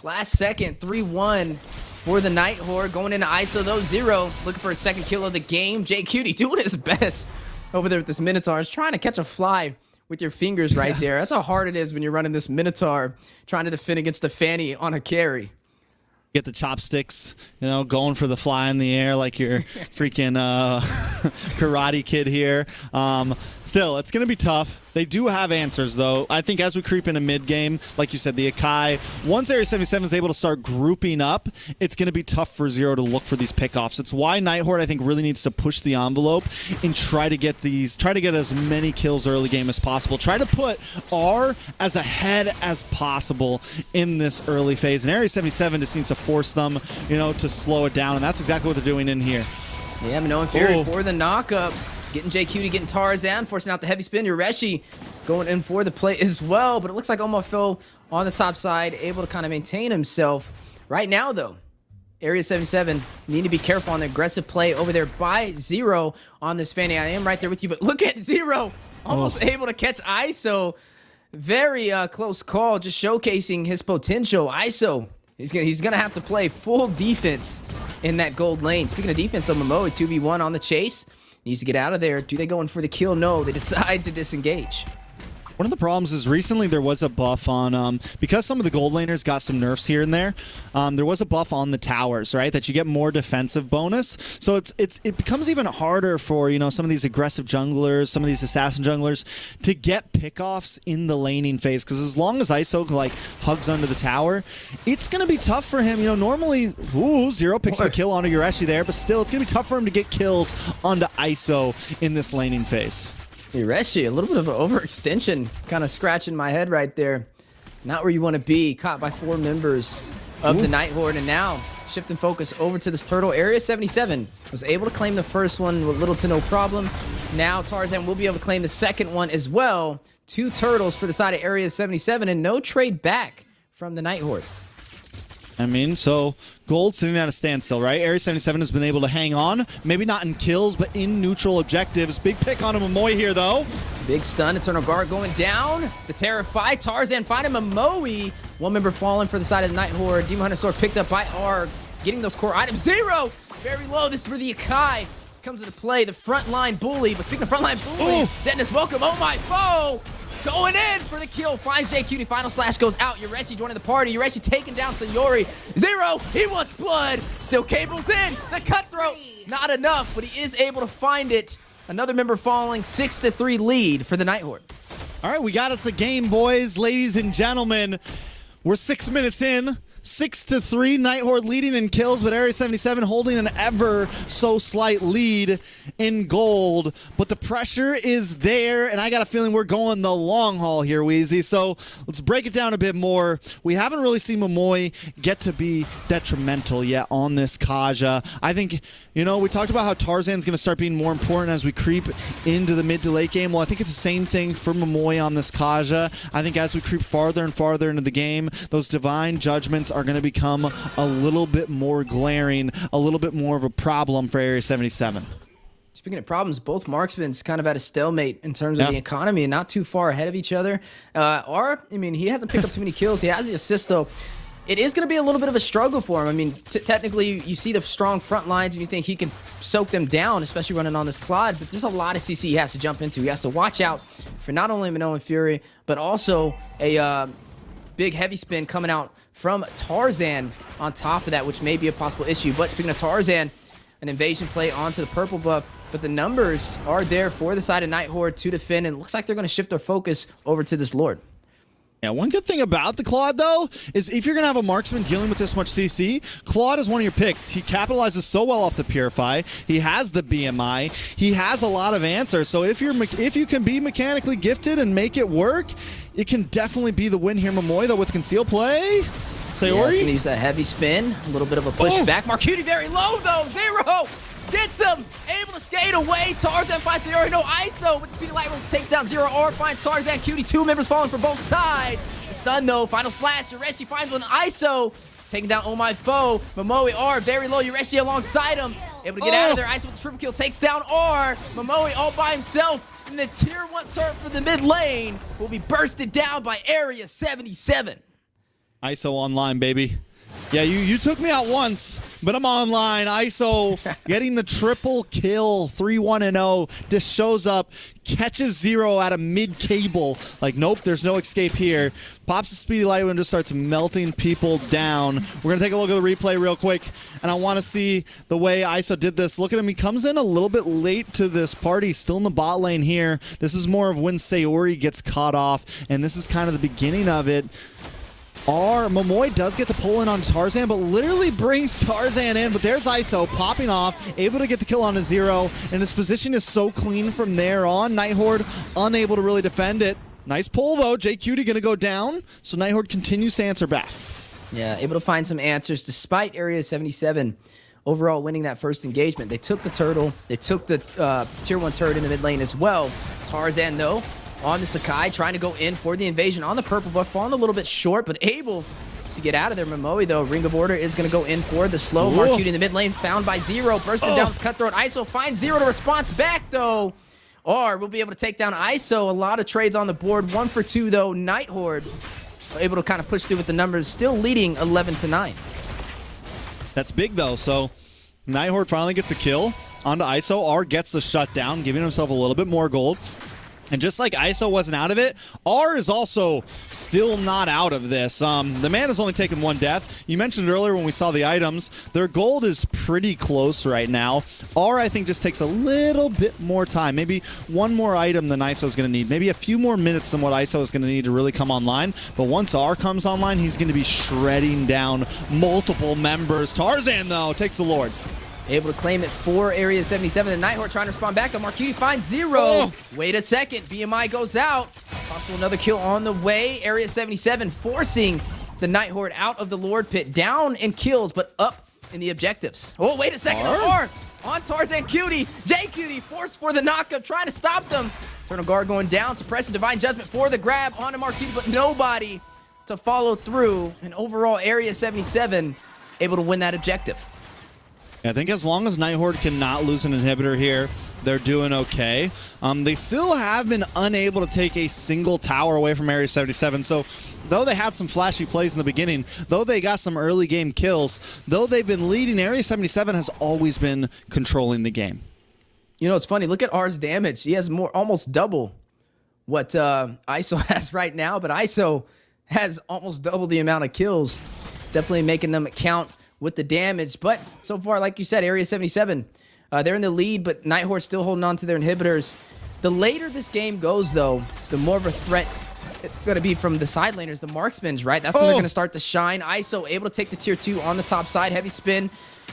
Last second, 3-1. For the NightHorde, going into ISO, though, 0. Looking for a second kill of the game. JQT doing his best over there with this Minotaur. Is trying to catch a fly with your fingers right there. That's how hard it is when you're running this Minotaur, trying to defend against a Fanny on a carry. Get the chopsticks, you know, going for the fly in the air like you're freaking Karate Kid here. Still, it's going to be tough. They do have answers, though. I think as we creep into mid-game, like you said, the Akai, once Area 77 is able to start grouping up, it's going to be tough for Zero to look for these pickoffs. It's why NightHorde, I think, really needs to push the envelope and try to get as many kills early game as possible. Try to put R as ahead as possible in this early phase. And Area 77 just needs to force them, you know, to slow it down, and that's exactly what they're doing in here. Yeah, no inferior for the knockup. Getting JQT, getting Tarzan, forcing out the heavy spin. Yureshi going in for the play as well, but it looks like Omofil on the top side, able to kind of maintain himself. Right now, though, Area 77 need to be careful on the aggressive play over there by Zero on this Fanny. I am right there with you, but look at Zero, almost able to catch ISO. Very close call, just showcasing his potential. ISO, he's gonna have to play full defense in that gold lane. Speaking of defense, Momoe 2v1 on the chase. Needs to get out of there. Do they go in for the kill? No, they decide to disengage. One of the problems is recently there was a buff on, because some of the gold laners got some nerfs here and there, there was a buff on the towers, right? That you get more defensive bonus. So it becomes even harder for, you know, some of these aggressive junglers, some of these assassin junglers to get pickoffs in the laning phase. Because as long as ISO like hugs under the tower, it's going to be tough for him. You know, normally, Zero picks up a kill onto Yureshi there, but still it's going to be tough for him to get kills onto ISO in this laning phase. Yureshi, a little bit of an overextension, kind of scratching my head right there. Not where you want to be, caught by 4 members of the NightHorde, and now shifting focus over to this turtle. Area 77 was able to claim the first one with little to no problem. Now Tarzan will be able to claim the second one as well. 2 turtles for the side of Area 77, and no trade back from the NightHorde. I mean, so gold sitting at a standstill, right? Area 77 has been able to hang on, maybe not in kills, but in neutral objectives. Big pick on a Momoe here, though. Big stun, Eternal Guard going down. The Terrify, Tarzan finding Momoe. 1 member falling for the side of the NightHorde. Demon Hunter Sword picked up by R, getting those core items. Zero, very low. This is where the Akai comes into play. The frontline bully, but speaking of frontline bully, Dennis Welcome, oh my foe. Going in for the kill, finds JQT, final slash goes out. Yureshi joining the party. Yureshi taking down Sayori. Zero, he wants blood. Still cables in, the cutthroat. Not enough, but he is able to find it. Another member falling, 6-3 lead for the NightHorde. All right, we got us a game, boys, ladies and gentlemen. We're 6 minutes in. 6-3, NightHorde leading in kills, but Area 77 holding an ever so slight lead in gold. But the pressure is there, and I got a feeling we're going the long haul here, Wheezy. So let's break it down a bit more. We haven't really seen Momoe get to be detrimental yet on this Kaja. I think You know, we talked about how Tarzan's going to start being more important as we creep into the mid to late game. Well, I think it's the same thing for Momoy on this Kaja. I think as we creep farther and farther into the game, those divine judgments are going to become a little bit more glaring, a little bit more of a problem for Area 77. Speaking of problems, both marksmen kind of at a stalemate in terms of the economy and not too far ahead of each other. I mean, he hasn't picked up too many kills. He has the assist, though. It is going to be a little bit of a struggle for him. I mean, technically, you see the strong front lines and you think he can soak them down, especially running on this Claude, but there's a lot of CC he has to jump into. He has to watch out for not only Minnow and Fury, but also a big heavy spin coming out from Tarzan on top of that, which may be a possible issue. But speaking of Tarzan, an invasion play onto the purple buff, but the numbers are there for the side of NightHorde to defend, and it looks like they're going to shift their focus over to this Lord. Yeah, one good thing about the Claude, though, is if you're going to have a marksman dealing with this much CC, Claude is one of your picks. He capitalizes so well off the Purify. He has the BMI. He has a lot of answers. So if you can be mechanically gifted and make it work, it can definitely be the win here. Momoy, though, with conceal play. Sayori? Yeah, he's going to use that heavy spin. A little bit of a push back. Marcuti very low, though. 0. Gets him. Able to skate away. Tarzan finds Sayori. No ISO. But Speedy Light takes down 0R. Finds Tarzan. Cutie. 2 members falling for both sides. The stun, though. Final slash. Yureshi finds one ISO. Taking down Oh My Foe. Momoe R very low. Yureshi alongside him. Able to get out of there. ISO with the triple kill. Takes down R. Momoe all by himself. And the tier 1 turret for the mid lane will be bursted down by Area 77. ISO online, baby. Yeah, you took me out once, but I'm online. ISO getting the triple kill, 3-1-0. Just shows up, catches 0 at a mid-cable. Like, nope, there's no escape here. Pops the Speedy Light and just starts melting people down. We're going to take a look at the replay real quick, and I want to see the way ISO did this. Look at him. He comes in a little bit late to this party, still in the bot lane here. This is more of when Sayori gets caught off, and this is kind of the beginning of it. Momoy does get to pull in on Tarzan, but literally brings Tarzan in. But there's ISO popping off, able to get the kill on a 0, and his position is so clean from there on. NightHorde unable to really defend it. Nice pull, though. JQT going to go down, so NightHorde continues to answer back. Yeah, able to find some answers despite Area 77 overall winning that first engagement. They took the turtle. They took the tier 1 turret in the mid lane as well. Tarzan, though, on the Sakai, trying to go in for the invasion on the purple buff, falling a little bit short, but able to get out of there. Momoe, though, Ring of Order is going to go in for the slow. Marcuti in the mid lane, found by 0, bursting down with Cutthroat. ISO finds 0 to response back, though. Or we'll be able to take down ISO. A lot of trades on the board. 1 for 2, though. NightHorde able to kind of push through with the numbers, still leading 11-9. That's big, though. So NightHorde finally gets a kill onto ISO. R gets the shutdown, giving himself a little bit more gold. And just like ISO wasn't out of it, R is also still not out of this. The man has only taken 1 death. You mentioned earlier when we saw the items, their gold is pretty close right now. R, I think, just takes a little bit more time. Maybe 1 more item than ISO is going to need. Maybe a few more minutes than what ISO is going to need to really come online. But once R comes online, he's going to be shredding down multiple members. Tarzan, though, takes the Lord. Able to claim it for Area 77. The NightHorde trying to respond back. Marcuti finds 0. Wait a second. BMI goes out. Possible another kill on the way. Area 77 forcing the NightHorde out of the Lord Pit. Down in kills, but up in the objectives. Oh, wait a second. R on Tarzan Cutie. JQT forced for the knockup, trying to stop them. Eternal Guard going down. Suppressing Divine Judgment for the grab onto Marcuti, but nobody to follow through. And overall, Area 77 able to win that objective. I think as long as NightHorde cannot lose an inhibitor here, they're doing okay. They still have been unable to take a single tower away from Area 77. So though they had some flashy plays in the beginning, though they got some early game kills, though they've been leading, Area 77 has always been controlling the game. You know, it's funny. Look at R's damage. He has almost double what ISO has right now, but ISO has almost double the amount of kills. Definitely making them count with the damage. But so far, like you said, Area 77, they're in the lead, but NightHorde still holding on to their inhibitors. The later this game goes, though, the more of a threat it's going to be from the side laners, the marksmen, right? That's when they're going to start to shine. ISO able to take the tier 2 on the top side. Heavy spin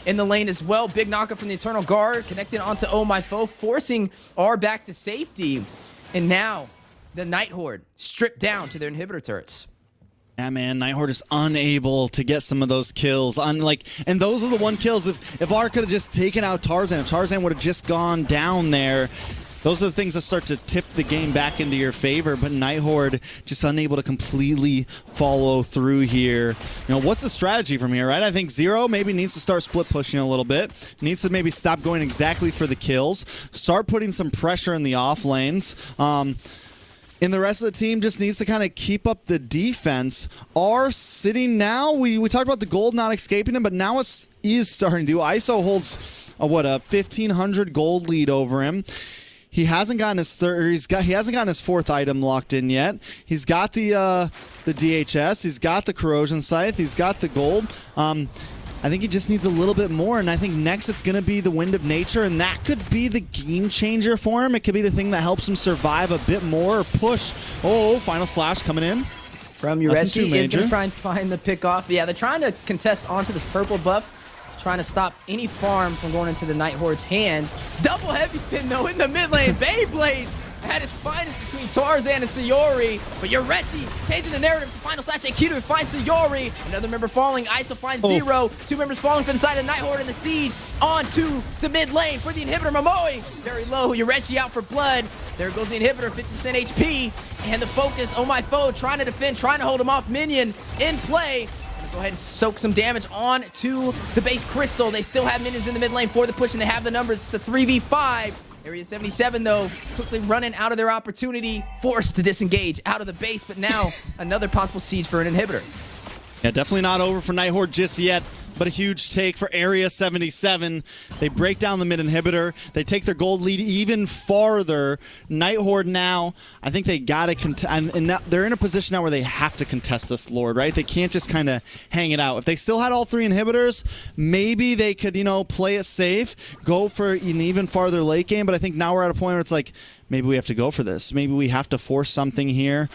in the lane as well. Big knockup from the Eternal Guard, connecting onto Oh My Foe, forcing R back to safety. And now the NightHorde stripped down to their inhibitor turrets. Yeah, man, NightHorde is unable to get some of those kills. And those are the one kills. If R could have just taken out Tarzan, if Tarzan would have just gone down there, those are the things that start to tip the game back into your favor. But NightHorde just unable to completely follow through here. You know, what's the strategy from here, right? I think Zero maybe needs to start split pushing a little bit. Needs to maybe stop going exactly for the kills. Start putting some pressure in the off lanes. And the rest of the team just needs to kind of keep up the defense. R sitting now, we talked about the gold not escaping him, but now it is starting to. ISO holds a 1,500 gold lead over him. He hasn't gotten his he hasn't gotten his fourth item locked in yet. He's got the DHS, he's got the corrosion scythe, he's got the gold. I think he just needs a little bit more, and I think next it's going to be the Wind of Nature, and that could be the game changer for him. It could be the thing that helps him survive a bit more or push. Oh, Final Slash coming in. From Ureshi is going to try and find the pick off. Yeah, they're trying to contest onto this purple buff, trying to stop any farm from going into the NightHorde's hands. Double heavy spin, though, in the mid lane. Beyblade at its finest between Tarzan and Sayori, but Ureshi changing the narrative to Final Slash Aikido to find Sayori. Another member falling. ISO finds Zero. Two members falling from the side of NightHorde in the siege onto the mid lane for the inhibitor. Momoi very low. Ureshi out for blood. There goes the inhibitor, 50% HP, and the focus. Oh my foe, trying to defend, trying to hold him off. Minion in play. Go ahead and soak some damage on to the base crystal. They still have minions in the mid lane for the push, and they have the numbers. It's a 3v5. Area 77, though, quickly running out of their opportunity, forced to disengage out of the base, but now another possible siege for an inhibitor. Yeah, definitely not over for NightHorde just yet, but a huge take for Area 77. They break down the mid inhibitor. They take their gold lead even farther. NightHorde now, I think they got to contest, and now they're in a position now where they have to contest this Lord, right? They can't just kind of hang it out. If they still had all three inhibitors, maybe they could, you know, play it safe, go for an even farther late game, but I think now we're at a point where it's like, maybe we have to go for this. Maybe we have to force something here.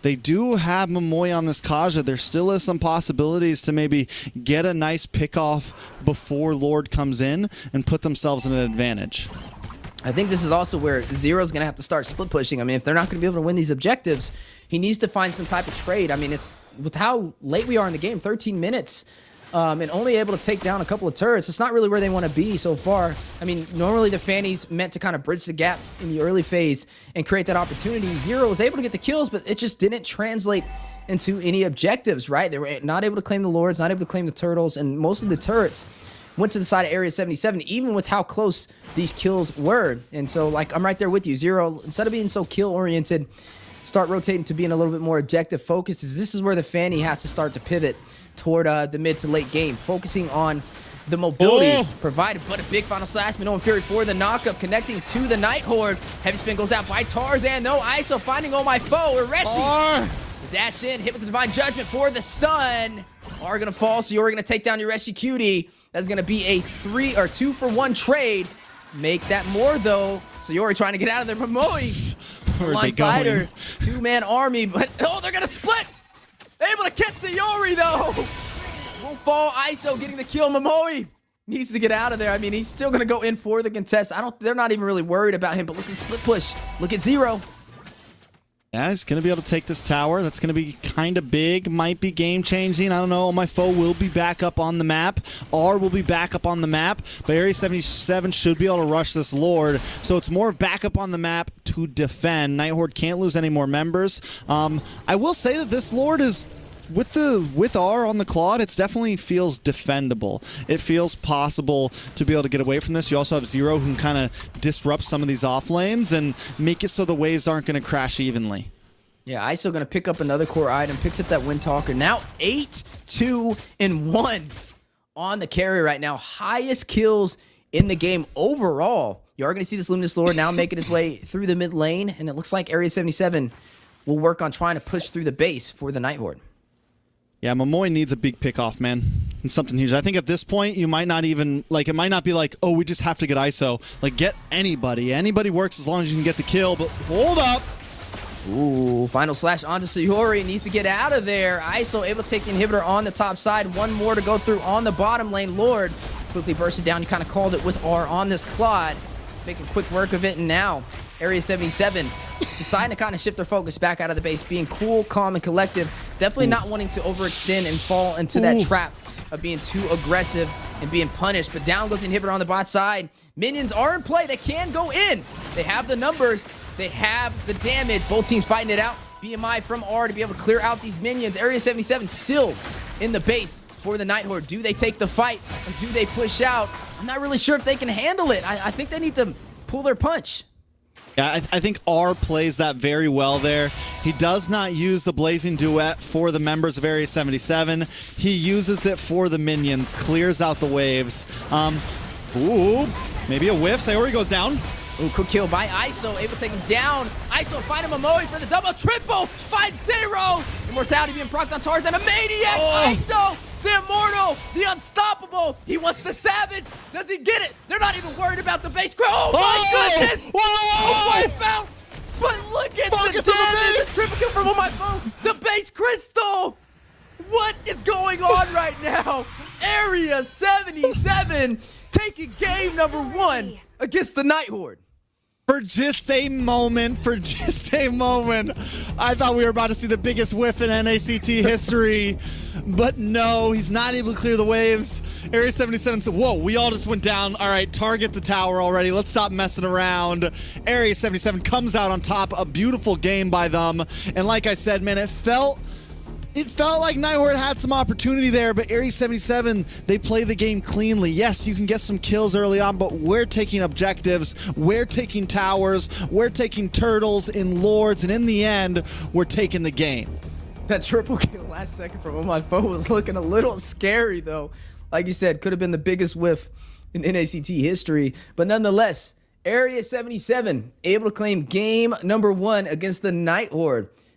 They do have Momoi on this Kaja. There still is some possibilities to maybe get a nice pick off before Lord comes in and put themselves in an advantage. I think this is also where Zero's going to have to start split pushing. I mean, if they're not going to be able to win these objectives, he needs to find some type of trade. I mean, it's with how late we are in the game, 13 minutes, and only able to take down a couple of turrets. It's not really where they want to be so far. I mean, normally the Fanny's meant to kind of bridge the gap in the early phase and create that opportunity. Zero was able to get the kills, but it just didn't translate into any objectives, right? They were not able to claim the Lords, not able to claim the Turtles, and most of the turrets went to the side of Area 77, even with how close these kills were. And so, like, I'm right there with you. Zero, instead of being so kill-oriented, start rotating to being a little bit more objective-focused. This is where the Fanny has to start to pivot toward the mid to late game, focusing on the mobility provided, but a big Final Slash, Minoan Fury for the knockup, connecting to the NightHorde. Heavy spin goes out by Tarzan, no ISO, finding Oh My Foe, Ureshi. The dash in, hit with the Divine Judgment for the stun. Are gonna fall, so you're gonna take down Ureshi Cutie. That's gonna be a 2-for-1 trade. Make that more though. So Yori trying to get out of there. Momoi alongside her. Two-man army, but oh, they're gonna split. Able to catch Sayori though. Won't fall. ISO getting the kill. Momoi needs to get out of there. I mean, he's still gonna go in for the contest. They're not even really worried about him, but look at split push. Look at Zero. Yeah, he's going to be able to take this tower. That's going to be kind of big. Might be game-changing. I don't know. My foe will be back up on the map. R will be back up on the map. But Area 77 should be able to rush this Lord. So it's more back up on the map to defend. NightHorde can't lose any more members. I will say that this Lord is... With R on the Claude, it definitely feels defendable. It feels possible to be able to get away from this. You also have Zero who can kind of disrupt some of these off lanes and make it so the waves aren't going to crash evenly. Yeah, ISO going to pick up another core item, picks up that Wind Talker. Now 8-2-1 on the carry right now. Highest kills in the game overall. You are going to see this Luminous Lord now making his way through the mid lane, and it looks like Area 77 will work on trying to push through the base for the NightHorde. Yeah, Momoi needs a big pick-off, man. And something huge. I think at this point, you might not even, like, it might not be like, oh, we just have to get ISO. Like, get anybody. Anybody works as long as you can get the kill, but hold up. Ooh, Final Slash onto Sayori. Needs to get out of there. ISO able to take the inhibitor on the top side. One more to go through on the bottom lane. Lord quickly bursted down. You kind of called it with R on this Claude. Making quick work of it, and now Area 77 deciding to kind of shift their focus back out of the base, being cool, calm, and collective. Definitely not wanting to overextend and fall into that trap of being too aggressive and being punished. But down goes the inhibitor on the bot side. Minions are in play. They can go in. They have the numbers. They have the damage. Both teams fighting it out. BMI from R to be able to clear out these minions. Area 77 still in the base for the NACT. Do they take the fight or do they push out? I'm not really sure if they can handle it. I think they need to pull their punch. Yeah, I think R plays that very well there. He does not use the Blazing Duet for the members of Area 77. He uses it for the minions, clears out the waves. Ooh, maybe a whiff. Sayori goes down. Ooh, quick kill by ISO, able to take him down. ISO find him a Moe for the double triple. 5-0. Immortality being procced on Tarzan. A maniac. ISO, the immortal, the unstoppable. He wants the savage. Does he get it? They're not even worried about the base. Oh my goodness. Wipe out. But look at the damage. The triple kill from my phone. The base crystal. What is going on right now? Area 77 taking game number 1 against the NACT. For just a moment, I thought we were about to see the biggest whiff in NACT history. But no, he's not able to clear the waves. Area 77 said, whoa, we all just went down. All right, target the tower already. Let's stop messing around. Area 77 comes out on top. A beautiful game by them. And like I said, man, it felt like NACT had some opportunity there, but Area 77, they play the game cleanly. Yes, you can get some kills early on, but we're taking objectives, we're taking towers, we're taking turtles and lords, and in the end, we're taking the game. That triple kill last second from my phone was looking a little scary, though. Like you said, could have been the biggest whiff in NACT history, but nonetheless, Area 77 able to claim game number 1 against the NACT.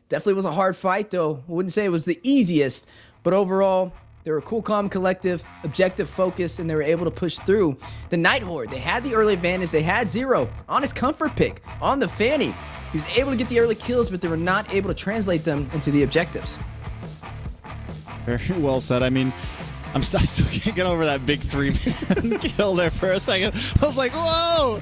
Definitely was a hard fight, though. I wouldn't say it was the easiest, but overall, they were a cool, calm collective, objective focused, and they were able to push through. The NACT, they had the early advantage. They had Zero on his comfort pick on the Fanny. He was able to get the early kills, but they were not able to translate them into the objectives. Very well said. I mean, I still can't get over that big 3-man kill there for a second. I was like, whoa!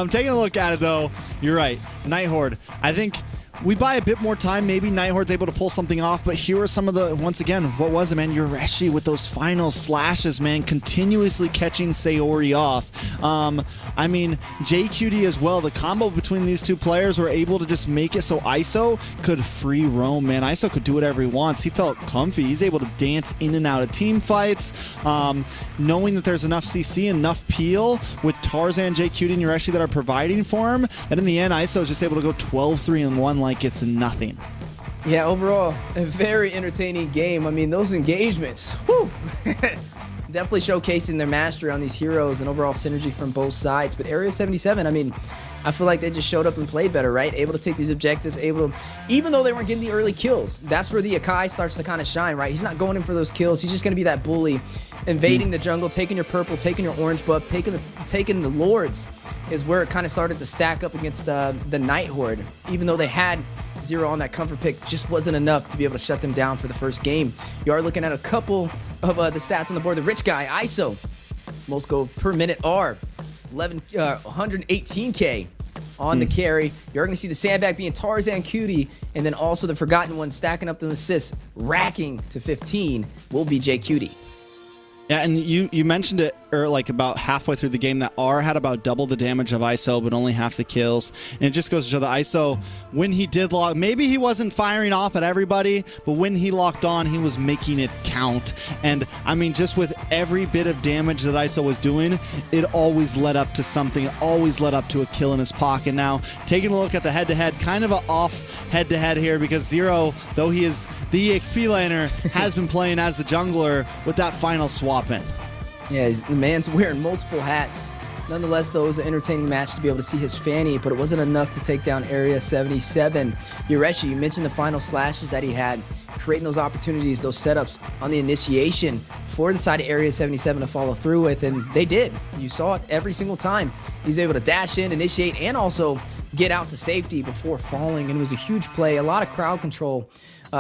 Taking a look at it, though, you're right. NACT, I think we buy a bit more time. Maybe NACT's able to pull something off, but here are some of the, once again, what was it, man? Yureshi with those final slashes, man, continuously catching Sayori off. I mean, JQD as well. The combo between these two players were able to just make it so ISO could free roam, man. ISO could do whatever he wants. He felt comfy. He's able to dance in and out of team fights, knowing that there's enough CC, enough peel with Tarzan, JQD, and Yureshi that are providing for him, that in the end, ISO is just able to go 12-3-1 like it's nothing. Yeah, overall, a very entertaining game. I mean, those engagements, whew, definitely showcasing their mastery on these heroes and overall synergy from both sides. But Area 77, I mean, I feel like they just showed up and played better, right? Able to take these objectives, able to, even though they weren't getting the early kills, that's where the Akai starts to kind of shine, right? He's not going in for those kills. He's just going to be that bully, invading the jungle, taking your purple, taking your orange buff, taking the lords, is where it kind of started to stack up against the NACT. Even though they had Zero on that comfort pick, just wasn't enough to be able to shut them down for the first game. You are looking at a couple of the stats on the board. The rich guy, ISO, most gold per minute R, 118k on the carry. You're going to see the sandbag being Tarzan Cutie, and then also the forgotten one stacking up the assists, racking to 15 will be J Cutie. Yeah, and you mentioned it like about halfway through the game that R had about double the damage of ISO, but only half the kills. And it just goes to show that ISO, when he did lock, maybe he wasn't firing off at everybody, but when he locked on, he was making it count. And I mean, just with every bit of damage that ISO was doing, it always led up to something. It always led up to a kill in his pocket. Now, taking a look at the head-to-head, kind of an off head-to-head here, because Zero, though he is the EXP laner, has been playing as the jungler with that final swap in. Yeah, the man's wearing multiple hats. Nonetheless, though, it was an entertaining match to be able to see his Fanny, but it wasn't enough to take down Area 77. Yureshi, you mentioned the final slashes that he had, creating those opportunities, those setups on the initiation for the side of Area 77 to follow through with, and they did. You saw it every single time. He's able to dash in, initiate, and also get out to safety before falling, and it was a huge play. A lot of crowd control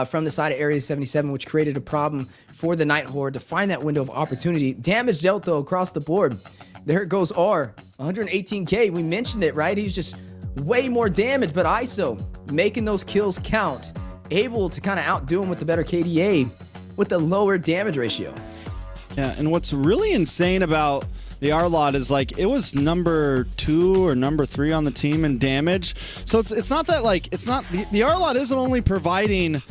from the side of Area 77, which created a problem for the NACT to find that window of opportunity. Damage dealt, though, across the board. There it goes, R, 118k. We mentioned it, right? He's just way more damage, but ISO making those kills count able to kind of outdo him with the better KDA with the lower damage ratio. Yeah, and what's really insane about the R-Lot is like it was number 2 or number 3 on the team in damage. So it's not that like it's not the R-Lot isn't only providing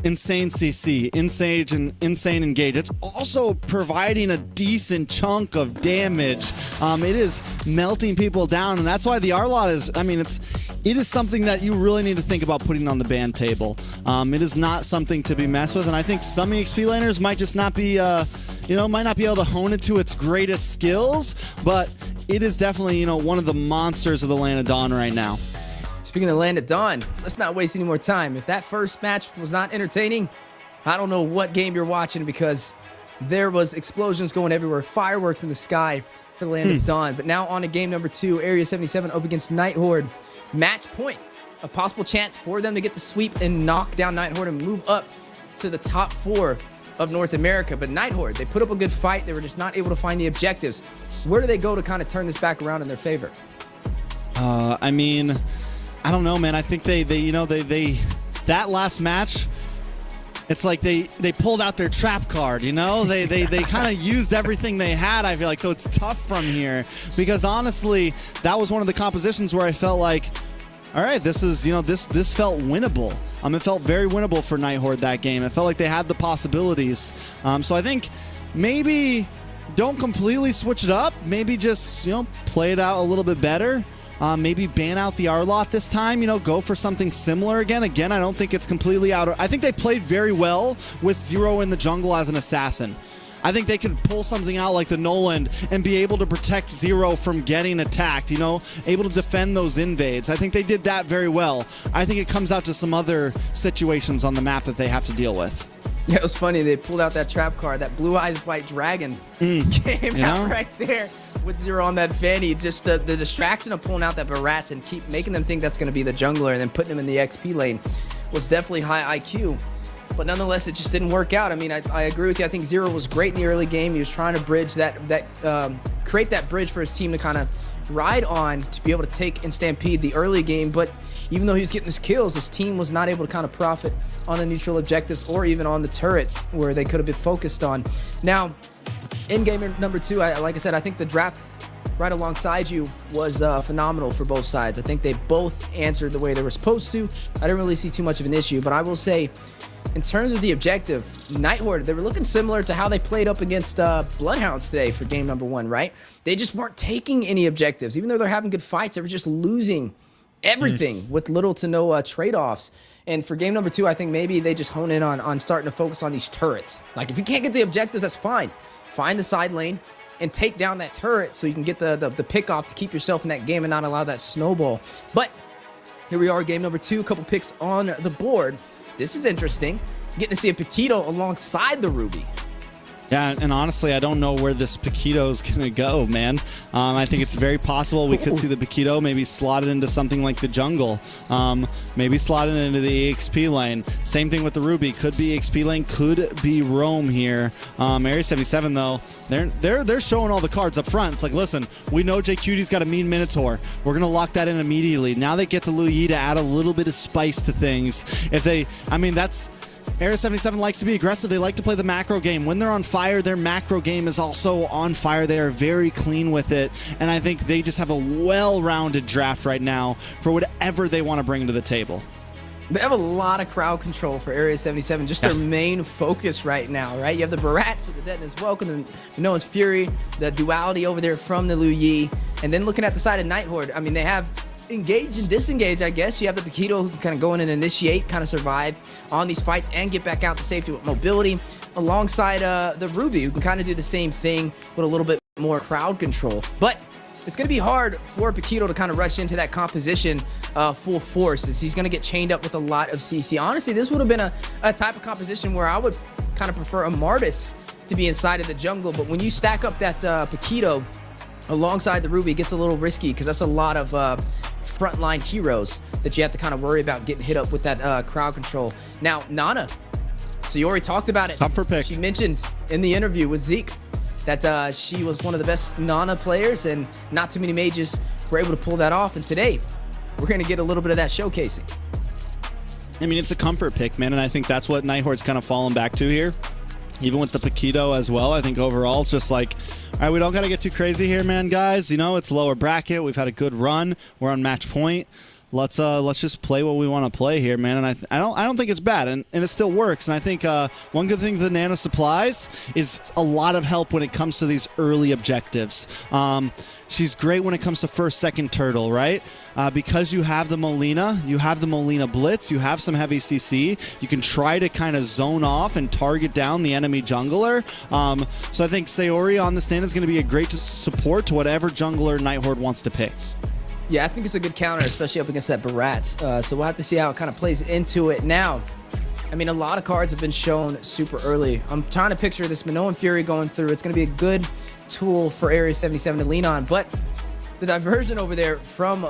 insane CC, insane engage. It's also providing a decent chunk of damage. It is melting people down, and that's why the R-Lot is. I mean, it is something that you really need to think about putting on the ban table. It is not something to be messed with, and I think some EXP laners might just not be, might not be able to hone it to its greatest skills, but it is definitely, one of the monsters of the Land of Dawn right now. Speaking of Land of Dawn, let's not waste any more time. If that first match was not entertaining, I don't know what game you're watching, because there was explosions going everywhere, fireworks in the sky for the Land of Dawn. But now on to game number 2, Area 77 up against NightHorde. Match point, a possible chance for them to get the sweep and knock down NightHorde and move up to the top 4 of North America. But NightHorde, they put up a good fight. They were just not able to find the objectives. Where do they go to kind of turn this back around in their favor? I mean, I don't know, man. I think they that last match, it's like they pulled out their trap card, they kind of used everything they had, I feel like. So it's tough from here, because honestly, that was one of the compositions where I felt like, all right, this is, this felt winnable. It felt very winnable for NightHorde that game. It felt like they had the possibilities. So I think maybe don't completely switch it up. Maybe just, play it out a little bit better. Maybe ban out the R-Lot this time, go for something similar again. Again, I don't think it's completely out. I think they played very well with Zero in the jungle as an assassin. I think they could pull something out like the Noland and be able to protect Zero from getting attacked, able to defend those invades. I think they did that very well. I think it comes out to some other situations on the map that they have to deal with. Yeah, it was funny. They pulled out that trap card. That Blue Eyes White Dragon came out right there with Zero on that Fanny. Just the distraction of pulling out that Barats and keep making them think that's going to be the jungler and then putting them in the XP lane was definitely high IQ. But nonetheless, it just didn't work out. I mean, I agree with you. I think Zero was great in the early game. He was trying to bridge create that bridge for his team to kind of ride on to be able to take and stampede the early game. But even though he was getting his kills, his team was not able to kind of profit on the neutral objectives or even on the turrets where they could have been focused on. Now, in game number 2, like I said, I think the draft right alongside you was phenomenal for both sides. I think they both answered the way they were supposed to. I didn't really see too much of an issue, but I will say, in terms of the objective, NightHorde, they were looking similar to how they played up against BloodHounds today for game number 1, right? They just weren't taking any objectives. Even though they're having good fights, they were just losing everything with little to no trade-offs. And for game number 2, I think maybe they just hone in on starting to focus on these turrets. Like, if you can't get the objectives, that's fine. Find the side lane and take down that turret so you can get the pick off to keep yourself in that game and not allow that snowball. But here we are, game number 2, a couple picks on the board. This is interesting. Getting to see a Paquito alongside the Ruby. Yeah, and honestly, I don't know where this Paquito is going to go, man. I think it's very possible we could see the Paquito maybe slotted into something like the jungle. Maybe slotted into the EXP lane. Same thing with the Ruby. Could be EXP lane, could be roam here. Area 77, though, they're showing all the cards up front. It's like, listen, we know JQT's got a mean Minotaur. We're going to lock that in immediately. Now they get the Lu Yi to add a little bit of spice to things. Area 77 likes to be aggressive. They like to play the macro game. When they're on fire, their macro game is also on fire. They are very clean with it. And I think they just have a well-rounded draft right now for whatever they want to bring to the table. They have a lot of crowd control for Area 77, just their main focus right now, right? You have the Barats with the Deadness Welcome, the No One's Fury, the duality over there from the Lu Yi. And then looking at the side of NightHorde, I mean, they have engage and disengage, I guess. You have the Paquito who can kind of go in and initiate, kind of survive on these fights and get back out to safety with mobility, alongside the Ruby, who can kind of do the same thing with a little bit more crowd control. But it's going to be hard for Paquito to kind of rush into that composition full force, as he's going to get chained up with a lot of CC. Honestly, this would have been a type of composition where I would kind of prefer a Martis to be inside of the jungle. But when you stack up that Paquito alongside the Ruby, it gets a little risky, because that's a lot of frontline heroes that you have to kind of worry about getting hit up with that crowd control. Now, Nana, so you already talked about it. Up for pick. She mentioned in the interview with Zeke that she was one of the best Nana players, and not too many mages were able to pull that off. And today, we're going to get a little bit of that showcasing. I mean, it's a comfort pick, man, and I think that's what NightHorde's kind of fallen back to here. Even with the Paquito as well, I think overall it's just like, all right, we don't got to get too crazy here, man, guys. You know, it's lower bracket. We've had a good run. We're on match point. Let's just play what we want to play here, man. And I don't think it's bad, and it still works. And I think one good thing the Nana supplies is a lot of help when it comes to these early objectives. She's great when it comes to first, second turtle, right? Because you have the Molina, Blitz, you have some heavy CC. You can try to kind of zone off and target down the enemy jungler. So I think Sayori on the stand is going to be a great support to whatever jungler NightHorde wants to pick. Yeah, I think it's a good counter, especially up against that Barat. So we'll have to see how it kind of plays into it. Now, I mean, a lot of cards have been shown super early. I'm trying to picture this Minoan Fury going through. It's going to be a good tool for Area 77 to lean on. But the diversion over there from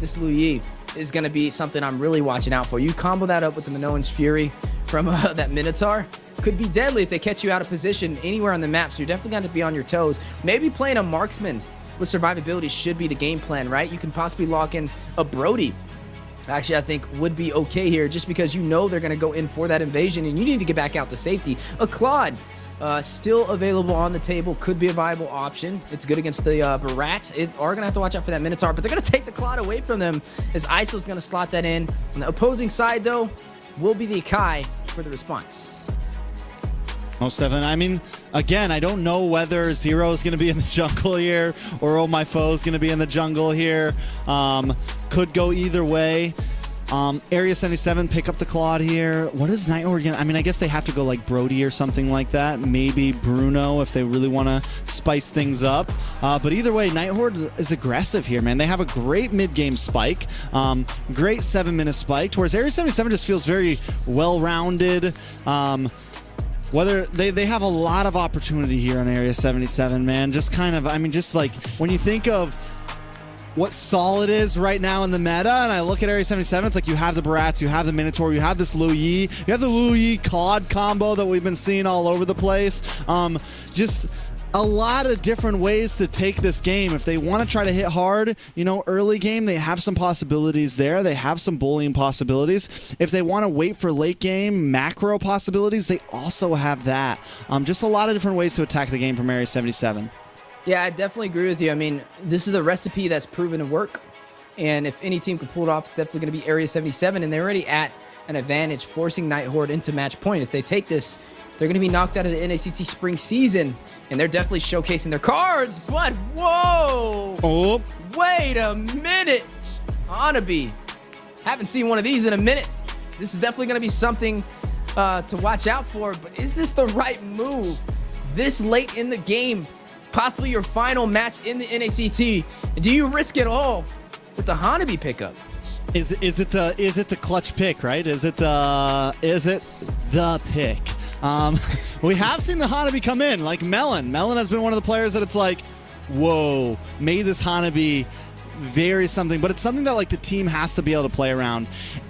this Lu Yi is going to be something I'm really watching out for. You combo that up with the Minoan's Fury from that Minotaur. Could be deadly if they catch you out of position anywhere on the map. So you're definitely going to be on your toes. Maybe playing a marksman with survivability should be the game plan, right? You can possibly lock in a Brody. Actually, I think would be okay here just because you know they're going to go in for that invasion and you need to get back out to safety. A Claude still available on the table, could be a viable option. It's good against the Barats. Are going to have to watch out for that Minotaur, but they're going to take the Claude away from them as ISO's going to slot that in. On the opposing side, though, will be the Kai for the response. Oh, Seven. I mean, again, I don't know whether Zero is going to be in the jungle here or Oh My Foe is going to be in the jungle here. Could go either way. Area 77, pick up the Claude here. What is NightHorde again? I mean, I guess they have to go like Brody or something like that. Maybe Bruno if they really want to spice things up. But either way, NightHorde is aggressive here, man. They have a great mid-game spike. Great 7-minute spike. Whereas Area 77 just feels very well-rounded. Whether they have a lot of opportunity here on Area 77, man. Just kind of, I mean, just like when you think of what solid is right now in the meta, and I look at Area 77, it's like you have the Barats, you have the Minotaur, you have this Lu Yi, you have the Lu Yi Claude combo that we've been seeing all over the place. Just a lot of different ways to take this game. If they want to try to hit hard, you know, early game, they have some possibilities there. They have some bullying possibilities. If they want to wait for late game macro possibilities, they also have that. Just a lot of different ways to attack the game from Area 77. Yeah, I definitely agree with you. I mean, this is a recipe that's proven to work. And if any team can pull it off, it's definitely going to be Area 77. And they're already at an advantage, forcing NightHorde into match point. If they take this, they're going to be knocked out of the NACT Spring Season, and they're definitely showcasing their cards, but whoa! Oh. Wait a minute! Hanabi. Haven't seen one of these in a minute. This is definitely going to be something to watch out for, but is this the right move? This late in the game, possibly your final match in the NACT. Do you risk it all with the Hanabi pickup? Is it the clutch pick, right? Is it the pick? We have seen the Hanabi come in, like Melon. Melon has been one of the players that it's like, whoa, made this Hanabi very something, but it's something that like the team has to be able to play around.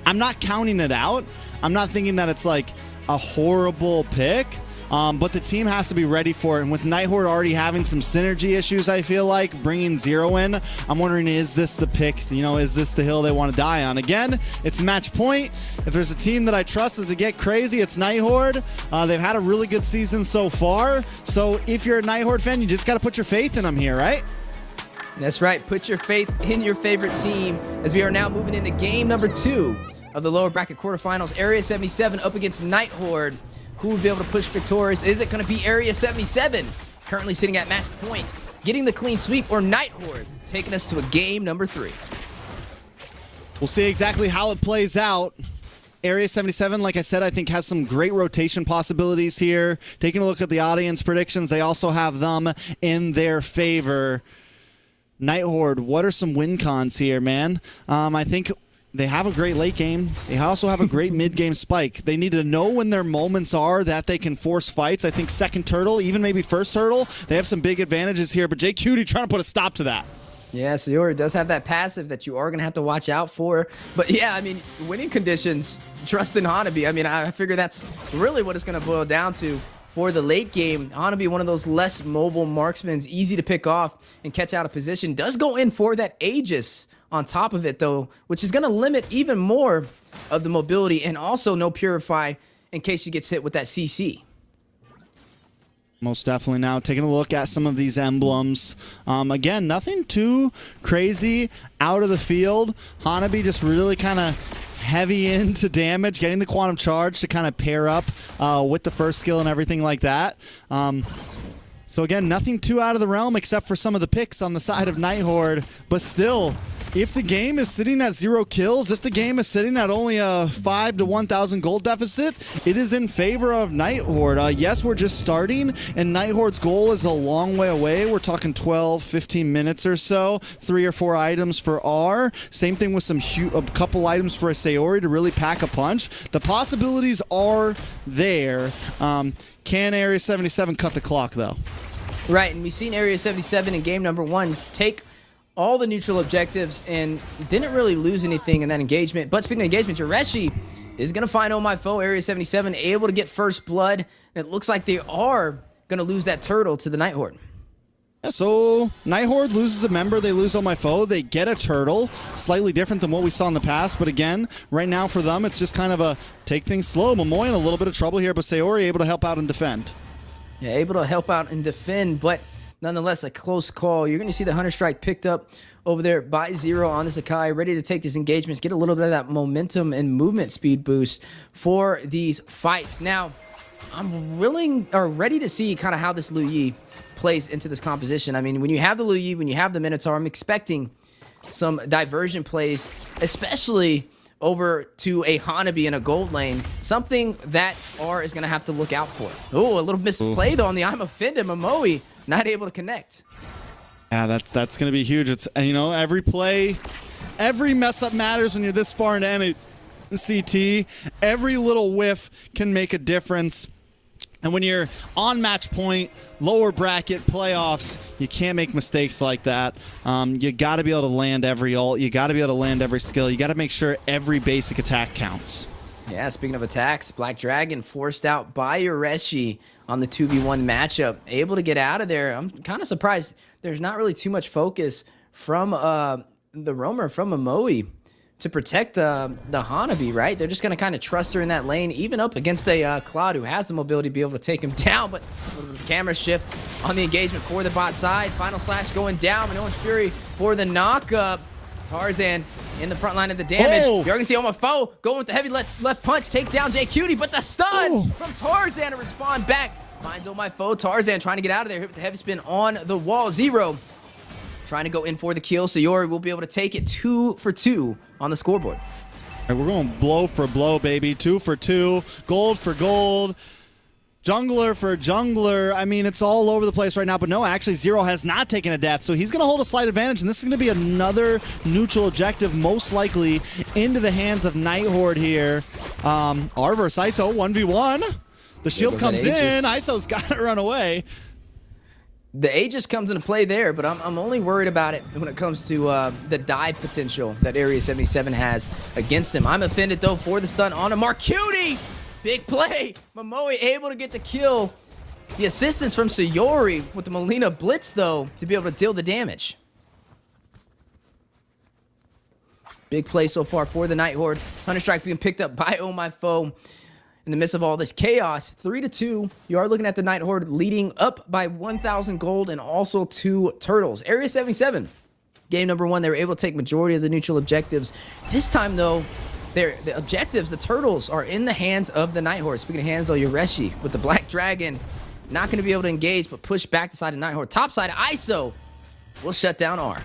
I'm not counting it out. I'm not thinking that it's like a horrible pick. But the team has to be ready for it. And with NightHorde already having some synergy issues, I feel like, bringing Zero in, I'm wondering, is this the pick? You know, is this the hill they want to die on? Again, it's match point. If there's a team that I trust is to get crazy, it's NightHorde. They've had a really good season so far. So if you're a NightHorde fan, you just got to put your faith in them here, right? That's right. Put your faith in your favorite team as we are now moving into game number 2 of the lower bracket quarterfinals. Area 77 up against NightHorde. Who will be able to push victorious? Is it going to be Area 77, currently sitting at match point, getting the clean sweep, or NightHorde taking us to a game number 3? We'll see exactly how it plays out. Area 77, like I said, I think has some great rotation possibilities here. Taking a look at the audience predictions, they also have them in their favor. NightHorde, what are some win cons here, man? I think they have a great late game. They also have a great mid-game spike. They need to know when their moments are that they can force fights. I think second turtle, even maybe first turtle, they have some big advantages here, but JQT trying to put a stop to that. Yeah, Sayori does have that passive that you are going to have to watch out for. But yeah, I mean, winning conditions, trust in Hanabi. I mean, I figure that's really what it's going to boil down to for the late game. Hanabi, one of those less mobile marksmen, easy to pick off and catch out of position. Does go in for that Aegis on top of it, though, which is going to limit even more of the mobility, and also no Purify in case she gets hit with that CC. Most definitely. Now taking a look at some of these emblems. Again, nothing too crazy out of the field. Hanabi just really kind of heavy into damage, getting the quantum charge to kind of pair up with the first skill and everything like that. So again, nothing too out of the realm except for some of the picks on the side of NightHorde, but still, if the game is sitting at 0 kills, if the game is sitting at only a 5 to 1,000 gold deficit, it is in favor of NightHorde. Yes, we're just starting, and NightHorde's goal is a long way away. We're talking 12, 15 minutes or so. 3 or 4 items for R. Same thing with a couple items for a Sayori to really pack a punch. The possibilities are there. Can Area 77 cut the clock, though? Right, and we've seen Area 77 in game number 1 take all the neutral objectives and didn't really lose anything in that engagement. But speaking of engagement, Yureshi is going to find Oh My Foe, Area 77, able to get first blood. And it looks like they are going to lose that turtle to the NightHorde. Yeah, so NightHorde loses a member, they lose Oh My Foe, they get a turtle. Slightly different than what we saw in the past, but again, right now for them, it's just kind of a take things slow. Momoy in a little bit of trouble here, but Sayori able to help out and defend. Yeah, able to help out and defend, but nonetheless, a close call. You're going to see the Hunter Strike picked up over there by Zero on this Akai, ready to take these engagements, get a little bit of that momentum and movement speed boost for these fights. Now, I'm ready to see kind of how this Lu Yi plays into this composition. I mean, when you have the Lu Yi, when you have the Minotaur, I'm expecting some diversion plays, especially over to a Hanabi in a gold lane, something that R is going to have to look out for. Oh, a little misplay though on the I'm Offended. Momoe not able to connect. Yeah, that's going to be huge. It's, you know, every play, every mess up matters when you're this far into CT. Every little whiff can make a difference. And when you're on match point, lower bracket, playoffs, you can't make mistakes like that. You got to be able to land every ult. You got to be able to land every skill. You got to make sure every basic attack counts. Yeah, speaking of attacks, Black Dragon forced out by Yureshi on the 2v1 matchup. Able to get out of there. I'm kind of surprised there's not really too much focus from the roamer, from Momoe, to protect the Hanabi, right? They're just going to kind of trust her in that lane, even up against a Claude who has the mobility to be able to take him down, but a little bit of camera shift on the engagement for the bot side. Final slash going down, and Orange Fury for the knock-up. Tarzan in the front line of the damage. You're going to see Oh My Foe going with the heavy left punch, take down JQT, but the stun from Tarzan to respond back. Finds Oh My Foe. Tarzan trying to get out of there, hit with the heavy spin on the wall. Zero trying to go in for the kill. Sayori will be able to take it 2 for 2 on the scoreboard. All right, we're going blow for blow, baby. 2 for 2, gold for gold. Jungler for jungler. I mean, it's all over the place right now, but no, actually, Zero has not taken a death, so he's going to hold a slight advantage, and this is going to be another neutral objective, most likely into the hands of NightHorde here. R versus ISO, 1v1. The shield comes in. ISO's got to run away. The Aegis comes into play there, but I'm only worried about it when it comes to the dive potential that Area 77 has against him. I'm offended, though, for the stun on a Marcuti. Big play. Momoe able to get the kill. The assistance from Sayori with the Molina Blitz, though, to be able to deal the damage. Big play so far for the NightHorde. Hunter Strike being picked up by Oh My Foe. In the midst of all this chaos, 3-2, you are looking at the NightHorde leading up by 1,000 gold and also 2 turtles. Area 77, game number 1, they were able to take majority of the neutral objectives. This time, though, the objectives, the turtles, are in the hands of the NightHorde. Speaking of hands, though, Yureshi with the Black Dragon, not going to be able to engage, but push back the side of NightHorde. Top side, ISO will shut down R.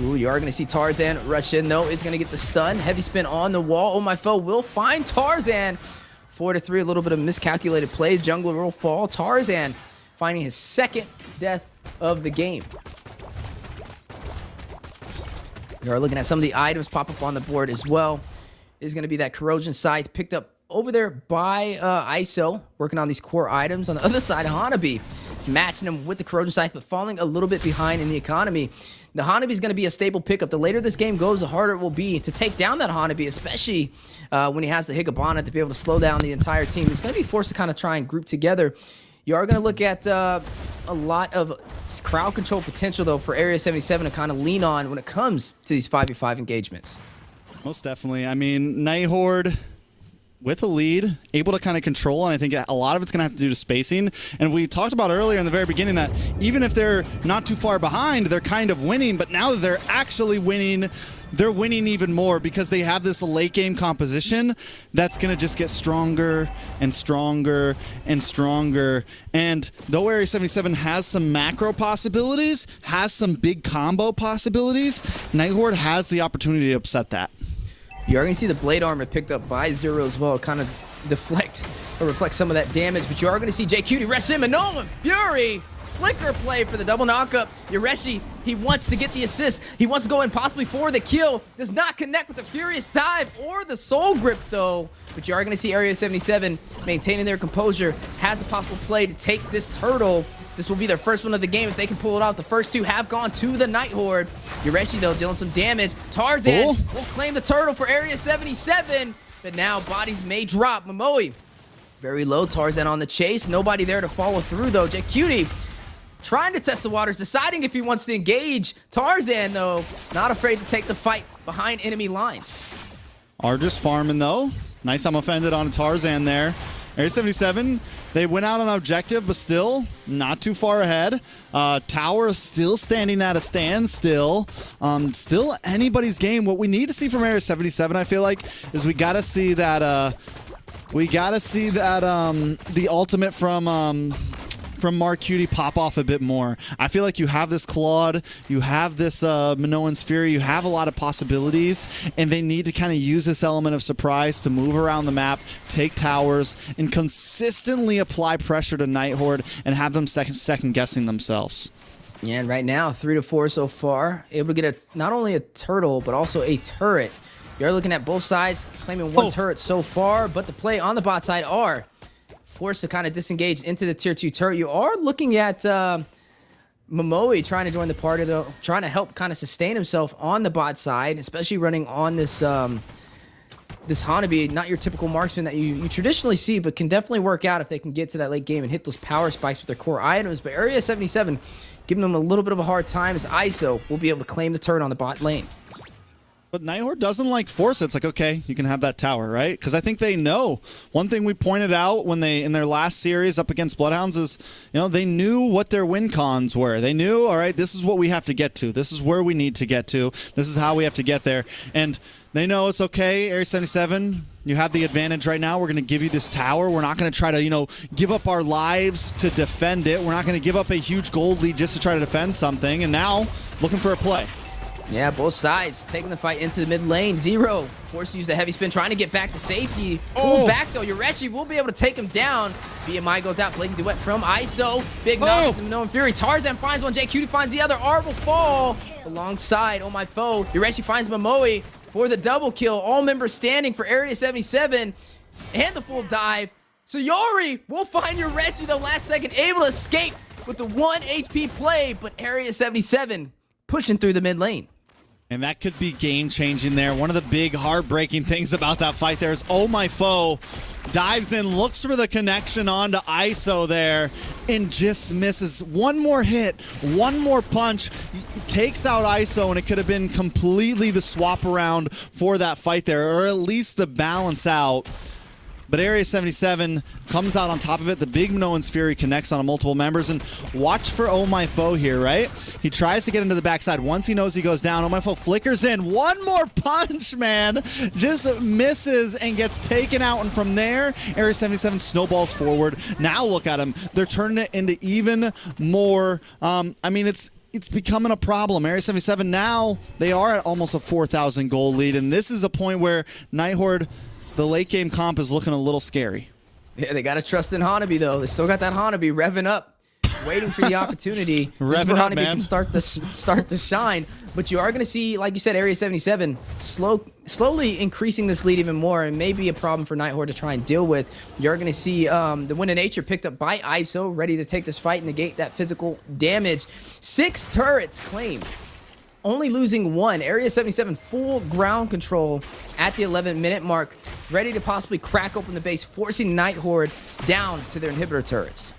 Ooh, you are going to see Tarzan rush in, though. Is going to get the stun. Heavy spin on the wall. Oh My Foe will find Tarzan. 4-3, a little bit of miscalculated play. Jungler will fall. Tarzan finding his 2nd death of the game. We are looking at some of the items pop up on the board as well. Is going to be that corrosion scythe picked up over there by ISO, working on these core items. On the other side, Hanabi matching him with the corrosion scythe, but falling a little bit behind in the economy. The Hanabi is going to be a stable pickup. The later this game goes, the harder it will be to take down that Hanabi, especially when he has the Higabana to be able to slow down the entire team. He's going to be forced to kind of try and group together. You are going to look at a lot of crowd control potential, though, for Area 77 to kind of lean on when it comes to these 5v5 engagements. Most definitely. I mean, NIGHTHorde with a lead, able to kind of control, and I think a lot of it's going to have to do to spacing. And we talked about earlier in the very beginning that even if they're not too far behind, they're kind of winning, but now that they're actually winning, they're winning even more because they have this late game composition that's going to just get stronger and stronger and stronger. And though Area 77 has some macro possibilities, has some big combo possibilities, NIGHTHorde has the opportunity to upset that. You are going to see the blade armor picked up by Zero as well, kind of deflect or reflect some of that damage, but you are going to see JQT rest him, and Nolan Fury flicker play for the double knockup. Yureshi, he wants to get the assist. He wants to go in possibly for the kill. Does not connect with the Furious Dive or the Soul Grip, though. But you are going to see Area 77 maintaining their composure, has a possible play to take this turtle. This will be their first one of the game if they can pull it off. The first two have gone to the NIGHTHorde. Yureshi, though, dealing some damage. Tarzan will claim the turtle for Area 77, but now bodies may drop. Momoe, very low. Tarzan on the chase. Nobody there to follow through, though. JQT trying to test the waters, deciding if he wants to engage. Tarzan, though, not afraid to take the fight behind enemy lines. Are just farming, though. Nice, I'm offended on Tarzan there. Area 77, they went out on objective, but still not too far ahead. Tower is still standing at a standstill. Still anybody's game. What we need to see from Area 77, I feel like, is we got to see that the ultimate from Mark Cutie pop off a bit more. I feel like you have this Claude, you have this Minoan's Fury, you have a lot of possibilities, and they need to kind of use this element of surprise to move around the map, take towers, and consistently apply pressure to NIGHTHorde and have them second guessing themselves. Yeah, and right now, 3 to 4 so far, able to get not only a turtle, but also a turret. You're looking at both sides, claiming one turret so far, but the play on the bot side are forced to kind of disengage into the tier 2 turret. You are looking at Momoe trying to join the party, though, trying to help kind of sustain himself on the bot side, especially running on this this Hanabi, not your typical marksman that you traditionally see, but can definitely work out if they can get to that late game and hit those power spikes with their core items. But Area 77 giving them a little bit of a hard time as ISO will be able to claim the turret on the bot lane. But NIGHTHorde doesn't like force it. It's like, okay, you can have that tower, right? Because I think they know. One thing we pointed out when they in their last series up against BloodHounds is, you know, they knew what their win cons were. They knew, all right, this is what we have to get to. This is where we need to get to. This is how we have to get there. And they know it's okay, Area 77, you have the advantage right now. We're going to give you this tower. We're not going to try to, you know, give up our lives to defend it. We're not going to give up a huge gold lead just to try to defend something. And now, looking for a play. Yeah, both sides taking the fight into the mid lane. Zero forced to use a heavy spin, trying to get back to safety. Pull back, though. Yureshi will be able to take him down. BMI goes out. Blatant duet from ISO. Big knock from Minoan Fury. Tarzan finds one. JQT finds the other. R will fall alongside Oh My Foe. Yureshi finds Momoe for the double kill. All members standing for Area 77 and the full dive. So Yori will find Yureshi, though, last second, able to escape with the 1 HP play, but Area 77 pushing through the mid lane. And that could be game-changing there. One of the big heartbreaking things about that fight there is Oh My Foe dives in, looks for the connection onto ISO there, and just misses. One more hit, one more punch, takes out ISO, and it could have been completely the swap around for that fight there, or at least the balance out. But Area 77 comes out on top of it. The big Minoan's Fury connects on multiple members. And watch for Oh My Foe here, right? He tries to get into the backside. Once he knows he goes down, Oh My Foe flickers in. One more punch, man. Just misses and gets taken out. And from there, Area 77 snowballs forward. Now look at them. They're turning it into even more. I mean, it's becoming a problem. Area 77 now, they are at almost a 4,000 gold lead. And this is a point where NIGHTHorde, the late game comp, is looking a little scary. Yeah, they got to trust in Hanabi, though. They still got that Hanabi revving up, waiting for the opportunity. Revving up, Hanabi man. can start to shine. But you are going to see, like you said, Area 77 slowly increasing this lead even more, and maybe a problem for NIGHTHorde to try and deal with. You're going to see the Wind of Nature picked up by ISO, ready to take this fight and negate that physical damage. 6 turrets claimed, only losing 1. Area 77 full ground control at the 11-minute mark, ready to possibly crack open the base, forcing NIGHTHorde down to their inhibitor turrets.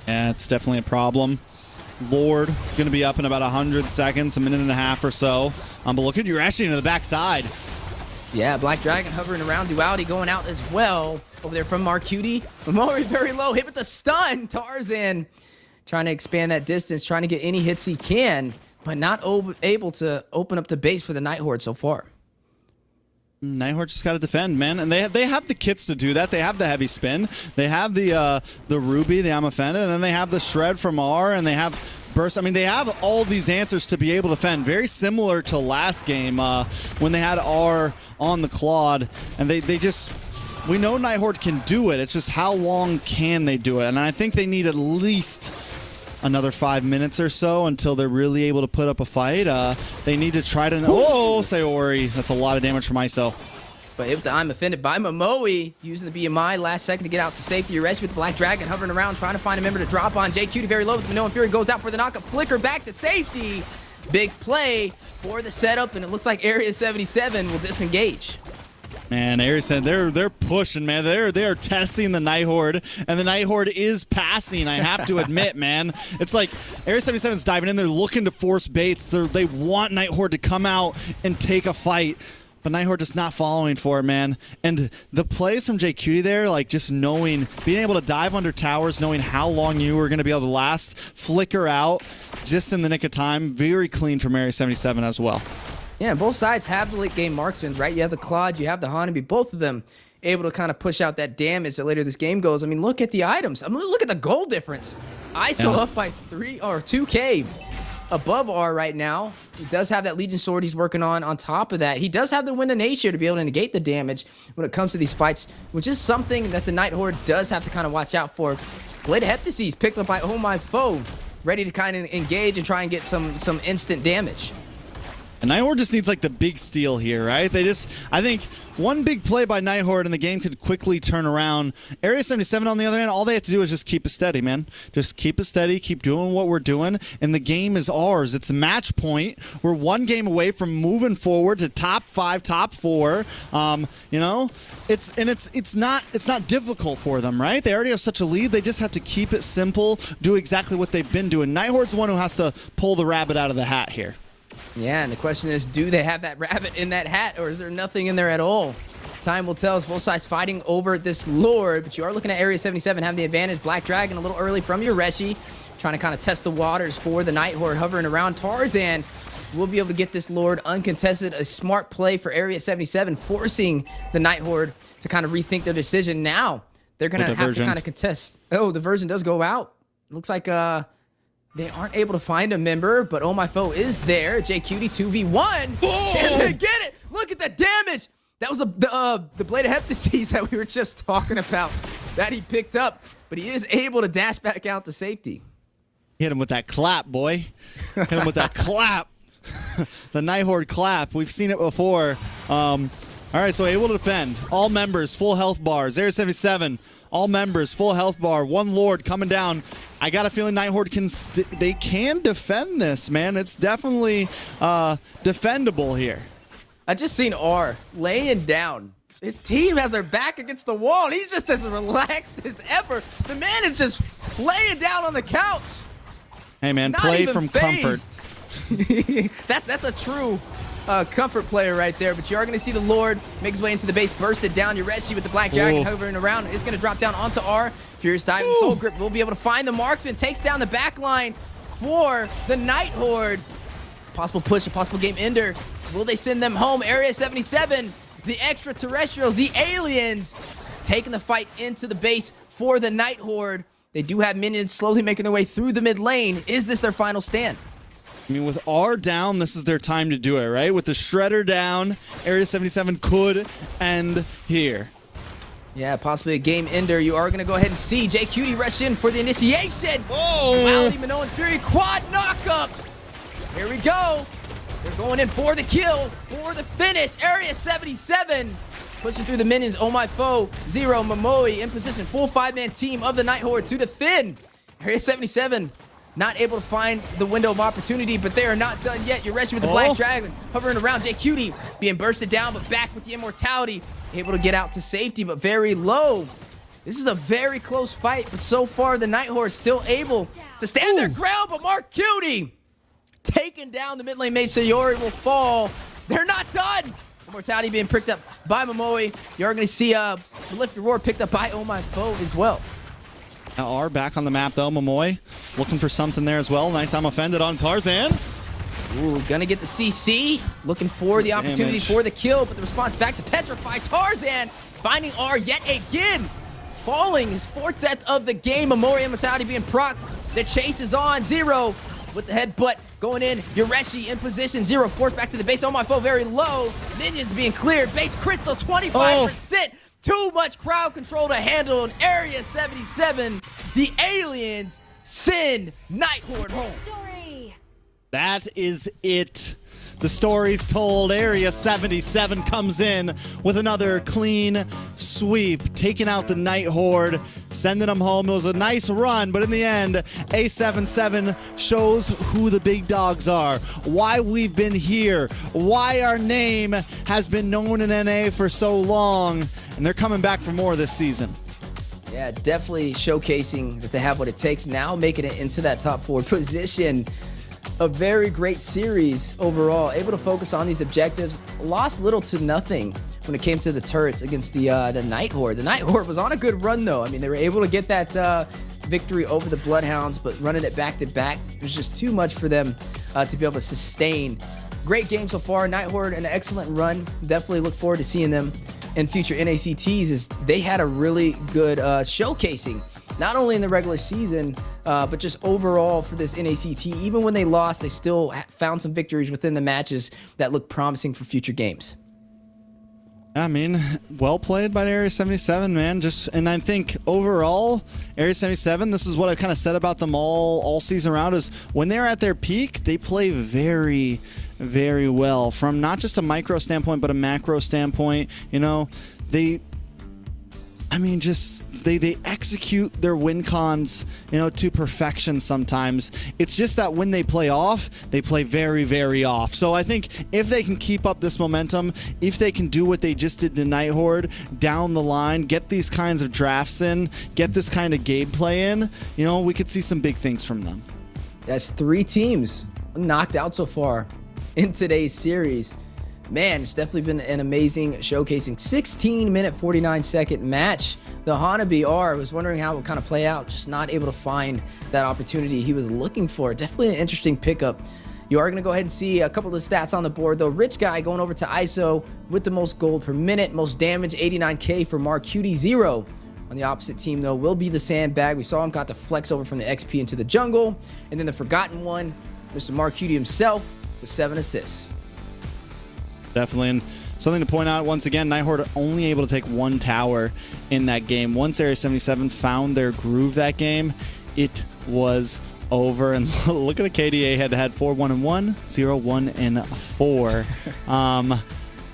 Yeah, it's definitely a problem. Lord going to be up in about 100 seconds, a minute and a half or so. But look at Urashi into the backside. Yeah, Black Dragon hovering around. Duality going out as well. Over there from Marcuti. Momori very low. Hit with the stun. Tarzan trying to expand that distance, trying to get any hits he can, but not able to open up the base for the NightHorde so far. NightHorde just got to defend, man, and they have the kits to do that. They have the heavy spin, they have the Ruby, the Amafenda, and then they have the Shred from R, and they have burst. I mean, they have all these answers to be able to defend. Very similar to last game when they had R on the Claude, and they just. We know NightHorde can do it. It's just how long can they do it, and I think they need at least another 5 minutes or so until they're really able to put up a fight. They need to try to... Oh, Sayori. That's a lot of damage from ISO. But if I'm offended by Momoi, using the BMI last second to get out to safety. Arrest with the Black Dragon hovering around, trying to find a member to drop on. JQT very low with Minoan Fury goes out for the knockup. Flicker back to safety. Big play for the setup, and it looks like Area 77 will disengage. Man, Aries said they're pushing, man. They're testing the NightHorde, and the NightHorde is passing. I have to admit, man. It's like Area 77's diving in. They're looking to force baits. They want NightHorde to come out and take a fight, but NightHorde just not following for it, man. And the plays from JQT there, like just knowing, being able to dive under towers, knowing how long you were going to be able to last, flicker out just in the nick of time. Very clean from Area 77 as well. Yeah, both sides have the late game marksmen, right? You have the Claude, you have the Hanabi, both of them able to kind of push out that damage that later this game goes. I mean, look at the items. I mean, look at the goal difference. ISO up by 2K above R right now. He does have that Legion Sword he's working on top of that. He does have the Wind of Nature to be able to negate the damage when it comes to these fights, which is something that the NightHorde does have to kind of watch out for. Blade of Heptases picked up by Oh My Foe, ready to kind of engage and try and get some instant damage. And NightHorde just needs like the big steal here, right? I think one big play by NightHorde and the game could quickly turn around. Area 77 on the other hand, all they have to do is just keep it steady, man. Just keep it steady, keep doing what we're doing, and the game is ours. It's a match point. We're one game away from moving forward to top 5, top 4. You know, it's not difficult for them, right? They already have such a lead. They just have to keep it simple, do exactly what they've been doing. NightHorde's the one who has to pull the rabbit out of the hat here. Yeah, and the question is, do they have that rabbit in that hat, or is there nothing in there at all? Time will tell as both sides fighting over this Lord, but you are looking at Area 77 having the advantage. Black Dragon a little early from Urashi, trying to kind of test the waters for the NightHorde hovering around. Tarzan will be able to get this Lord uncontested. A smart play for Area 77, forcing the NightHorde to kind of rethink their decision. Now they're going to have to kind of contest. Oh, diversion does go out. Looks like they aren't able to find a member, but Oh My Foe is there. JQT 2v1. Can they get it? Look at the damage. That was the Blade of Heptases that we were just talking about that he picked up, but he is able to dash back out to safety. Hit him with that clap, boy. Hit him with that clap. The NightHorde clap. We've seen it before. All right, so able to defend. All members, full health bars. Area 77, all members, full health bar. One Lord coming down. I got a feeling NightHorde can defend this, man. It's definitely defendable here. I just seen R laying down. His team has their back against the wall, and he's just as relaxed as ever. The man is just laying down on the couch. Hey, man, play from comfort. That's a true comfort player right there, but you are going to see the Lord make his way into the base, burst it down. Urashi with the Black Dragon hovering around is going to drop down onto R. Furious Dive and Soul Grip will be able to find the marksman, takes down the back line for the NightHorde. Possible push, a possible game ender. Will they send them home? Area 77, the extraterrestrials, the aliens, taking the fight into the base for the NightHorde. They do have minions slowly making their way through the mid lane. Is this their final stand? I mean, with R down, this is their time to do it, right? With the Shredder down, Area 77 could end here. Yeah, possibly a game ender. You are going to go ahead and see JQT rush in for the initiation. Whoa! Duality, Minoan Fury, quad knockup. Here we go. They're going in for the kill, for the finish. Area 77 pushing through the minions. Oh My Foe, Zero, Momoi in position. Full 5-man team of the NightHorde to defend. Area 77 not able to find the window of opportunity, but they are not done yet. Urashi with the Black Dragon hovering around. JQT being bursted down, but back with the immortality. Able to get out to safety, but very low. This is a very close fight, but so far the NightHorde still able to stand their ground, but Mark Cutie taking down the mid lane mate. Sayori will fall. They're not done. Immortality being picked up by Momoe. You're going to see Lift Your Roar picked up by Oh My Foe as well. Now R back on the map though. Momoe looking for something there as well. Nice, I'm offended on Tarzan. Ooh, gonna get the CC. Looking for the opportunity for the kill, but the response back to petrify. Tarzan finding R yet again. Falling his 4th death of the game. Momoe Immortality being proc. The chase is on. Zero with the headbutt going in. Yureshi in position. Zero forced back to the base. Oh My Foe very low. Minions being cleared. Base Crystal 25%. Too much crowd control to handle in Area 77. The aliens send NightHorde home. That is it. The story's told. Area 77 comes in with another clean sweep, taking out the NightHorde, sending them home. It was a nice run, but in the end, A77 shows who the big dogs are, why we've been here, why our name has been known in NA for so long, and they're coming back for more this season. Yeah, definitely showcasing that they have what it takes now, making it into that top 4 position. A very great series overall, able to focus on these objectives. Lost little to nothing when it came to the turrets against the NightHorde. The NightHorde was on a good run though. I mean, they were able to get that victory over the BloodHounds, but running it back to back, it was just too much for them to be able to sustain. Great game so far. NightHorde, an excellent run. Definitely look forward to seeing them in future NACTs, as they had a really good showcasing, not only in the regular season, but just overall for this NACT. Even when they lost, they still found some victories within the matches that look promising for future games. I mean, well played by Area 77, man. And I think overall, Area 77, this is what I've kind of said about them all season round, is when they're at their peak, they play very, very well from not just a micro standpoint, but a macro standpoint. You know, they execute their win cons, you know, to perfection sometimes. It's just that when they play off, they play very, very off. So I think if they can keep up this momentum, if they can do what they just did to NightHorde down the line, get these kinds of drafts in, get this kind of gameplay in, you know, we could see some big things from them. That's 3 teams knocked out so far in today's series. Man, it's definitely been an amazing showcasing. 16-minute, 49-second match. The Hanabi R was wondering how it would kind of play out, just not able to find that opportunity he was looking for. Definitely an interesting pickup. You are going to go ahead and see a couple of the stats on the board, though. Rich Guy going over to ISO with the most gold per minute, most damage, 89k for Mark Cutie. 0 on the opposite team, though, will be the Sandbag. We saw him got the flex over from the XP into the jungle. And then the forgotten one, Mr. Mark Cutie himself, with 7 assists. Definitely, and something to point out, once again, NightHorde only able to take 1 tower in that game. Once Area 77 found their groove that game, it was over. And look at the KDA head-to-head, 4-1-1, 0-1-4.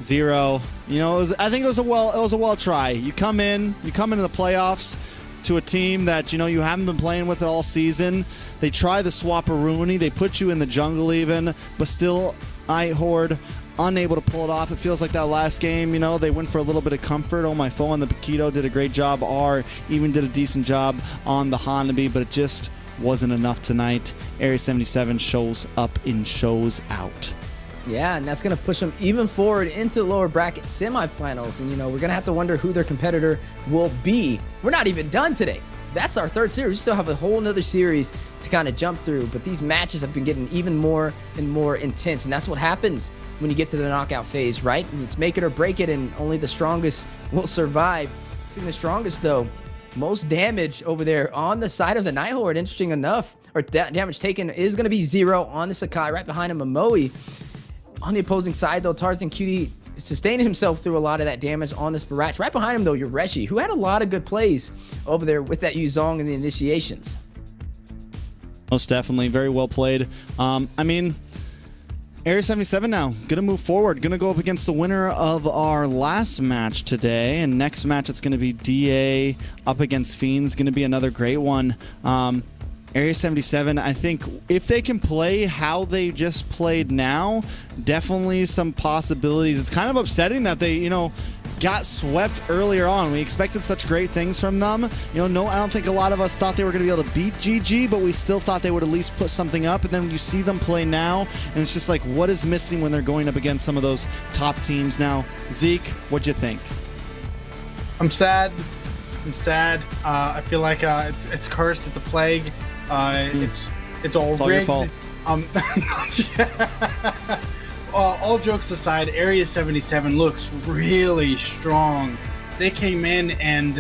0, you know, I think it was a well try. You come into the playoffs to a team that, you know, you haven't been playing with it all season. They try the swap-a-rooney, they put you in the jungle even, but still NightHorde unable to pull it off. It feels like that last game, you know, they went for a little bit of comfort. Oh My Foe on the Paquito did a great job. R even did a decent job on the Hanabi, but it just wasn't enough tonight. Area 77 shows up and shows out. Yeah, and that's going to push them even forward into the lower bracket semifinals. And, you know, we're going to have to wonder who their competitor will be. We're not even done today. That's our 3rd series. We still have a whole nother series to kind of jump through, but these matches have been getting even more and more intense, and that's what happens when you get to the knockout phase, right? It's make it or break it, and only the strongest will survive. Speaking of the strongest, though, most damage over there on the side of the NightHorde, interesting enough, or damage taken is going to be 0 on the Sakai, right behind him, Momoe. On the opposing side, though, Tarzan Cutie sustaining himself through a lot of that damage on this Barrage. Right behind him, though, Yureshi, who had a lot of good plays over there with that Yuzong and the initiations. Most definitely. Very well played. I mean, Area 77 now going to move forward. Going to go up against the winner of our last match today. And next match, it's going to be DA up against Fiends. Going to be another great one. Area 77, I think if they can play how they just played now, definitely some possibilities. It's kind of upsetting that they, you know, got swept earlier on. We expected such great things from them. You know, no, I don't think a lot of us thought they were going to be able to beat GG, but we still thought they would at least put something up. And then you see them play now, and it's just like, what is missing when they're going up against some of those top teams now? Zeke, what'd you think? I'm sad. I feel like it's cursed. It's a plague. It's all rigged. All your fault. All jokes aside, Area 77 looks really strong. They came in and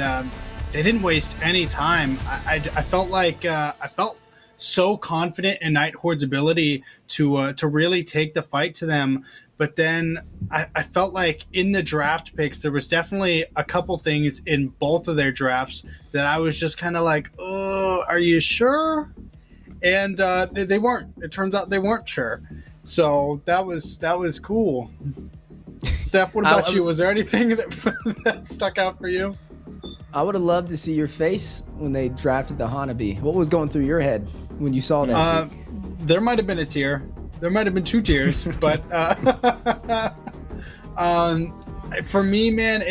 they didn't waste any time. I felt like I felt so confident in NightHorde's ability to really take the fight to them. But then I felt like in the draft picks, there was definitely a couple things in both of their drafts that I was just kind of like, oh, are you sure? And they weren't. It turns out they weren't sure. So that was cool. Steph, what about you? Was there anything that stuck out for you? I would have loved to see your face when they drafted the Hanabi. What was going through your head when you saw that? There might have been a tear. There might have been 2 tears, but for me, man,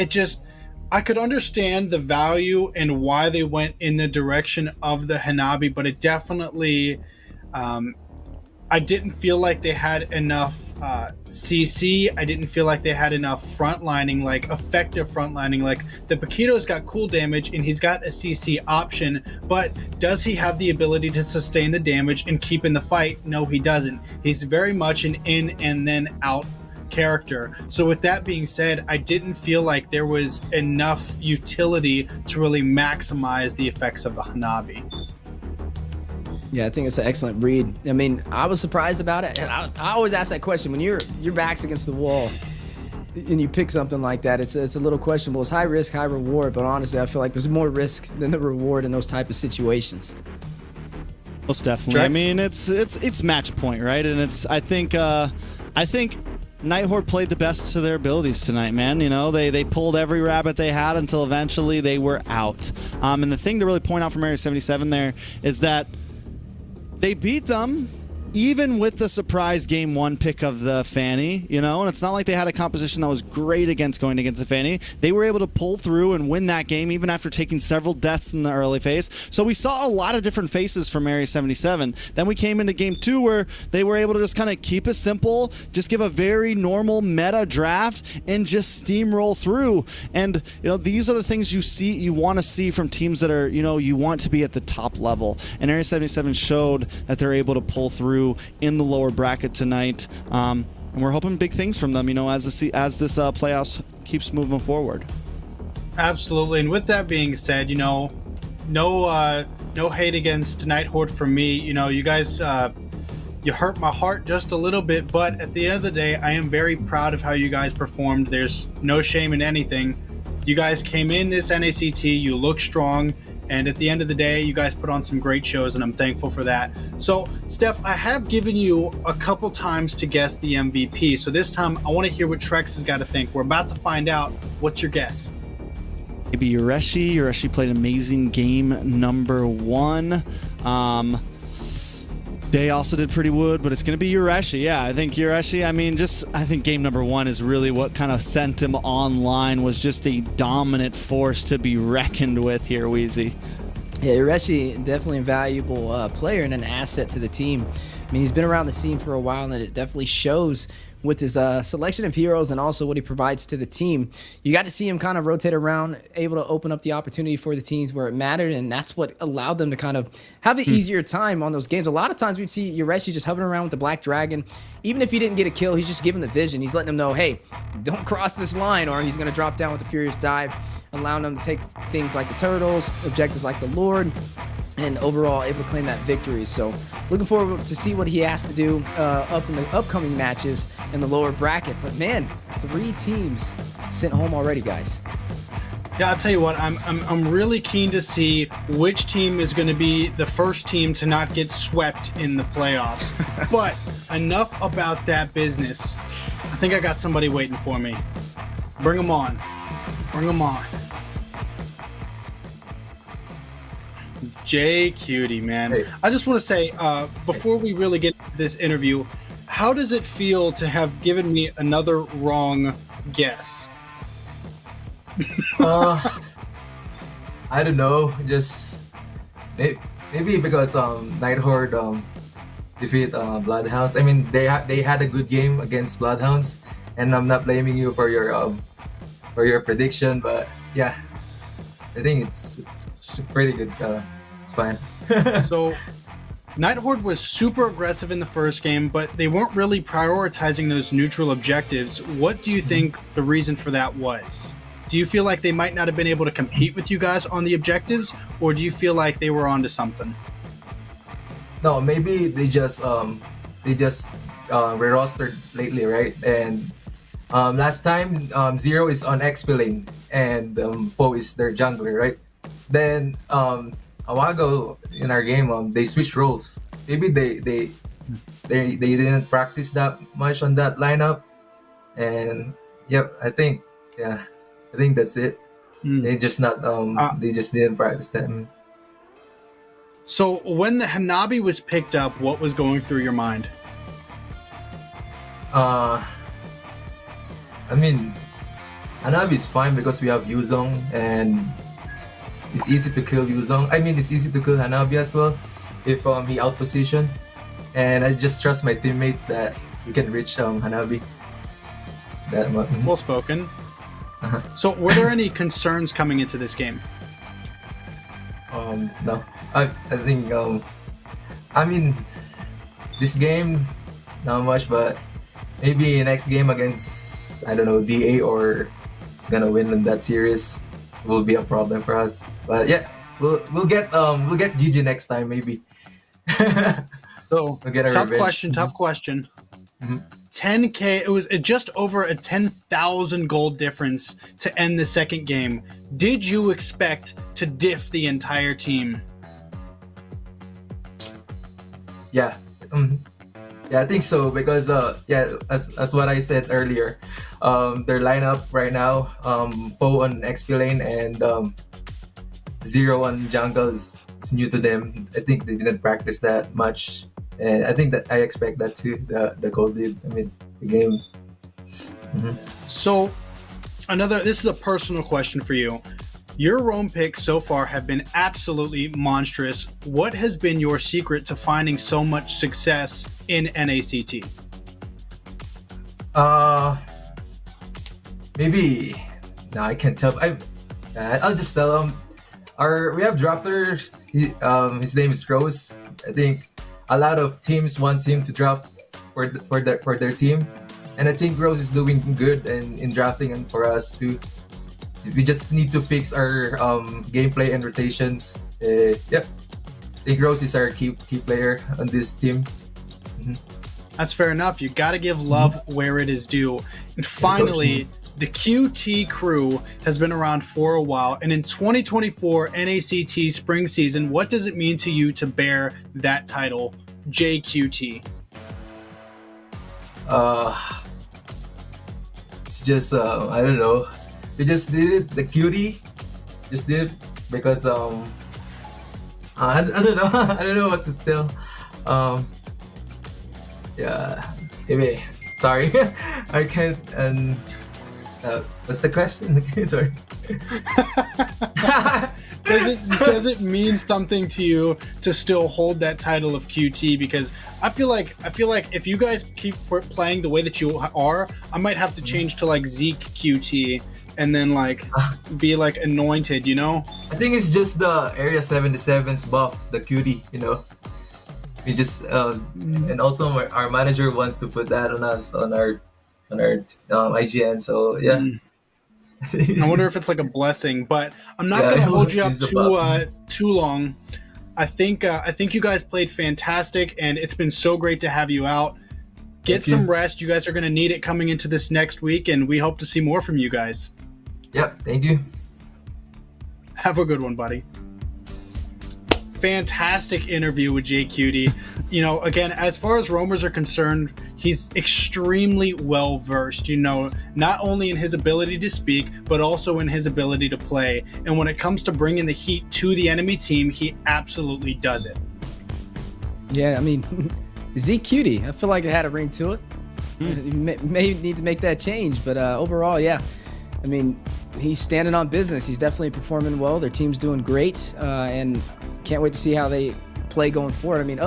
I could understand the value and why they went in the direction of the Hanabi, but it definitely, I didn't feel like they had enough CC. I didn't feel like they had enough frontlining, like effective frontlining. Like the Paquito's got cool damage and he's got a CC option, but does he have the ability to sustain the damage and keep in the fight? No, he doesn't. He's very much an in and then out character. So with that being said, I didn't feel like there was enough utility to really maximize the effects of the Hanabi. Yeah, I think it's an excellent read. I mean, I was surprised about it, and I always ask that question when your back's against the wall and you pick something like that. It's a little questionable. It's high risk, high reward, but honestly, I feel like there's more risk than the reward in those type of situations. Most definitely. I mean, it's match point, right? And I think NightHorde played the best to their abilities tonight, man. You know, they pulled every rabbit they had until eventually they were out. And the thing to really point out from Area 77 there is that they beat them even with the surprise game 1 pick of the Fanny, you know, and it's not like they had a composition that was great going against the Fanny. They were able to pull through and win that game even after taking several deaths in the early phase. So we saw a lot of different faces from Area 77. Then we came into game 2 where they were able to just kind of keep it simple, just give a very normal meta draft and just steamroll through. And, you know, these are the things you want to see from teams that are, you know, you want to be at the top level. And Area 77 showed that they're able to pull through in the lower bracket tonight, and we're hoping big things from them, you know, as this playoffs keeps moving forward. Absolutely. And with that being said, you know, no hate against NightHorde from me. You know, you guys, you hurt my heart just a little bit, but at the end of the day, I am very proud of how you guys performed. There's no shame in anything. You guys came in this NACT, you look strong, and at the end of the day, you guys put on some great shows, and I'm thankful for that. So, Steph, I have given you a couple times to guess the MVP. So this time, I want to hear what Trex has got to think. We're about to find out. What's your guess? Maybe Ureshi. Ureshi played an amazing game number 1. Day also did pretty good, but it's going to be Ureshi. Yeah, I think Ureshi, I think game number 1 is really what kind of sent him online, was just a dominant force to be reckoned with here, Wheezy. Yeah, Ureshi, definitely a valuable player and an asset to the team. I mean, he's been around the scene for a while, and it definitely shows with his selection of heroes and also what he provides to the team. You got to see him kind of rotate around, able to open up the opportunity for the teams where it mattered, and that's what allowed them to kind of have an easier time on those games. A lot of times we'd see Ureshi just hovering around with the Black Dragon. Even if he didn't get a kill, he's just giving the vision. He's letting them know, hey, don't cross this line, or he's going to drop down with the Furious Dive, allowing them to take things like the turtles, objectives like the Lord, and overall able to claim that victory. So looking forward to see what he has to do up in the upcoming matches in the lower bracket. But man, 3 teams sent home already, guys. Yeah, I'll tell you what, I'm really keen to see which team is going to be the first team to not get swept in the playoffs. But enough about that business. I think I got somebody waiting for me. Bring them on. Bring them on. Jay Cutie, man. Hey. I just want to say, before we really get into this interview, how does it feel to have given me another wrong guess? I don't know. Just maybe because NightHorde defeat BloodHounds. I mean, they had a good game against BloodHounds, and I'm not blaming you for your prediction, but yeah, I think it's pretty good. It's fine. So, NightHorde was super aggressive in the first game, but they weren't really prioritizing those neutral objectives. What do you think the reason for that was? Do you feel like they might not have been able to compete with you guys on the objectives, or do you feel like they were onto something? No, maybe they just re-rostered lately, right? And last time Zero is on XP lane and Foe is their jungler, right? Then a while ago in our game, they switched roles. Maybe they didn't practice that much on that lineup, and yep, I think that's it. They just not they just didn't practice them. So when the Hanabi was picked up, what was going through your mind? I mean, Hanabi is fine because we have Yuzong and it's easy to kill Yuzong. I mean, it's easy to kill Hanabi as well if he out position. And I just trust my teammate that we can reach Hanabi. Well spoken. So were there any concerns coming into this game? No. I think I mean, this game not much, but maybe next game against, I don't know, DA, or it's gonna win in that series will be a problem for us. But yeah, we'll get GG next time maybe. So we'll get our tough revenge. question. 10K, it was just over a 10,000 gold difference to end the second game. Did you expect to diff the entire team? Yeah. Yeah, I think so because yeah, as what I said earlier, their lineup right now, Foe on XP lane and Zero on jungle is new to them. I think they didn't practice that much, and I think that I expect that too. The gold lead, I mean, the game. So this is a personal question for you. Your roam picks so far have been absolutely monstrous. What has been your secret to finding so much success in NACT? Maybe. No, I can't tell. I'll just tell them. We have drafters. His name is Rose. I think a lot of teams want him to draft for their team, and I think Rose is doing good in drafting and for us too. We just need to fix our gameplay and rotations. Yeah, I think Rose is our key player on this team. That's fair enough. You got to give love where it is due. And finally, the QT crew has been around for a while. And in 2024 NACT Spring Season, what does it mean to you to bear that title, JQT? It's just I don't know. We just did it. The cutie just did it because I don't know. I don't know what to tell. Yeah, maybe. Sorry, I can't. And what's the question? Sorry. Does it mean something to you to still hold that title of QT? Because I feel like if you guys keep playing the way that you are, I might have to change to like Zeke QT and then like be like anointed, you know? I think it's just the Area 77's buff, the cutie, you know. We just and also our manager wants to put that on us on our IGN. So yeah. I wonder if it's like a blessing, but I'm not gonna hold you up too long. I think you guys played fantastic, and it's been so great to have you out. Get some rest. You guys are gonna need it coming into this next week, and we hope to see more from you guys. Yep, thank you. Have a good one, buddy. Fantastic interview with JQT. You know, again, as far as roamers are concerned, he's extremely well versed, you know, not only in his ability to speak, but also in his ability to play. And when it comes to bringing the heat to the enemy team, he absolutely does it. Yeah, I mean, ZQT, I feel like it had a ring to it. You may need to make that change, but overall, yeah. I mean, he's standing on business. He's definitely performing well. Their team's doing great, and can't wait to see how they play going forward. I mean,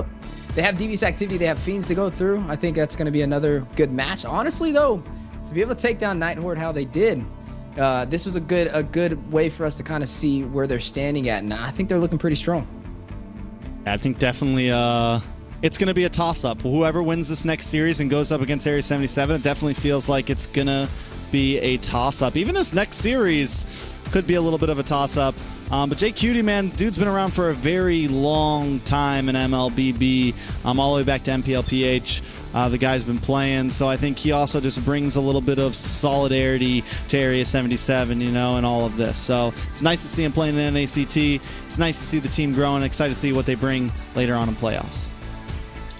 they have Devious activity. They have Fiends to go through. I think that's going to be another good match. Honestly, though, to be able to take down NIGHTHorde how they did, this was a good way for us to kind of see where they're standing at, and I think they're looking pretty strong. I think definitely it's going to be a toss-up. Whoever wins this next series and goes up against Area 77, it definitely feels like it's going to be a toss-up. Even this next series could be a little bit of a toss-up. But Jay Cutie, man, dude's been around for a very long time in MLBB, all the way back to MPLPH. The guy's been playing, so I think he also just brings a little bit of solidarity to Area 77, you know, and all of this. So it's nice to see him playing in NACT. It's nice to see the team growing. Excited to see what they bring later on in playoffs.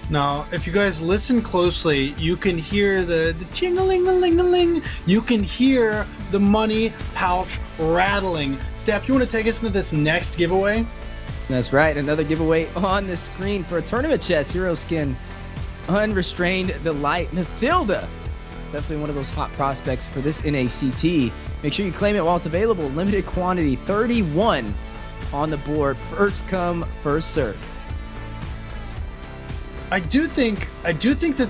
Now, if you guys listen closely, you can hear the ching-a-ling-a-ling-a-ling. You can hear the money pouch rattling. Steph, you want to take us into this next giveaway? That's right. Another giveaway on the screen for a tournament chest. Hero skin. Unrestrained Delight. Mathilda. Definitely one of those hot prospects for this NACT. Make sure you claim it while it's available. Limited quantity. 31 on the board. First come, first serve. I do think that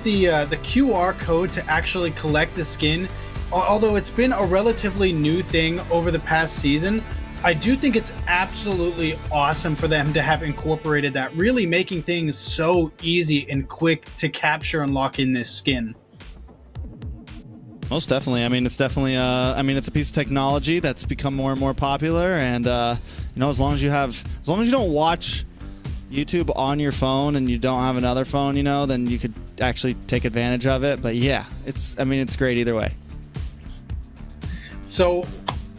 the QR code to actually collect the skin, although it's been a relatively new thing over the past season, I do think it's absolutely awesome for them to have incorporated that, really making things so easy and quick to capture and lock in this skin. Most definitely. I mean, it's definitely it's a piece of technology that's become more and more popular, and you know, as long as you don't watch YouTube on your phone and you don't have another phone, you know, then you could actually take advantage of it. But yeah, it's great either way. So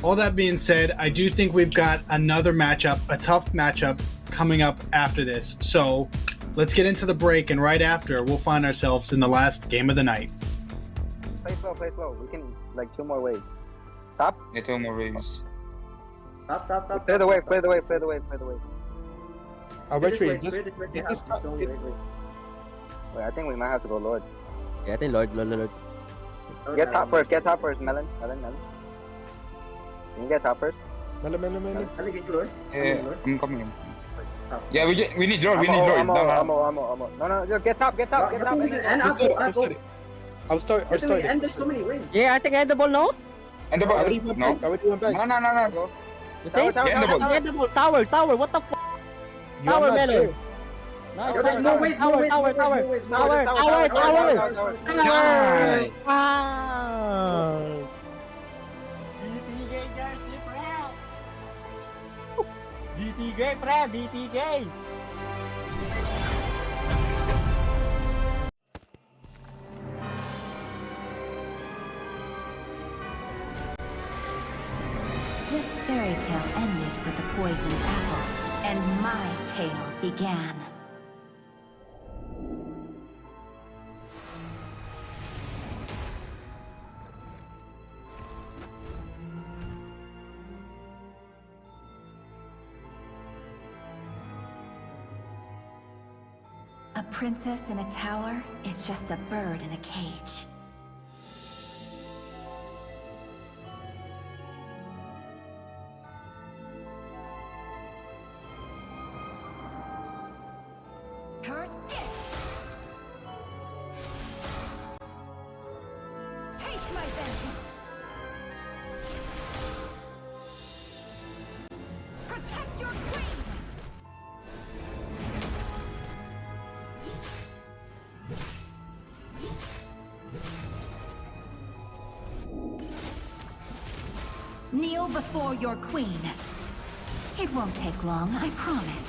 all that being said, I do think we've got another matchup, a tough matchup coming up after this. So let's get into the break, and right after we'll find ourselves in the last game of the night. Play slow. We can, like, 2 more waves. Top? Yeah, 2 more waves. Top. Play the wave. I'll wait for you. Wait, I think we might have to go Lord. Yeah, I think Lord. Get top first, Melon. Can you get top first? Melon. Let me get you Lord. Yeah, I'm coming. Yeah, we need Lord. No, get top. And I'll start. And there's so many waves. Yeah, I think end the ball, no? End the ball. No. No. You think? End the ball. Tower, what the f***? Tower, Melon. Nice. There's no wave. Tower. BTK. This fairy tale ended with the poisoned apple, and my tale began. A princess in a tower is just a bird in a cage. Curse it! Take my vengeance! Protect your queen! Kneel before your queen. It won't take long, I promise.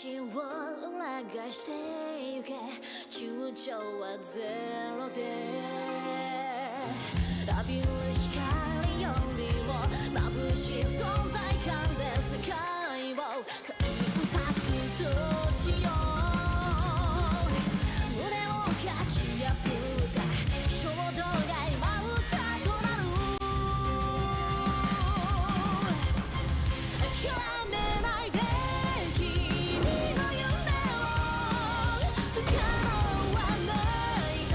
心を裏返してゆけ躊躇はゼロで浴びる光よりも眩しい存在感で世界を再インパクトしよう胸をかき破った衝動が今歌となる諦めないで君の夢を不可能はないと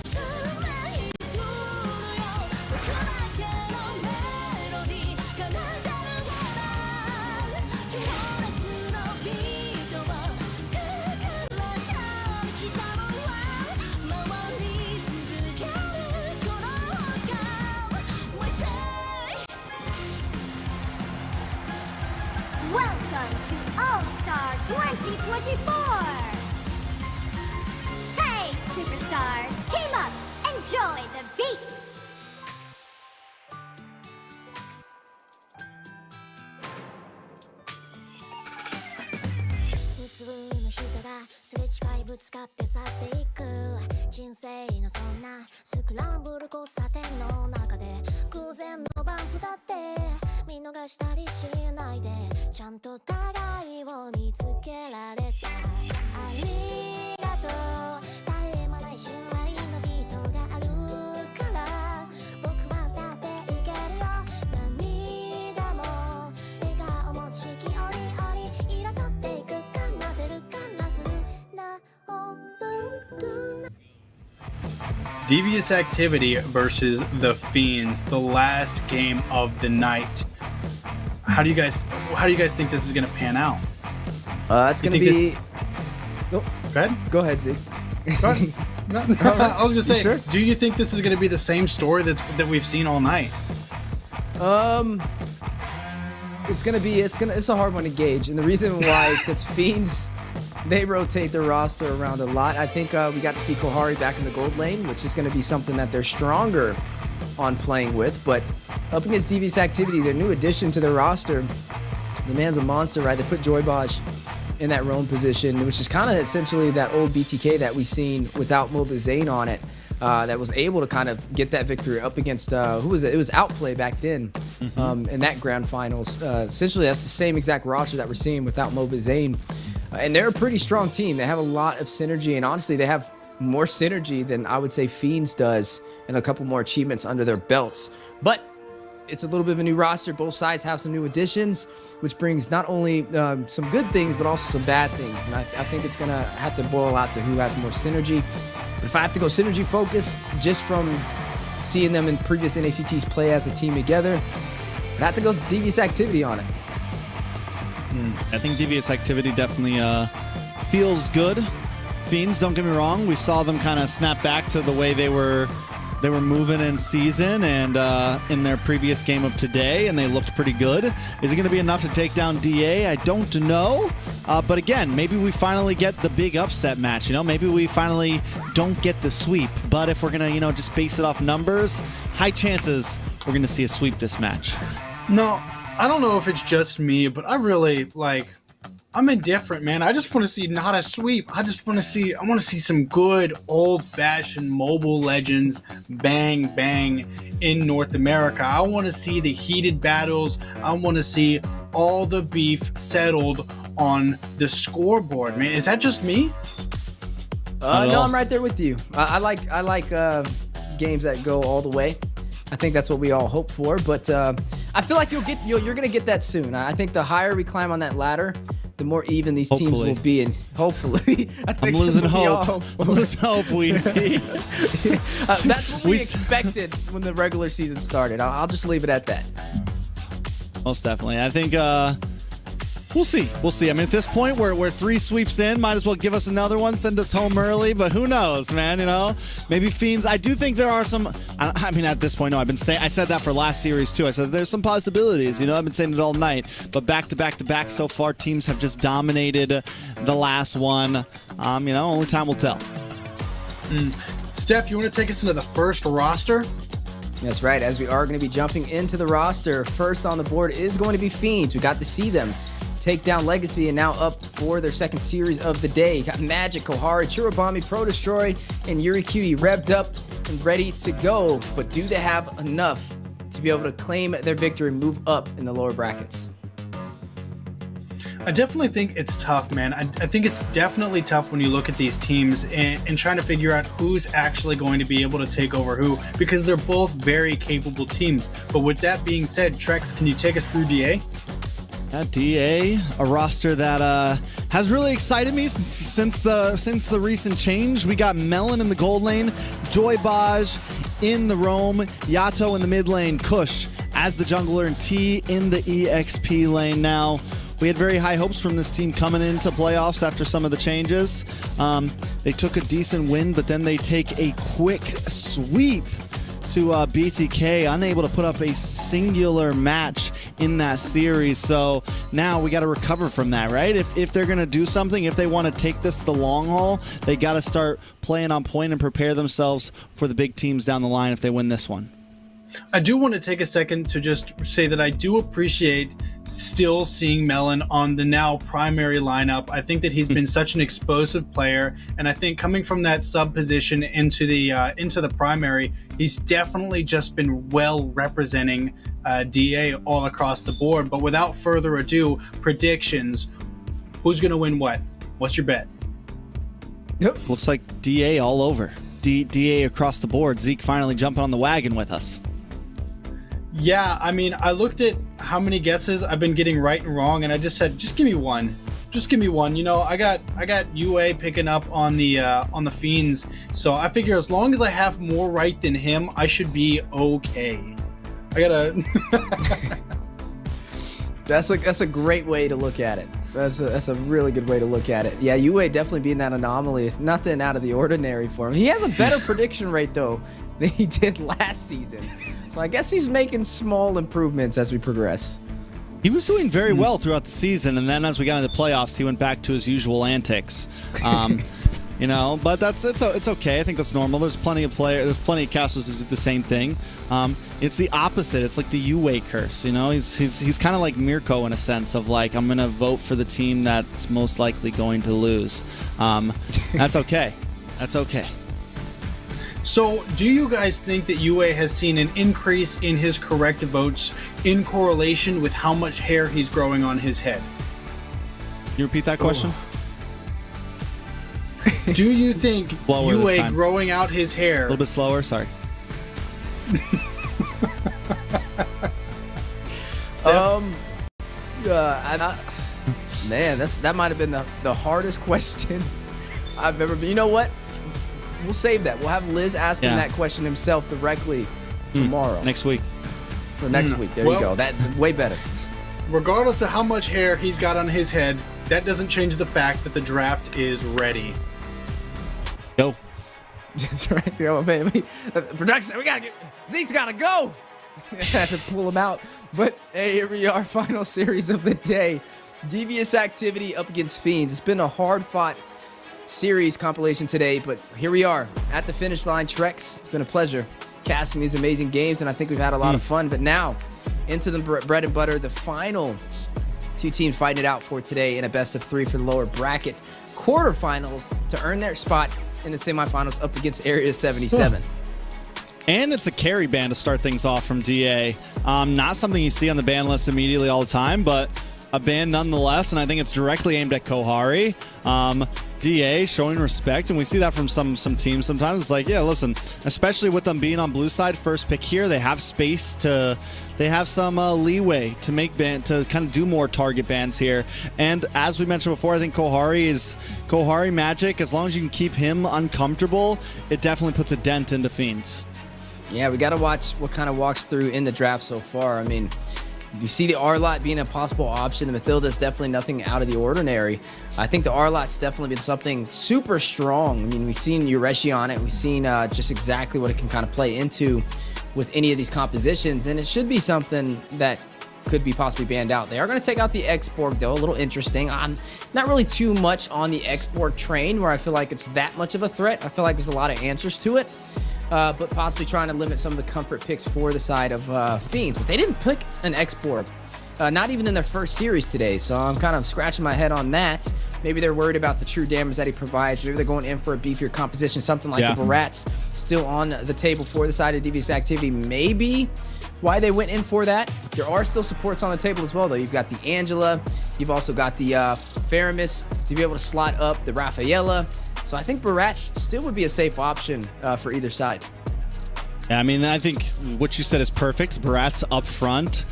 証明するよ僕だけのメロディー奏でるなら情熱のビートを高らかに刻むわ回り続けるこの時間 We say Welcome to All-Star 2024! Hey, superstars! Team up! Enjoy the beat! 無数の人がすれ違いぶつかって去っていく人生のそんなスクランブル交差点の中で偶然のバンプだって見逃したりしないでちゃんと互いを見つけられたありがとう絶え間ない信頼のビートがあるから僕は歌っていけるよ涙も笑顔も四季折々彩っていく奏でるカラフルな音符 Devious Activity versus the Fiends, the last game of the night. How do you guys think this is gonna pan out? It's gonna be. Go ahead. Go ahead, Zeke. Go ahead. No, I was gonna say, sure? Do you think this is gonna be the same story that we've seen all night? It's a hard one to gauge, and the reason why is because Fiends, they rotate their roster around a lot. I think we got to see Kohari back in the gold lane, which is going to be something that they're stronger on playing with. But up against Devious Activity, their new addition to their roster, the man's a monster, right? They put Joybaj in that roam position, which is kind of essentially that old BTK that we seen without Moba Zane on it. That was able to kind of get that victory up against, who was it? It was Outplay back then in that grand finals. Essentially, that's the same exact roster that we're seeing without Moba Zane. And they're a pretty strong team. They have a lot of synergy, and honestly, they have more synergy than I would say Fiends does, and a couple more achievements under their belts. But it's a little bit of a new roster. Both sides have some new additions, which brings not only some good things, but also some bad things. And I think it's going to have to boil out to who has more synergy. But if I have to go synergy focused, just from seeing them in previous NACTs play as a team together, I'd have to go Devious Activity on it. I think Devious Activity definitely feels good. Fiends, don't get me wrong, we saw them kind of snap back to the way they were moving in season and in their previous game of today, and they looked pretty good. Is it going to be enough to take down DA? I don't know. But again, maybe we finally get the big upset match. Maybe we finally don't get the sweep. But if we're going to, just base it off numbers, high chances we're going to see a sweep this match. No, I don't know if it's just me, but I really I'm indifferent, man. I just want to see not a sweep. I want to see some good old-fashioned Mobile Legends bang bang in North America. I want to see the heated battles. I want to see all the beef settled on the scoreboard, man. Is that just me? No, I'm right there with you. I like games that go all the way. I think that's what we all hope for, but I feel like you're gonna get that soon. I think the higher we climb on that ladder, the more even these teams will be, and hopefully, I'm losing hope. I'm losing hope. We see. That's what we expected when the regular season started. I'll just leave it at that. Most definitely. I think we'll see. We'll see. I mean, at this point, we're 3 sweeps in. Might as well give us another one, send us home early. But who knows, man? Maybe Fiends. I do think there are some. I mean, at this point, no. I said that for last series too. I said there's some possibilities. I've been saying it all night. But back to back so far, teams have just dominated the last one. Only time will tell. Steph, you want to take us into the first roster? That's right. As we are going to be jumping into the roster, first on the board is going to be Fiends. We got to see them take down LEGACi, and now up for their second series of the day. Got Magic, Kohari, Chirobami, Pro Destroy, and Yuri Cutie revved up and ready to go. But do they have enough to be able to claim their victory and move up in the lower brackets? I definitely think it's tough, man. I think it's definitely tough when you look at these teams and trying to figure out who's actually going to be able to take over who, because they're both very capable teams. But with that being said, Trex, can you take us through DA? DA, a roster that has really excited me since the recent change. We got Melon in the gold lane, Joy Baj in the roam, Yato in the mid lane, Kush as the jungler, and T in the EXP lane. Now, we had very high hopes from this team coming into playoffs after some of the changes. They took a decent win, but then they take a quick sweep to BTK, unable to put up a singular match in that series. So now we got to recover from that, right? If they're going to do something, if they want to take this the long haul, they got to start playing on point and prepare themselves for the big teams down the line if they win this one. I do want to take a second to just say that I do appreciate still seeing Melon on the now primary lineup. I think that he's been such an explosive player, and I think coming from that sub position into the primary, he's definitely just been well representing DA all across the board. But without further ado, predictions: who's going to win what? What's your bet? Yep. Looks like DA all over. DA across the board. Zeke finally jumping on the wagon with us. Yeah, I mean, I looked at how many guesses I've been getting right and wrong, and I just said, just give me one. Just give me one. You know, I got UA picking up on the Fiends, so I figure as long as I have more right than him, I should be okay. I gotta. That's a great way to look at it. That's a really good way to look at it. Yeah, UA definitely being that anomaly. It's nothing out of the ordinary for him. He has a better prediction rate though than he did last season. So I guess he's making small improvements as we progress. He was doing very well throughout the season, and then as we got into the playoffs, he went back to his usual antics. You know, but it's okay. I think that's normal. There's plenty of casters who do the same thing. It's the opposite. It's like the UA curse. You know, he's kind of like Mirko in a sense of like, I'm gonna vote for the team that's most likely going to lose. That's okay. That's okay. So, do you guys think that UA has seen an increase in his correct votes in correlation with how much hair he's growing on his head? You repeat that question? Do you think UA growing out his hair... A little bit slower, sorry. Man, that might have been the hardest question I've ever been. You know what? We'll save that. We'll have Liz asking that question himself directly tomorrow. Next week. For next week. There you go. That's way better. Regardless of how much hair he's got on his head, that doesn't change the fact that the draft is ready. Go. That's right. Go, baby. Production, Zeke's gotta go. Had to pull him out. But hey, here we are. Final series of the day. Devious activity up against Fiends. It's been a hard-fought series compilation today, but here we are at the finish line. Trex, it's been a pleasure casting these amazing games, and I think we've had a lot of fun. But now into the bread and butter, the final two teams fighting it out for today in a best of three for the lower bracket quarterfinals to earn their spot in the semifinals up against Area 77. And it's a carry ban to start things off from DA. Not something you see on the ban list immediately all the time, but a ban nonetheless, and I think it's directly aimed at Kohari. DA showing respect, and we see that from some teams sometimes. It's like, yeah, listen, especially with them being on blue side, first pick here, they have space they have some leeway to make to kind of do more target bans here. And as we mentioned before, I think Kohari Magic, as long as you can keep him uncomfortable, it definitely puts a dent into Fiends. Yeah, we got to watch what kind of walks through in the draft so far. I mean, you see the R-Lot being a possible option. The Mathilda's definitely nothing out of the ordinary. I think the R-Lot's definitely been something super strong. I mean, we've seen Ureshi on it. We've seen just exactly what it can kind of play into with any of these compositions, and it should be something that could be possibly banned out. They are going to take out the X-Borg, though. A little interesting. I'm not really too much on the X-Borg train where I feel like it's that much of a threat. I feel like there's a lot of answers to it. But possibly trying to limit some of the comfort picks for the side of Fiends. But they didn't pick an X-Borg not even in their first series today. So I'm kind of scratching my head on that. Maybe they're worried about the true damage that he provides. Maybe they're going in for a beefier composition, something like the Barats still on the table for the side of Devious Activity. Maybe why they went in for that. There are still supports on the table as well, though. You've got the Angela. You've also got the Faramis to be able to slot up the Rafaela. So I think Barats still would be a safe option for either side. Yeah, I mean, I think what you said is perfect. Barats up front,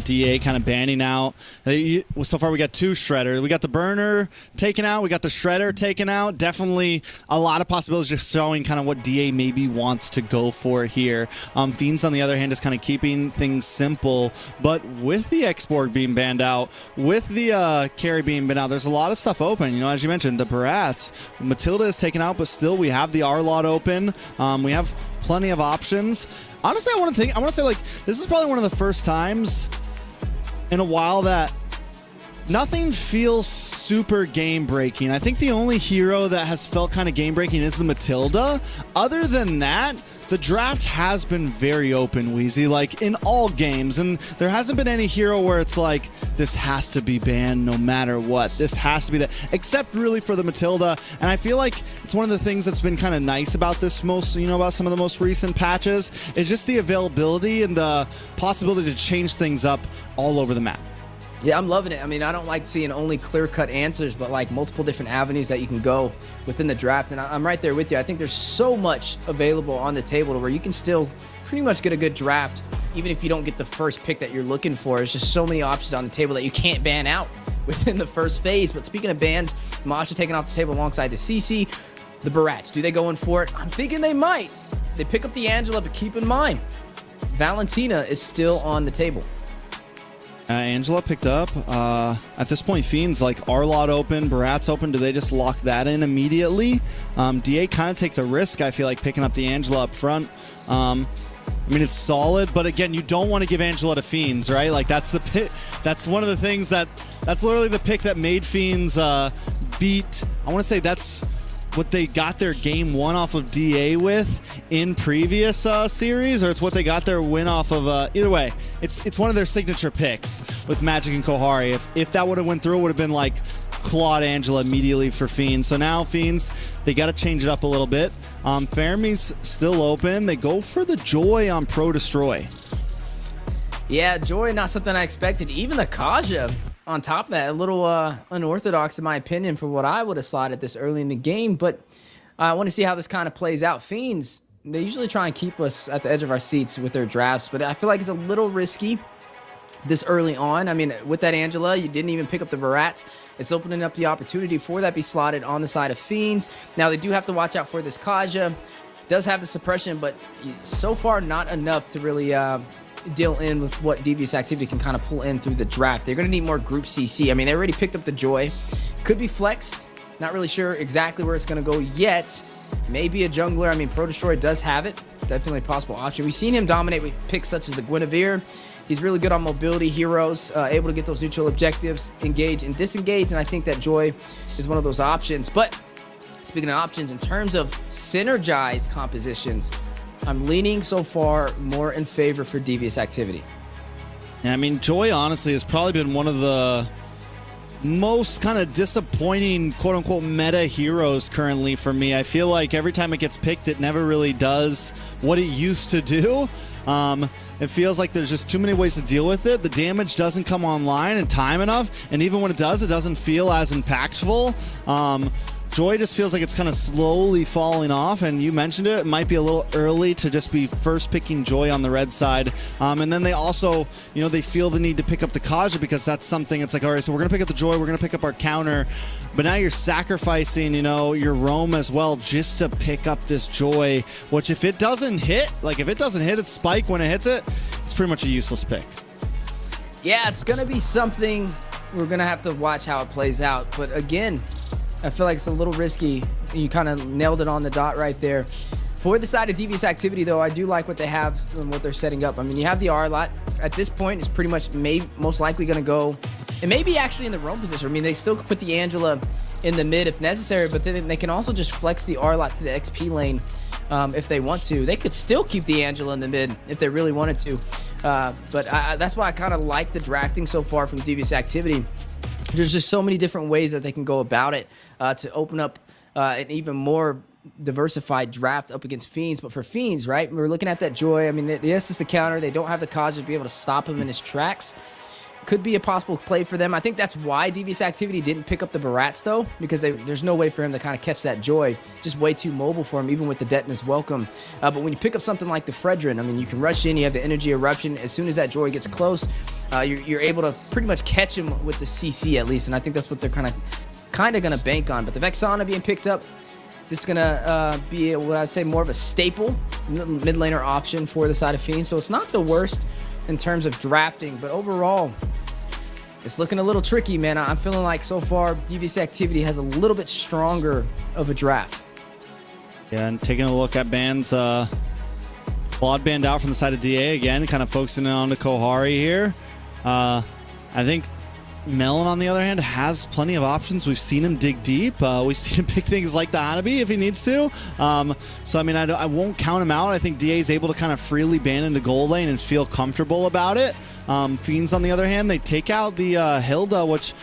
DA kind of banning out. So far, we got 2 Shredder. We got the Burner taken out. We got the Shredder taken out. Definitely a lot of possibilities, just showing kind of what DA maybe wants to go for here. Fiends, on the other hand, is kind of keeping things simple. But with the X-Borg being banned out, with the carry being banned out, there's a lot of stuff open. You know, as you mentioned, the Barats, Matilda is taken out, but still we have the R-Lot open. We have plenty of options. Honestly, I want to say, like, this is probably one of the first times in a while that nothing feels super game-breaking. I think the only hero that has felt kind of game-breaking is the Matilda. Other than that, the draft has been very open, Wheezy, like in all games, and there hasn't been any hero where it's like, this has to be banned no matter what. This has to be that, except really for the Matilda. And I feel like it's one of the things that's been kind of nice about this about some of the most recent patches is just the availability and the possibility to change things up all over the map. Yeah, I'm loving it. I mean, I don't like seeing only clear-cut answers, but like multiple different avenues that you can go within the draft. And I'm right there with you. I think there's so much available on the table to where you can still pretty much get a good draft, even if you don't get the first pick that you're looking for. There's just so many options on the table that you can't ban out within the first phase. But speaking of bans, Masha taking off the table alongside the CC. The Barats, do they go in for it? I'm thinking they might. They pick up the Angela, but keep in mind, Valentina is still on the table. Angela picked up. At this point, Fiends, like, R-Lot open, Barats open. Do they just lock that in immediately? DA kind of takes a risk, I feel like, picking up the Angela up front. I mean, it's solid, but again, you don't want to give Angela to Fiends, right? Like, that's the pick. That's one of the things that's literally the pick that made Fiends beat. I want to say that's what they got their game 1 off of DA with in previous series, or it's what they got their win off of. Either way, it's one of their signature picks with Magic and Kohari. If that would have went through, it would have been like Claude Angela immediately for Fiends. So now Fiends, they got to change it up a little bit. Fermi's still open. They go for the Joy on Pro Destroy. Yeah, Joy, not something I expected. Even the Kaja on top of that, a little unorthodox in my opinion for what I would have slotted this early in the game, but I want to see how this kind of plays out. Fiends, they usually try and keep us at the edge of our seats with their drafts, but I feel like it's a little risky this early on. I mean, with that Angela, you didn't even pick up the Barats. It's opening up the opportunity for that be slotted on the side of Fiends. Now, they do have to watch out for this Kaja. Does have the suppression, but so far not enough to really deal in with what Devious Activity can kind of pull in through the draft. They're going to need more group CC. I mean, they already picked up the Joy. Could be flexed. Not really sure exactly where it's going to go yet. Maybe a jungler. I mean, Pro Destroy does have it. Definitely a possible option. We've seen him dominate with picks such as the Guinevere. He's really good on mobility heroes, able to get those neutral objectives, engage and disengage, and I think that Joy is one of those options. But speaking of options, in terms of synergized compositions, I'm leaning so far more in favor for Devious Activity. Yeah, I mean, Joy honestly has probably been one of the most kind of disappointing quote-unquote meta heroes currently for me. I feel like every time it gets picked, it never really does what it used to do. It feels like there's just too many ways to deal with it. The damage doesn't come online in time enough, and even when it does, it doesn't feel as impactful. Joy just feels like it's kind of slowly falling off, and you mentioned it might be a little early to just be first picking Joy on the red side. And then they also, they feel the need to pick up the Kaja because that's something, it's like, all right, so we're going to pick up the Joy, we're going to pick up our counter, but now you're sacrificing, your roam as well just to pick up this Joy, which if it doesn't hit, its spike when it hits it, it's pretty much a useless pick. Yeah, it's going to be something we're going to have to watch how it plays out. But again, I feel like it's a little risky. You kind of nailed it on the dot right there. For the side of Devious Activity, though, I do like what they have and what they're setting up. I mean, you have the R-Lot. At this point, it's pretty much most likely going to go, and maybe actually in the roam position. I mean, they still could put the Angela in the mid if necessary, but then they can also just flex the R-Lot to the XP lane if they want to. They could still keep the Angela in the mid if they really wanted to. But that's why I kind of like the drafting so far from Devious Activity. There's just so many different ways that they can go about it to open up an even more diversified draft up against Fiends. But for Fiends, right, we're looking at that Joy. I mean, yes, it's a counter. They don't have the Kaja to be able to stop him in his tracks. Could be a possible play for them. I think that's why Devious Activity didn't pick up the Barats, though, because there's no way for him to kind of catch that Joy. Just way too mobile for him, even with the Detonus Welcome. But when you pick up something like the Fredrin, I mean, you can rush in, you have the Energy Eruption. As soon as that Joy gets close, you're able to pretty much catch him with the CC at least, and I think that's what they're kind of going to bank on. But the Vexana being picked up, this is going to be, what I'd say, more of a staple mid laner option for the side of Fiends. So it's not the worst in terms of drafting, but overall, it's looking a little tricky, man. I'm feeling like so far Devious Activity has a little bit stronger of a draft. Yeah, and taking a look at bans, Claude banned out from the side of DA again, kind of focusing on the Kohari here. I think Melon, on the other hand, has plenty of options. We've seen him dig deep. We've seen him pick things like the Hanabi if he needs to. So, I mean, I won't count him out. I think DA is able to kind of freely ban into gold lane and feel comfortable about it. Fiends, on the other hand, they take out the Hilda, which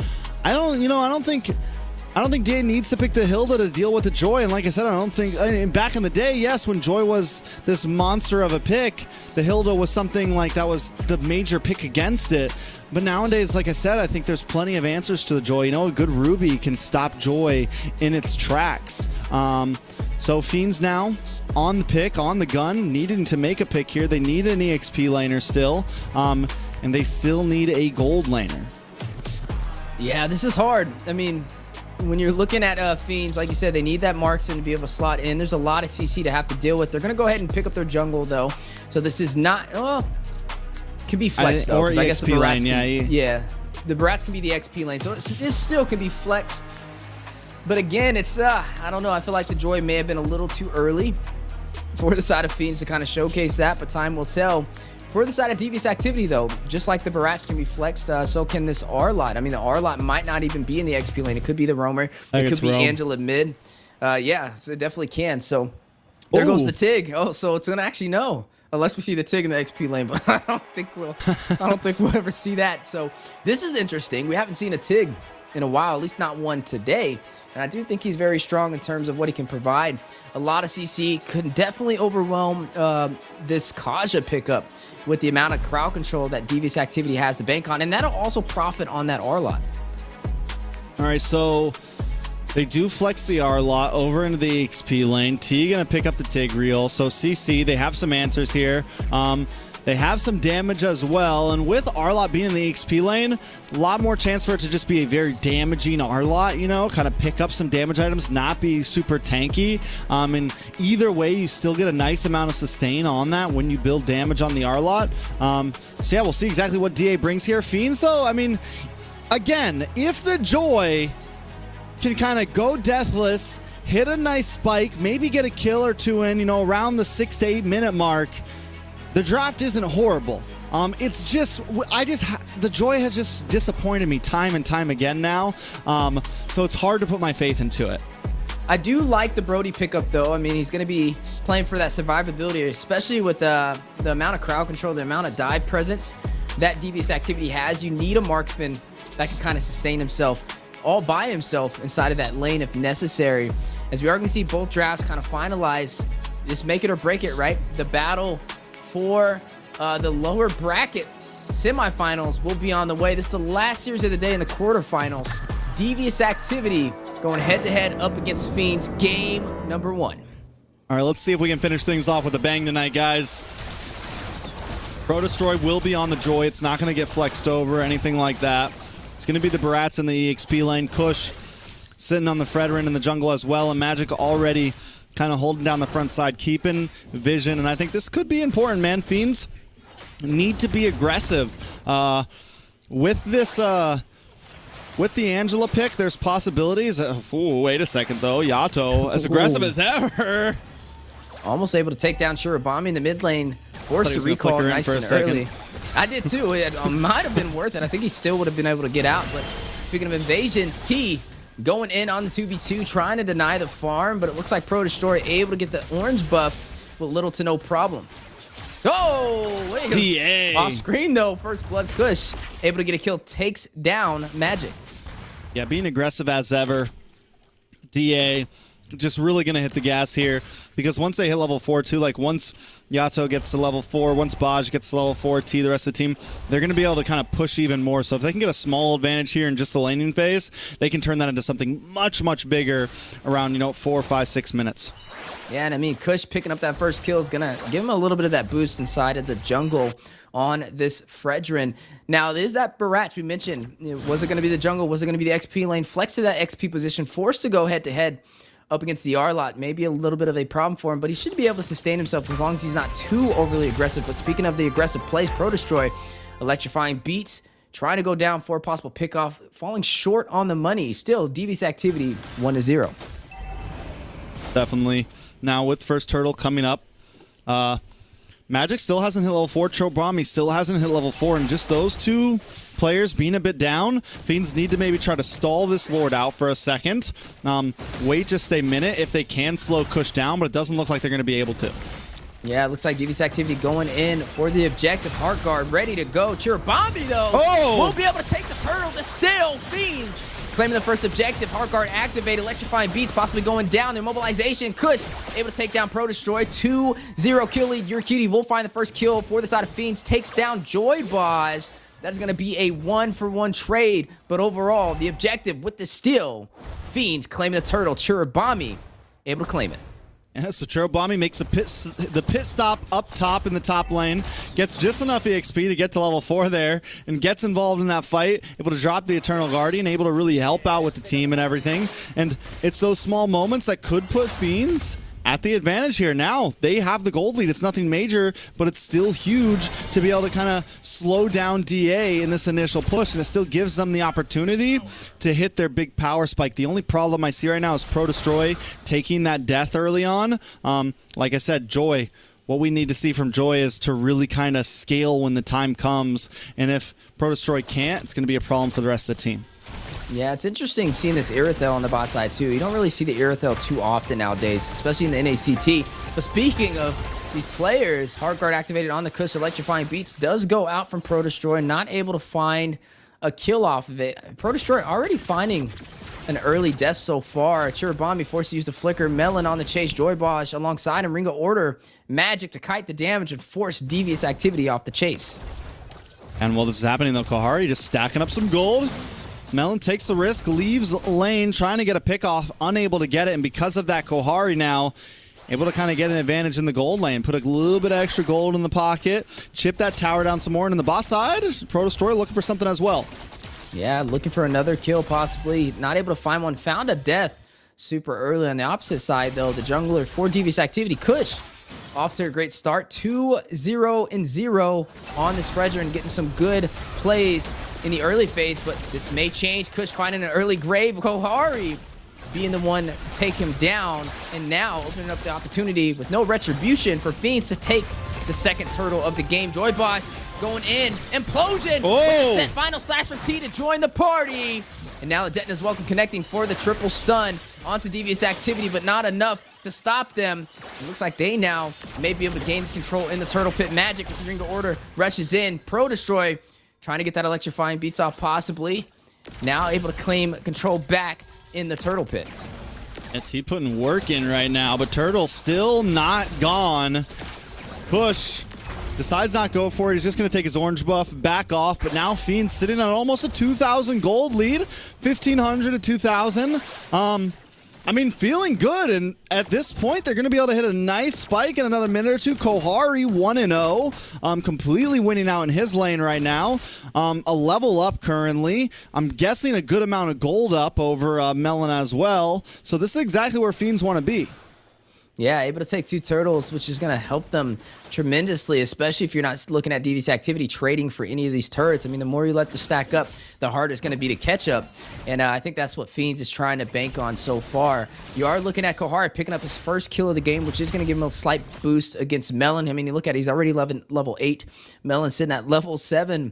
I don't think DA needs to pick the Hilda to deal with the Joy. And like I said, I mean, back in the day, yes, when Joy was this monster of a pick, the Hilda was something like that was the major pick against it. But nowadays, like I said, I think there's plenty of answers to the Joy. You know, a good Ruby can stop Joy in its tracks. So Fiends now on the pick, on the gun, needing to make a pick here. They need an EXP laner still, and they still need a gold laner. Yeah, this is hard. I mean, when you're looking at Fiends, like you said, they need that marksman to be able to slot in. There's a lot of CC to have to deal with. They're going to go ahead and pick up their jungle, though. So this is not... Oh, can be flexed, though. Or EXP I guess the Barats lane, yeah. The Barats can be the XP lane. So this still can be flexed. But again, it's... I don't know. I feel like the Joy may have been a little too early for the side of Fiends to kind of showcase that, but time will tell. For the side of Devious Activity, though, just like the Barats can be flexed, so can this R-Lot. I mean, the R-Lot might not even be in the XP lane. It could be the Roamer. It could be Angela mid. Yeah, so it definitely can. So there goes the Tig. Oh, so it's going to actually no. Unless we see the Tig in the XP lane, but I don't think we'll ever see that. So this is interesting. We haven't seen a Tig in a while, at least not one today. And I do think he's very strong in terms of what he can provide. A lot of CC could definitely overwhelm this Kaja pickup with the amount of crowd control that Devious Activity has to bank on. And that'll also profit on that R-Lot. All right, so they do flex the R-Lot over into the XP lane. T gonna pick up the Tigreal. So CC, they have some answers here. They have some damage as well, and with R-Lot being in the XP lane, a lot more chance for it to just be a very damaging R-Lot, you know, kind of pick up some damage items, not be super tanky. And either way, you still get a nice amount of sustain on that when you build damage on the R-Lot. So yeah, we'll see exactly what DA brings here. Fiends, though, I mean, again, if the Joy can kind of go deathless, hit a nice spike, maybe get a kill or two in, you know, around the 6 to 8 minute mark, the draft isn't horrible. It's just, the Joy has just disappointed me time and time again now. So it's hard to put my faith into it. I do like the Brody pickup, though. I mean, he's going to be playing for that survivability, especially with the amount of crowd control, the amount of dive presence that Devious Activity has. You need a marksman that can kind of sustain himself all by himself inside of that lane if necessary. As we are going to see both drafts kind of finalize this make it or break it, right? The battle for the lower bracket semifinals will be on the way. This is the last series of the day in the quarterfinals. Devious Activity going head-to-head up against Fiends, game number 1. All right, let's see if we can finish things off with a bang tonight, guys. Pro-Destroy will be on the Joy. It's not going to get flexed over or anything like that. It's going to be the Barats in the EXP lane. Kush sitting on the Fredrin in the jungle as well, and Magic already kind of holding down the front side, keeping vision, and I think this could be important, man. Fiends need to be aggressive. With this, with the Angela pick, there's possibilities. Wait a second, though. Yato, as aggressive as ever. Almost able to take down Shirobami in the mid lane. Forced to recall nice and early. I did too. It might have been worth it. I think he still would have been able to get out. But speaking of invasions, T going in on the 2v2, trying to deny the farm, but it looks like Pro Destroy able to get the orange buff with little to no problem. Oh, wait. DA. Off screen, though. First blood. Kush able to get a kill. Takes down Magic. Yeah, being aggressive as ever. DA just really going to hit the gas here because once they hit level 4 too, like once Yato gets to level 4, once Baj gets to level 4, T, the rest of the team, they're going to be able to kind of push even more. So if they can get a small advantage here in just the laning phase, they can turn that into something much, much bigger around, 4, 5, 6 minutes. Yeah, and I mean, Kush picking up that first kill is going to give him a little bit of that boost inside of the jungle on this Fredrin. Now, there's that Barrage we mentioned. Was it going to be the jungle? Was it going to be the XP lane? Flex to that XP position, forced to go head-to-head up against the R-Lot. Maybe a little bit of a problem for him, but he should be able to sustain himself as long as he's not too overly aggressive. But speaking of the aggressive plays, Pro-Destroy, electrifying beats, trying to go down for a possible pickoff, falling short on the money. Still, Devious activity 1-0. Definitely. Now, with first turtle coming up, Magic still hasn't hit level 4. Chobami still hasn't hit level 4. And just those two players being a bit down, Fiends need to maybe try to stall this Lord out for a second. Wait just a minute if they can slow Kush down, but it doesn't look like they're going to be able to. Yeah, it looks like Devious activity going in for the objective. Heart Guard ready to go. Chirabambi, though, won't be able to take the turtle. To still Fiends claiming the first objective. Heart Guard activated. Electrifying beats possibly going down. Their mobilization. Kush able to take down Pro Destroy. 2-0 kill lead. Your Cutie will find the first kill for the side of Fiends. Takes down Joy Baj. That is going to be a 1-for-1 trade. But overall, the objective with the steal. Fiends claiming the turtle. Chirabami able to claim it. Yeah, so Chirabami makes the pit stop up top in the top lane, gets just enough EXP to get to level 4 there, and gets involved in that fight, able to drop the Eternal Guardian, able to really help out with the team and everything. And it's those small moments that could put Fiends at the advantage here. Now, they have the gold lead. It's nothing major, but it's still huge to be able to kind of slow down DA in this initial push, and it still gives them the opportunity to hit their big power spike. The only problem I see right now is Pro Destroy taking that death early on. Like I said, Joy, what we need to see from Joy is to really kind of scale when the time comes, and if Pro Destroy can't, it's going to be a problem for the rest of the team. Yeah, it's interesting seeing this Irithel on the bot side, too. You don't really see the Irithel too often nowadays, especially in the NACT. But speaking of these players, Heart Guard activated on the Kush, electrifying beats does go out from Pro Destroy, not able to find a kill off of it. Pro Destroy already finding an early death so far. Chirabami forced to use the flicker. Melon on the chase. Joy Bosch alongside him. Ringo order Magic to kite the damage and force Devious activity off the chase. And while this is happening, though, Kohari just stacking up some gold. Melon takes the risk, leaves lane, trying to get a pick off, unable to get it, and because of that, Kohari now able to kind of get an advantage in the gold lane, put a little bit of extra gold in the pocket, chip that tower down some more, and in the boss side, Pro Destroy looking for something as well. Yeah, looking for another kill, possibly. Not able to find one. Found a death super early. On the opposite side, though, the jungler for Devious activity, Kush, off to a great start. 2-0-0 on this Fredrin, and getting some good plays in the early phase, but this may change. Kush finding an early grave. Kohari being the one to take him down, and now opening up the opportunity with no retribution for Fiends to take the second turtle of the game. Joy Bosch going in. Implosion! Oh! Set final slash from T to join the party. And now the Detna's welcome connecting for the triple stun onto Devious activity, but not enough to stop them. It looks like they now may be able to gain control in the turtle pit. Magic with the Ring to Order rushes in. Pro Destroy trying to get that electrifying beats off, possibly. Now able to claim control back in the turtle pit. It's he putting work in right now, but Turtle still not gone. Kush decides not go for it. He's just going to take his orange buff, back off, but now Fiend's sitting on almost a 2,000 gold lead. 1,500 to 2,000. I mean, feeling good, and at this point, they're going to be able to hit a nice spike in another minute or two. Kohari 1-0, completely winning out in his lane right now. A level up currently. I'm guessing a good amount of gold up over Melon as well. So this is exactly where Fiends want to be. Yeah, able to take 2 turtles, which is going to help them tremendously, especially if you're not looking at Devious activity trading for any of these turrets. I mean, the more you let this stack up, the harder it's going to be to catch up. And I think that's what Fiends is trying to bank on so far. You are looking at Kohari picking up his first kill of the game, which is going to give him a slight boost against Melon. I mean, you look at it, he's already level 8. Melon sitting at level 7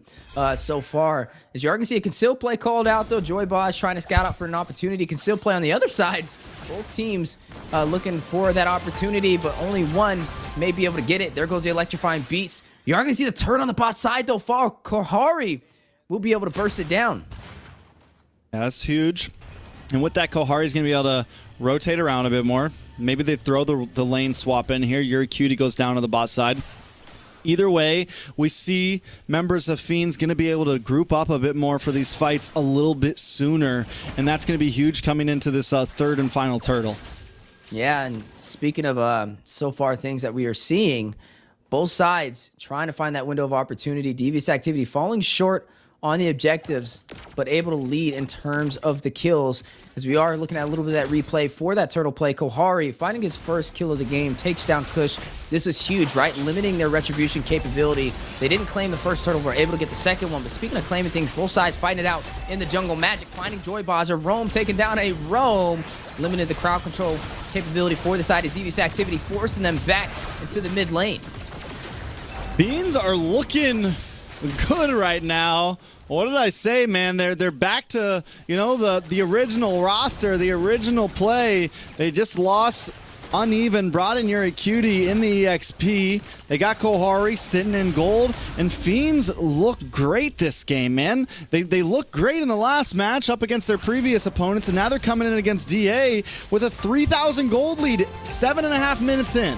so far. As you are going to see a conceal play called out, though. Joy Bosch trying to scout out for an opportunity. Conceal play on the other side. Both teams looking for that opportunity, but only one may be able to get it. There goes the electrifying beats. You are going to see the turn on the bot side, though. Fall Kohari will be able to burst it down. Yeah, that's huge. And with that, Kohari's going to be able to rotate around a bit more. Maybe they throw the lane swap in here. Yuricutie goes down to the bot side. Either way, we see members of Fiends going to be able to group up a bit more for these fights a little bit sooner, and that's going to be huge coming into this third and final turtle. Yeah, and speaking of so far things that we are seeing, both sides trying to find that window of opportunity. Devious Activity falling short on the objectives, but able to lead in terms of the kills, as we are looking at a little bit of that replay for that turtle play. Kohari finding his first kill of the game, takes down Kush. This is huge, right? Limiting their retribution capability. They didn't claim the first turtle, were able to get the second one, but speaking of claiming things, both sides fighting it out in the jungle. Magic finding Joy Bozzer. Rome taking down a Rome. Limited the crowd control capability for the side of Devious Activity, forcing them back into the mid lane. Beans are looking good right now. What did I say, man? They're back to, you know, the original roster, the original play. They just lost uneven, brought in Yuricutie in the EXP. They got Kohari sitting in gold, and Fiends looked great this game, man. They looked great in the last match up against their previous opponents, and now they're coming in against DA with a 3,000 gold lead 7.5 minutes in.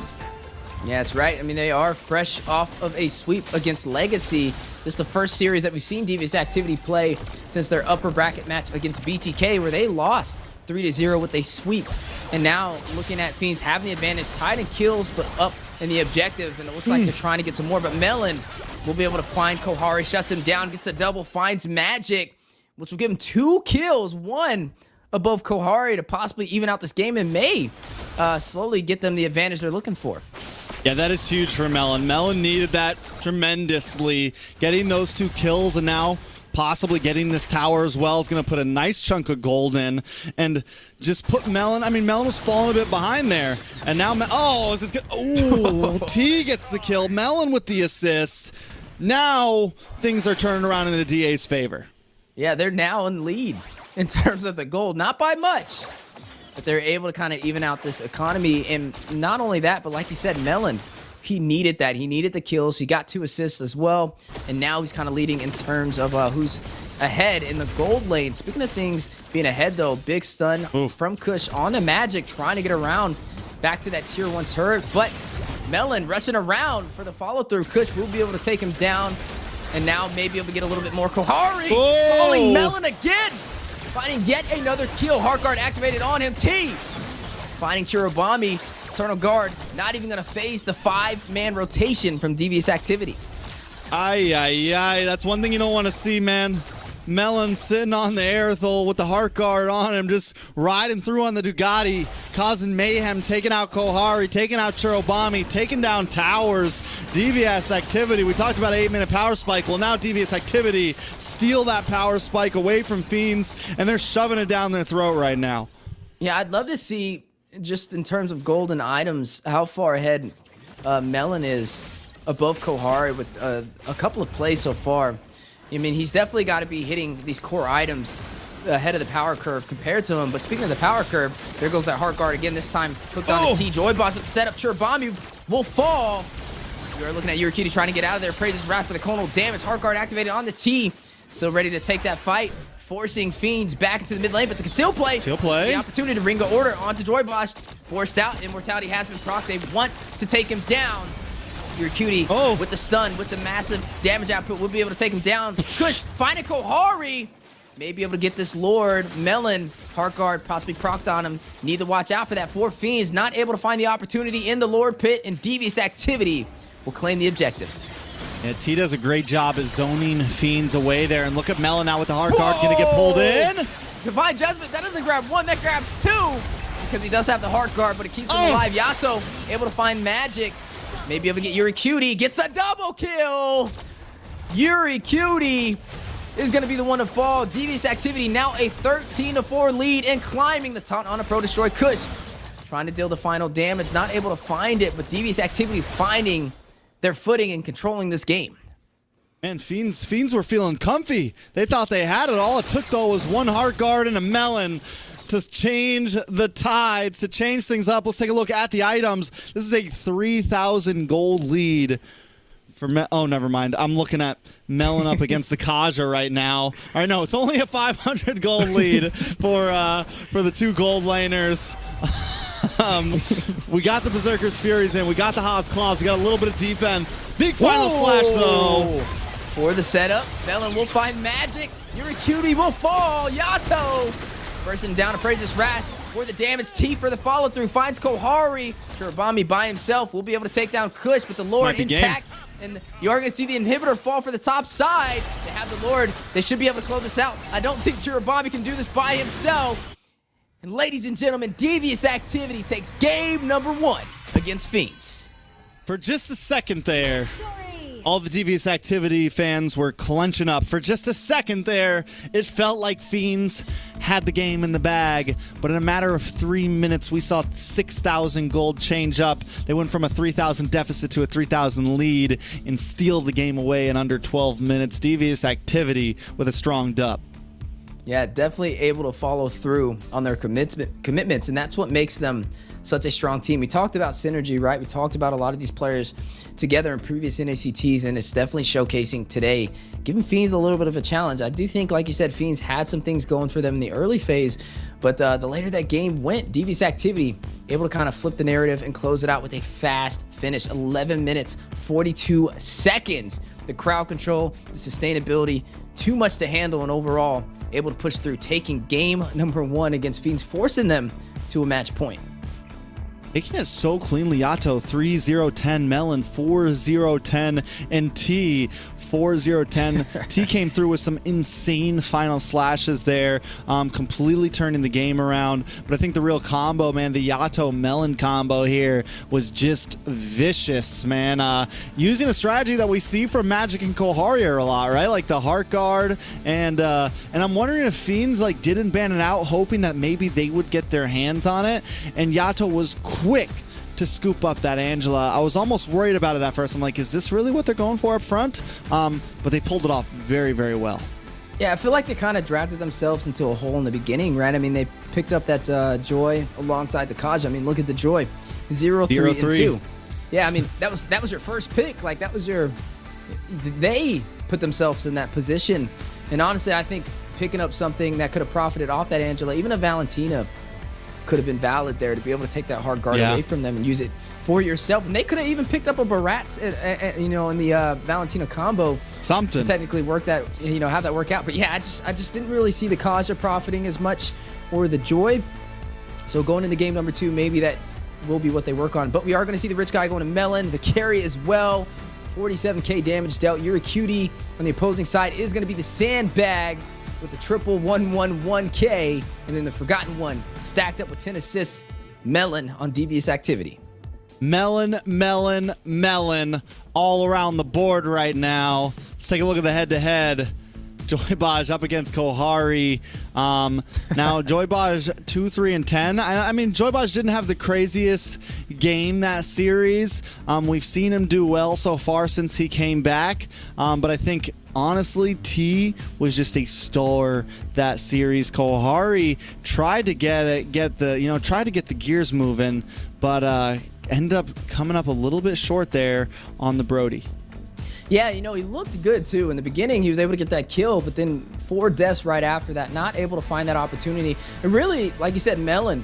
Yeah, that's right. I mean, they are fresh off of a sweep against LEGACi. This is the first series that we've seen Devious Activity play since their upper bracket match against BTK, where they lost 3-0 with a sweep. And now looking at Fiends having the advantage, tied in kills, but up in the objectives. And it looks like they're trying to get some more. But Melon will be able to find Kohari, shuts him down, gets a double, finds Magic, which will give him 2 kills, 1 above Kohari to possibly even out this game and may slowly get them the advantage they're looking for. Yeah, that is huge for Melon. Melon needed that tremendously. Getting those 2 kills and now possibly getting this tower as well is going to put a nice chunk of gold in and just put Melon. I mean, Melon was falling a bit behind there. And now, oh, is this good? Oh, T gets the kill. Melon with the assist. Now things are turning around in the DA's favor. Yeah, they're now in lead in terms of the gold. Not by much, but they're able to kind of even out this economy. And not only that, but like you said, Melon, he needed that. He needed the kills. He got 2 assists as well. And now he's kind of leading in terms of who's ahead in the gold lane. Speaking of things being ahead, though, big stun from Kush on the Magic, trying to get around back to that tier 1 turret. But Melon rushing around for the follow-through. Kush will be able to take him down. And now maybe able to get a little bit more. Kohari falling Melon again. Finding yet another kill. Heart Guard activated on him. T finding Chirobami. Eternal Guard not even going to phase the 5-man rotation from Devious Activity. Ay. That's one thing you don't want to see, man. Melon sitting on the Aerithal with the Heart Guard on him, just riding through on the Ducati, causing mayhem, taking out Kohari, taking out Chirobami, taking down towers. Devious Activity, we talked about an 8-minute power spike. Well, now Devious Activity steal that power spike away from Fiends, and they're shoving it down their throat right now. Yeah, I'd love to see, just in terms of golden items, how far ahead Melon is above Kohari with a couple of plays so far. I mean, he's definitely got to be hitting these core items ahead of the power curve compared to him. But speaking of the power curve, there goes that Heart Guard again, this time hooked on to T. Joyboss with the setup. Chirobami will fall. We are looking at Yuricutie trying to get out of there. Praises Wrath for the conal damage. Heart Guard activated on the T. Still ready to take that fight, forcing Fiends back into the mid lane. But the conceal play. The opportunity to ring a order onto Joyboss. Forced out. Immortality has been procced. They want to take him down. Yuricutie with the stun, with the massive damage output, will be able to take him down. Kush finding Kohari. May be able to get this Lord. Melon, Heart Guard possibly procced on him. Need to watch out for that. 4 Fiends not able to find the opportunity in the Lord Pit, and Devious Activity will claim the objective. Yeah, T does a great job at zoning Fiends away there. And look at Melon now with the Heart Guard. Gonna get pulled in. Divine Judgment, that doesn't grab 1, that grabs 2. Because he does have the Heart Guard, but it keeps him alive. Yato able to find Magic. Maybe able to get Yuricutie. Gets a double kill. Yuricutie is going to be the one to fall. Devious Activity now a 13-4 lead and climbing the taunt on a Pro Destroy. Kush trying to deal the final damage. Not able to find it, but Devious Activity finding their footing and controlling this game. Man, Fiends were feeling comfy. They thought they had it. All it took, though, was 1 Heart Guard and a Melon to change the tides, to change things up. Let's take a look at the items. This is a 3,000 gold lead for oh, never mind. I'm looking at Melon up against the Kaja right now. All right, no, it's only a 500 gold lead for the two gold laners. We got the Berserker's Furies in. We got the Haas Claws. We got a little bit of defense. Big final slash, though. For the setup, Melon will find magic. Yuracutie will fall. Yato. Person down to Praise's Wrath. For the damage, T for the follow-through. Finds Kohari. Kurabami by himself will be able to take down Kush, but the Lord intact. And you are going to see the inhibitor fall for the top side. They have the Lord. They should be able to close this out. I don't think Kurabami can do this by himself. And ladies and gentlemen, Devious Activity takes game number 1 against Fiends. For just a second there, all the Devious Activity fans were clenching up. For just a second there, it felt like Fiends had the game in the bag. But in a matter of 3 minutes, we saw 6,000 gold change up. They went from a 3,000 deficit to a 3,000 lead and steal the game away in under 12 minutes. Devious Activity with a strong dub. Yeah, definitely able to follow through on their commitments, and that's what makes them such a strong team. We talked about synergy, right? We talked about a lot of these players together in previous NACTs, and it's definitely showcasing today, giving Fiends a little bit of a challenge. I do think, like you said, Fiends had some things going for them in the early phase, but the later that game went, Devious Activity able to kind of flip the narrative and close it out with a fast finish. 11 minutes, 42 seconds. The crowd control, the sustainability, too much to handle, and overall able to push through, taking game number 1 against Fiends, forcing them to a match point. Taking it so cleanly. Yato 3-0-10, Melon 4-0-10, and T 4-0-10. T came through with some insane final slashes there, completely turning the game around. But I think the real combo, man, the Yato Melon combo here was just vicious, man. Using a strategy that we see from Magic and Kohari a lot, right? Like the Heart Guard, and I'm wondering if Fiends like didn't ban it out, hoping that maybe they would get their hands on it. And Yato was quick to scoop up that Angela. I was almost worried about it at first. I'm like, is this really what they're going for up front? But they pulled it off very, very well. Yeah, I feel like they kind of drafted themselves into a hole in the beginning, right? I mean, they picked up that Joy alongside the Kaja. I mean, look at the Joy. 0-3-2. Yeah, I mean, that was your first pick. Like, that was your... They put themselves in that position. And honestly, I think picking up something that could have profited off that Angela, even a Valentina, could have been valid there to be able to take that hard guard away from them and use it for yourself. And they could have even picked up a Baratz, you know, in the Valentina combo. Something. To technically work that, you know, have that work out. But yeah, I just didn't really see the Kaja profiting as much, or the Joy. So going into game number 2, maybe that will be what they work on. But we are going to see the Rich Guy going to Melon, the carry as well. 47k damage dealt. Yuracutie on the opposing side is going to be the Sandbag with the triple 111k, and then the Forgotten One stacked up with 10 assists. Melon on Devious Activity. Melon, Melon, Melon all around the board right now. Let's take a look at the head-to-head. Joybaj up against Kohari. Now, Joybaj 2-3-10. I mean, Joybaj didn't have the craziest game that series. We've seen him do well so far since he came back, but I think honestly, T was just a star that series. Kohari tried to get the gears moving, but ended up coming up a little bit short there on the Brody. Yeah, you know, he looked good too. In the beginning, he was able to get that kill, but then 4 deaths right after that, not able to find that opportunity. And really, like you said, Melon,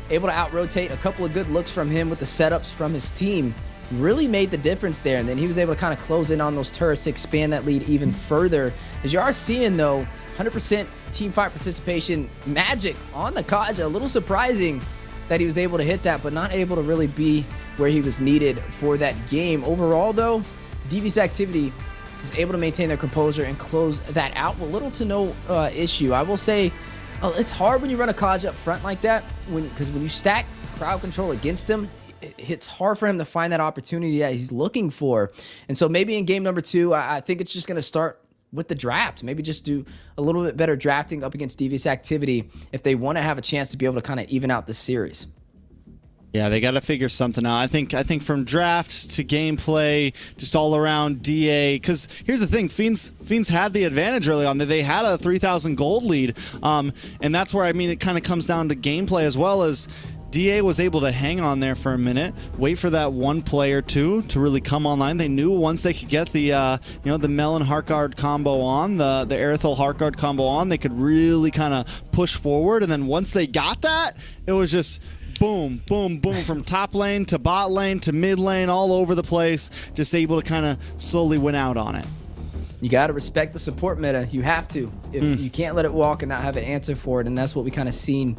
able to out-rotate, a couple of good looks from him with the setups from his team, really made the difference there. And then he was able to kind of close in on those turrets to expand that lead even further. As you are seeing, though, 100% team fight participation, Magic on the Kaja. A little surprising that he was able to hit that, but not able to really be where he was needed for that game. Overall, though, Devious Activity was able to maintain their composure and close that out with little to no issue. I will say it's hard when you run a Kaja up front like that, because when you stack crowd control against him, it's hard for him to find that opportunity that he's looking for. And so maybe in game number 2, I think it's just going to start with the draft. Maybe just do a little bit better drafting up against Devious Activity if they want to have a chance to be able to kind of even out the series. Yeah, they got to figure something out. I think from draft to gameplay, just all around DA. Because here's the thing, Fiends had the advantage early on. They had a 3,000 gold lead, and that's where, I mean, it kind of comes down to gameplay as well as DA was able to hang on there for a minute, wait for that one player to really come online. They knew once they could get the the Melon Heartguard combo on, the Aerithal Heartguard combo on, they could really kind of push forward. And then once they got that, it was just boom, boom, boom, from top lane to bot lane to mid lane, all over the place, just able to kind of slowly win out on it. You got to respect the support meta. You have to. If you can't let it walk and not have an answer for it, and that's what we kind of seen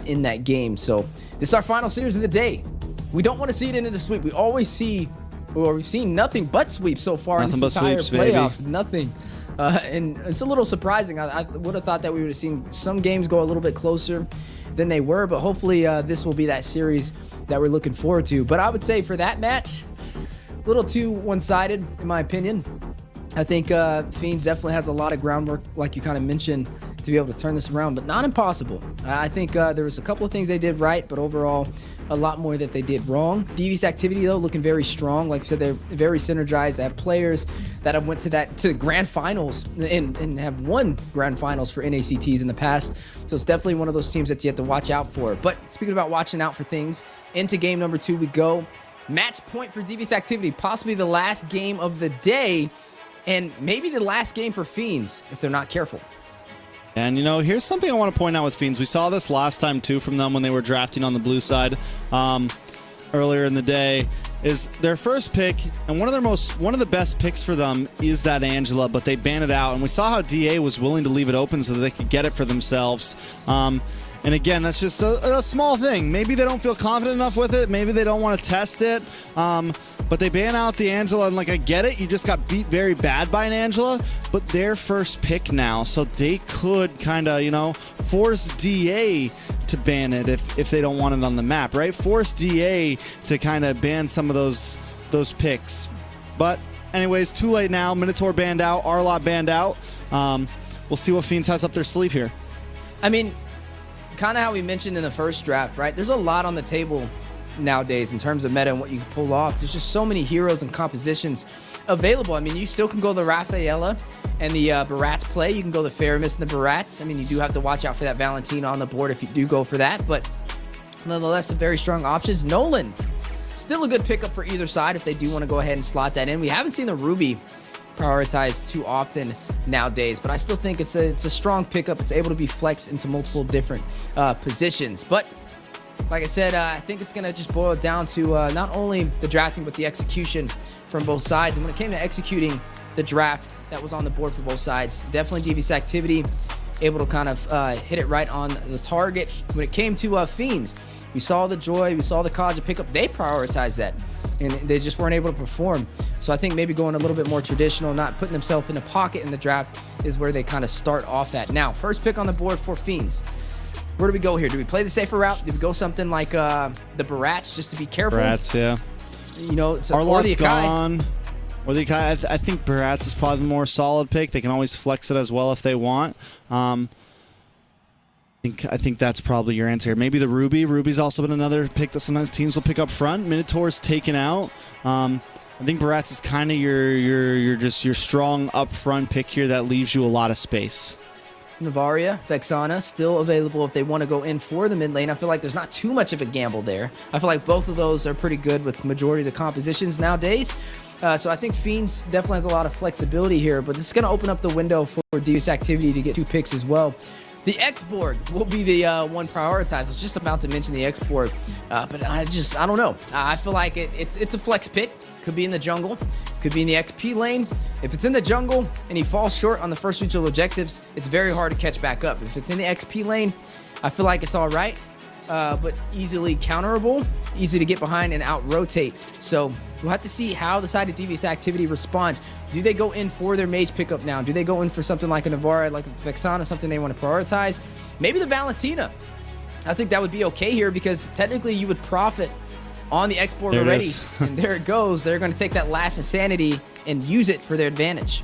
in that game. So this is our final series of the day. We don't want to see it into the sweep. We always see, or we've seen nothing but sweeps so far in this entire playoffs. Baby. Nothing. And it's a little surprising. I would have thought that we would have seen some games go a little bit closer than they were, but hopefully this will be that series that we're looking forward to. But I would say for that match, a little too one-sided in my opinion. I think Fiends definitely has a lot of groundwork, like you kind of mentioned, to be able to turn this around, but not impossible. I think there was a couple of things they did right, but overall, a lot more that they did wrong. Devious activity, though, looking very strong. Like I said, they're very synergized. I have players that have went to grand finals and have won grand finals for NACTs in the past. So it's definitely one of those teams that you have to watch out for. But speaking about watching out for things, into game number 2 we go. Match point for Devious activity, possibly the last game of the day. And maybe the last game for Fiends, if they're not careful. And, here's something I want to point out with Fiends. We saw this last time, too, from them when they were drafting on the blue side earlier in the day, is their first pick, and one of the best picks for them is that Angela, but they banned it out. And we saw how DA was willing to leave it open so that they could get it for themselves. And again, that's just a small thing. Maybe they don't feel confident enough with it. Maybe they don't want to test it. But they ban out the Angela, and I get it. You just got beat very bad by an Angela, but their first pick now. So they could kind of, force DA to ban it if they don't want it on the map, right? Force DA to kind of ban some of those picks. But anyways, too late now. Minotaur banned out. Arlot banned out. We'll see what Fiends has up their sleeve here. I mean, kind of how we mentioned in the first draft, right? There's a lot on the table nowadays in terms of meta and what you can pull off. There's just so many heroes and compositions available. I mean, you still can go the Rafaela and the Barats play. You can go the Faramis and the Barats. I mean, you do have to watch out for that Valentina on the board if you do go for that, but nonetheless, some very strong options. Nolan, still a good pickup for either side if they do want to go ahead and slot that in. We haven't seen the Ruby prioritized too often nowadays, but I still think it's a strong pickup. It's able to be flexed into multiple different positions. But like I said, I think it's going to just boil down to not only the drafting, but the execution from both sides. And when it came to executing the draft that was on the board for both sides, definitely Devious activity, able to kind of hit it right on the target. When it came to Fiends, we saw the Joy, we saw the Kaja pickup. They prioritized that, and they just weren't able to perform. So I think maybe going a little bit more traditional, not putting themselves in a pocket in the draft, is where they kind of start off at. Now, first pick on the board for Fiends. Where do we go here? Do we play the safer route? Do we go something like the Barats just to be careful? Barats, yeah. Arlot's gone. Or the Akai. I think Barats is probably the more solid pick. They can always flex it as well if they want. I think that's probably your answer. Maybe the Ruby. Ruby's also been another pick that sometimes teams will pick up front. Minotaur's taken out. I think Barats is kind of your strong up front pick here that leaves you a lot of space. Navaria, Vexana, still available if they want to go in for the mid lane. I feel like there's not too much of a gamble there. I feel like both of those are pretty good with majority of the compositions nowadays. So I think Fiends definitely has a lot of flexibility here, but this is going to open up the window for Devious activity to get 2 picks as well. The X board will be the one prioritized. I was just about to mention the X board, but I don't know. I feel like it's a flex pick. Could be in the jungle, could be in the XP lane. If it's in the jungle and he falls short on the first regional objectives, it's very hard to catch back up. If it's in the XP lane, I feel like it's all right, but easily counterable, easy to get behind and out-rotate. So we'll have to see how the side of Devious activity responds. Do they go in for their mage pickup now? Do they go in for something like a Navarra, like a Vexana, something they want to prioritize? Maybe the Valentina. I think that would be okay here because technically you would profit on the X board already. And there it goes. They're going to take that last insanity and use it for their advantage.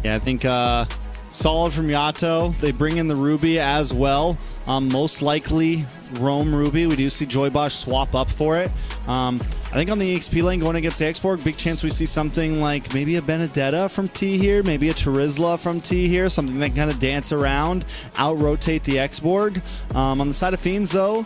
Yeah, I think solid from Yato. They bring in the Ruby as well. Most likely Roam Ruby. We do see Joybosh swap up for it. I think on the EXP lane going against the X-Borg, big chance we see something like maybe a Benedetta from T here, maybe a Terizla from T here, something that can kind of dance around, out-rotate the X-Borg. On the side of Fiends, though,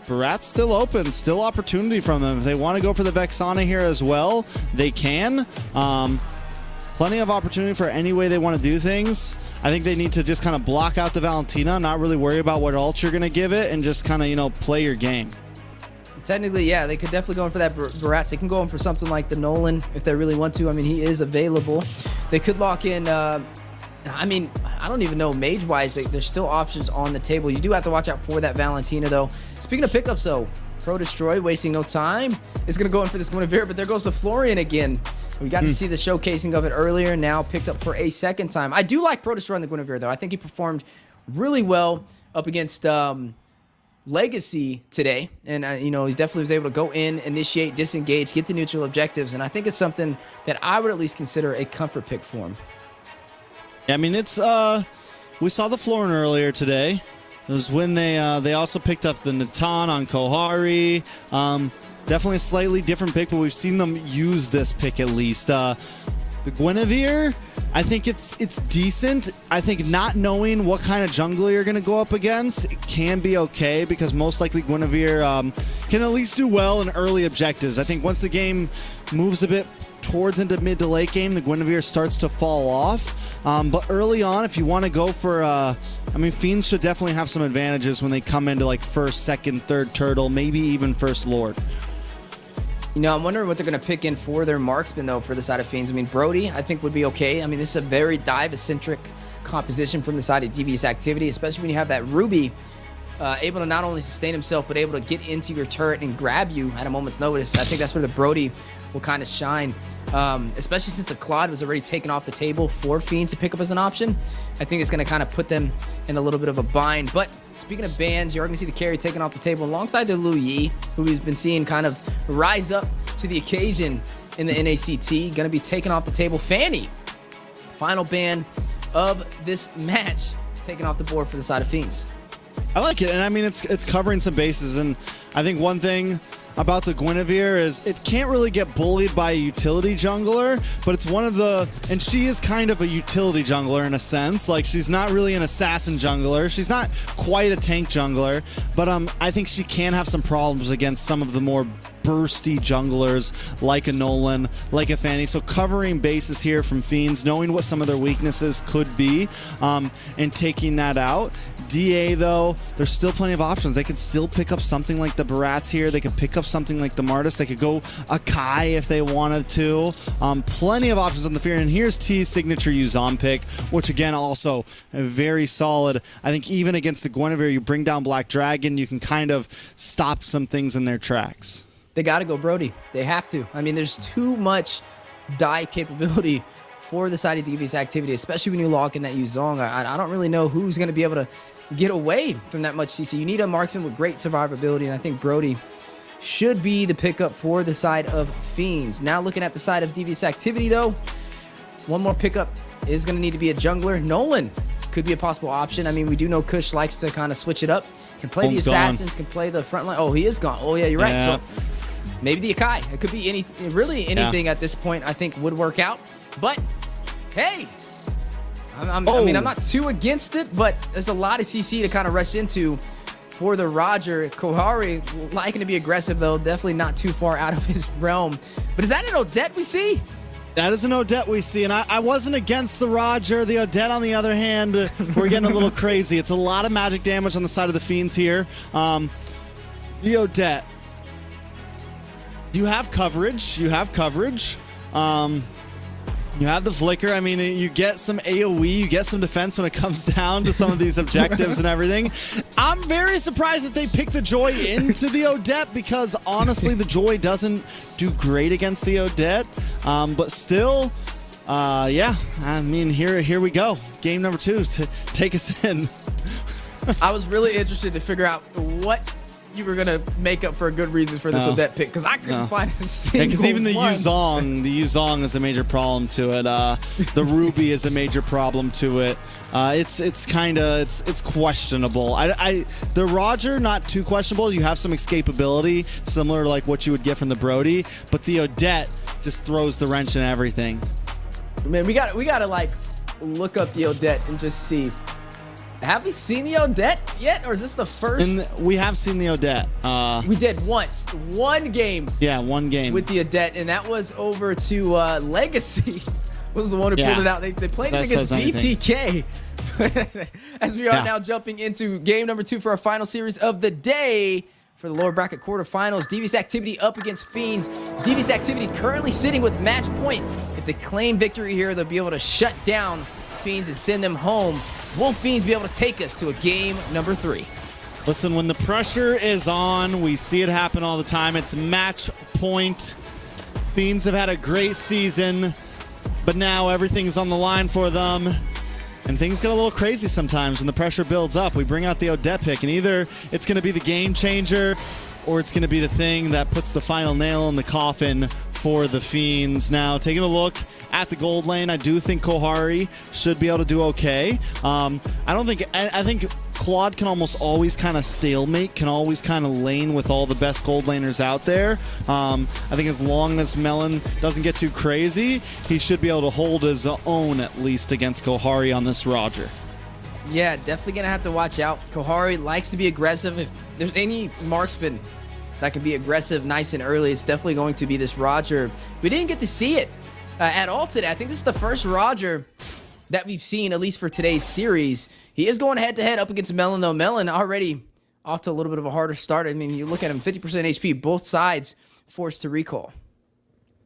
Barat's still open, still opportunity from them. If they want to go for the Vexana here as well, they can. Plenty of opportunity for any way they want to do things. I think they need to just kind of block out the Valentina, not really worry about what ult you're going to give it, and just kind of, you know, play your game. Technically, yeah, they could definitely go in for that Barats. They can go in for something like the Nolan if they really want to. I mean, he is available. They could lock in, I mean, I don't even know mage-wise. There's still options on the table. You do have to watch out for that Valentina, though. Speaking of pickups, though, Pro Destroy, wasting no time, is going to go in for this Guinevere, but there goes the Florian again. We got to see the showcasing of it earlier, now picked up for a second time. I do like Pro Destroy on the Guinevere, though. I think he performed really well up against LEGACi today. And, you know, he definitely was able to go in, initiate, disengage, get the neutral objectives. And I think it's something that I would at least consider a comfort pick for him. Yeah, I mean, it's, we saw the Florin earlier today. It was when they also picked up the Natan on Kohari. Definitely a slightly different pick, but we've seen them use this pick at least. The Guinevere, I think it's decent. I think not knowing what kind of jungler you're going to go up against, it can be okay, because most likely Guinevere can at least do well in early objectives. I think once the game moves a bit towards into mid to late game, the Guinevere starts to fall off. But early on, if you want to go for, I mean, Fiends should definitely have some advantages when they come into like first, second, third turtle, maybe even first Lord. You know, I'm wondering what they're going to pick in for their marksman, though, for the side of Fiends. I mean, Brody, I think, would be okay. I mean, this is a very dive-centric composition from the side of Devious Activity, especially when you have that Ruby able to not only sustain himself, but able to get into your turret and grab you at a moment's notice. I think that's where the Brody will kind of shine, especially since the Claude was already taken off the table for Fiends to pick up as an option. I think it's going to kind of put them in a little bit of a bind. But speaking of bans, you're going to see the carry taken off the table alongside the Lu Yi, who we've been seeing kind of rise up to the occasion in the NACT. Going to be taken off the table. Fanny, final ban of this match, taken off the board for the side of Fiends. I like it, and I mean, it's covering some bases, and I think one thing about the Guinevere is it can't really get bullied by a utility jungler, but it's one of the, and she is kind of a utility jungler in a sense. Like, she's not really an assassin jungler. She's not quite a tank jungler, but I think she can have some problems against some of the more bursty junglers like a Nolan, like a Fanny. So covering bases here from Fiends, knowing what some of their weaknesses could be, and taking that out. DA, though, there's still plenty of options. They could still pick up something like the Barats here. They could pick up something like the Martis. They could go a Kai if they wanted to. Plenty of options on the field. And here's T's signature Yuzan pick, which again, also very solid. I think even against the Guinevere, you bring down Black Dragon, you can kind of stop some things in their tracks. They got to go Brody. They have to. I mean, there's too much dive capability for the side of Devious Activity, especially when you lock in that Yuzong. I don't really know who's going to be able to get away from that much CC. You need a marksman with great survivability, and I think Brody should be the pickup for the side of Fiends. Now looking at the side of Devious Activity, though, one more pickup is going to need to be a jungler. Nolan could be a possible option. I mean, we do know Kush likes to kind of switch it up. Can play the assassins, can play the front line. Oh, he is gone. Oh, yeah, you're right. So maybe the Akai. It could be really anything at this point, I think, would work out. But, hey, I mean, I'm not too against it, but there's a lot of CC to kind of rush into for the Roger. Kohari liking to be aggressive, though. Definitely not too far out of his realm. But is that an Odette we see? That is an Odette we see, and I wasn't against the Roger. The Odette, on the other hand, we're getting a little crazy. It's a lot of magic damage on the side of the Fiends here. The Odette. You have coverage. You have coverage. You have the flicker. I mean, you get some AoE, you get some defense when it comes down to some of these objectives and everything. I'm very surprised that they picked the Joy into the Odette, because honestly, the Joy doesn't do great against the Odette. But still, yeah, I mean, here we go. Game number 2 to take us in. I was really interested to figure out what you were gonna make up for a good reason for this Odette pick, because I couldn't find a single because even the one. Yuzong is a major problem to it. The Ruby is a major problem to it. It's questionable. The Roger, not too questionable. You have some escapability, similar to like what you would get from the Brody, but the Odette just throws the wrench in everything. Man, we gotta like look up the Odette and just see. Have we seen the Odette yet, or is this the first? We have seen the Odette. We did once, one game. Yeah, one game with the Odette, and that was over to LEGACi. Was the one who pulled it out. They played it against BTK. As we are now jumping into game number 2 for our final series of the day for the lower bracket quarterfinals. Devious Activity up against Fiends. Devious Activity currently sitting with match point. If they claim victory here, they'll be able to shut down Fiends and send them home. Will Fiends be able to take us to a game number 3? Listen, when the pressure is on, we see it happen all the time. It's match point. Fiends have had a great season, but now everything's on the line for them. And things get a little crazy sometimes when the pressure builds up. We bring out the Odette pick, and either it's going to be the game changer or it's going to be the thing that puts the final nail in the coffin for the Fiends. Now, taking a look at the gold lane, I do think Kohari should be able to do okay. I think Claude can almost always kind of stalemate, can always kind of lane with all the best gold laners out there. I think as long as Melon doesn't get too crazy, he should be able to hold his own, at least against Kohari on this Roger. Yeah, definitely going to have to watch out. Kohari likes to be aggressive. If there's any marksman that can be aggressive nice and early, it's definitely going to be this Roger. We didn't get to see it at all today. I think this is the first Roger that we've seen, at least for today's series. He is going head-to-head up against Melon, though. Melon already off to a little bit of a harder start. I mean, you look at him, 50% HP, both sides forced to recall.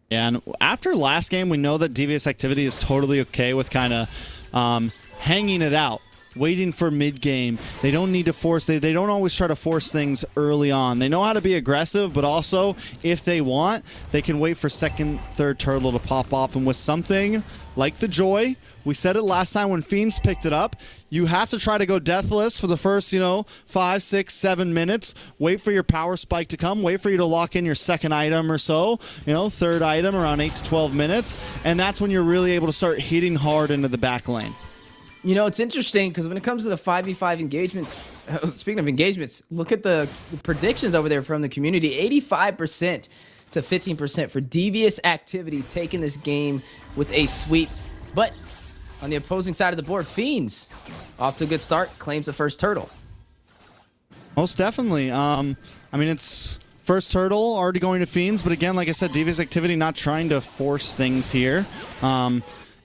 Yeah, and after last game, we know that Devious Activity is totally okay with kind of hanging it out, waiting for mid-game. They don't need to force, they don't always try to force things early on. They know how to be aggressive, but also, if they want, they can wait for second, third turtle to pop off. And with something like the Joy, we said it last time when Fiends picked it up, you have to try to go deathless for the first, 5, 6, 7 minutes. Wait for your power spike to come. Wait for you to lock in your second item or so. Third item around 8 to 12 minutes. And that's when you're really able to start hitting hard into the back lane. It's interesting because when it comes to the 5v5 engagements, speaking of engagements, look at the predictions over there from the community. 85% to 15% for Devious Activity taking this game with a sweep. But on the opposing side of the board, Fiends, off to a good start, claims the first turtle. Most definitely. It's first turtle already going to Fiends, but again, like I said, Devious Activity not trying to force things here.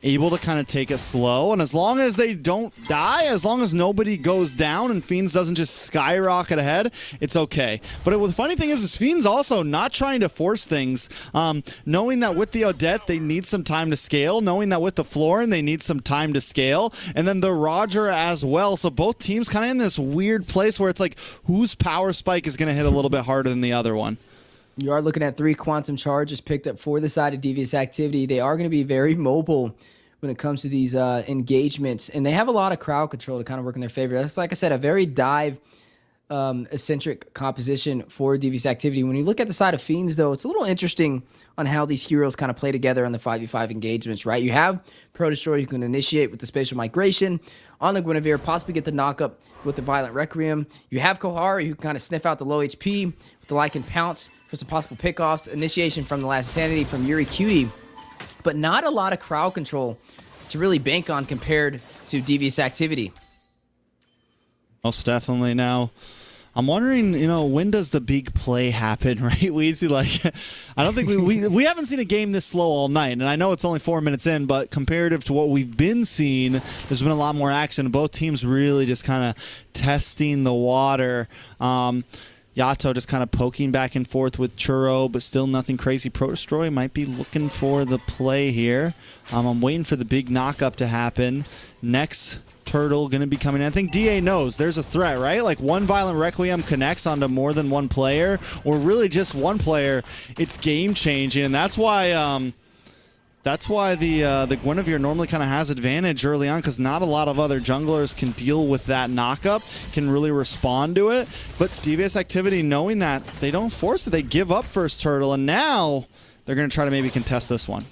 Able to kind of take it slow, and as long as they don't die, as long as nobody goes down and Fiends doesn't just skyrocket ahead, it's okay. But the funny thing is Fiends also not trying to force things, knowing that with the Odette they need some time to scale, knowing that with the Florin they need some time to scale, and then the Roger as well. So both teams kind of in this weird place where it's like, whose power spike is going to hit a little bit harder than the other one? You are looking at 3 quantum charges picked up for the side of Devious Activity. They are going to be very mobile when it comes to these engagements, and they have a lot of crowd control to kind of work in their favor. That's, like I said, a very dive-eccentric composition for Devious Activity. When you look at the side of Fiends, though, it's a little interesting on how these heroes kind of play together on the 5v5 engagements, right? You have Pro Destroyer who can initiate with the Spatial Migration on the Guinevere, possibly get the knock-up with the Violent Requiem. You have Kohari who can kind of sniff out the low HP with the Lycan Pounce for some possible pickoffs, initiation from the Last Sanity from Yuri Cutie, but not a lot of crowd control to really bank on compared to Devious Activity. Most definitely. Now, I'm wondering, when does the big play happen, right, Weezy? I don't think we haven't seen a game this slow all night, and I know it's only 4 minutes in, but comparative to what we've been seeing, there's been a lot more action. Both teams really just kind of testing the water. Yato just kind of poking back and forth with Churro, but still nothing crazy. Pro Destroy might be looking for the play here. I'm waiting for the big knock-up to happen. Next turtle going to be coming in. I think DA knows there's a threat, right? Like one Violent Requiem connects onto more than one player, or really just one player. It's game-changing, and that's why That's why the Guinevere normally kind of has advantage early on, because not a lot of other junglers can deal with that knockup, can really respond to it. But Devious Activity, knowing that, they don't force it. They give up first turtle, and now they're going to try to maybe contest this one.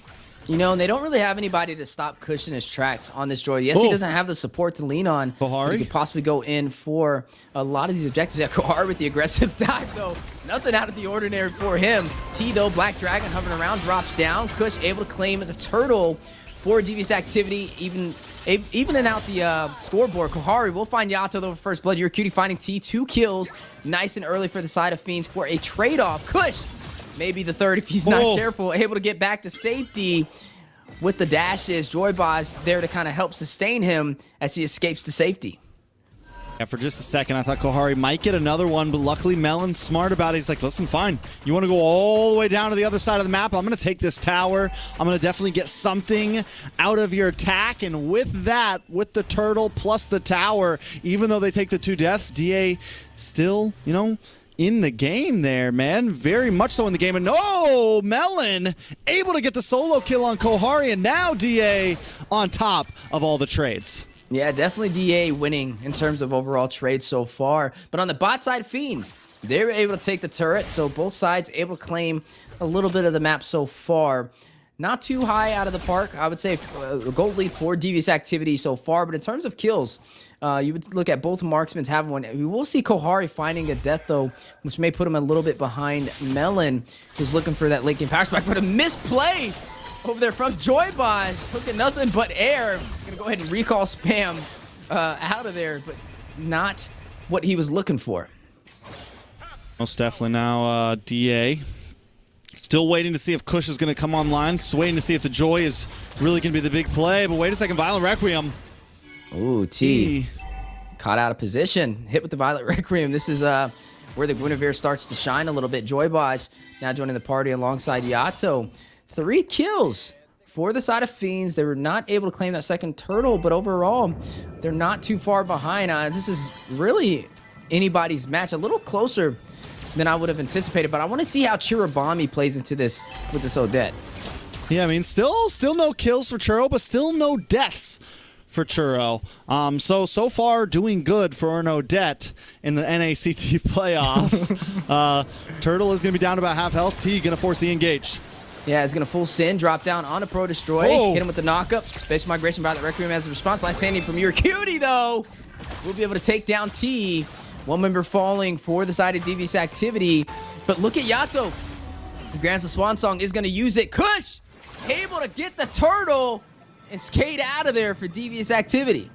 You know, and they don't really have anybody to stop Kush in his tracks on this droid. Yes, he doesn't have the support to lean on. Kohari? He could possibly go in for a lot of these objectives. Yeah, Kohari with the aggressive dive, though. Nothing out of the ordinary for him. T, though, Black Dragon hovering around, drops down. Kush able to claim the turtle for Devious Activity, evening out the scoreboard. Kohari will find Yato, though, for first blood. Your Cutie finding T, 2 kills. Nice and early for the side of Fiends for a trade-off. Kush! Maybe the third if he's not careful. Able to get back to safety with the dashes. Joyboz there to kind of help sustain him as he escapes to safety. Yeah, for just a second, I thought Kohari might get another one, but luckily Melon's smart about it. He's like, listen, fine. You want to go all the way down to the other side of the map? I'm going to take this tower. I'm going to definitely get something out of your attack. And with that, with the turtle plus the tower, even though they take the 2 deaths, DA still, you know, in the game there, man. Very much so in the game. And no, Melon able to get the solo kill on Kohari, and now DA on top of all the trades. Yeah, definitely DA winning in terms of overall trades so far. But on the bot side, Fiends, they were able to take the turret, so both sides able to claim a little bit of the map so far. Not too high out of the park. I would say a gold lead for Devious Activity so far, but in terms of kills, you would look at both marksmen having one. We will see Kohari finding a death, though, which may put him a little bit behind Melon, who's looking for that late game power spike, but a misplay over there from Joyboz, hooking nothing but air. Gonna go ahead and recall spam out of there, but not what he was looking for. Most definitely now DA. Still waiting to see if Kush is going to come online. Just waiting to see if the Joy is really going to be the big play. But wait a second, Violent Requiem. Ooh, T. Caught out of position. Hit with the Violet Requiem. This is where the Guinevere starts to shine a little bit. Joyboz now joining the party alongside Yato. 3 kills for the side of Fiends. They were not able to claim that second turtle, but overall, they're not too far behind. This is really anybody's match. A little closer than I would have anticipated, but I want to see how Chirobami plays into this with this Odette. Yeah, I mean, still no kills for Churro, but still no deaths for Churro. So far, doing good for an Odette in the NACT playoffs. Turtle is going to be down to about half health. T going to force the engage. Yeah, he's going to full sin, drop down on a Pro Destroy, hit him with the knockup. Base migration by the Requiem as a response. Last standing from your Cutie, though. We'll be able to take down T. One member falling for the side of Devious Activity. But look at Yato. The Grand Swan Song is going to use it. Kush able to get the turtle and skate out of there for Devious Activity.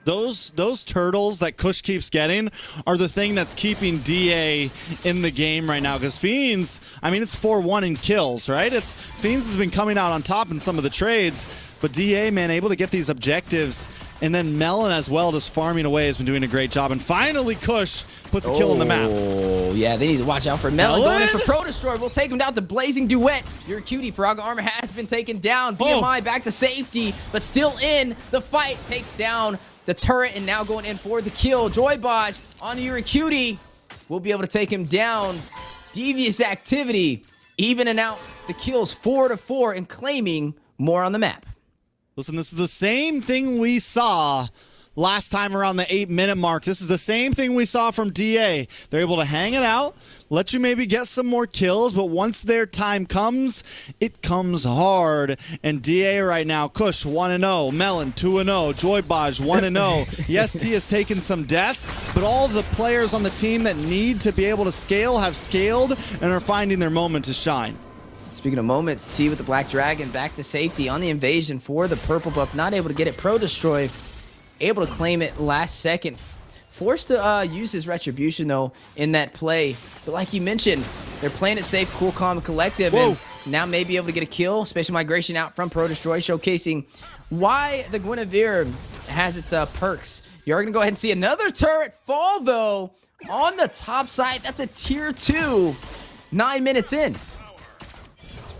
Those turtles that Kush keeps getting are the thing that's keeping DA in the game right now. Because Fiends, I mean, it's 4-1 in kills, right? Fiends has been coming out on top in some of the trades. But DA, man, able to get these objectives. And then Melon as well, just farming away, has been doing a great job. And finally, Kush puts a kill on the map. Oh, yeah, they need to watch out for Melon. Going in for Pro Destroyer. We'll take him down to Blazing Duet. Your Cutie, Faraga Armor has been taken down. BMI back to safety, but still in the fight. Takes down the turret and now going in for the kill. Joyboz on your Cutie. We'll be able to take him down. Devious Activity evening out the kills 4-4 and claiming more on the map. Listen, this is the same thing we saw last time around the 8-minute mark. This is the same thing we saw from DA. They're able to hang it out, let you maybe get some more kills, but once their time comes, it comes hard. And DA right now, Kush 1-0, Melon 2-0, Joyboz 1-0. Yes, T has taken some deaths, but all the players on the team that need to be able to scale have scaled and are finding their moment to shine. Speaking of moments, T with the Black Dragon back to safety on the invasion for the purple buff. Not able to get it Pro Destroy. Able to claim it last second. Forced to use his Retribution, though, in that play. But like you mentioned, they're playing it safe, cool, calm, and collective. Whoa. And now may be able to get a kill. Special migration out from Pro Destroy, showcasing why the Guinevere has its perks. You're going to go ahead and see another turret fall, though, on the top side. That's a tier 2, 9 minutes in.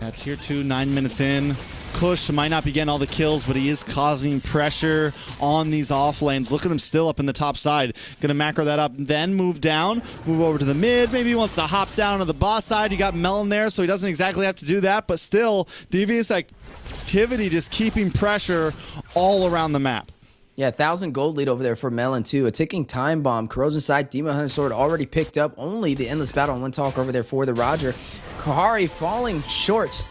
Yeah, tier 2, 9 minutes in. Kush might not be getting all the kills, but he is causing pressure on these off lanes. Look at him still up in the top side. Gonna macro that up, then move down, move over to the mid. Maybe he wants to hop down to the boss side. You got Melon there, so he doesn't exactly have to do that, but still, Devious Activity just keeping pressure all around the map. Yeah, 1,000 gold lead over there for Melon, too. A ticking time bomb. Corrosion Sight, Demon Hunter Sword already picked up. Only the Endless Battle and Windtalk over there for the Roger. Kohari falling short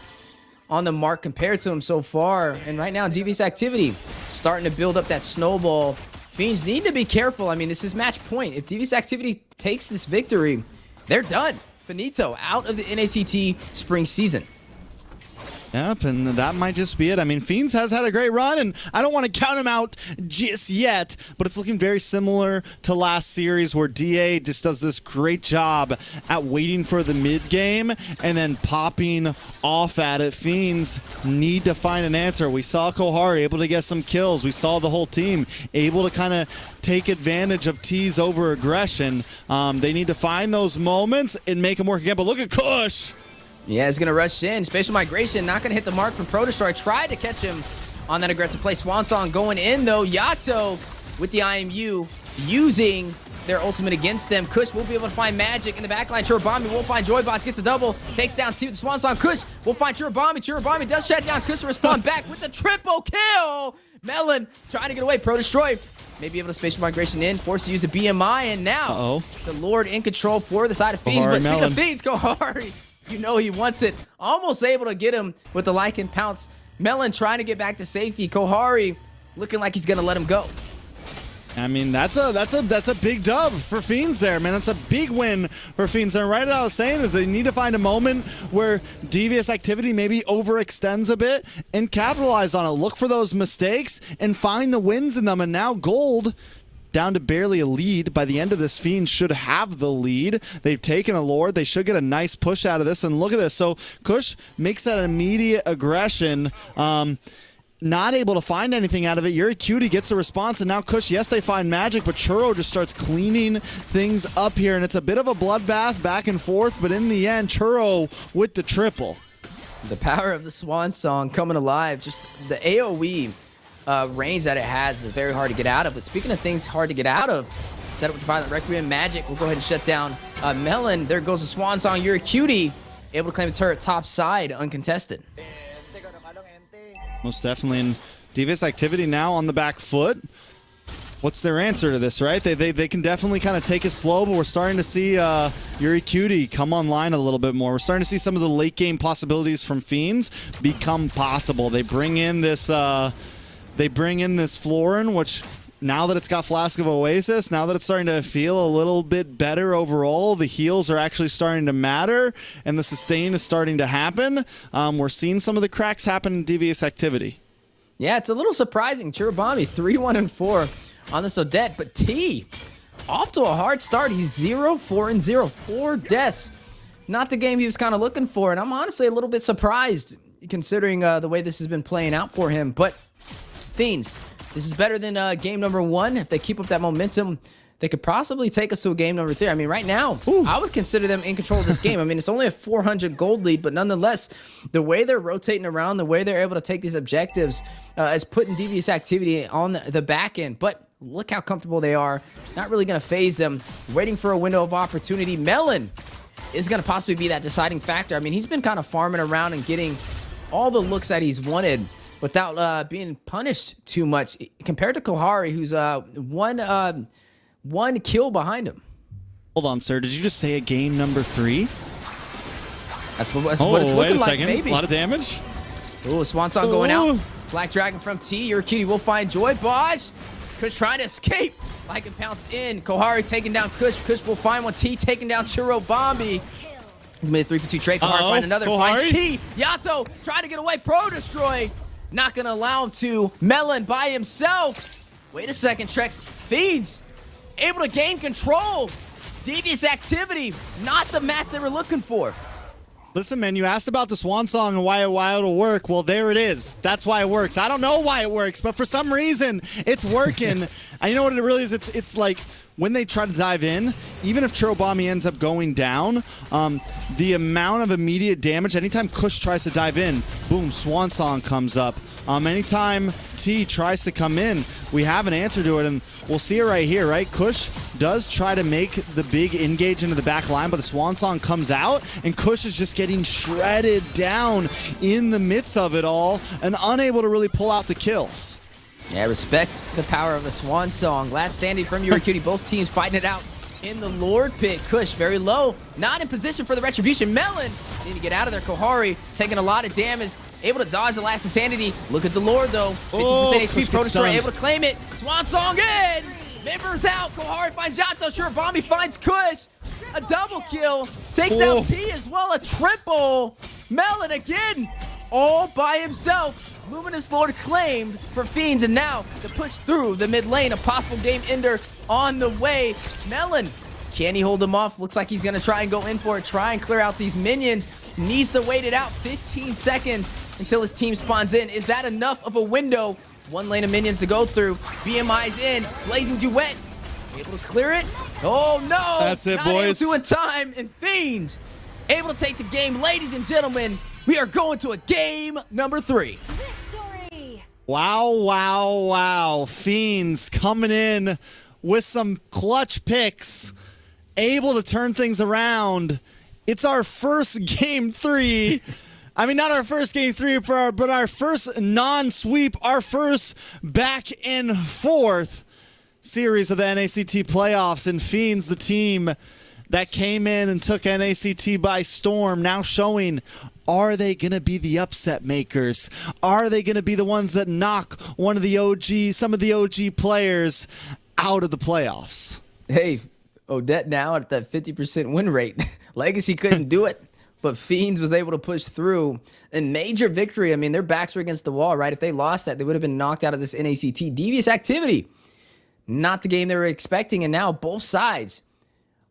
on the mark compared to him so far. And right now, Devious Activity starting to build up that snowball. Fiends need to be careful. I mean, this is match point. If Devious Activity takes this victory, they're done. Finito, out of the NACT Spring Season. Yep, and that might just be it. I mean, Fiends has had a great run, and I don't want to count him out just yet, but it's looking very similar to last series where DA just does this great job at waiting for the mid game and then popping off at it. Fiends need to find an answer. We saw Kohari able to get some kills. We saw the whole team able to kind of take advantage of T's over aggression. They need to find those moments and make them work again, but look at Kush. Yeah, he's going to rush in. Spatial Migration, not going to hit the mark from Pro Destroy. Tried to catch him on that aggressive play. Swansong going in, though. Yato with the IMU using their ultimate against them. Kush will be able to find Magic in the backline. Churubami will find Joybots, gets a double. Takes down T with the Swansong. Kush will find Churubami. Churubami does shut down. Kush will respond back with the triple kill. Melon trying to get away. Pro Destroy may be able to Spatial Migration in. Forced to use the BMI, and now the Lord in control for the side of Fiends. But speaking of Fiends, Kohari, you know he wants it. Almost able to get him with the Lycan pounce. Melon trying to get back to safety. Kohari looking like he's gonna let him go. I mean, that's a big dub for Fiends there, man. That's a big win for Fiends. And right what I was saying is they need to find a moment where Devious Activity maybe overextends a bit and capitalize on it. Look for those mistakes and find the wins in them. And now Gold, down to barely a lead. By the end of this, Fiends should have the lead. They've taken a Lord. They should get a nice push out of this. And look at this. So Kush makes that immediate aggression. Not able to find anything out of it. Yuri Cutie gets the response, and now Kush, yes, they find Magic, but Churro just starts cleaning things up here, and it's a bit of a bloodbath back and forth, but in the end, Churro with the triple. The power of the Swan Song coming alive. Just the AoE range that it has is very hard to get out of. But speaking of things hard to get out of, set up with Violent Requiem. Magic will go ahead and shut down Melon. There goes the Swan Song. Yuri Cutie able to claim the turret top side uncontested. Most definitely. And Devious Activity now on the back foot. What's their answer to this, right? They can definitely kind of take it slow, but we're starting to see Yuri Cutie come online a little bit more. We're starting to see some of the late game possibilities from Fiends become possible. They bring in this Florin, which now that it's got Flask of Oasis, now that it's starting to feel a little bit better overall, the heals are actually starting to matter, and the sustain is starting to happen. We're seeing some of the cracks happen in Devious Activity. Yeah, it's a little surprising. Churubami 3-1-4 on this Odette, but T off to a hard start. He's 0-4-0, 4 deaths. Not the game he was kind of looking for, and I'm honestly a little bit surprised considering the way this has been playing out for him. But Fiends, this is better than game number 1. If they keep up that momentum, they could possibly take us to a game number 3. I mean, right now, I would consider them in control of this game. I mean, it's only a 400 gold lead, but nonetheless, the way they're rotating around, the way they're able to take these objectives is putting Devious Activity on the back end. But look how comfortable they are. Not really going to phase them. Waiting for a window of opportunity. Melon is going to possibly be that deciding factor. I mean, he's been kind of farming around and getting all the looks that he's wanted without being punished too much compared to Kohari, who's one kill behind him. Hold on, sir. Did you just say a game number 3? That's what it's looking wait a like, second. maybe. A lot of damage. Ooh, Swan Song going out. Black Dragon from T. Yuri Cutie will find Joy Bosch. Kush trying to escape. Lycan pounce in. Kohari taking down Kush. Kush will find one. T taking down Churubami. He's made a 3-for-2 trade. Kohari find another. Finds T. Yato trying to get away. Pro Destroy. Not going to allow him to. Melon by himself. Wait a second, Trex. Feeds. Able to gain control. Devious Activity. Not the match they were looking for. Listen, man, you asked about the Swan Song and why it'll work. Well, there it is. That's why it works. I don't know why it works, but for some reason, it's working. And you know what it really is? It's like when they try to dive in, even if Churubami ends up going down, the amount of immediate damage, anytime Kush tries to dive in, boom, Swan Song comes up. Anytime T tries to come in, we have an answer to it, and we'll see it right here, right? Kush does try to make the big engage into the back line, but the Swan Song comes out, and Kush is just getting shredded down in the midst of it all and unable to really pull out the kills. Yeah, respect the power of a Swan Song. Last standing from Yuracutie. Both teams fighting it out in the Lord pit. Kush very low, not in position for the retribution. Melon need to get out of there. Kohari taking a lot of damage, able to dodge the last Insanity. Look at the Lord though, 50% HP. Pro Destroyer able to claim it. Swan Song in, Mivers out. Kohari finds Yato. Chiribami finds Kush. A double kill, takes out T as well. A triple. Melon again, all by himself. Luminous Lord claimed for Fiends, and now the push through the mid lane. A possible game ender on the way. Melon, can he hold him off? Looks like he's gonna try and go in for it, try and clear out these minions. Needs to wait it out 15 seconds until his team spawns in. Is that enough of a window? One lane of minions to go through. BMI's in, Blazing Duet, able to clear it. Oh no! That's it, not boys. able to in time, and Fiends able to take the game. Ladies and gentlemen, we are going to a game number 3. Wow, wow, wow. Fiends coming in with some clutch picks, able to turn things around. It's our first game 3. I mean, not our first game 3, but our first non-sweep, our first back and forth series of the NACT playoffs. And Fiends, the team that came in and took NACT by storm, now showing, are they going to be the upset makers? Are they going to be the ones that knock some of the OG players out of the playoffs? Hey, Odette now at that 50% win rate. LEGACi couldn't do it, but Fiends was able to push through. And major victory. I mean, their backs were against the wall, right? If they lost that, they would have been knocked out of this NACT. Devious activity. Not the game they were expecting, and now both sides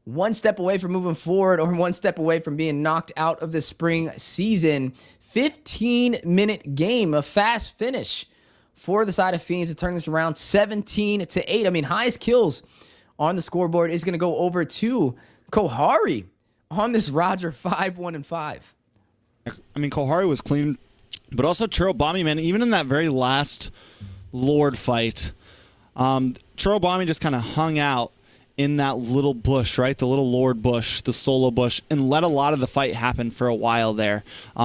one step away from moving forward, or one step away from being knocked out of the spring season. 15-minute game, a fast finish for the side of Fiends to turn this around 17-8. I mean, highest kills on the scoreboard is going to go over to Kohari on this Roger 5-1-5. I mean, Kohari was clean, but also Chiribami, man, even in that very last Lord fight, Chiribami just kind of hung out in that little bush, right? The little Lord bush, the solo bush, and let a lot of the fight happen for a while there.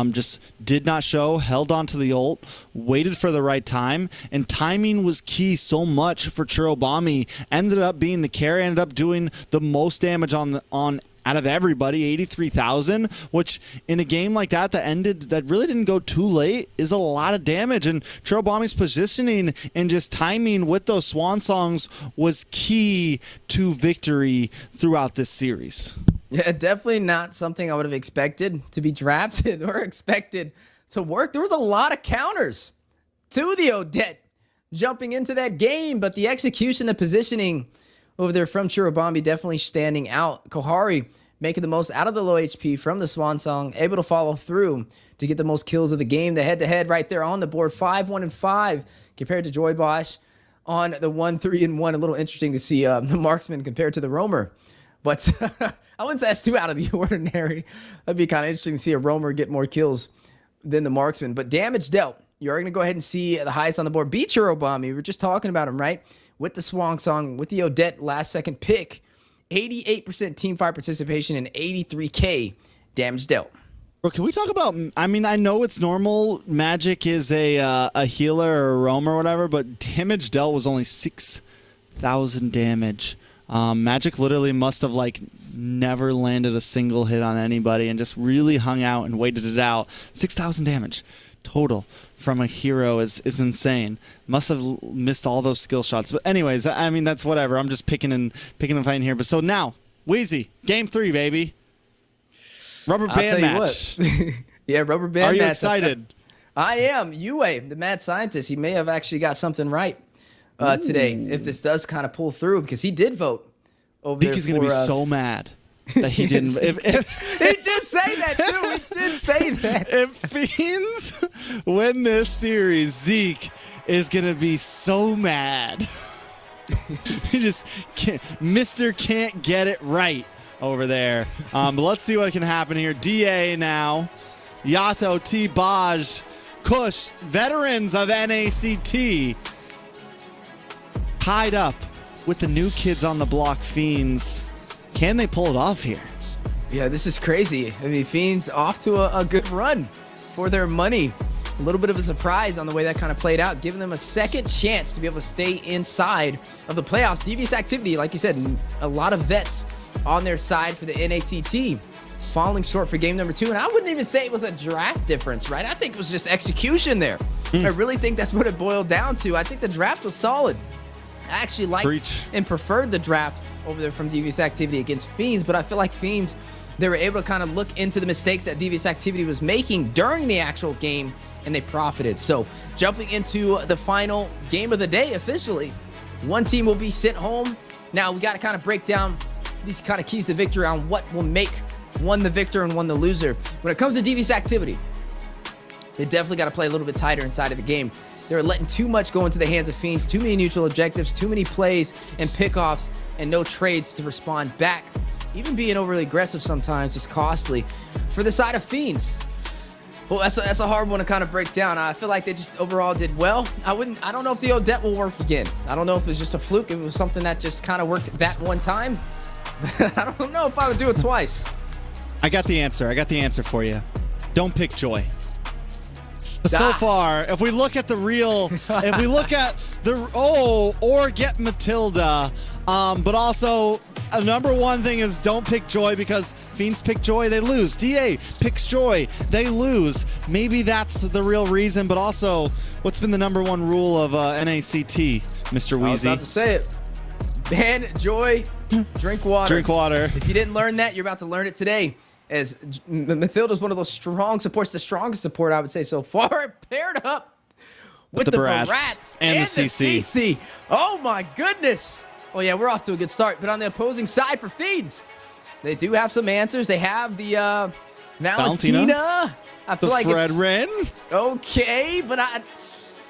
Just did not show, held on to the ult, waited for the right time, and timing was key so much for Chiribami. Ended up being the carry, ended up doing the most damage on out of everybody, 83,000, which in a game like that that really didn't go too late, is a lot of damage. And Chiribami's positioning and just timing with those Swan Songs was key to victory throughout this series. Yeah, definitely not something I would have expected to be drafted or expected to work. There was a lot of counters to the Odette jumping into that game, but the execution, the positioning over there from Chiribami definitely standing out. Kohari making the most out of the low HP from the Swan Song, able to follow through to get the most kills of the game. The head-to-head right there on the board, 5-1-5 compared to Joy Bosch on the 1-3-1. A little interesting to see the marksman compared to the roamer, but I wouldn't say that's too out of the ordinary. That'd be kind of interesting to see a roamer get more kills than the marksman. But damage dealt, you're going to go ahead and see the highest on the board. Beat Chiribami. We were just talking about him, right? With the Swan Song, with the Odette last second pick, 88% teamfight participation and 83k damage dealt. Bro, can we talk about, I mean, I know it's normal, Magic is a healer or a roam or whatever, but damage dealt was only 6,000 damage. Magic literally must have never landed a single hit on anybody and just really hung out and waited it out. 6,000 damage total from a hero is insane. Must have missed all those skill shots. But anyways, I mean, that's whatever. I'm just picking and fighting here. But so now, Wheezy, game 3, baby. Rubber band match. Yeah, rubber band match. Are you excited? I am. Yue, the mad scientist, he may have actually got something right today if this does kind of pull through, because he did vote over there. He's going to be so mad that he didn't. He did say that too. He did say that. If Fiends win this series, Zeke is going to be so mad. He just can't. Mr. Can't get it right over there. But let's see what can happen here. DA now. Yato, T, Baj, Kush, veterans of NACT. Tied up with the new kids on the block, Fiends. Can they pull it off here? Yeah, this is crazy. I mean, Fiends off to a good run for their money. A little bit of a surprise on the way that kind of played out, giving them a second chance to be able to stay inside of the playoffs. Devious activity, like you said, a lot of vets on their side for the NACT, falling short for game number 2. And I wouldn't even say it was a draft difference, right? I think it was just execution there. I really think that's what it boiled down to. I think the draft was solid. I actually liked and preferred the draft over there from Devious activity against Fiends, but I feel like Fiends, they were able to kind of look into the mistakes that Devious activity was making during the actual game, and they profited. So jumping into the final game of the day officially, one team will be sent home. Now we got to kind of break down these kind of keys to victory on what will make one the victor and one the loser. When it comes to Devious activity, they definitely got to play a little bit tighter inside of the game. They're letting too much go into the hands of Fiends, too many neutral objectives, too many plays and pickoffs, and no trades to respond back. Even being overly aggressive sometimes is costly. For the side of Fiends, well, that's a hard one to kind of break down. I feel like they just overall did well. I don't know if the Odette will work again. I don't know if it was just a fluke. If it was something that just kind of worked that one time. I don't know if I would do it twice. I got the answer. I got the answer for you. Don't pick Joy. So far, if we look at the real, if we look at the, or get Matilda, but also a number one thing is don't pick Joy, because Fiends pick Joy, they lose. DA picks Joy, they lose. Maybe that's the real reason, but also, what's been the number one rule of NACT, Mr. Wheezy? I was about to say it. Ban Joy, drink water. Drink water. If you didn't learn that, you're about to learn it today. As Matilda's one of those strong supports, the strongest support I would say so far, paired up with the Barats and the CC. Oh my goodness. Well, yeah, we're off to a good start, but on the opposing side for Fiends, they do have some answers. They have the Valentina. I feel like Fred Wren. Okay, but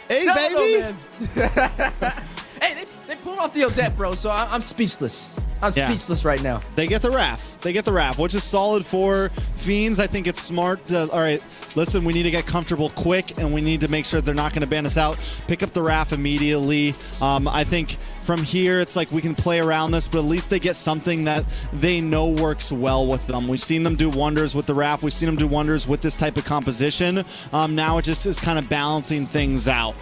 hey, baby. Hey, they pulled off the Odette, bro, so I'm speechless. I'm speechless right now. They get the RAF. They get the RAF, which is solid for Fiends. I think it's smart to, all right, listen, we need to get comfortable quick, and we need to make sure they're not going to ban us out. Pick up the RAF immediately. I think from here, it's like we can play around this, but at least they get something that they know works well with them. We've seen them do wonders with the RAF. We've seen them do wonders with this type of composition. Now it just is kind of balancing things out.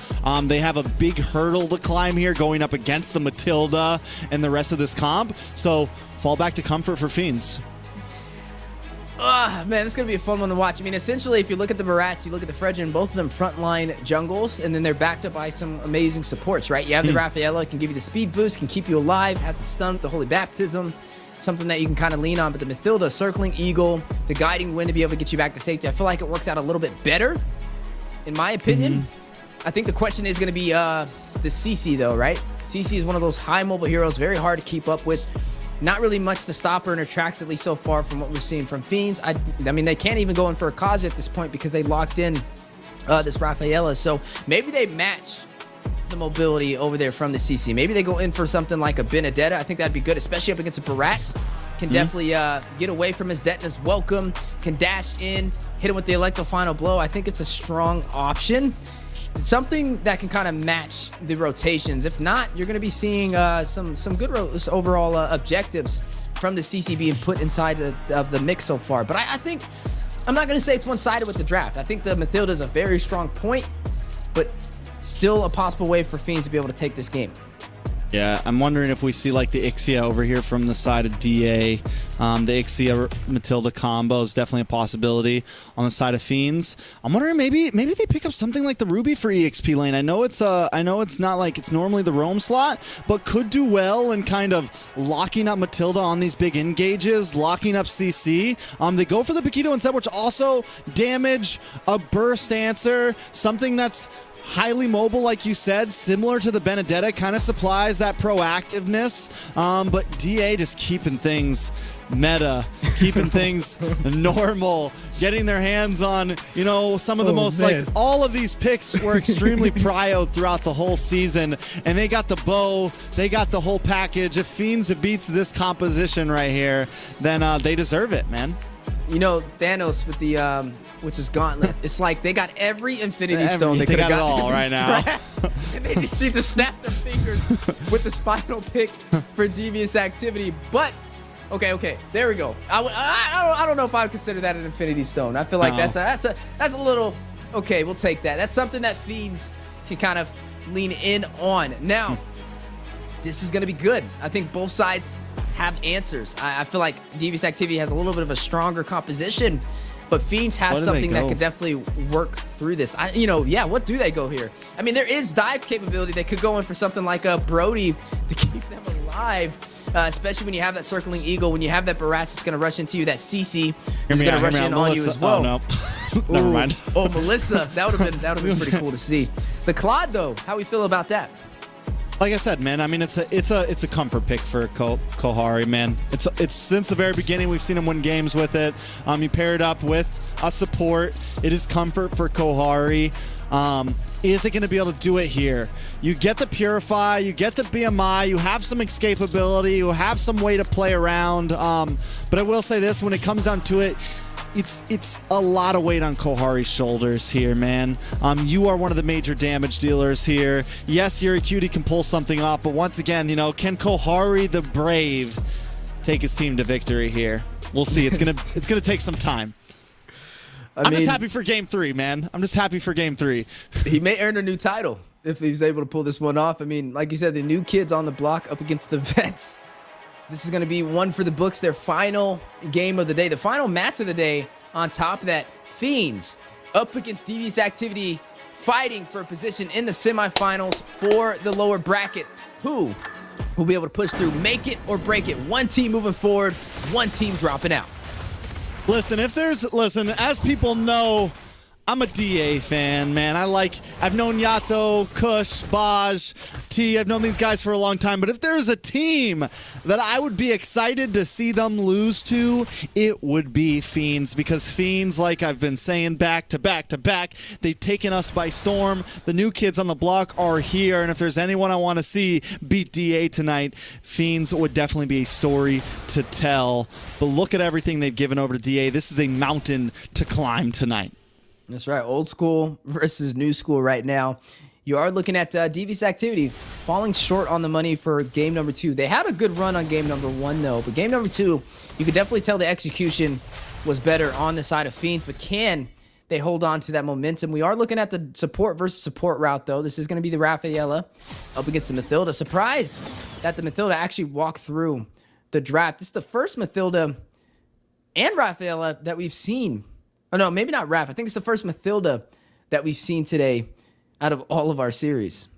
They have a big hurdle to climb here going up against the Matilda and the rest of this comp. So fall back to comfort for Fiends. Man, this is going to be a fun one to watch. I mean, essentially, if you look at the Barats, you look at the Fredrin, both of them frontline jungles, and then they're backed up by some amazing supports, right? You have the Rafaela, can give you the speed boost, can keep you alive, has the stun with the Holy Baptism, something that you can kind of lean on. But the Matilda, Circling Eagle, the Guiding Wind to be able to get you back to safety, I feel like it works out a little bit better, in my opinion. I think the question is going to be the CC, though, right? CC is one of those high mobile heroes, very hard to keep up with. Not really much to stop her in her tracks, at least so far from what we're seeing from Fiends. I mean, they can't even go in for a Kaja at this point because they locked in this Rafaela. So maybe they match the mobility over there from the CC. Maybe they go in for something like a Benedetta. I think that'd be good, especially up against the Barats. Can definitely get away from his Detna's welcome, can dash in, hit him with the Electro Final Blow. I think it's a strong option. Something that can kind of match the rotations. If not, you're going to be seeing some good overall objectives from the CC being put inside of the mix so far. But I think, I'm not going to say it's one-sided with the draft. I think the Matilda is a very strong point, but still a possible way for Fiends to be able to take this game. Yeah, I'm wondering if we see like the Ixia over here from the side of DA. The Ixia Matilda combo is definitely a possibility on the side of Fiends. I'm wondering maybe they pick up something like the Ruby for EXP lane. I know it's not like it's normally the roam slot, but could do well in kind of locking up Matilda on these big engages, locking up CC. They go for the Paquito instead, which also damage a burst answer, something that's highly mobile, like you said, similar to the Benedetta, kind of supplies that proactiveness. But DA just keeping things meta, keeping things normal, getting their hands on, you know, some of the most, like, all of these picks were extremely prio throughout the whole season, and they got the bow, they got the whole package. If Fiends beats this composition right here, then they deserve it, man. You know, Thanos with his gauntlet. It's like they got every Infinity Stone they could have got it all right now. And they just need to snap their fingers with the spinal pick for devious activity. But okay, there we go. I don't know if I would consider that an Infinity Stone. I feel like that's a little okay. We'll take that. That's something that Fiends can kind of lean in on. Now, this is gonna be good. I think both sides have answers. I feel like devious activity has a little bit of a stronger composition, but Fiends has something that could definitely work through this. What do they go here? I mean, there is dive capability. They could go in for something like a Brody to keep them alive, especially when you have that circling eagle, when you have that Barras that's going to rush into you, that CC is going to rush in on you as well. Oh, no. Never mind. Oh, Melissa, that would have been pretty cool to see. The Claude, though, how we feel about that? Like I said, man, I mean, it's a comfort pick for Kohari, man. It's since the very beginning we've seen him win games with it. You pair it up with a support. It is comfort for Kohari. Is it going to be able to do it here? You get the Purify, you get the BMI, you have some escapability, you have some way to play around. But I will say this, when it comes down to it, it's a lot of weight on Kohari's shoulders here, man. You are one of the major damage dealers here. Yes, your Cutie can pull something off, but once again, can Kohari the Brave take his team to victory here? We'll see. It's gonna take some time. I'm just happy for Game 3, man. I'm just happy for Game 3. He may earn a new title if he's able to pull this one off. I mean, like you said, the new kids on the block up against the vets. This is going to be one for the books, their final game of the day, the final match of the day. On top of that, Fiends up against Devious Activity, fighting for a position in the semifinals for the lower bracket. Who will be able to push through, make it or break it? One team moving forward, one team dropping out. Listen, as people know, I'm a DA fan, man. I've known Yato, Kush, Baj, T. I've known these guys for a long time. But if there's a team that I would be excited to see them lose to, it would be Fiends. Because Fiends, like I've been saying back to back to back, they've taken us by storm. The new kids on the block are here. And if there's anyone I want to see beat DA tonight, Fiends would definitely be a story to tell. But look at everything they've given over to DA. This is a mountain to climb tonight. That's right. Old school versus new school right now. You are looking at Devious Activity falling short on the money for game number 2. They had a good run on game number 1, though. But game number 2, you could definitely tell the execution was better on the side of Fiends. But can they hold on to that momentum? We are looking at the support versus support route, though. This is going to be the Rafaela up against the Mathilda. Surprised that the Mathilda actually walked through the draft. This is the first Mathilda and Rafaela that we've seen. Oh, no, maybe not Raph. I think it's the first Mathilda that we've seen today out of all of our series.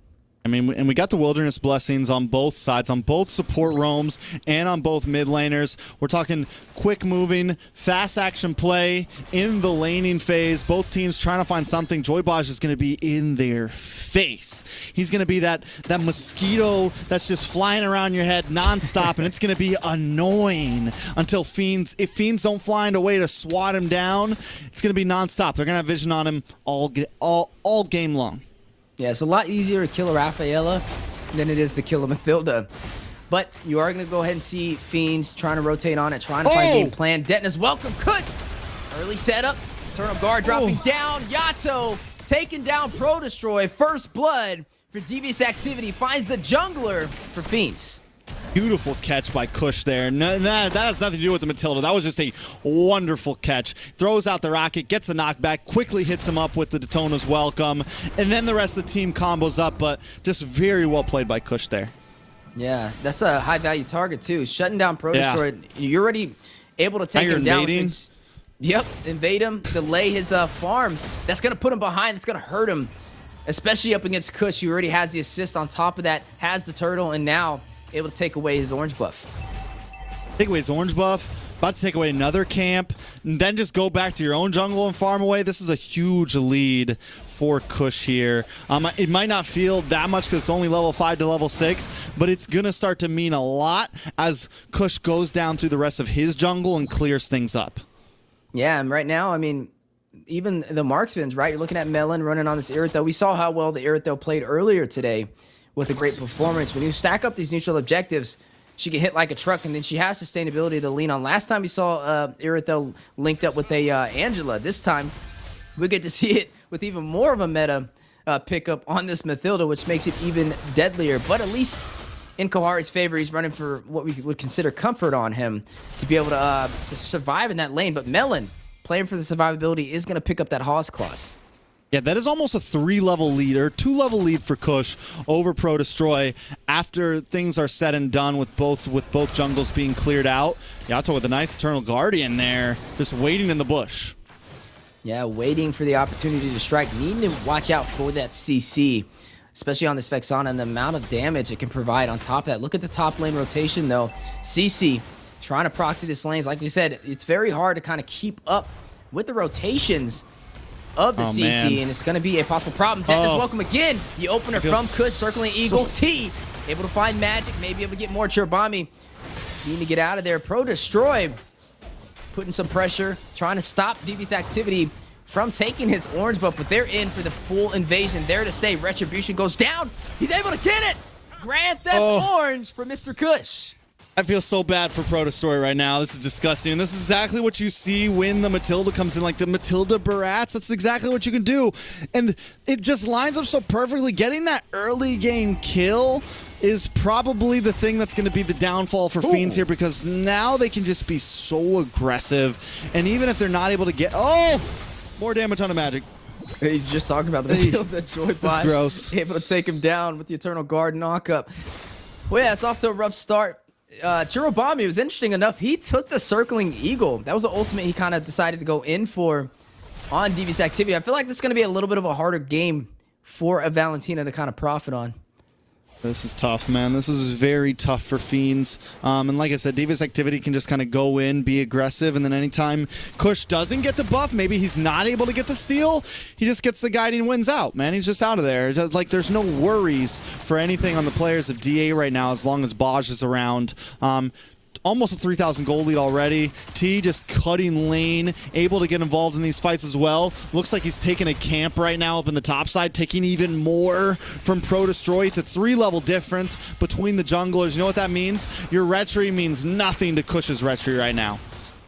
I mean, and we got the Wilderness Blessings on both sides, on both support roams and on both mid laners. We're talking quick moving, fast action play in the laning phase. Both teams trying to find something. Joybaj is going to be in their face. He's going to be that mosquito that's just flying around your head nonstop, and it's going to be annoying until Fiends, if Fiends don't find a way to swat him down, it's going to be nonstop. They're going to have vision on him all game long. Yeah, it's a lot easier to kill a Rafaela than it is to kill a Mathilda. But you are going to go ahead and see Fiends trying to rotate on it, trying to find game plan. Detna's welcome. Kush! Early setup. Eternal Guard dropping down. Yato taking down Pro Destroy. First blood for Devious Activity. Finds the jungler for Fiends. Beautiful catch by Kush there. No, that has nothing to do with the Matilda. That was just a wonderful catch. Throws out the rocket, gets the knockback, quickly hits him up with the Daytona's welcome, and then the rest of the team combos up, but just very well played by Kush there. Yeah, that's a high-value target, too. Shutting down Pro Destroy. You're already able to take him down. Yep, invade him, delay his farm. That's going to put him behind. That's going to hurt him, especially up against Kush, who already has the assist on top of that, has the turtle, and now able to take away his orange buff. Take away his orange buff, about to take away another camp, and then just go back to your own jungle and farm away. This is a huge lead for Kush here. It might not feel that much because it's only level 5 to level 6, but it's going to start to mean a lot as Kush goes down through the rest of his jungle and clears things up. Yeah, and right now, I mean, even the marksmans, right? You're looking at Melon running on this Irithel. We saw how well the Irithel played earlier today with a great performance. When you stack up these neutral objectives, she can hit like a truck, and then she has sustainability to lean on. Last time we saw Irithel linked up with a Angela. This time, we get to see it with even more of a meta pickup on this Mathilda, which makes it even deadlier. But at least in Kohari's favor, he's running for what we would consider comfort on him to be able to survive in that lane. But Melon, playing for the survivability, is going to pick up that Hawes Claws. Yeah, that is almost a 3-level lead or 2-level lead for Kush over Pro Destroy after things are said and done with both jungles being cleared out. Yato with a nice Eternal Guardian there, just waiting in the bush. Yeah, waiting for the opportunity to strike. Needing to watch out for that CC, especially on this Vexana, and the amount of damage it can provide on top of that. Look at the top lane rotation, though. CC trying to proxy this lanes. Like we said, it's very hard to kind of keep up with the rotations of the CC, man. And it's going to be a possible problem. Death is welcome again. The opener from Kush, circling Eagle. T able to find magic, maybe able to get more Chirobami. Need to get out of there. Pro Destroy putting some pressure, trying to stop Devious activity from taking his orange buff, but they're in for the full invasion. There to stay. Retribution goes down. He's able to get it. Grand Theft Orange for Mr. Kush. I feel so bad for Pro Destroy right now. This is disgusting. And this is exactly what you see when the Matilda comes in, like the Matilda Barats. That's exactly what you can do. And it just lines up so perfectly. Getting that early game kill is probably the thing that's going to be the downfall for Fiends here, because now they can just be so aggressive. And even if they're not able to get... more damage on a magic. Hey, just talking about the Matilda Joy Bot. Gross. Able to take him down with the Eternal Guard knockup. Well, yeah, it's off to a rough start. Chirobami was interesting enough. He took the circling eagle. That was the ultimate he kind of decided to go in for on Devious activity. I feel like this is going to be a little bit of a harder game for a Valentina to kind of profit on. This is tough, man. This is very tough for Fiends. And like I said, Devious activity can just kind of go in, be aggressive, and then anytime Kush doesn't get the buff, maybe he's not able to get the steal, he just gets the guiding wins out, man. He's just out of there. Just, like, there's no worries for anything on the players of DA right now as long as Baj is around. Almost a 3,000 gold lead already. T just cutting lane, able to get involved in these fights as well. Looks like he's taking a camp right now up in the top side, taking even more from Pro Destroy. It's a 3-level difference between the junglers. You know what that means? Your Retri means nothing to Kush's Retri right now.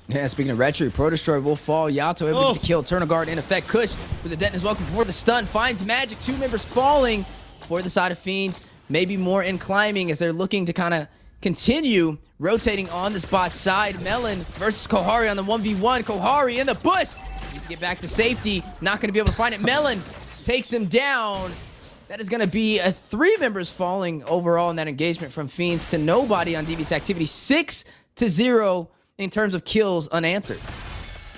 Yeah, speaking of Retri, Pro Destroy will fall. Yato able to kill. Eternal Guard in effect. Kush with the detonate is welcome before the stun. Finds magic. 2 members falling for the side of Fiends. Maybe more in climbing as they're looking to kind of continue rotating on this bot side. Melon versus Kohari on the 1v1. Kohari in the bush. Needs to get back to safety. Not going to be able to find it. Melon takes him down. That is going to be 3 members falling overall in that engagement from Fiends to nobody on Devious activity. 6-0 in terms of kills unanswered.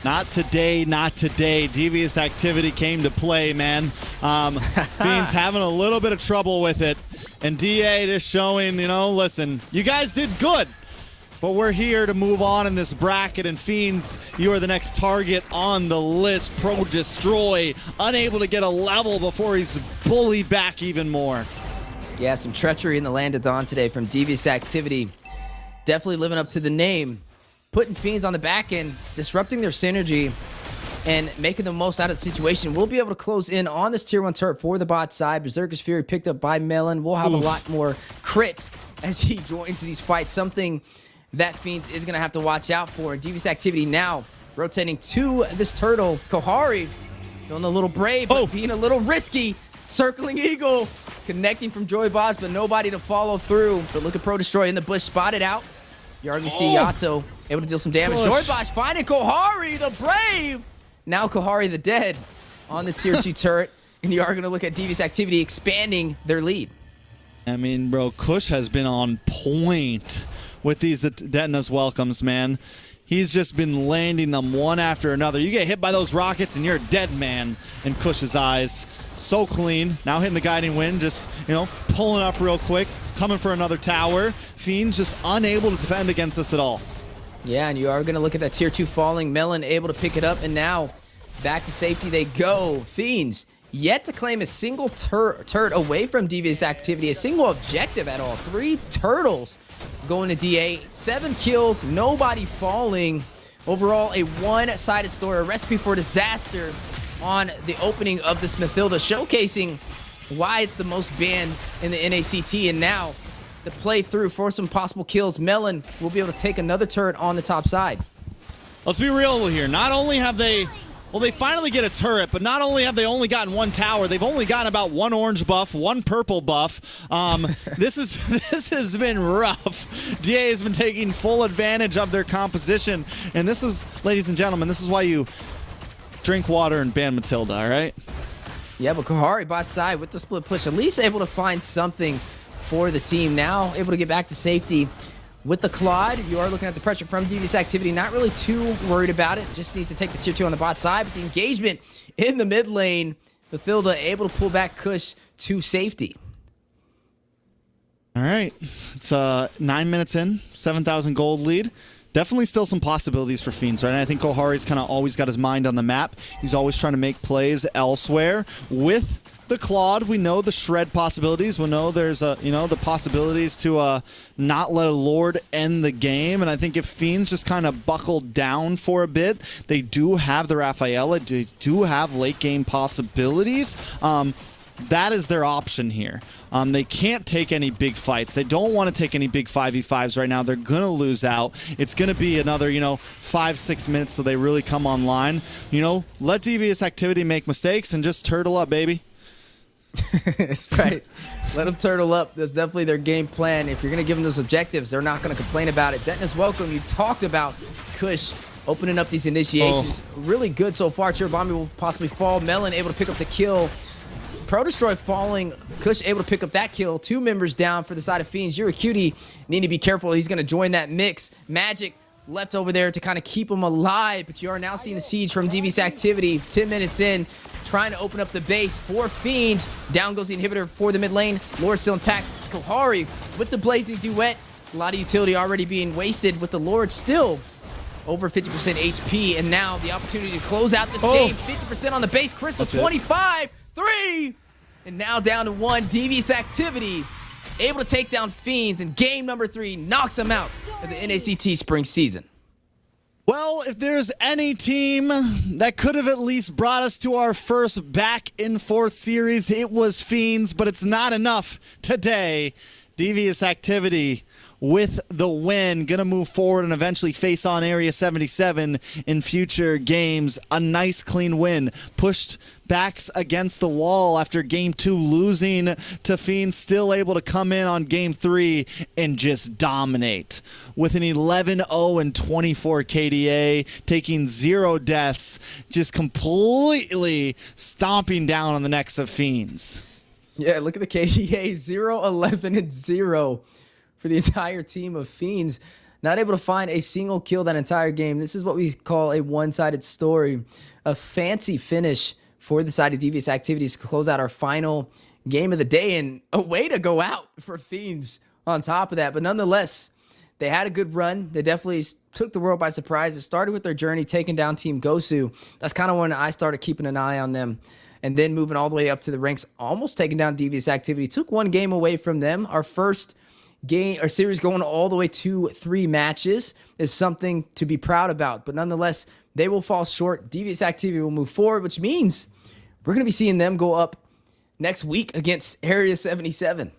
Not today, not today. Devious activity came to play, man. Fiends having a little bit of trouble with it. And DA just showing, you know, listen, you guys did good, but we're here to move on in this bracket, and Fiends, you are the next target on the list. Pro Destroy, unable to get a level before he's bullied back even more. Yeah, some treachery in the land of Dawn today from Devious activity. Definitely living up to the name. Putting Fiends on the back end, disrupting their synergy, and making the most out of the situation. We'll be able to close in on this tier 1 turret for the bot side. Berserker's Fury picked up by Melon. We'll have a lot more crit as he joins these fights. Something that Fiends is going to have to watch out for. Devious activity now rotating to this turtle. Kohari feeling a little brave, but being a little risky. Circling Eagle, connecting from Joy Boss, but nobody to follow through. But look at Pro Destroy in the bush, spotted out. You already see Yato able to deal some damage. Joy Boss finding Kohari, the brave. Now Kohari the dead on the tier 2 turret, and you are going to look at Devious activity expanding their lead. I mean, bro, Kush has been on point with these Detona's welcomes, man. He's just been landing them one after another. You get hit by those rockets and you're a dead man in Kush's eyes. So clean. Now hitting the guiding wind, just, you know, pulling up real quick, coming for another tower. Fiends just unable to defend against this at all. Yeah, and you are going to look at that tier 2 falling. Melon able to pick it up, and now back to safety they go. Fiends yet to claim a single turret away from Devious activity, a single objective at all. 3 turtles going to DA, 7 kills, nobody falling. Overall, a one-sided story, a recipe for disaster on the opening of this Mathilda, showcasing why it's the most banned in the NACT, and now to play through for some possible kills. Melon will be able to take another turret on the top side. Let's be real here. Not only have they... Well, they finally get a turret, but not only have they only gotten one tower, they've only gotten about one orange buff, one purple buff. This has been rough. DA has been taking full advantage of their composition, and this is, ladies and gentlemen, this is why you drink water and ban Matilda, all right? Yeah, but Kohari bot side with the split push, at least able to find something for the team. Now able to get back to safety. With the Claude, you are looking at the pressure from Devious Activity. Not really too worried about it. Just needs to take the tier 2 on the bot side. But the engagement in the mid lane, Mathilda able to pull back Kush to safety. All right. It's 9 minutes in, 7,000 gold lead. Definitely still some possibilities for Fiends, right? And I think Kohari's kind of always got his mind on the map. He's always trying to make plays elsewhere. With the Claude, we know the shred possibilities. We know there's the possibilities to not let a Lord end the game. And I think if Fiends just kind of buckled down for a bit, they do have the Rafaela, they do have late game possibilities. That is their option here. They can't take any big fights. They don't want to take any big 5v5s right now. They're going to lose out. It's going to be another, 5-6 minutes till they really come online. Let Devious Activity make mistakes and just turtle up, baby. That's right. Let them turtle up. That's definitely their game plan. If you're going to give them those objectives, they're not going to complain about it. Dennis, welcome. You talked about Kush opening up these initiations. Really good so far. Chiribami will possibly fall. Melon able to pick up the kill. Pro Destroy falling. Kush able to pick up that kill. 2 members down for the side of Fiends. You're a cutie. Need to be careful. He's going to join that mix. Magic left over there to kind of keep him alive. But you are now seeing the siege from Devious Activity. 10 minutes in. Trying to open up the base for Fiends. Down goes the inhibitor for the mid lane. Lord still intact. Kohari with the blazing duet. A lot of utility already being wasted with the Lord still over 50% HP. And now the opportunity to close out this game. 50% on the base. Crystal 25. 3. And now down to 1. Devious Activity able to take down Fiends. And game number 3 knocks them out of the NACT Spring Season. Well, if there's any team that could have at least brought us to our first back and forth series, it was Fiends, but it's not enough today. Devious Activity with the win, gonna move forward and eventually face on Area 77 in future games. A nice clean win, pushed back against the wall after game 2 losing to Fiends, still able to come in on game 3 and just dominate with an 11-0 and 24 KDA, taking 0 deaths, just completely stomping down on the necks of Fiends. Yeah, look at the KDA, 0, 11, and 0 for the entire team of Fiends. Not able to find a single kill that entire game. This is what we call a one-sided story. A fancy finish for the side of Devious Activities to close out our final game of the day, and a way to go out for Fiends on top of that. But nonetheless, they had a good run. They definitely took the world by surprise. It started with their journey taking down Team Gosu. That's kind of when I started keeping an eye on them. And then moving all the way up to the ranks, almost taking down Devious Activity. Took 1 game away from them. Our first game or series going all the way to 3 matches is something to be proud about. But nonetheless, they will fall short. Devious Activity will move forward, which means we're going to be seeing them go up next week against Area 77.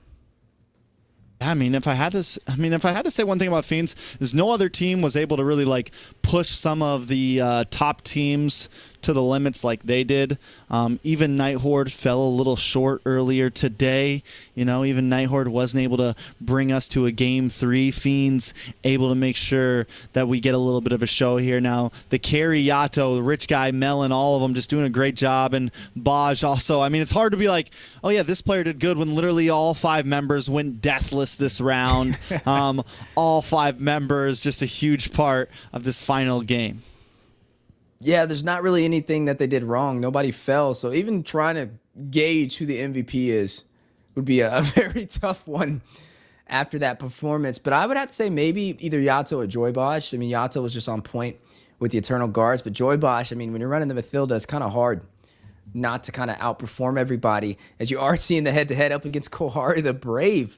I mean, if I had to say one thing about Fiends, is no other team was able to really push some of the top teams to the limits like they did. Even NightHorde fell a little short earlier today. Even NightHorde wasn't able to bring us to a game 3. Fiends able to make sure that we get a little bit of a show here. Now, the carry Yato, the rich guy Melon, all of them just doing a great job. And Baj also. I mean, it's hard to be like, oh yeah, this player did good when literally all 5 members went deathless this round. All 5 members, just a huge part of this final game. Yeah, there's not really anything that they did wrong. Nobody fell. So even trying to gauge who the MVP is would be a very tough one after that performance. But I would have to say maybe either Yato or Joy Bosch. I mean, Yato was just on point with the Eternal Guards. But Joy Bosch, I mean, when you're running the Mathilda, it's kind of hard not to kind of outperform everybody, as you are seeing the head-to-head up against Kohari the Brave.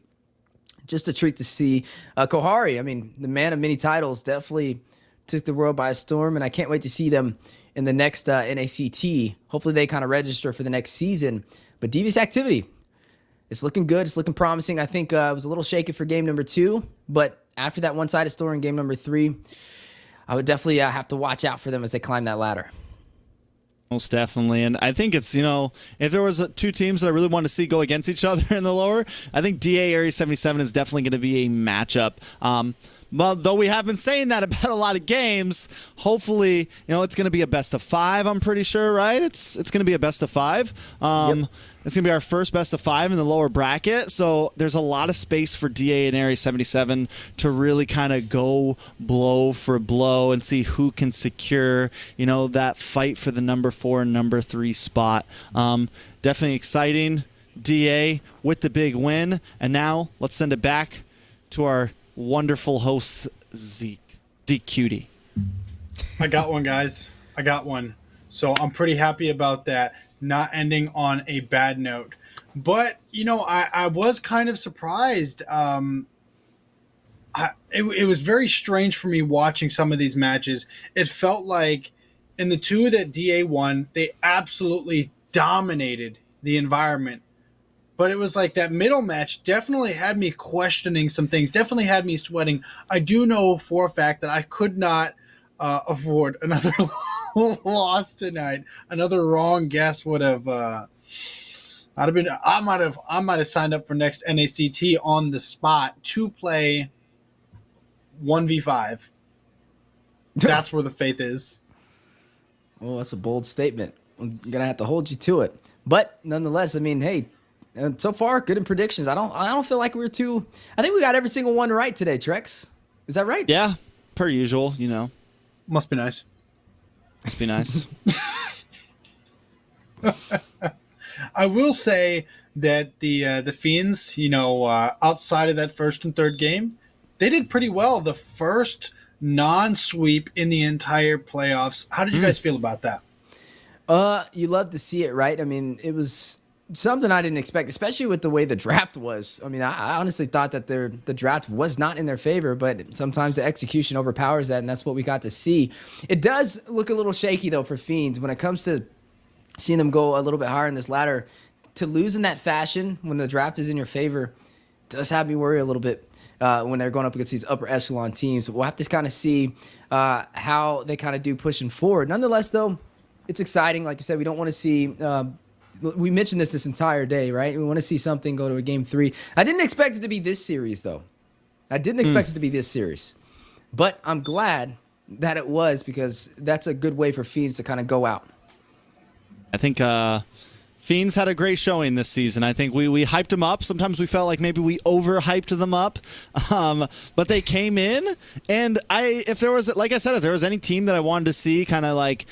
Just a treat to see. Kohari, I mean, the man of many titles, definitely took the world by storm, and I can't wait to see them in the next NACT. Hopefully they kind of register for the next season. But Devious Activity, it's looking good. It's looking promising. I think it was a little shaky for game number 2, but after that one-sided story in game number 3, I would definitely have to watch out for them as they climb that ladder. Most definitely. And I think it's, if there was 2 teams that I really want to see go against each other in the lower, I think DA Area 77 is definitely going to be a matchup. Well, though we have been saying that about a lot of games, hopefully, it's going to be a best of 5, I'm pretty sure, right? It's going to be a best of 5. Yep. It's going to be our first best of 5 in the lower bracket, so there's a lot of space for DA and Area 77 to really kind of go blow for blow and see who can secure, that fight for the number 4 and number 3 spot. Definitely exciting. DA with the big win, and now let's send it back to our wonderful host, Zeke Cutie. I got one, guys. I got one. So I'm pretty happy about that. Not ending on a bad note. But, I was kind of surprised. It was very strange for me watching some of these matches. It felt like in the 2 that DA won, they absolutely dominated the environment. But it was like that middle match definitely had me questioning some things, definitely had me sweating. I do know for a fact that I could not afford another loss tonight. Another wrong guess would have I might have signed up for next NACT on the spot to play 1v5. That's where the faith is. Well, that's a bold statement. I'm gonna have to hold you to it. But nonetheless, hey, so far good in predictions. I don't feel like we're too. I think we got every single one right today, Trex. Is that right? Yeah, per usual. Must be nice. Must be nice. I will say that the Fiends, outside of that first and third game, they did pretty well. The first non-sweep in the entire playoffs. How did you guys feel about that? You love to see it, right? It was something I didn't expect, especially with the way the draft was. I honestly thought that the draft was not in their favor, but sometimes the execution overpowers that, and that's what we got to see. It does look a little shaky, though, for Fiends when it comes to seeing them go a little bit higher in this ladder. To lose in that fashion when the draft is in your favor does have me worry a little bit when they're going up against these upper echelon teams. We'll have to kind of see how they kind of do pushing forward. Nonetheless, though, it's exciting. Like you said, we don't want to see we mentioned this entire day, right? We want to see something go to a game 3. I didn't expect it to be this series, though. I didn't expect it to be this series. But I'm glad that it was, because that's a good way for Fiends to kind of go out. I think Fiends had a great showing this season. I think we hyped them up. Sometimes we felt like maybe we overhyped them up. But they came in, and if there was any team that I wanted to see kind of like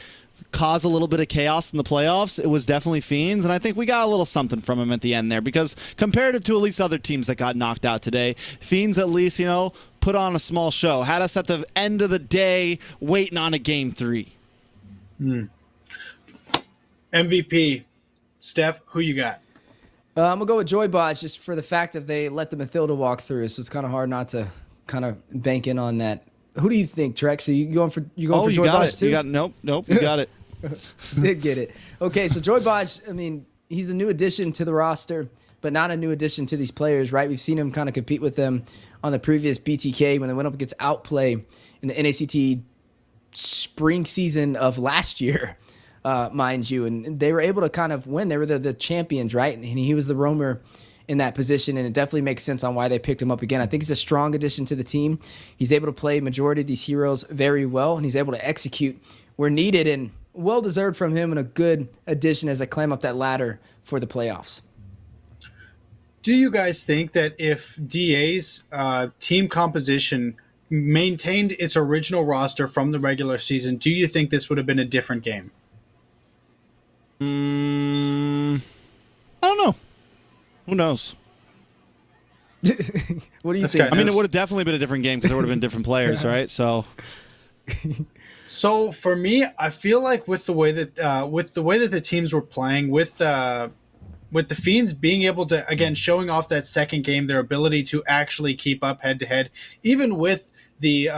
cause a little bit of chaos in the playoffs, it was definitely Fiends, and I think we got a little something from them at the end there, because comparative to at least other teams that got knocked out today, Fiends at least, put on a small show, had us at the end of the day waiting on a game 3. MVP, Steph, who you got? I'm gonna go with Joybot, just for the fact that they let the Mathilda walk through, so it's kind of hard not to kind of bank in on that. Who do you think, Trex? Are you going for Joy Bosch too? Nope, you got it. Did get it. Okay, so Joy Bosch, he's a new addition to the roster, but not a new addition to these players, right? We've seen him kind of compete with them on the previous BTK when they went up against Outplay in the NACT spring season of last year, mind you, and they were able to kind of win. They were the champions, right? And he was the roamer in that position, and it definitely makes sense on why they picked him up again. I think he's a strong addition to the team. He's able to play majority of these heroes very well, and he's able to execute where needed, and well-deserved from him, and a good addition as they climb up that ladder for the playoffs. Do you guys think that if DA's team composition maintained its original roster from the regular season, do you think this would have been a different game? I don't know. Who knows? What do you think? It would have definitely been a different game because there would have been different players, right? So for me, I feel like with the way that the teams were playing, with the Fiends being able to, again, showing off that second game, their ability to actually keep up head to head, even with the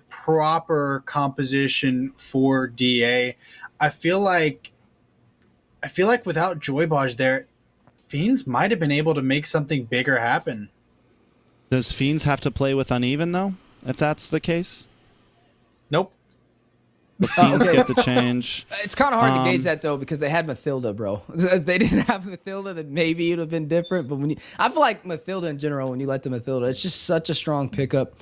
proper composition for DA, I feel like without Joybaj there, Fiends might have been able to make something bigger happen. Does Fiends have to play with uneven though? If that's the case? Nope. The Fiends get the change. It's kind of hard to gauge that though because they had Mathilda, bro. If they didn't have Mathilda, then maybe it would have been different. But I feel like Mathilda in general, when you let the Mathilda, it's just such a strong pickup.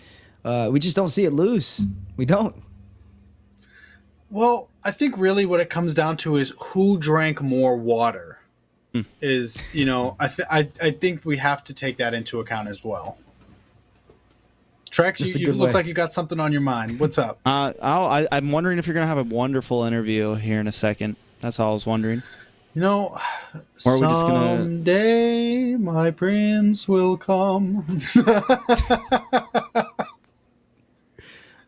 We just don't see it loose. We don't. Well, I think really what it comes down to is who drank more water. Is, you know, I think we have to take that into account as well. Trex, you look like you got something on your mind. What's up? I'm wondering if you're going to have a wonderful interview here in a second. That's all I was wondering. You know, or are we just gonna... someday my prince will come.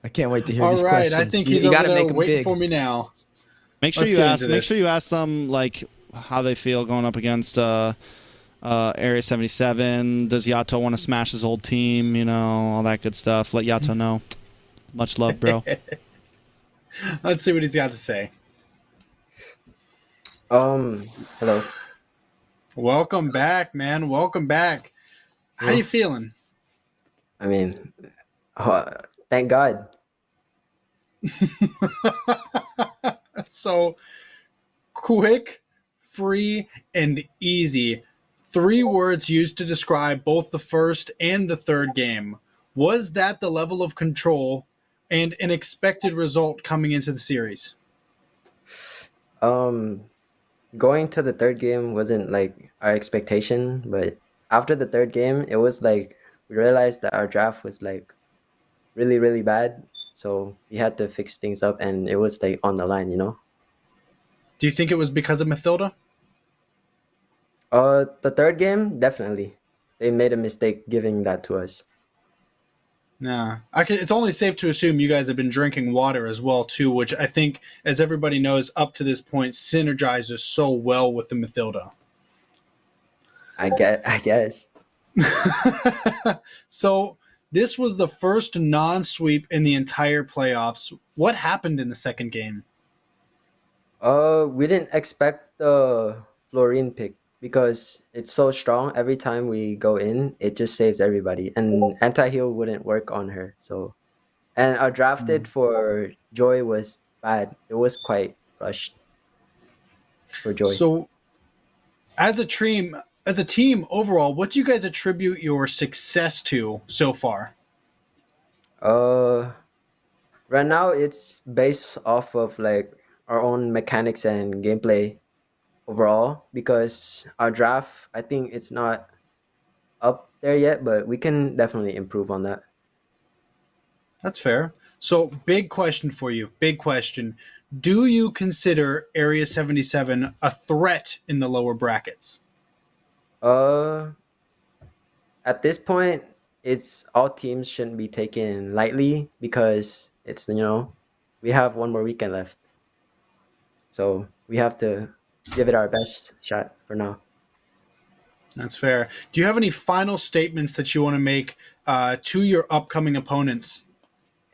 I can't wait to hear all these right, questions. I think he's over there waiting for me now. Make sure you ask them like how they feel going up against Area 77. Does Yato want to smash his old team? You know, all that good stuff. Let Yato know. Much love, bro. Let's see what he's got to say. Hello. Welcome back, man. Welcome back. How you feeling? I mean, thank God. So quick, free, and easy. 3 words used to describe both the first and the third game. Was that the level of control and an expected result coming into the series? Going to the third game wasn't like our expectation, but after the third game, it was like we realized that our draft was like really, really bad. So we had to fix things up, and it was like on the line, you know? Do you think it was because of Mathilda? The third game, definitely. They made a mistake giving that to us. Nah, it's only safe to assume you guys have been drinking water as well too, which I think, as everybody knows, up to this point, synergizes so well with the Mathilda. I guess. So this was the first non-sweep in the entire playoffs. What happened in the second game? We didn't expect the Florine pick because it's so strong. Every time we go in, it just saves everybody. And anti-heal wouldn't work on her. So, and our drafted for Joy was bad. It was quite rushed for Joy. So, as a team overall, what do you guys attribute your success to so far? Right now it's based off of like our own mechanics and gameplay overall, because our draft, I think it's not up there yet, but we can definitely improve on that. That's fair. So, big question for you. Big question. Do you consider Area 77 a threat in the lower brackets? At this point, it's all teams shouldn't be taken lightly because it's, you know, we have one more weekend left. So we have to give it our best shot for now. That's fair. Do you have any final statements that you want to make to your upcoming opponents?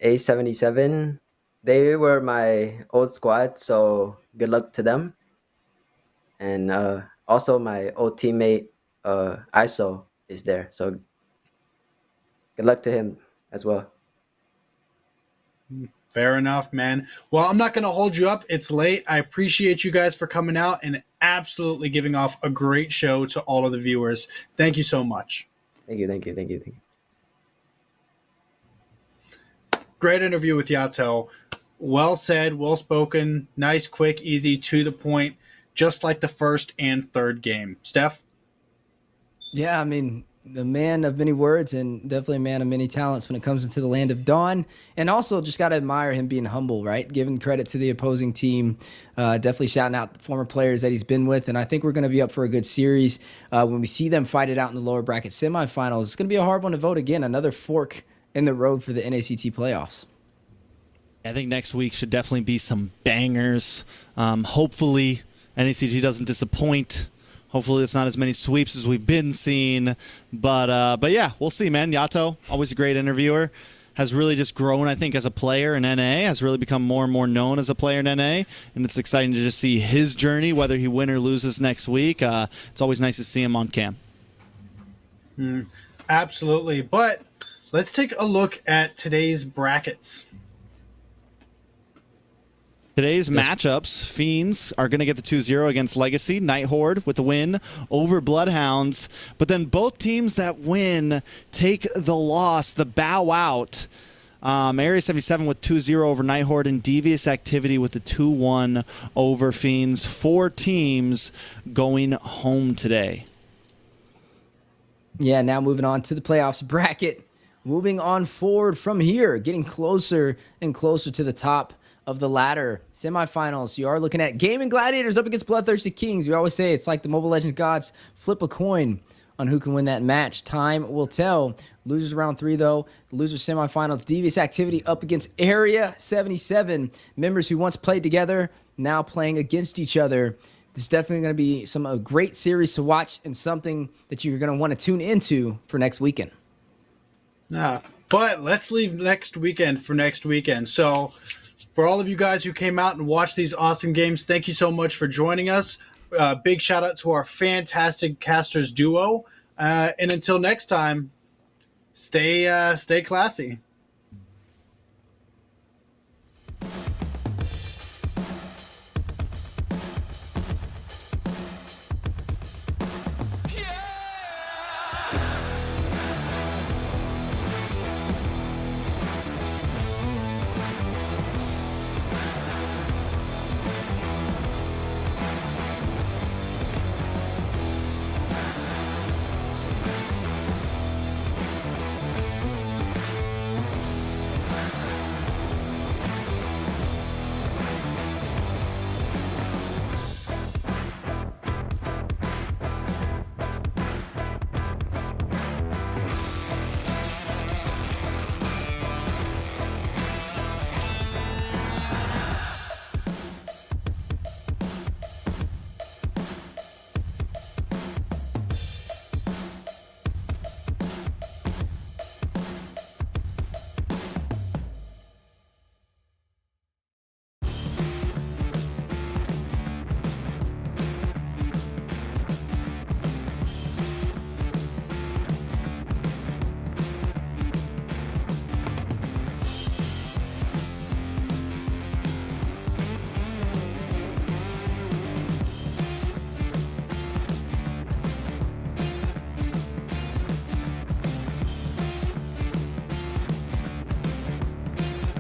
A77, they were my old squad, so good luck to them. And also my old teammate, ISO, is there. So good luck to him as well. Fair enough, man. Well, I'm not going to hold you up. It's late. I appreciate you guys for coming out and absolutely giving off a great show to all of the viewers. Thank you so much. Thank you. Great interview with Yato. Well said, well spoken, nice, quick, easy, to the point, just like the first and third game. Steph? Yeah, I mean, the man of many words and definitely a man of many talents when it comes into the land of Dawn. And also just got to admire him being humble, right? Giving credit to the opposing team. Definitely shouting out the former players that he's been with. And I think we're going to be up for a good series. When we see them fight it out in the lower bracket semifinals, it's going to be a hard one to vote again. Another fork in the road for the NACT playoffs. I think next week should definitely be some bangers. Hopefully NACT doesn't disappoint. Hopefully it's not as many sweeps as we've been seeing. But yeah, we'll see, man. Yato, always a great interviewer. has really just grown, I think, as a player in NA, has really become more and more known as a player in NA, and it's exciting to just see his journey, whether he win or loses next week. It's always nice to see him on cam. Absolutely. But let's take a look at today's brackets. Today's matchups, Fiends are going to get the 2-0 against LEGACi, NIGHTHorde with the win over BloodHounds. But then both teams that win take the loss, the bow out. Area 77 with 2-0 over NIGHTHorde, and Devious Activity with the 2-1 over Fiends. 4 teams going home today. Yeah, now moving on to the playoffs bracket. Moving on forward from here, getting closer and closer to the top of the ladder. Semifinals, you are looking at Gaming Gladiators up against Bloodthirsty Kings. We always say it's like the Mobile Legends gods. Flip a coin on who can win that match. Time will tell. Losers round 3, though. The losers semifinals. Devious Activity up against Area 77. Members who once played together, now playing against each other. This is definitely going to be a great series to watch and something that you're going to want to tune into for next weekend. But let's leave next weekend for next weekend. So for all of you guys who came out and watched these awesome games, thank you so much for joining us. Big shout out to our fantastic casters duo. And until next time, stay classy.